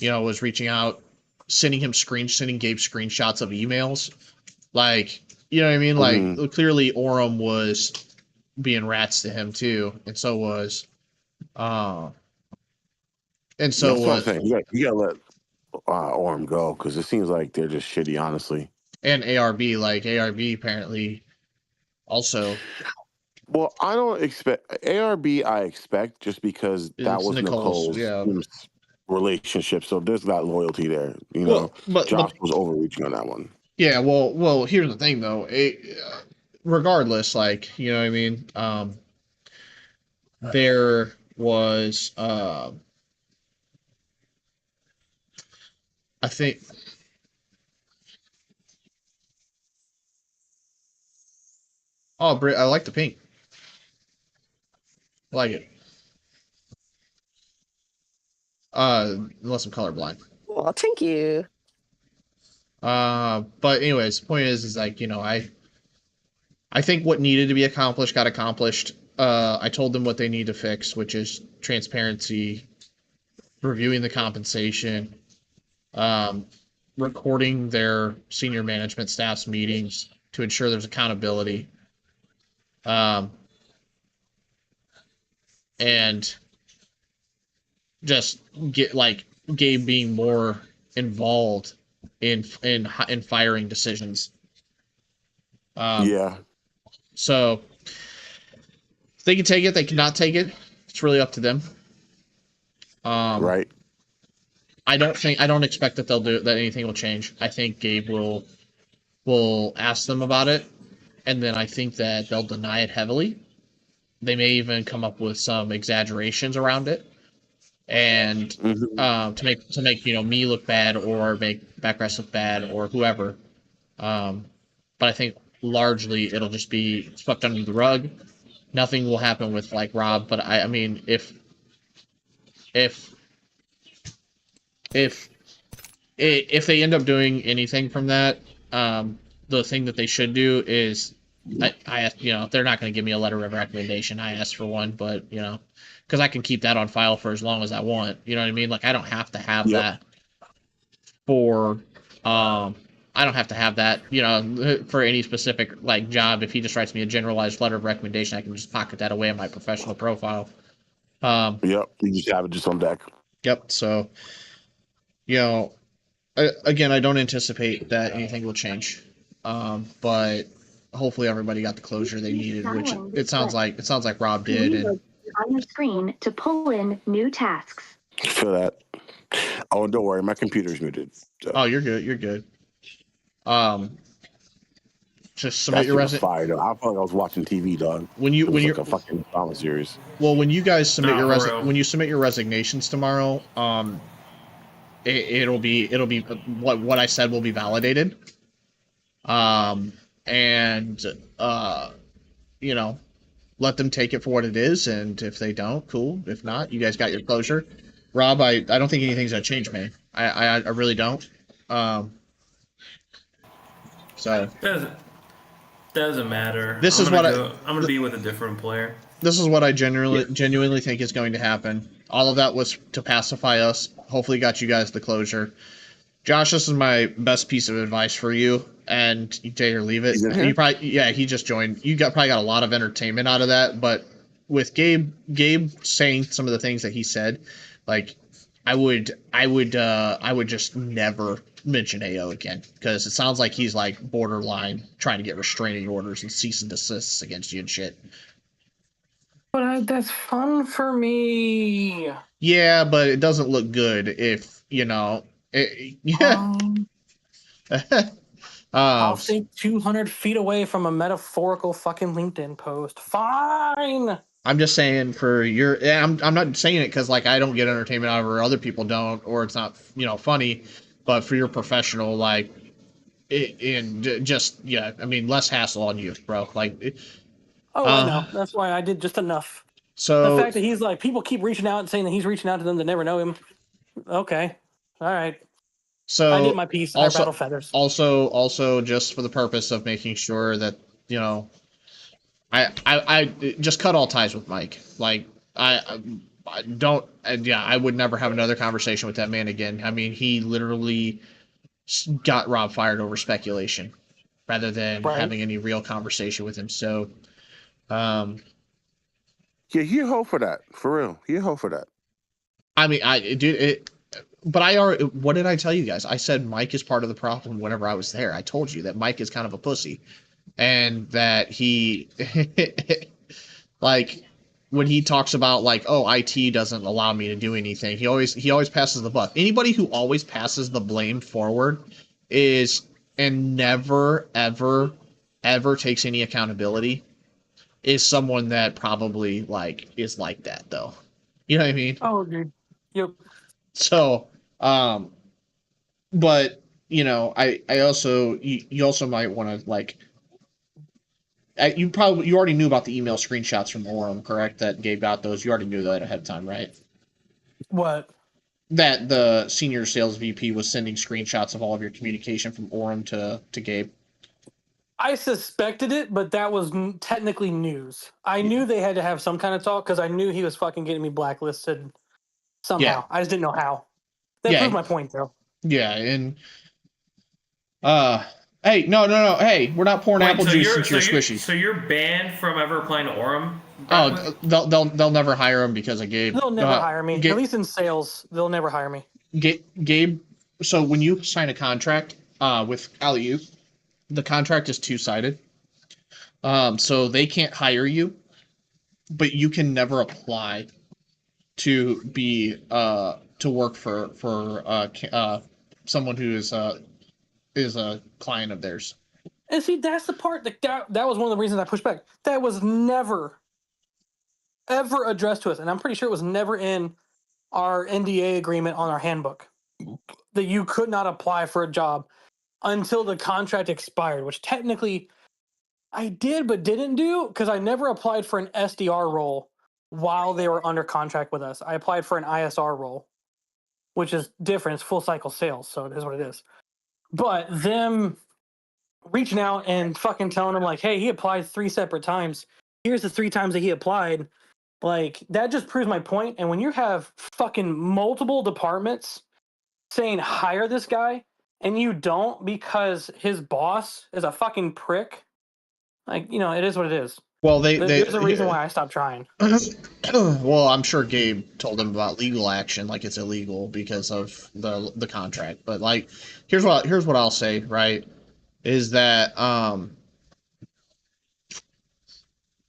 was reaching out, sending Gabe screenshots of emails. Like, you know what I mean? Like clearly Orem was being rats to him too, and so was that's what I'm saying. You gotta let Orem go because it seems like they're just shitty, honestly. And ARB apparently also. Well, I don't expect ARB. I expect just because that was Nicole's relationship, so there's that loyalty there. You know, Josh was overreaching on that one. Yeah, well, here's the thing though. Regardless, like, you know what I mean? There was I think Brit, I like the pink. I like it. Unless I'm colorblind. Well, thank you. But anyways, the point is like, you know, I think what needed to be accomplished got accomplished. I told them what they need to fix, which is transparency, reviewing the compensation, recording their senior management staff's meetings to ensure there's accountability. And just get like Gabe being more involved in firing decisions. Yeah. So if they can take it, they cannot take it. It's really up to them. Right. I don't expect that that anything will change. I think Gabe will ask them about it, and then I think that they'll deny it heavily. They may even come up with some exaggerations around it, and to make you know me look bad or make Backrash look bad or whoever. But I think largely it'll just be swept under the rug. Nothing will happen with like Rob, but I mean if they end up doing anything from that, the thing that they should do is I asked, you know, they're not going to give me a letter of recommendation. I asked for one, but you know, because I can keep that on file for as long as I want. You know what I mean? Like I don't have to have that for I don't have to have that, you know, for any specific like job. If he just writes me a generalized letter of recommendation, I can just pocket that away in my professional profile. Yep, you just have it just on deck. Yep. So, you know, again, I don't anticipate that anything will change, but hopefully everybody got the closure they needed, which it sounds like Rob did. And on your screen to pull in new tasks. For that. Oh, don't worry, my computer's muted. So. Oh, you're good. You're good. Just submit your resume. I felt like I was watching TV, dog. When you're like a fucking drama series. Well, when you guys submit when you submit your resignations tomorrow, it'll be what I said will be validated. And you know, let them take it for what it is, and if they don't, cool. If not, you guys got your closure. Rob, I don't think anything's gonna change, man. I really don't. So doesn't matter. I'm gonna be with a different player. This is what I genuinely think is going to happen. All of that was to pacify us. Hopefully, got you guys the closure. Josh, this is my best piece of advice for you, and you take it or leave it. You probably, he just joined. You probably got a lot of entertainment out of that, but with Gabe saying some of the things that he said, like I would just never mention AO again, because it sounds like he's like borderline trying to get restraining orders and cease and desists against you and shit. But that's fun for me. Yeah, but it doesn't look good if, you know, I'll stay 200 feet away from a metaphorical fucking LinkedIn post. Fine. I'm just saying for your, I'm not saying it because like I don't get entertainment out of it or other people don't, or it's not, you know, funny, but for your professional, like, I mean, less hassle on you, bro. Like, I know. That's why I did just enough. So the fact that he's like, people keep reaching out and saying that he's reaching out to them that never know him. Okay. All right. So I did my piece. I battle feathers. Also, just for the purpose of making sure that, you know, I just cut all ties with Mike. Like I don't. I would never have another conversation with that man again. I mean, he literally got Rob fired over speculation, rather than having any real conversation with him. So, yeah, he a hoe for that. For real, he a hoe for that. I mean, what did I tell you guys? I said Mike is part of the problem whenever I was there. I told you that Mike is kind of a pussy, and that he like when he talks about like, oh, IT doesn't allow me to do anything, he always passes the buck. Anybody who always passes the blame forward is and never ever takes any accountability is someone that probably like is like that though. You know what I mean? Oh, dude. Yep. So, but you know, I also you also might want to like you already knew about the email screenshots from Orem, correct? That Gabe got those. You already knew that ahead of time, right? What? That the senior sales VP was sending screenshots of all of your communication from Orem to Gabe. I suspected it, but that was technically news. I knew they had to have some kind of talk because I knew he was fucking getting me blacklisted somehow. Yeah. I just didn't know how. That proved my point, though. Yeah, and hey, no. Hey, we're not pouring apple juice into your squishy. So you're banned from ever applying to Orem? Oh, they'll never hire him because of Gabe. They'll never hire me. At least in sales, they'll never hire me. Gabe. So when you sign a contract with Alley, the contract is two-sided. So they can't hire you, but you can never apply to be to work for someone who is a client of theirs. And see, that's the part that was one of the reasons I pushed back. That was never ever addressed to us, and I'm pretty sure it was never in our NDA agreement on our handbook that you could not apply for a job until the contract expired, which technically I did but didn't do because I never applied for an SDR role while they were under contract with us. I applied for an ISR role, which is different. It's full cycle sales, so it is what it is. But them reaching out and fucking telling him like, hey, he applied 3 separate times. Here's the 3 times that he applied. Like, that just proves my point. And when you have fucking multiple departments saying hire this guy and you don't because his boss is a fucking prick, like, you know, it is what it is. Well, there's a reason why I stopped trying. Well, I'm sure Gabe told them about legal action, like it's illegal because of the contract. But like, here's what I'll say, right? Is that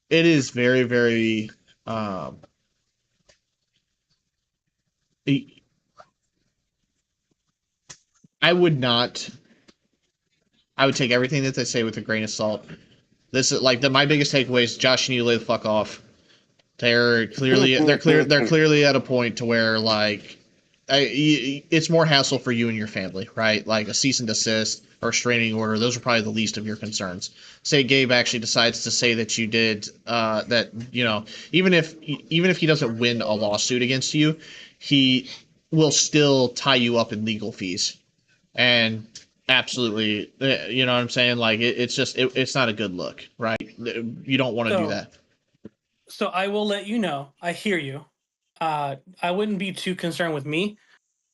it is very, very I would take everything that they say with a grain of salt. This is like my biggest takeaway is Josh, you need to lay the fuck off. They're clearly at a point to where like it's more hassle for you and your family, right? Like a cease and desist or restraining order, those are probably the least of your concerns. Say Gabe actually decides to say that you did that, you know, even if he doesn't win a lawsuit against you, he will still tie you up in legal fees. And absolutely, you know what I'm saying? Like it's not a good look, right? You don't want to do that. So I will let you know. I hear you. I wouldn't be too concerned with me,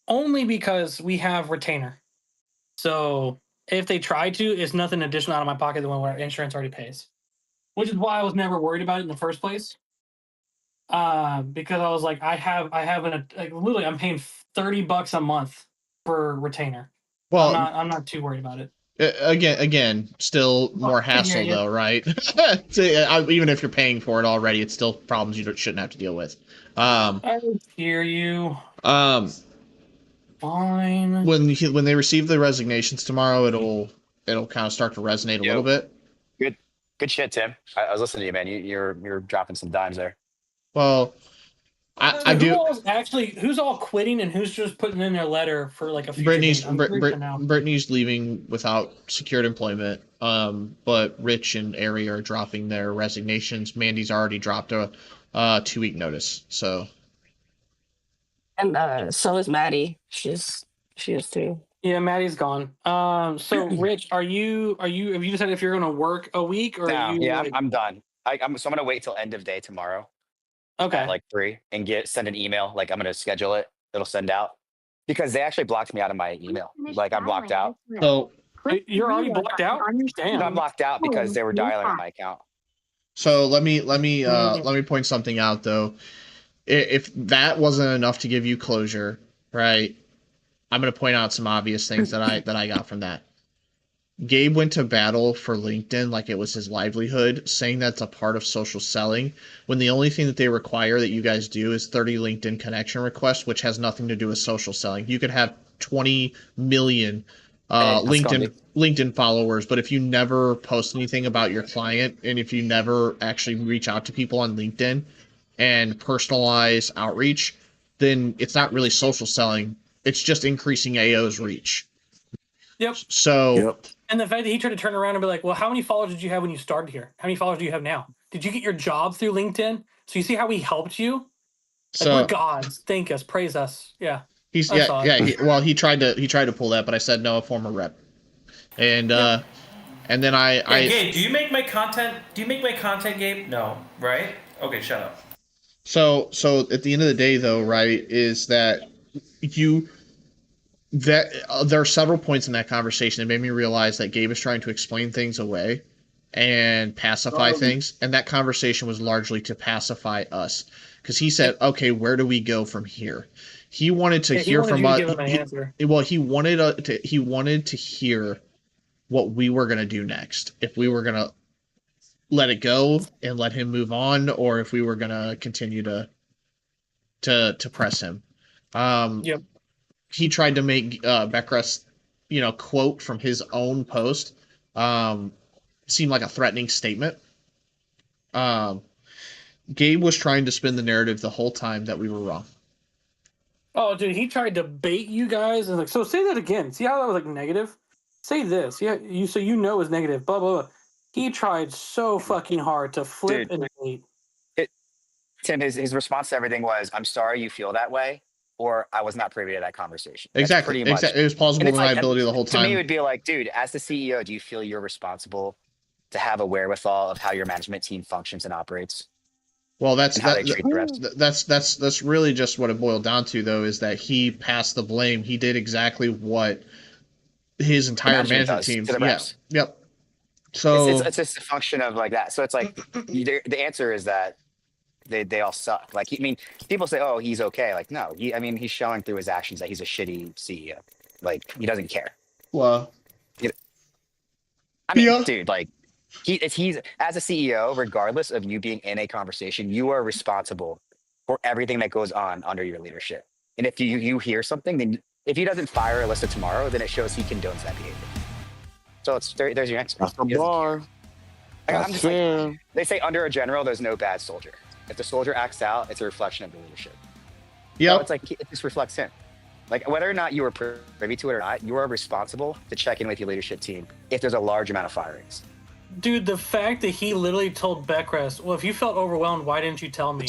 only because we have retainer. So if they try to, it's nothing additional out of my pocket than what our insurance already pays, which is why I was never worried about it in the first place. Because I was like, I have literally I'm paying $30 a month for retainer. Well, I'm not too worried about it. Again, still more hassle though, right? So, even if you're paying for it already, it's still problems you shouldn't have to deal with. I hear you. Fine. When they receive the resignations tomorrow, it'll kind of start to resonate a little bit. Good shit, Tim. I was listening to you, man. You're dropping some dimes there. Well, I do. Who's all quitting and who's just putting in their letter for like a future Brittany's leaving without secured employment. But Rich and Ari are dropping their resignations. Mandy's already dropped a 2-week notice. So. And so is Maddie. She is too. Yeah, Maddie's gone. So Rich, have you decided if you're going to work a week or? No, are you, yeah, I'm done. So I'm gonna wait till end of day tomorrow. Okay. At like 3 and send an email. Like I'm gonna schedule it. It'll send out because they actually blocked me out of my email. Like I'm blocked out. So you're already blocked out. No, I'm blocked out because they were dialing on my account. So let me point something out though. If that wasn't enough to give you closure, right? I'm going to point out some obvious things that I got from that. Gabe went to battle for LinkedIn like it was his livelihood, saying that's a part of social selling, when the only thing that they require that you guys do is 30 LinkedIn connection requests, which has nothing to do with social selling. You could have 20 million LinkedIn followers, but if you never post anything about your client, and if you never actually reach out to people on LinkedIn and personalize outreach, then it's not really social selling. It's just increasing AO's reach. Yep. So, and the fact that he tried to turn around and be like, well, how many followers did you have when you started here? How many followers do you have now? Did you get your job through LinkedIn? So you see how he helped you? Like, we're gods. Thank us. Praise us. Yeah. He tried to pull that, but I said no, a former rep. And and then Gabe, do you make my content? Do you make my content, Gabe? No, right? Okay, shut up. So at the end of the day, though, right, is that there are several points in that conversation that made me realize that Gabe is trying to explain things away and pacify things, and that conversation was largely to pacify us, because he said, okay, where do we go from here? He wanted to hear from us. He wanted to hear what we were going to do next, if we were going to let it go and let him move on, or if we were going to continue to press him. He tried to make Beckress, quote from his own post, seem like a threatening statement. Gabe was trying to spin the narrative the whole time that we were wrong. Oh, dude, he tried to bait you guys and like, so say that again. See how that was like negative? Say this. Yeah, so you know it was negative. Blah blah blah. He tried so fucking hard to flip and bait. Tim, his response to everything was, "I'm sorry you feel that way," or "I was not privy to that conversation." Exactly. Pretty much. It was plausible deniability the whole time. To me, it would be like, dude, as the CEO, do you feel you're responsible to have a wherewithal of how your management team functions and operates? Well, that's really just what it boiled down to, though, is that he passed the blame. He did exactly what his entire management team. To the reps. Yep. So it's just a function of like that. So it's like the answer is that they all suck. Like, I mean, people say, "Oh, he's okay." Like, no, he's showing through his actions that he's a shitty CEO. Like, he doesn't care. Well, dude, like, he's as a CEO, regardless of you being in a conversation, you are responsible for everything that goes on under your leadership. And if you hear something, then if he doesn't fire Alyssa tomorrow, then it shows he condones that behavior. So there's your answer. That's the bar. I'm just like, they say under a general, there's no bad soldier. If the soldier acts out, it's a reflection of the leadership. Yeah, so it's like it just reflects him. Like, whether or not you were privy to it or not, you are responsible to check in with your leadership team if there's a large amount of firings. Dude, the fact that he literally told Beckress, well, if you felt overwhelmed, why didn't you tell me?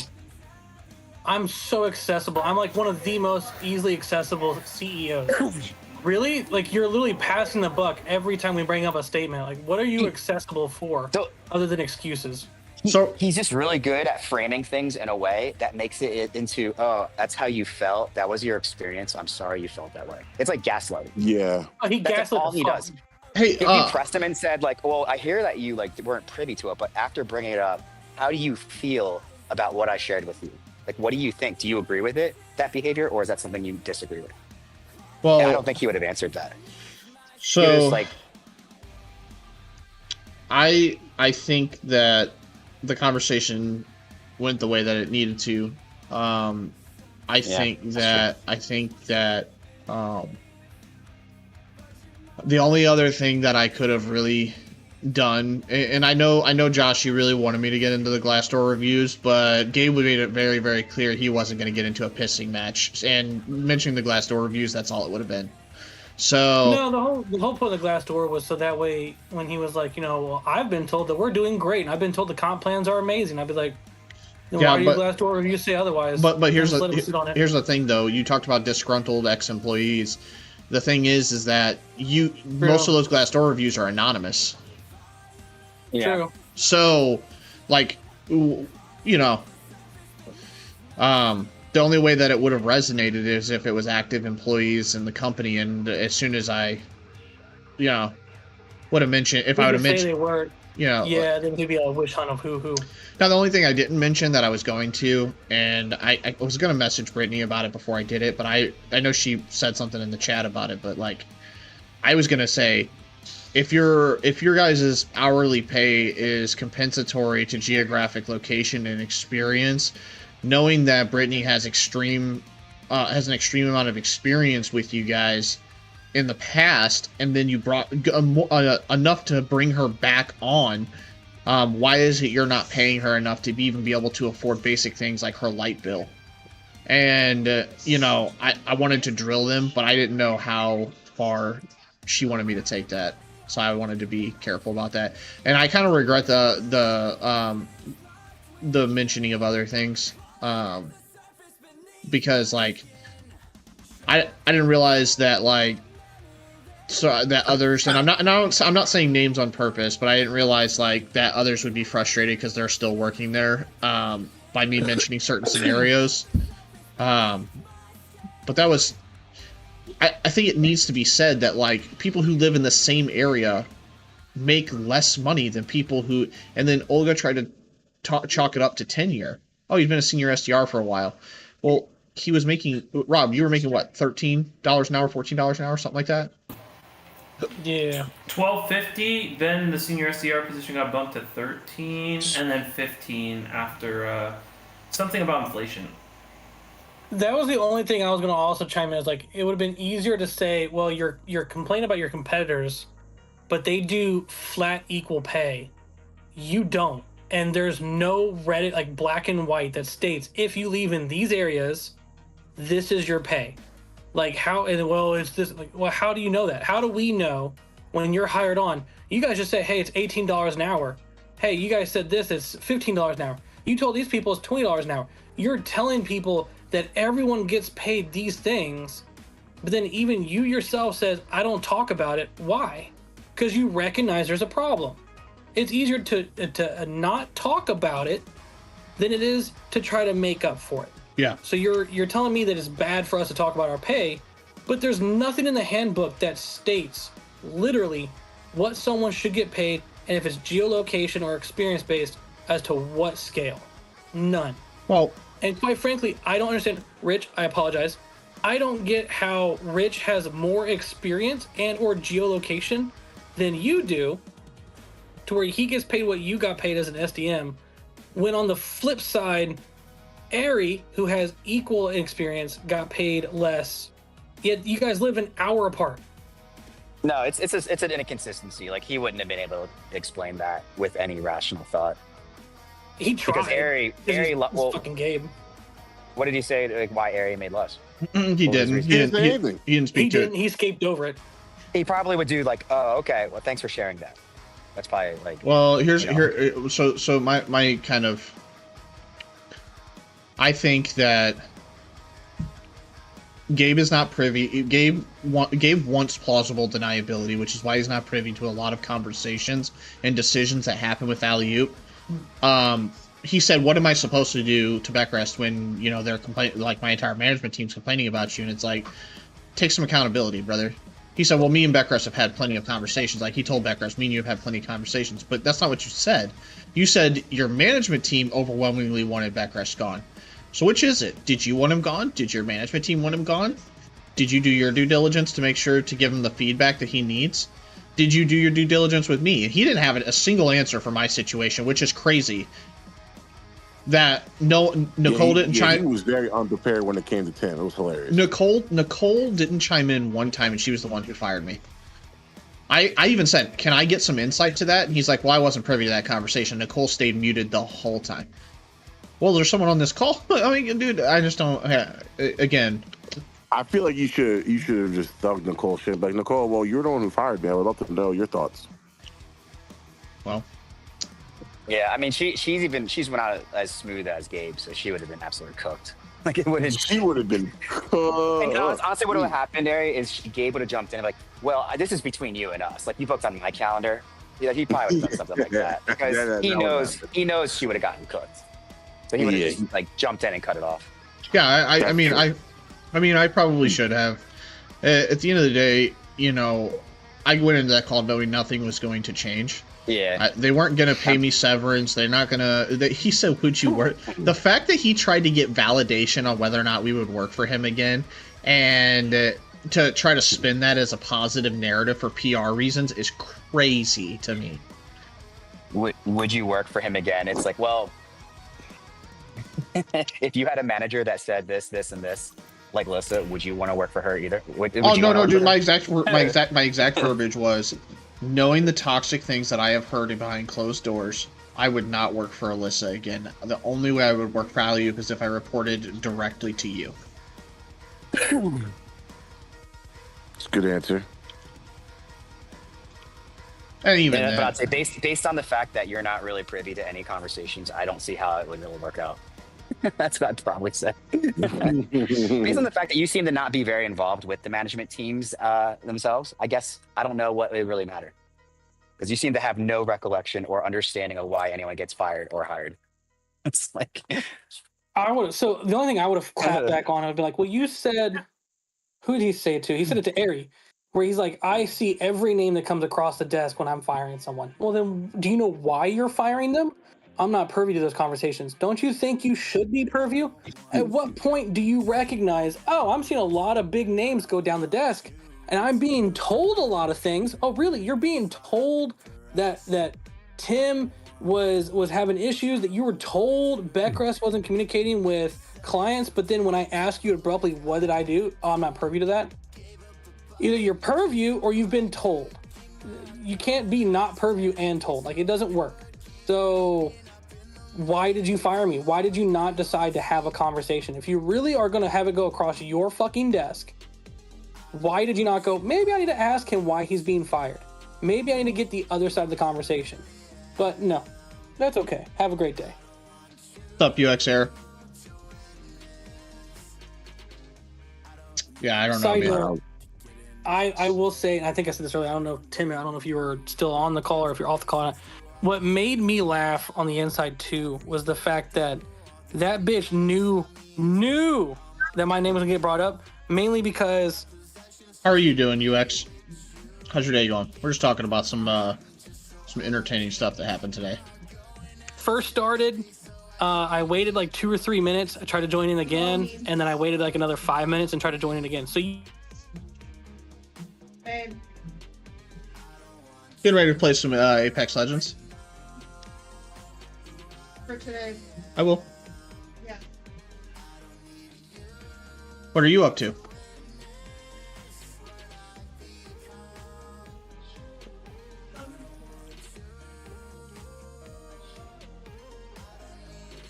I'm so accessible. I'm like one of the most easily accessible CEOs. Really? Like, you're literally passing the buck every time we bring up a statement. Like, what are you accessible for other than excuses? So he's just really good at framing things in a way that makes it into, oh, that's how you felt. That was your experience. I'm sorry you felt that way. It's like gaslighting. Yeah. Oh, that's all he does. Hey, if you pressed him and said, like, well, I hear that you like weren't privy to it, but after bringing it up, how do you feel about what I shared with you? Like, what do you think? Do you agree with it, that behavior, or is that something you disagree with? Well, I don't think he would have answered that. So, I think that the conversation went the way that it needed to. I think that the only other thing that I could have really done, and I know Josh, you really wanted me to get into the Glassdoor reviews, but Gabe made it very, very clear he wasn't going to get into a pissing match, and mentioning the Glassdoor reviews, that's all it would have been. So no, the whole point of the Glassdoor was so that way when he was like, well, I've been told that we're doing great, and I've been told the comp plans are amazing, I'd be like, why do you Glassdoor reviews say otherwise? But here's the thing, though. You talked about disgruntled ex-employees. The thing is that most of those Glassdoor reviews are anonymous. Yeah. True. So, like, the only way that it would have resonated is if it was active employees in the company, and as soon as I, would have mentioned, if I would have mentioned, they were, then maybe a wish hunt of who. Now, the only thing I didn't mention that I was going to, and I was going to message Brittany about it before I did it, but I know she said something in the chat about it, but like, I was going to say, if your guys' hourly pay is compensatory to geographic location and experience, knowing that Brittany has an extreme amount of experience with you guys in the past, and then you brought enough to bring her back on, why is it you're not paying her enough to even be able to afford basic things like her light bill? And you know, I wanted to drill them, but I didn't know how far she wanted me to take that, so I wanted to be careful about that. And I kind of regret the mentioning of other things, because like I didn't realize that, like, so that others, and I'm not saying names on purpose, but I didn't realize like that others would be frustrated because they're still working there, by me mentioning certain scenarios. But that was, I think it needs to be said that like people who live in the same area make less money than people who, and then Olga tried to chalk it up to tenure. Oh, you've been a senior SDR for a while. Well, he was making, Rob, you were making what, $13 an hour, $14 an hour, something like that? Yeah. $12.50. Then the senior SDR position got bumped to 13, and then 15 after something about inflation. That was the only thing I was going to also chime in. Is like it would have been easier to say, well, you're complaining about your competitors, but they do flat equal pay. You don't, and there's no Reddit like black and white that states if you leave in these areas, this is your pay. Like how, and well, it's this. Like, well, how do you know that? How do we know when you're hired on? You guys just say, hey, it's $18 an hour. Hey, you guys said this is $15 an hour. You told these people it's $20 an hour. You're telling people that everyone gets paid these things, but then even you yourself says, I don't talk about it. Why? Because you recognize there's a problem. It's easier to not talk about it than it is to try to make up for it. Yeah. So you're telling me that it's bad for us to talk about our pay, but there's nothing in the handbook that states literally what someone should get paid, and if it's geolocation or experience based, as to what scale. None. Well, and quite frankly, I don't understand. Rich, I apologize. I don't get how Rich has more experience and or geolocation than you do, to where he gets paid what you got paid as an SDM, when on the flip side, Ari, who has equal experience, got paid less. Yet you guys live an hour apart. No, it's an inconsistency. Like he wouldn't have been able to explain that with any rational thought. He tried. Because Ari, well, fucking Gabe. What did he say? Like why Ari made less? He didn't. He didn't speak to it. He escaped over it. He probably would do like, oh, okay. Well, thanks for sharing that. That's probably like. Well, so my kind of. I think that Gabe is not privy. Gabe wants plausible deniability, which is why he's not privy to a lot of conversations and decisions that happen with Alley-Oop. He said, "What am I supposed to do to Beckrest when they're complaining? Like my entire management team's complaining about you." And it's like, take some accountability, brother. He said, "Well, me and Beckrest have had plenty of conversations." Like he told Beckrest, "Me and you have had plenty of conversations," but that's not what you said. You said your management team overwhelmingly wanted Beckrest gone. So which is it? Did you want him gone? Did your management team want him gone? Did you do your due diligence to make sure to give him the feedback that he needs? Did you do your due diligence with me? He didn't have a single answer for my situation, which is crazy. That Nicole didn't chime. He was very unprepared when it came to 10. It was hilarious. Nicole didn't chime in one time, and she was the one who fired me. I even said, "Can I get some insight to that?" And he's like, "Well, I wasn't privy to that conversation." Nicole stayed muted the whole time. Well, there's someone on this call. I mean, dude, I just don't. Again, I feel like you should have just thugged Nicole shit. Like, Nicole, well, you're the one who fired me. I would love to know your thoughts. Well, yeah, I mean, she's went out as smooth as Gabe, so she would have been absolutely cooked. Like it wouldn't. She would have been cooked. And honestly, what would have happened, Ari, is Gabe would have jumped in like, well, this is between you and us. Like you booked on my calendar. Yeah, he probably would have done something like that because he knows she would have gotten cooked. So he would have just like jumped in and cut it off. Yeah, I mean, I probably should have. At the end of the day, I went into that call knowing nothing was going to change. Yeah. They weren't going to pay me severance. They're not going to. He said, "Would you work?" The fact that he tried to get validation on whether or not we would work for him again, and to try to spin that as a positive narrative for PR reasons is crazy to me. Would you work for him again? It's like, well, if you had a manager that said this, and this, like Lissa, would you want to work for her either? No, dude. My exact verbiage was, knowing the toxic things that I have heard behind closed doors, I would not work for Alyssa again. The only way I would work for you is if I reported directly to you. It's a good answer. And even but I'd say based on the fact that you're not really privy to any conversations, I don't see how it would really work out. That's what I'd probably say. Based on the fact that you seem to not be very involved with the management teams themselves, I guess I don't know what would really matter. Because you seem to have no recollection or understanding of why anyone gets fired or hired. It's like So the only thing I would have clapped back on, I'd be like, well, you said, who did he say it to? He said it to Ari, where he's like, I see every name that comes across the desk when I'm firing someone. Well, then do you know why you're firing them? I'm not privy to those conversations. Don't you think you should be purview? At what point do you recognize, oh, I'm seeing a lot of big names go down the desk and I'm being told a lot of things. Oh, really? You're being told that Tim was having issues, that you were told Beckress wasn't communicating with clients, but then when I ask you abruptly, what did I do? Oh, I'm not purview to that. Either you're purview or you've been told. You can't be not purview and told. Like, it doesn't work. So why did you fire me? Why did you not decide to have a conversation? If you really are going to have it go across your fucking desk, why did you not go, maybe I need to ask him why he's being fired. Maybe I need to get the other side of the conversation. But no, that's okay. Have a great day. What's up, UXR? Yeah, I don't know. I will say, and I think I said this earlier, I don't know, Tim, I don't know if you were still on the call or if you're off the call. What made me laugh on the inside too was the fact that that bitch knew that my name was gonna get brought up, mainly because. How are you doing, UX? How's your day going? We're just talking about some entertaining stuff that happened today. First started, I waited like 2 or 3 minutes. I tried to join in again, and then I waited like another 5 minutes and tried to join in again. So Getting ready to play some Apex Legends. For today. I will. Yeah. What are you up to?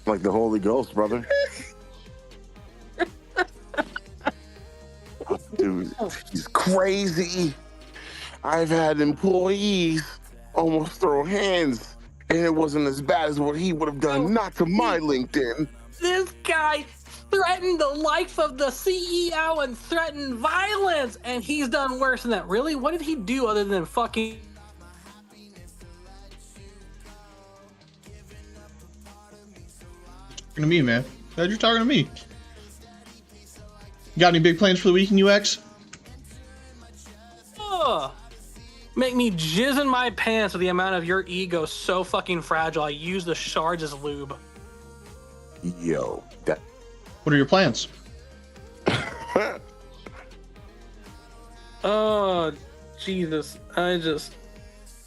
Like the Holy Ghost, brother. Dude, he's crazy. I've had employees almost throw hands, and it wasn't as bad as what he would have done, not to my LinkedIn. This guy threatened the life of the CEO and threatened violence, and he's done worse than that. Really? What did he do other than fucking... Talking to me, man. Glad you're talking to me. You got any big plans for the weekend, UX? Make me jizz in my pants with the amount of your ego so fucking fragile. I use the shards as lube. Yo, what are your plans? Oh, Jesus.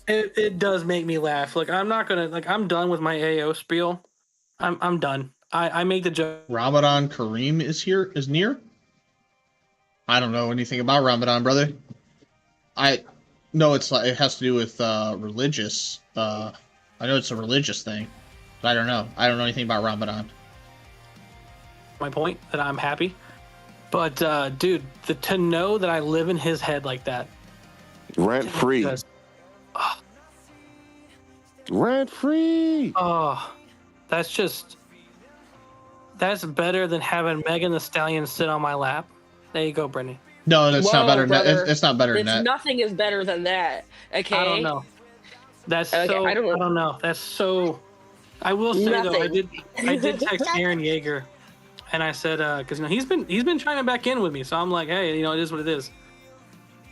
It does make me laugh. Like, I'm not gonna, like, I'm done with my AO spiel. I'm done. I make the joke. Ramadan Kareem is near? I don't know anything about Ramadan, brother. No, it has to do with religious. I know it's a religious thing, but I don't know. I don't know anything about Ramadan. My point that I'm happy, but dude, to know that I live in his head like that, rent free. Rent free. Oh, that's better than having Megan Thee Stallion sit on my lap. There you go, Brittany. No, that's not better. It's not better than that. Nothing is better than that. Okay. I don't know. That's okay, so. I don't know. That's so. I will say though, I did text Aaron Yeager, and I said, because he's been chiming back in with me, so I'm like, hey, it is what it is.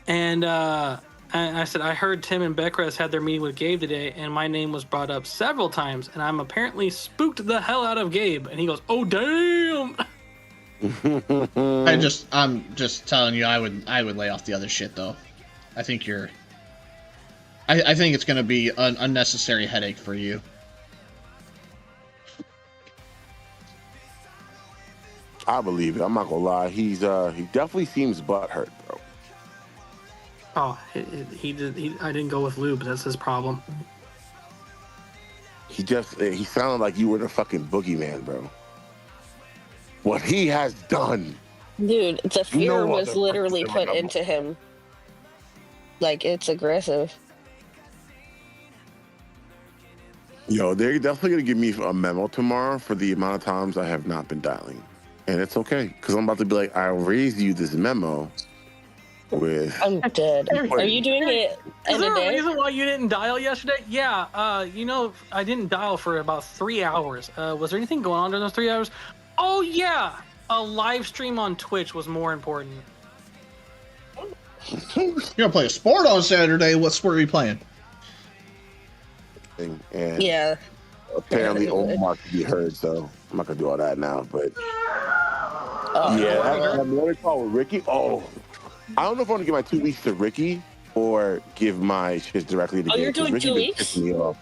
And I said, I heard Tim and Beckress had their meeting with Gabe today, and my name was brought up several times, and I'm apparently spooked the hell out of Gabe. And he goes, oh damn. I'm just telling you, I would lay off the other shit though. I think I think it's gonna be an unnecessary headache for you. I believe it. I'm not gonna lie. He definitely seems butthurt, bro. Oh, he did. I didn't go with lube. That's his problem. He sounded like you were the fucking boogeyman, bro. What he has done. Dude, the fear was literally put into him. Like, it's aggressive. Yo, they're definitely gonna give me a memo tomorrow for the amount of times I have not been dialing. And it's okay, because I'm about to be like, I'll raise you this memo with... I'm dead. Are you doing it Is in there a day? a reason why you didn't dial yesterday? Yeah, I didn't dial for about 3 hours. Was there anything going on during those 3 hours? Oh, yeah. A live stream on Twitch was more important. You're gonna play a sport on Saturday. What sport are you playing? And yeah. Apparently, Omar can be heard, so I'm not gonna do all that now. But that morning call with Ricky. Oh, I don't know if I want to give my 2 weeks to Ricky or give my shit directly to Gabe. You're doing Ricky 2 been weeks? pissing me off.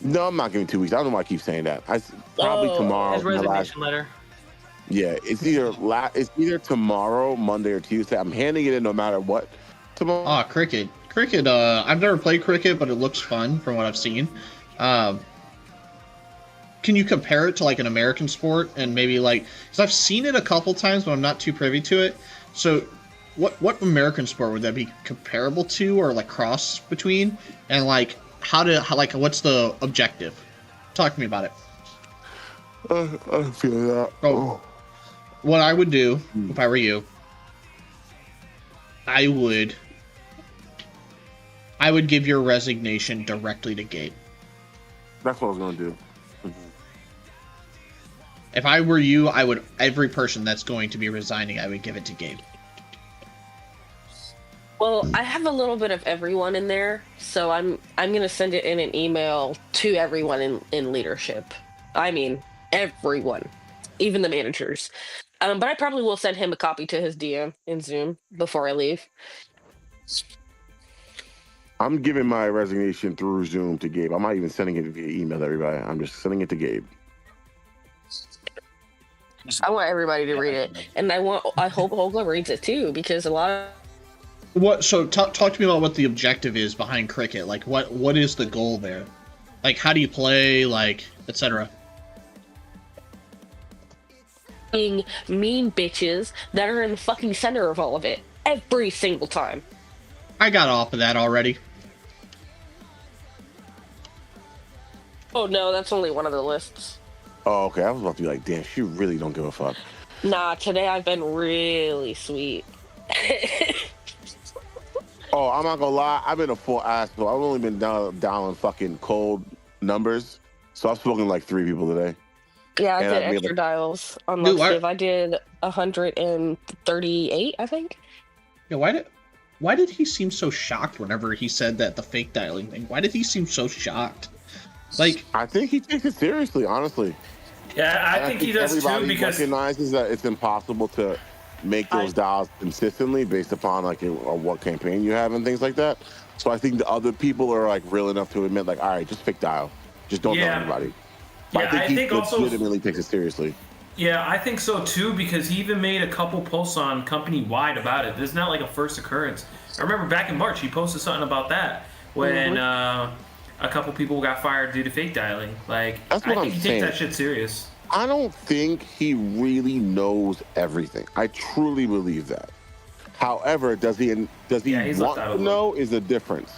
No, I'm not giving 2 weeks. I don't know why I keep saying that. Probably tomorrow. His resignation letter. Yeah, it's either tomorrow, Monday, or Tuesday. I'm handing it in no matter what. Tomorrow. Ah, cricket. Cricket. I've never played cricket, but it looks fun from what I've seen. Can you compare it to like an American sport and maybe like? Because I've seen it a couple times, but I'm not too privy to it. So, what American sport would that be comparable to, or like cross between? And like, what's the objective? Talk to me about it. I feel that. Oh. What I would do if I were you, I would give your resignation directly to Gabe. That's what I was gonna do. If I were you, every person that's going to be resigning, I would give it to Gabe. Well, I have a little bit of everyone in there, so I'm gonna send it in an email to everyone in leadership. I mean, everyone, even the managers. But I probably will send him a copy to his DM in Zoom before I leave. I'm giving my resignation through Zoom to Gabe. I'm not even sending it via email to everybody. I'm just sending it to Gabe. I want everybody to read it, and I hope Olga reads it too, because a lot of What? So talk to me about what the objective is behind cricket. Like, what is the goal there? Like, how do you play? Like, etc. being mean bitches that are in the fucking center of all of it every single time. I got off of that already. Oh no, that's only one of the lists. Oh, okay. I was about to be like, damn, she really don't give a fuck. Nah, today I've been really sweet. Oh, I'm not gonna lie. I've been a full asshole. I've only been dialing fucking cold numbers. So I've spoken to like 3 people today. Yeah, I did extra dials on my shift. I did 138, I think. Yeah, why did he seem so shocked whenever he said that the fake dialing thing? Why did he seem so shocked? Like, I think he takes it seriously, honestly. Yeah, I think he does too, because recognizes that it's impossible to make those dials consistently based upon like what campaign you have and things like that. So I think the other people are like real enough to admit, like, all right, just fake dial, just don't tell anybody. But Yeah, I think he legitimately takes it seriously. Yeah, I think so too, because he even made a couple posts on company wide about it. This is not like a first occurrence. I remember back in March he posted something about that when a couple people got fired due to fake dialing. Like, That's what I think I'm he saying. takes that shit serious. I don't think he really knows everything. I truly believe that. However, does he want to know is a difference.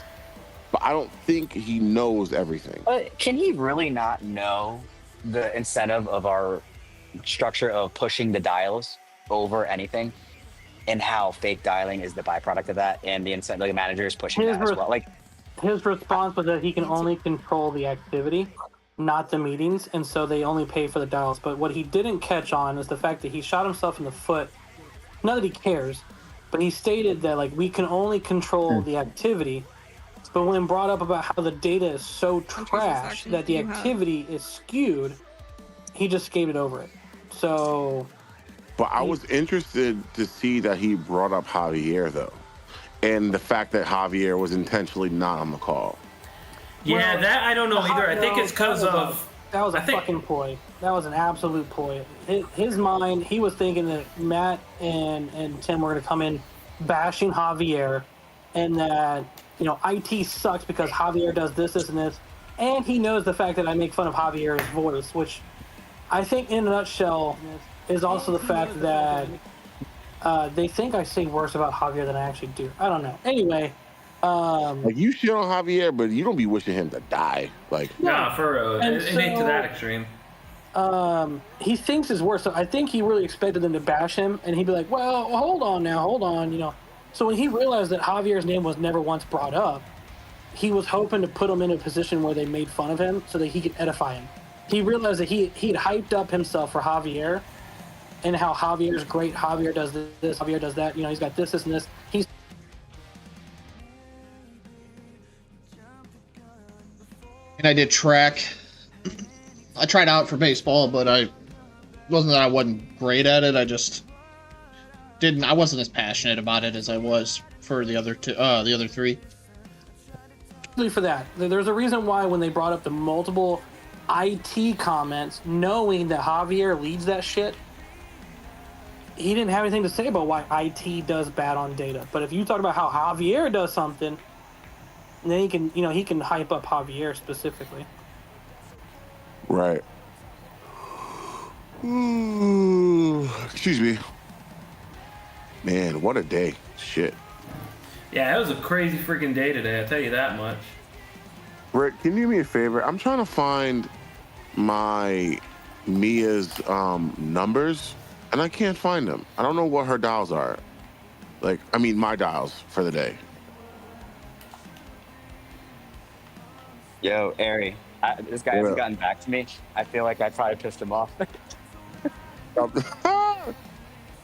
But I don't think he knows everything. But can he really not know the incentive of our structure of pushing the dials over anything, and how fake dialing is the byproduct of that, and the incentive, the manager is pushing that as well? Like, his response was that he can only control the activity, not the meetings, and so they only pay for the dials. But what he didn't catch on is the fact that he shot himself in the foot. Not that he cares, but he stated that like we can only control the activity. But when brought up about how the data is so trash that the activity is skewed, he just skated over it. So But I was interested to see that he brought up Javier, though, and the fact that Javier was intentionally not on the call. Yeah, that I don't know either. I think it's because of... That was a fucking ploy. That was an absolute ploy. His mind, he was thinking that Matt and Tim were going to come in bashing Javier, and that, you know, IT sucks because Javier does this, and this. And he knows the fact that I make fun of Javier's voice, which I think in a nutshell is also the fact that they think I say worse about Javier than I actually do. I don't know. Anyway. Like, you shit on Javier, but you don't be wishing him to die. Like, nah, for real. It ain't to that extreme. He thinks it's worse. So I think he really expected them to bash him, and he'd be like, well, hold on, you know. So when he realized that Javier's name was never once brought up, he was hoping to put him in a position where they made fun of him so that he could edify him. He realized that he'd hyped up himself for Javier and how Javier's great. Javier does this, Javier does that. You know, he's got this, and this. And I did track. I tried out for baseball, but I wasn't that I wasn't great at it. I just didn't. I wasn't as passionate about it as I was for the other two, the other three. For that, there's a reason why when they brought up the multiple IT comments, knowing that Javier leads that shit, he didn't have anything to say about why IT does bad on data. But if you talk about how Javier does something, then he can, you know, he can hype up Javier specifically. right. Excuse me. Man, what a day. Shit. Yeah, it was a crazy freaking day today, I'll tell you that much. Rick, can you do me a favor? I'm trying to find my Mia's numbers, and I can't find them. I don't know what her dials are. Like, I mean, my dials for the day. Yo, Ari, this guy hasn't gotten back to me. I feel like I probably pissed him off.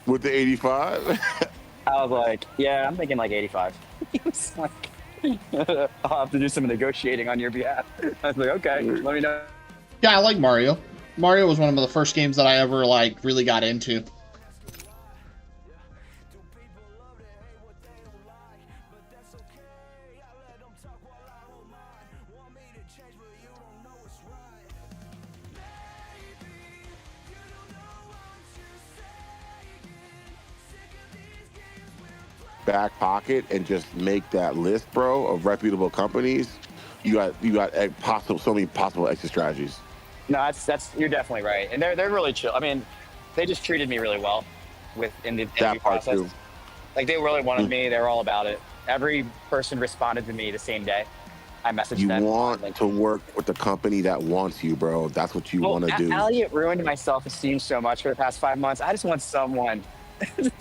With the 85? I was like, yeah, I'm thinking like 85. He was like, I'll have to do some negotiating on your behalf. I was like, okay, let me know. Yeah, I like Mario. Mario was one of the first games that I ever like really got into. Back pocket and just make that list, bro, of reputable companies. You got so many possible exit strategies. No, that's you're definitely right, and they're really chill. I mean, they just treated me really well in the interview process. Too. Like, they really wanted me. They were all about it. Every person responded to me the same day. I messaged them. You want to work with the company that wants you, bro. That's what you want to do. Elliot ruined my self-esteem so much for the past 5 months. I just want someone. Can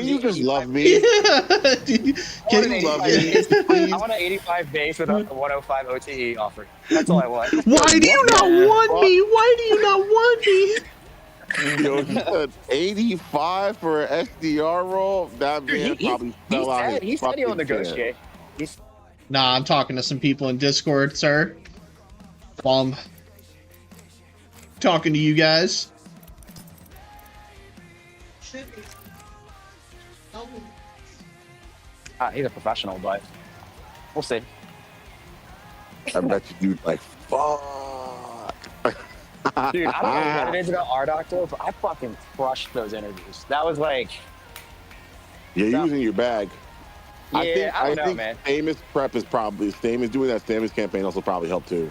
you just love me? Can you love me? I want an 85 base with a 105 OTE offer. That's all I want. Why do you not want me? Why do you not want me? Yo, he said 85 for an SDR role. That man probably fell out. He said he'll negotiate. Nah, I'm talking to some people in Discord, sir. While I'm talking to you guys. He's a professional, but we'll see. I bet you do like, fuck. Dude, I don't know what it is about our doctor, but I fucking crushed those interviews. That was like... Yeah, you're using your bag. Yeah, I don't know, man. Stamus prep is probably... Stamus doing that Stamus campaign also probably helped too.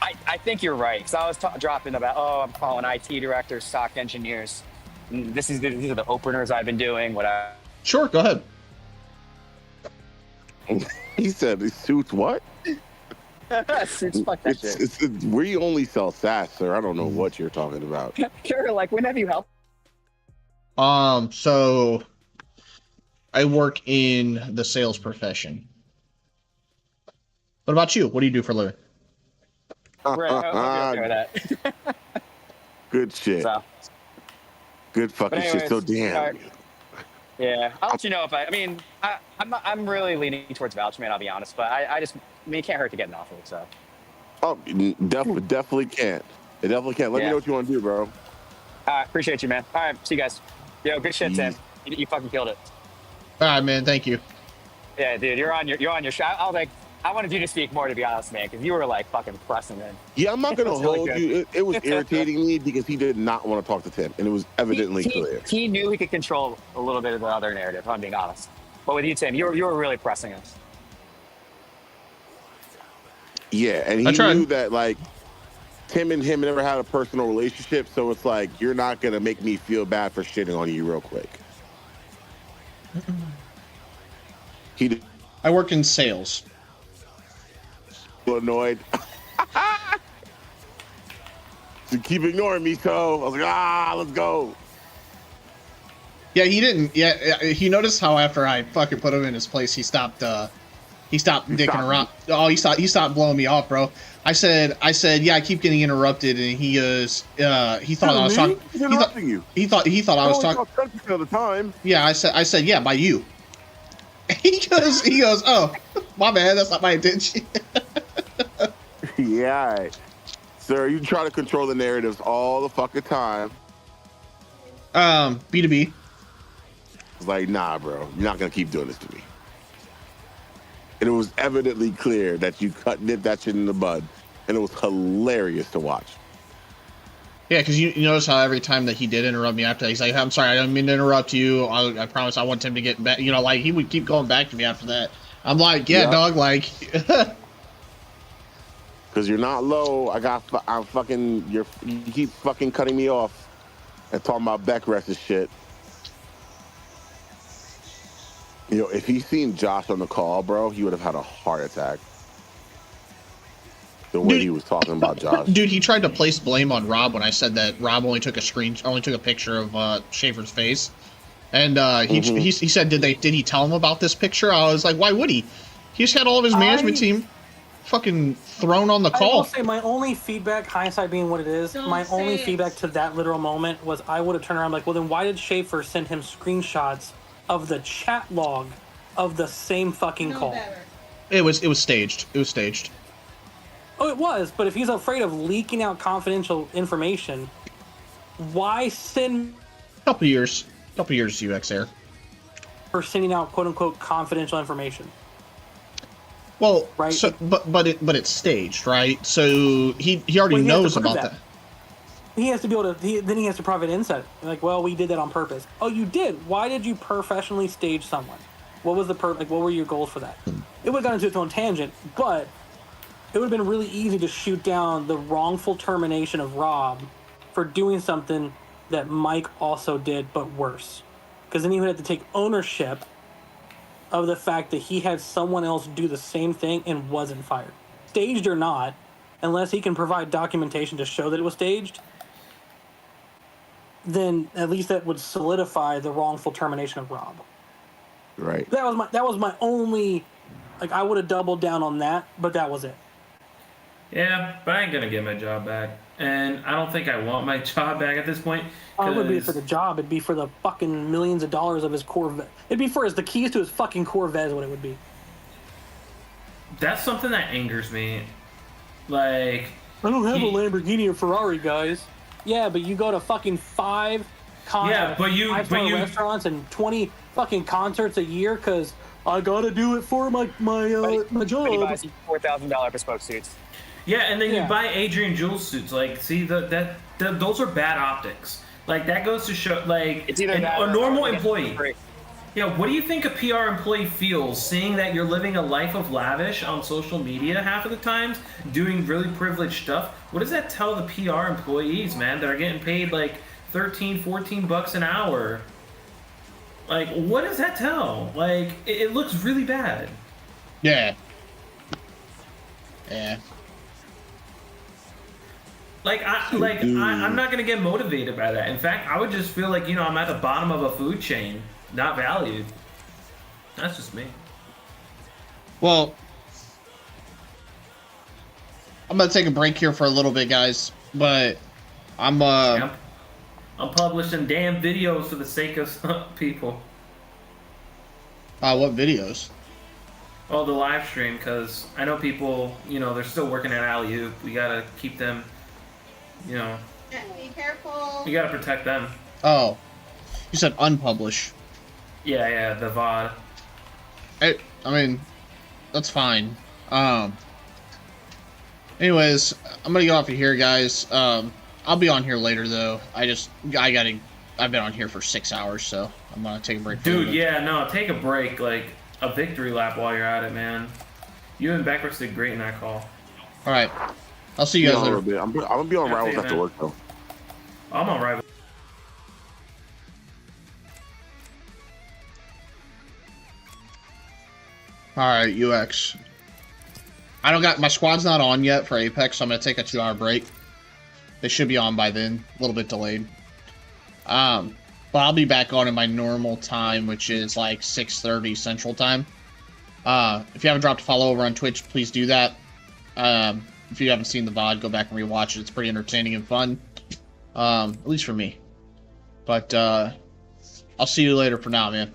I think you're right, because I was dropping about, I'm calling IT directors, stock engineers. These are the openers I've been doing. Sure, go ahead. He said, "Suits what?" Suits, fuck that shit. We only sell SaaS, sir. I don't know what you're talking about. Sure, like, when have you helped? So I work in the sales profession. What about you? What do you do for a living? Good shit. So. Good fucking shit. So damn. Yeah, I'll let you know if I'm really leaning towards Vouchman, I'll be honest, but it can't hurt to get an offer, so. Oh, definitely can't. It definitely can't. Let me know what you want to do, bro. Appreciate you, man. All right, see you guys. Yo, good shit, Tim. You fucking killed it. All right, man. Thank you. Yeah, dude, you're on your shot. I was like, I wanted you to speak more, to be honest, man, because you were like fucking pressing it. Yeah, I'm not gonna hold you. It was irritating me because he did not want to talk to Tim, and it was evidently clear. He knew he could control a little bit of the other narrative, if I'm being honest. But with you, Tim, you were really pressing us. Yeah, and he knew that like Tim and him never had a personal relationship, so it's like you're not gonna make me feel bad for shitting on you real quick. I work in sales. Annoyed. So keep ignoring me, so I was like, let's go. Yeah, he didn't. Yeah, he noticed how after I fucking put him in his place, he stopped dicking around. Oh, he stopped blowing me off, bro. I said, yeah, I keep getting interrupted, and he goes, he thought I was talking. He thought I was talking. 10% of the time. Yeah, I said, yeah, by you. He goes, oh, my bad, that's not my intention. Yeah, sir, you try to control the narratives all the fucking time. B2B. It's like, nah, bro, you're not gonna keep doing this to me. And it was evidently clear that you nipped that shit in the bud, and it was hilarious to watch. Yeah, because you notice how every time that he did interrupt me after that, he's like, I'm sorry, I didn't mean to interrupt you. I promise I want him to get back. You know, like, he would keep going back to me after that. I'm like, yeah. Dog, like... Because you're not low. I'm fucking... You keep fucking cutting me off and talking about backrest and shit. You know, if he seen Josh on the call, bro, he would have had a heart attack. The way he was talking about Josh. Dude, he tried to place blame on Rob when I said that Rob only took a picture of Schaefer's face, and he said, did he tell him about this picture? I was like, why would he? He just had all of his management team fucking thrown on the call. I will say my only feedback, hindsight being what it is, feedback to that literal moment was I would have turned around like, well, then why did Schaefer send him screenshots of the chat log of the same fucking call? It was staged. It was staged. Oh, it was, but if he's afraid of leaking out confidential information, why send... Couple years UX there. For sending out quote-unquote confidential information. Well, right? So, but it's staged, right? So he already knows about that. He has to be able to... Then he has to provide insight. Like, well, we did that on purpose. Oh, you did? Why did you professionally stage someone? What was the what were your goals for that? It would have gone into its own tangent, but... It would have been really easy to shoot down the wrongful termination of Rob for doing something that Mike also did, but worse. Because then he would have to take ownership of the fact that he had someone else do the same thing and wasn't fired. Staged or not, unless he can provide documentation to show that it was staged, then at least that would solidify the wrongful termination of Rob. Right. That was my only... Like, I would have doubled down on that, but that was it. Yeah, but I ain't gonna get my job back, and I don't think I want my job back at this point. Oh, it wouldn't be for the job; it'd be for the fucking millions of dollars of his Corvette. It'd be for the keys to his fucking Corvette is what it would be. That's something that angers me. Like, I don't have a Lamborghini or Ferrari, guys. Yeah, but you go to fucking five restaurants and 20 fucking concerts a year because I gotta do it for my job. But he buys $4,000 bespoke suits. Yeah, and then you buy Adrian Jules suits. Like, see, those are bad optics. Like, that goes to show, like, it's either a normal employee. Yeah, what do you think a PR employee feels seeing that you're living a life of lavish on social media half of the times, doing really privileged stuff? What does that tell the PR employees, man, that are getting paid, like, $13-14 an hour? Like, what does that tell? Like, it looks really bad. Yeah. Yeah. I'm not gonna get motivated by that. In fact, I would just feel like, I'm at the bottom of a food chain, not valued. That's just me. Well, I'm gonna take a break here for a little bit, guys. But I'm publishing damn videos for the sake of people. What videos? Oh, the live stream, because I know people, they're still working at Alley-Oop. We gotta keep them, Be careful. We gotta protect them. Oh. You said unpublish. Yeah, the VOD. I mean, that's fine. Anyways, I'm gonna get off of here, guys. I'll be on here later though. I've been on here for 6 hours, so I'm gonna take a break. Dude, yeah, no, take a break, like a victory lap while you're at it, man. You and Backwards did great in that call. All right, I'll see you guys later. I'm gonna be on Rivals after work though. I'm on Rivals. All right, UX. My squad's not on yet for Apex, so I'm gonna take a 2-hour break. They should be on by then, a little bit delayed. But I'll be back on in my normal time, which is like 6:30 Central Time. If you haven't dropped a follow over on Twitch, please do that. If you haven't seen the VOD, go back and rewatch it. It's pretty entertaining and fun, at least for me. But I'll see you later for now, man.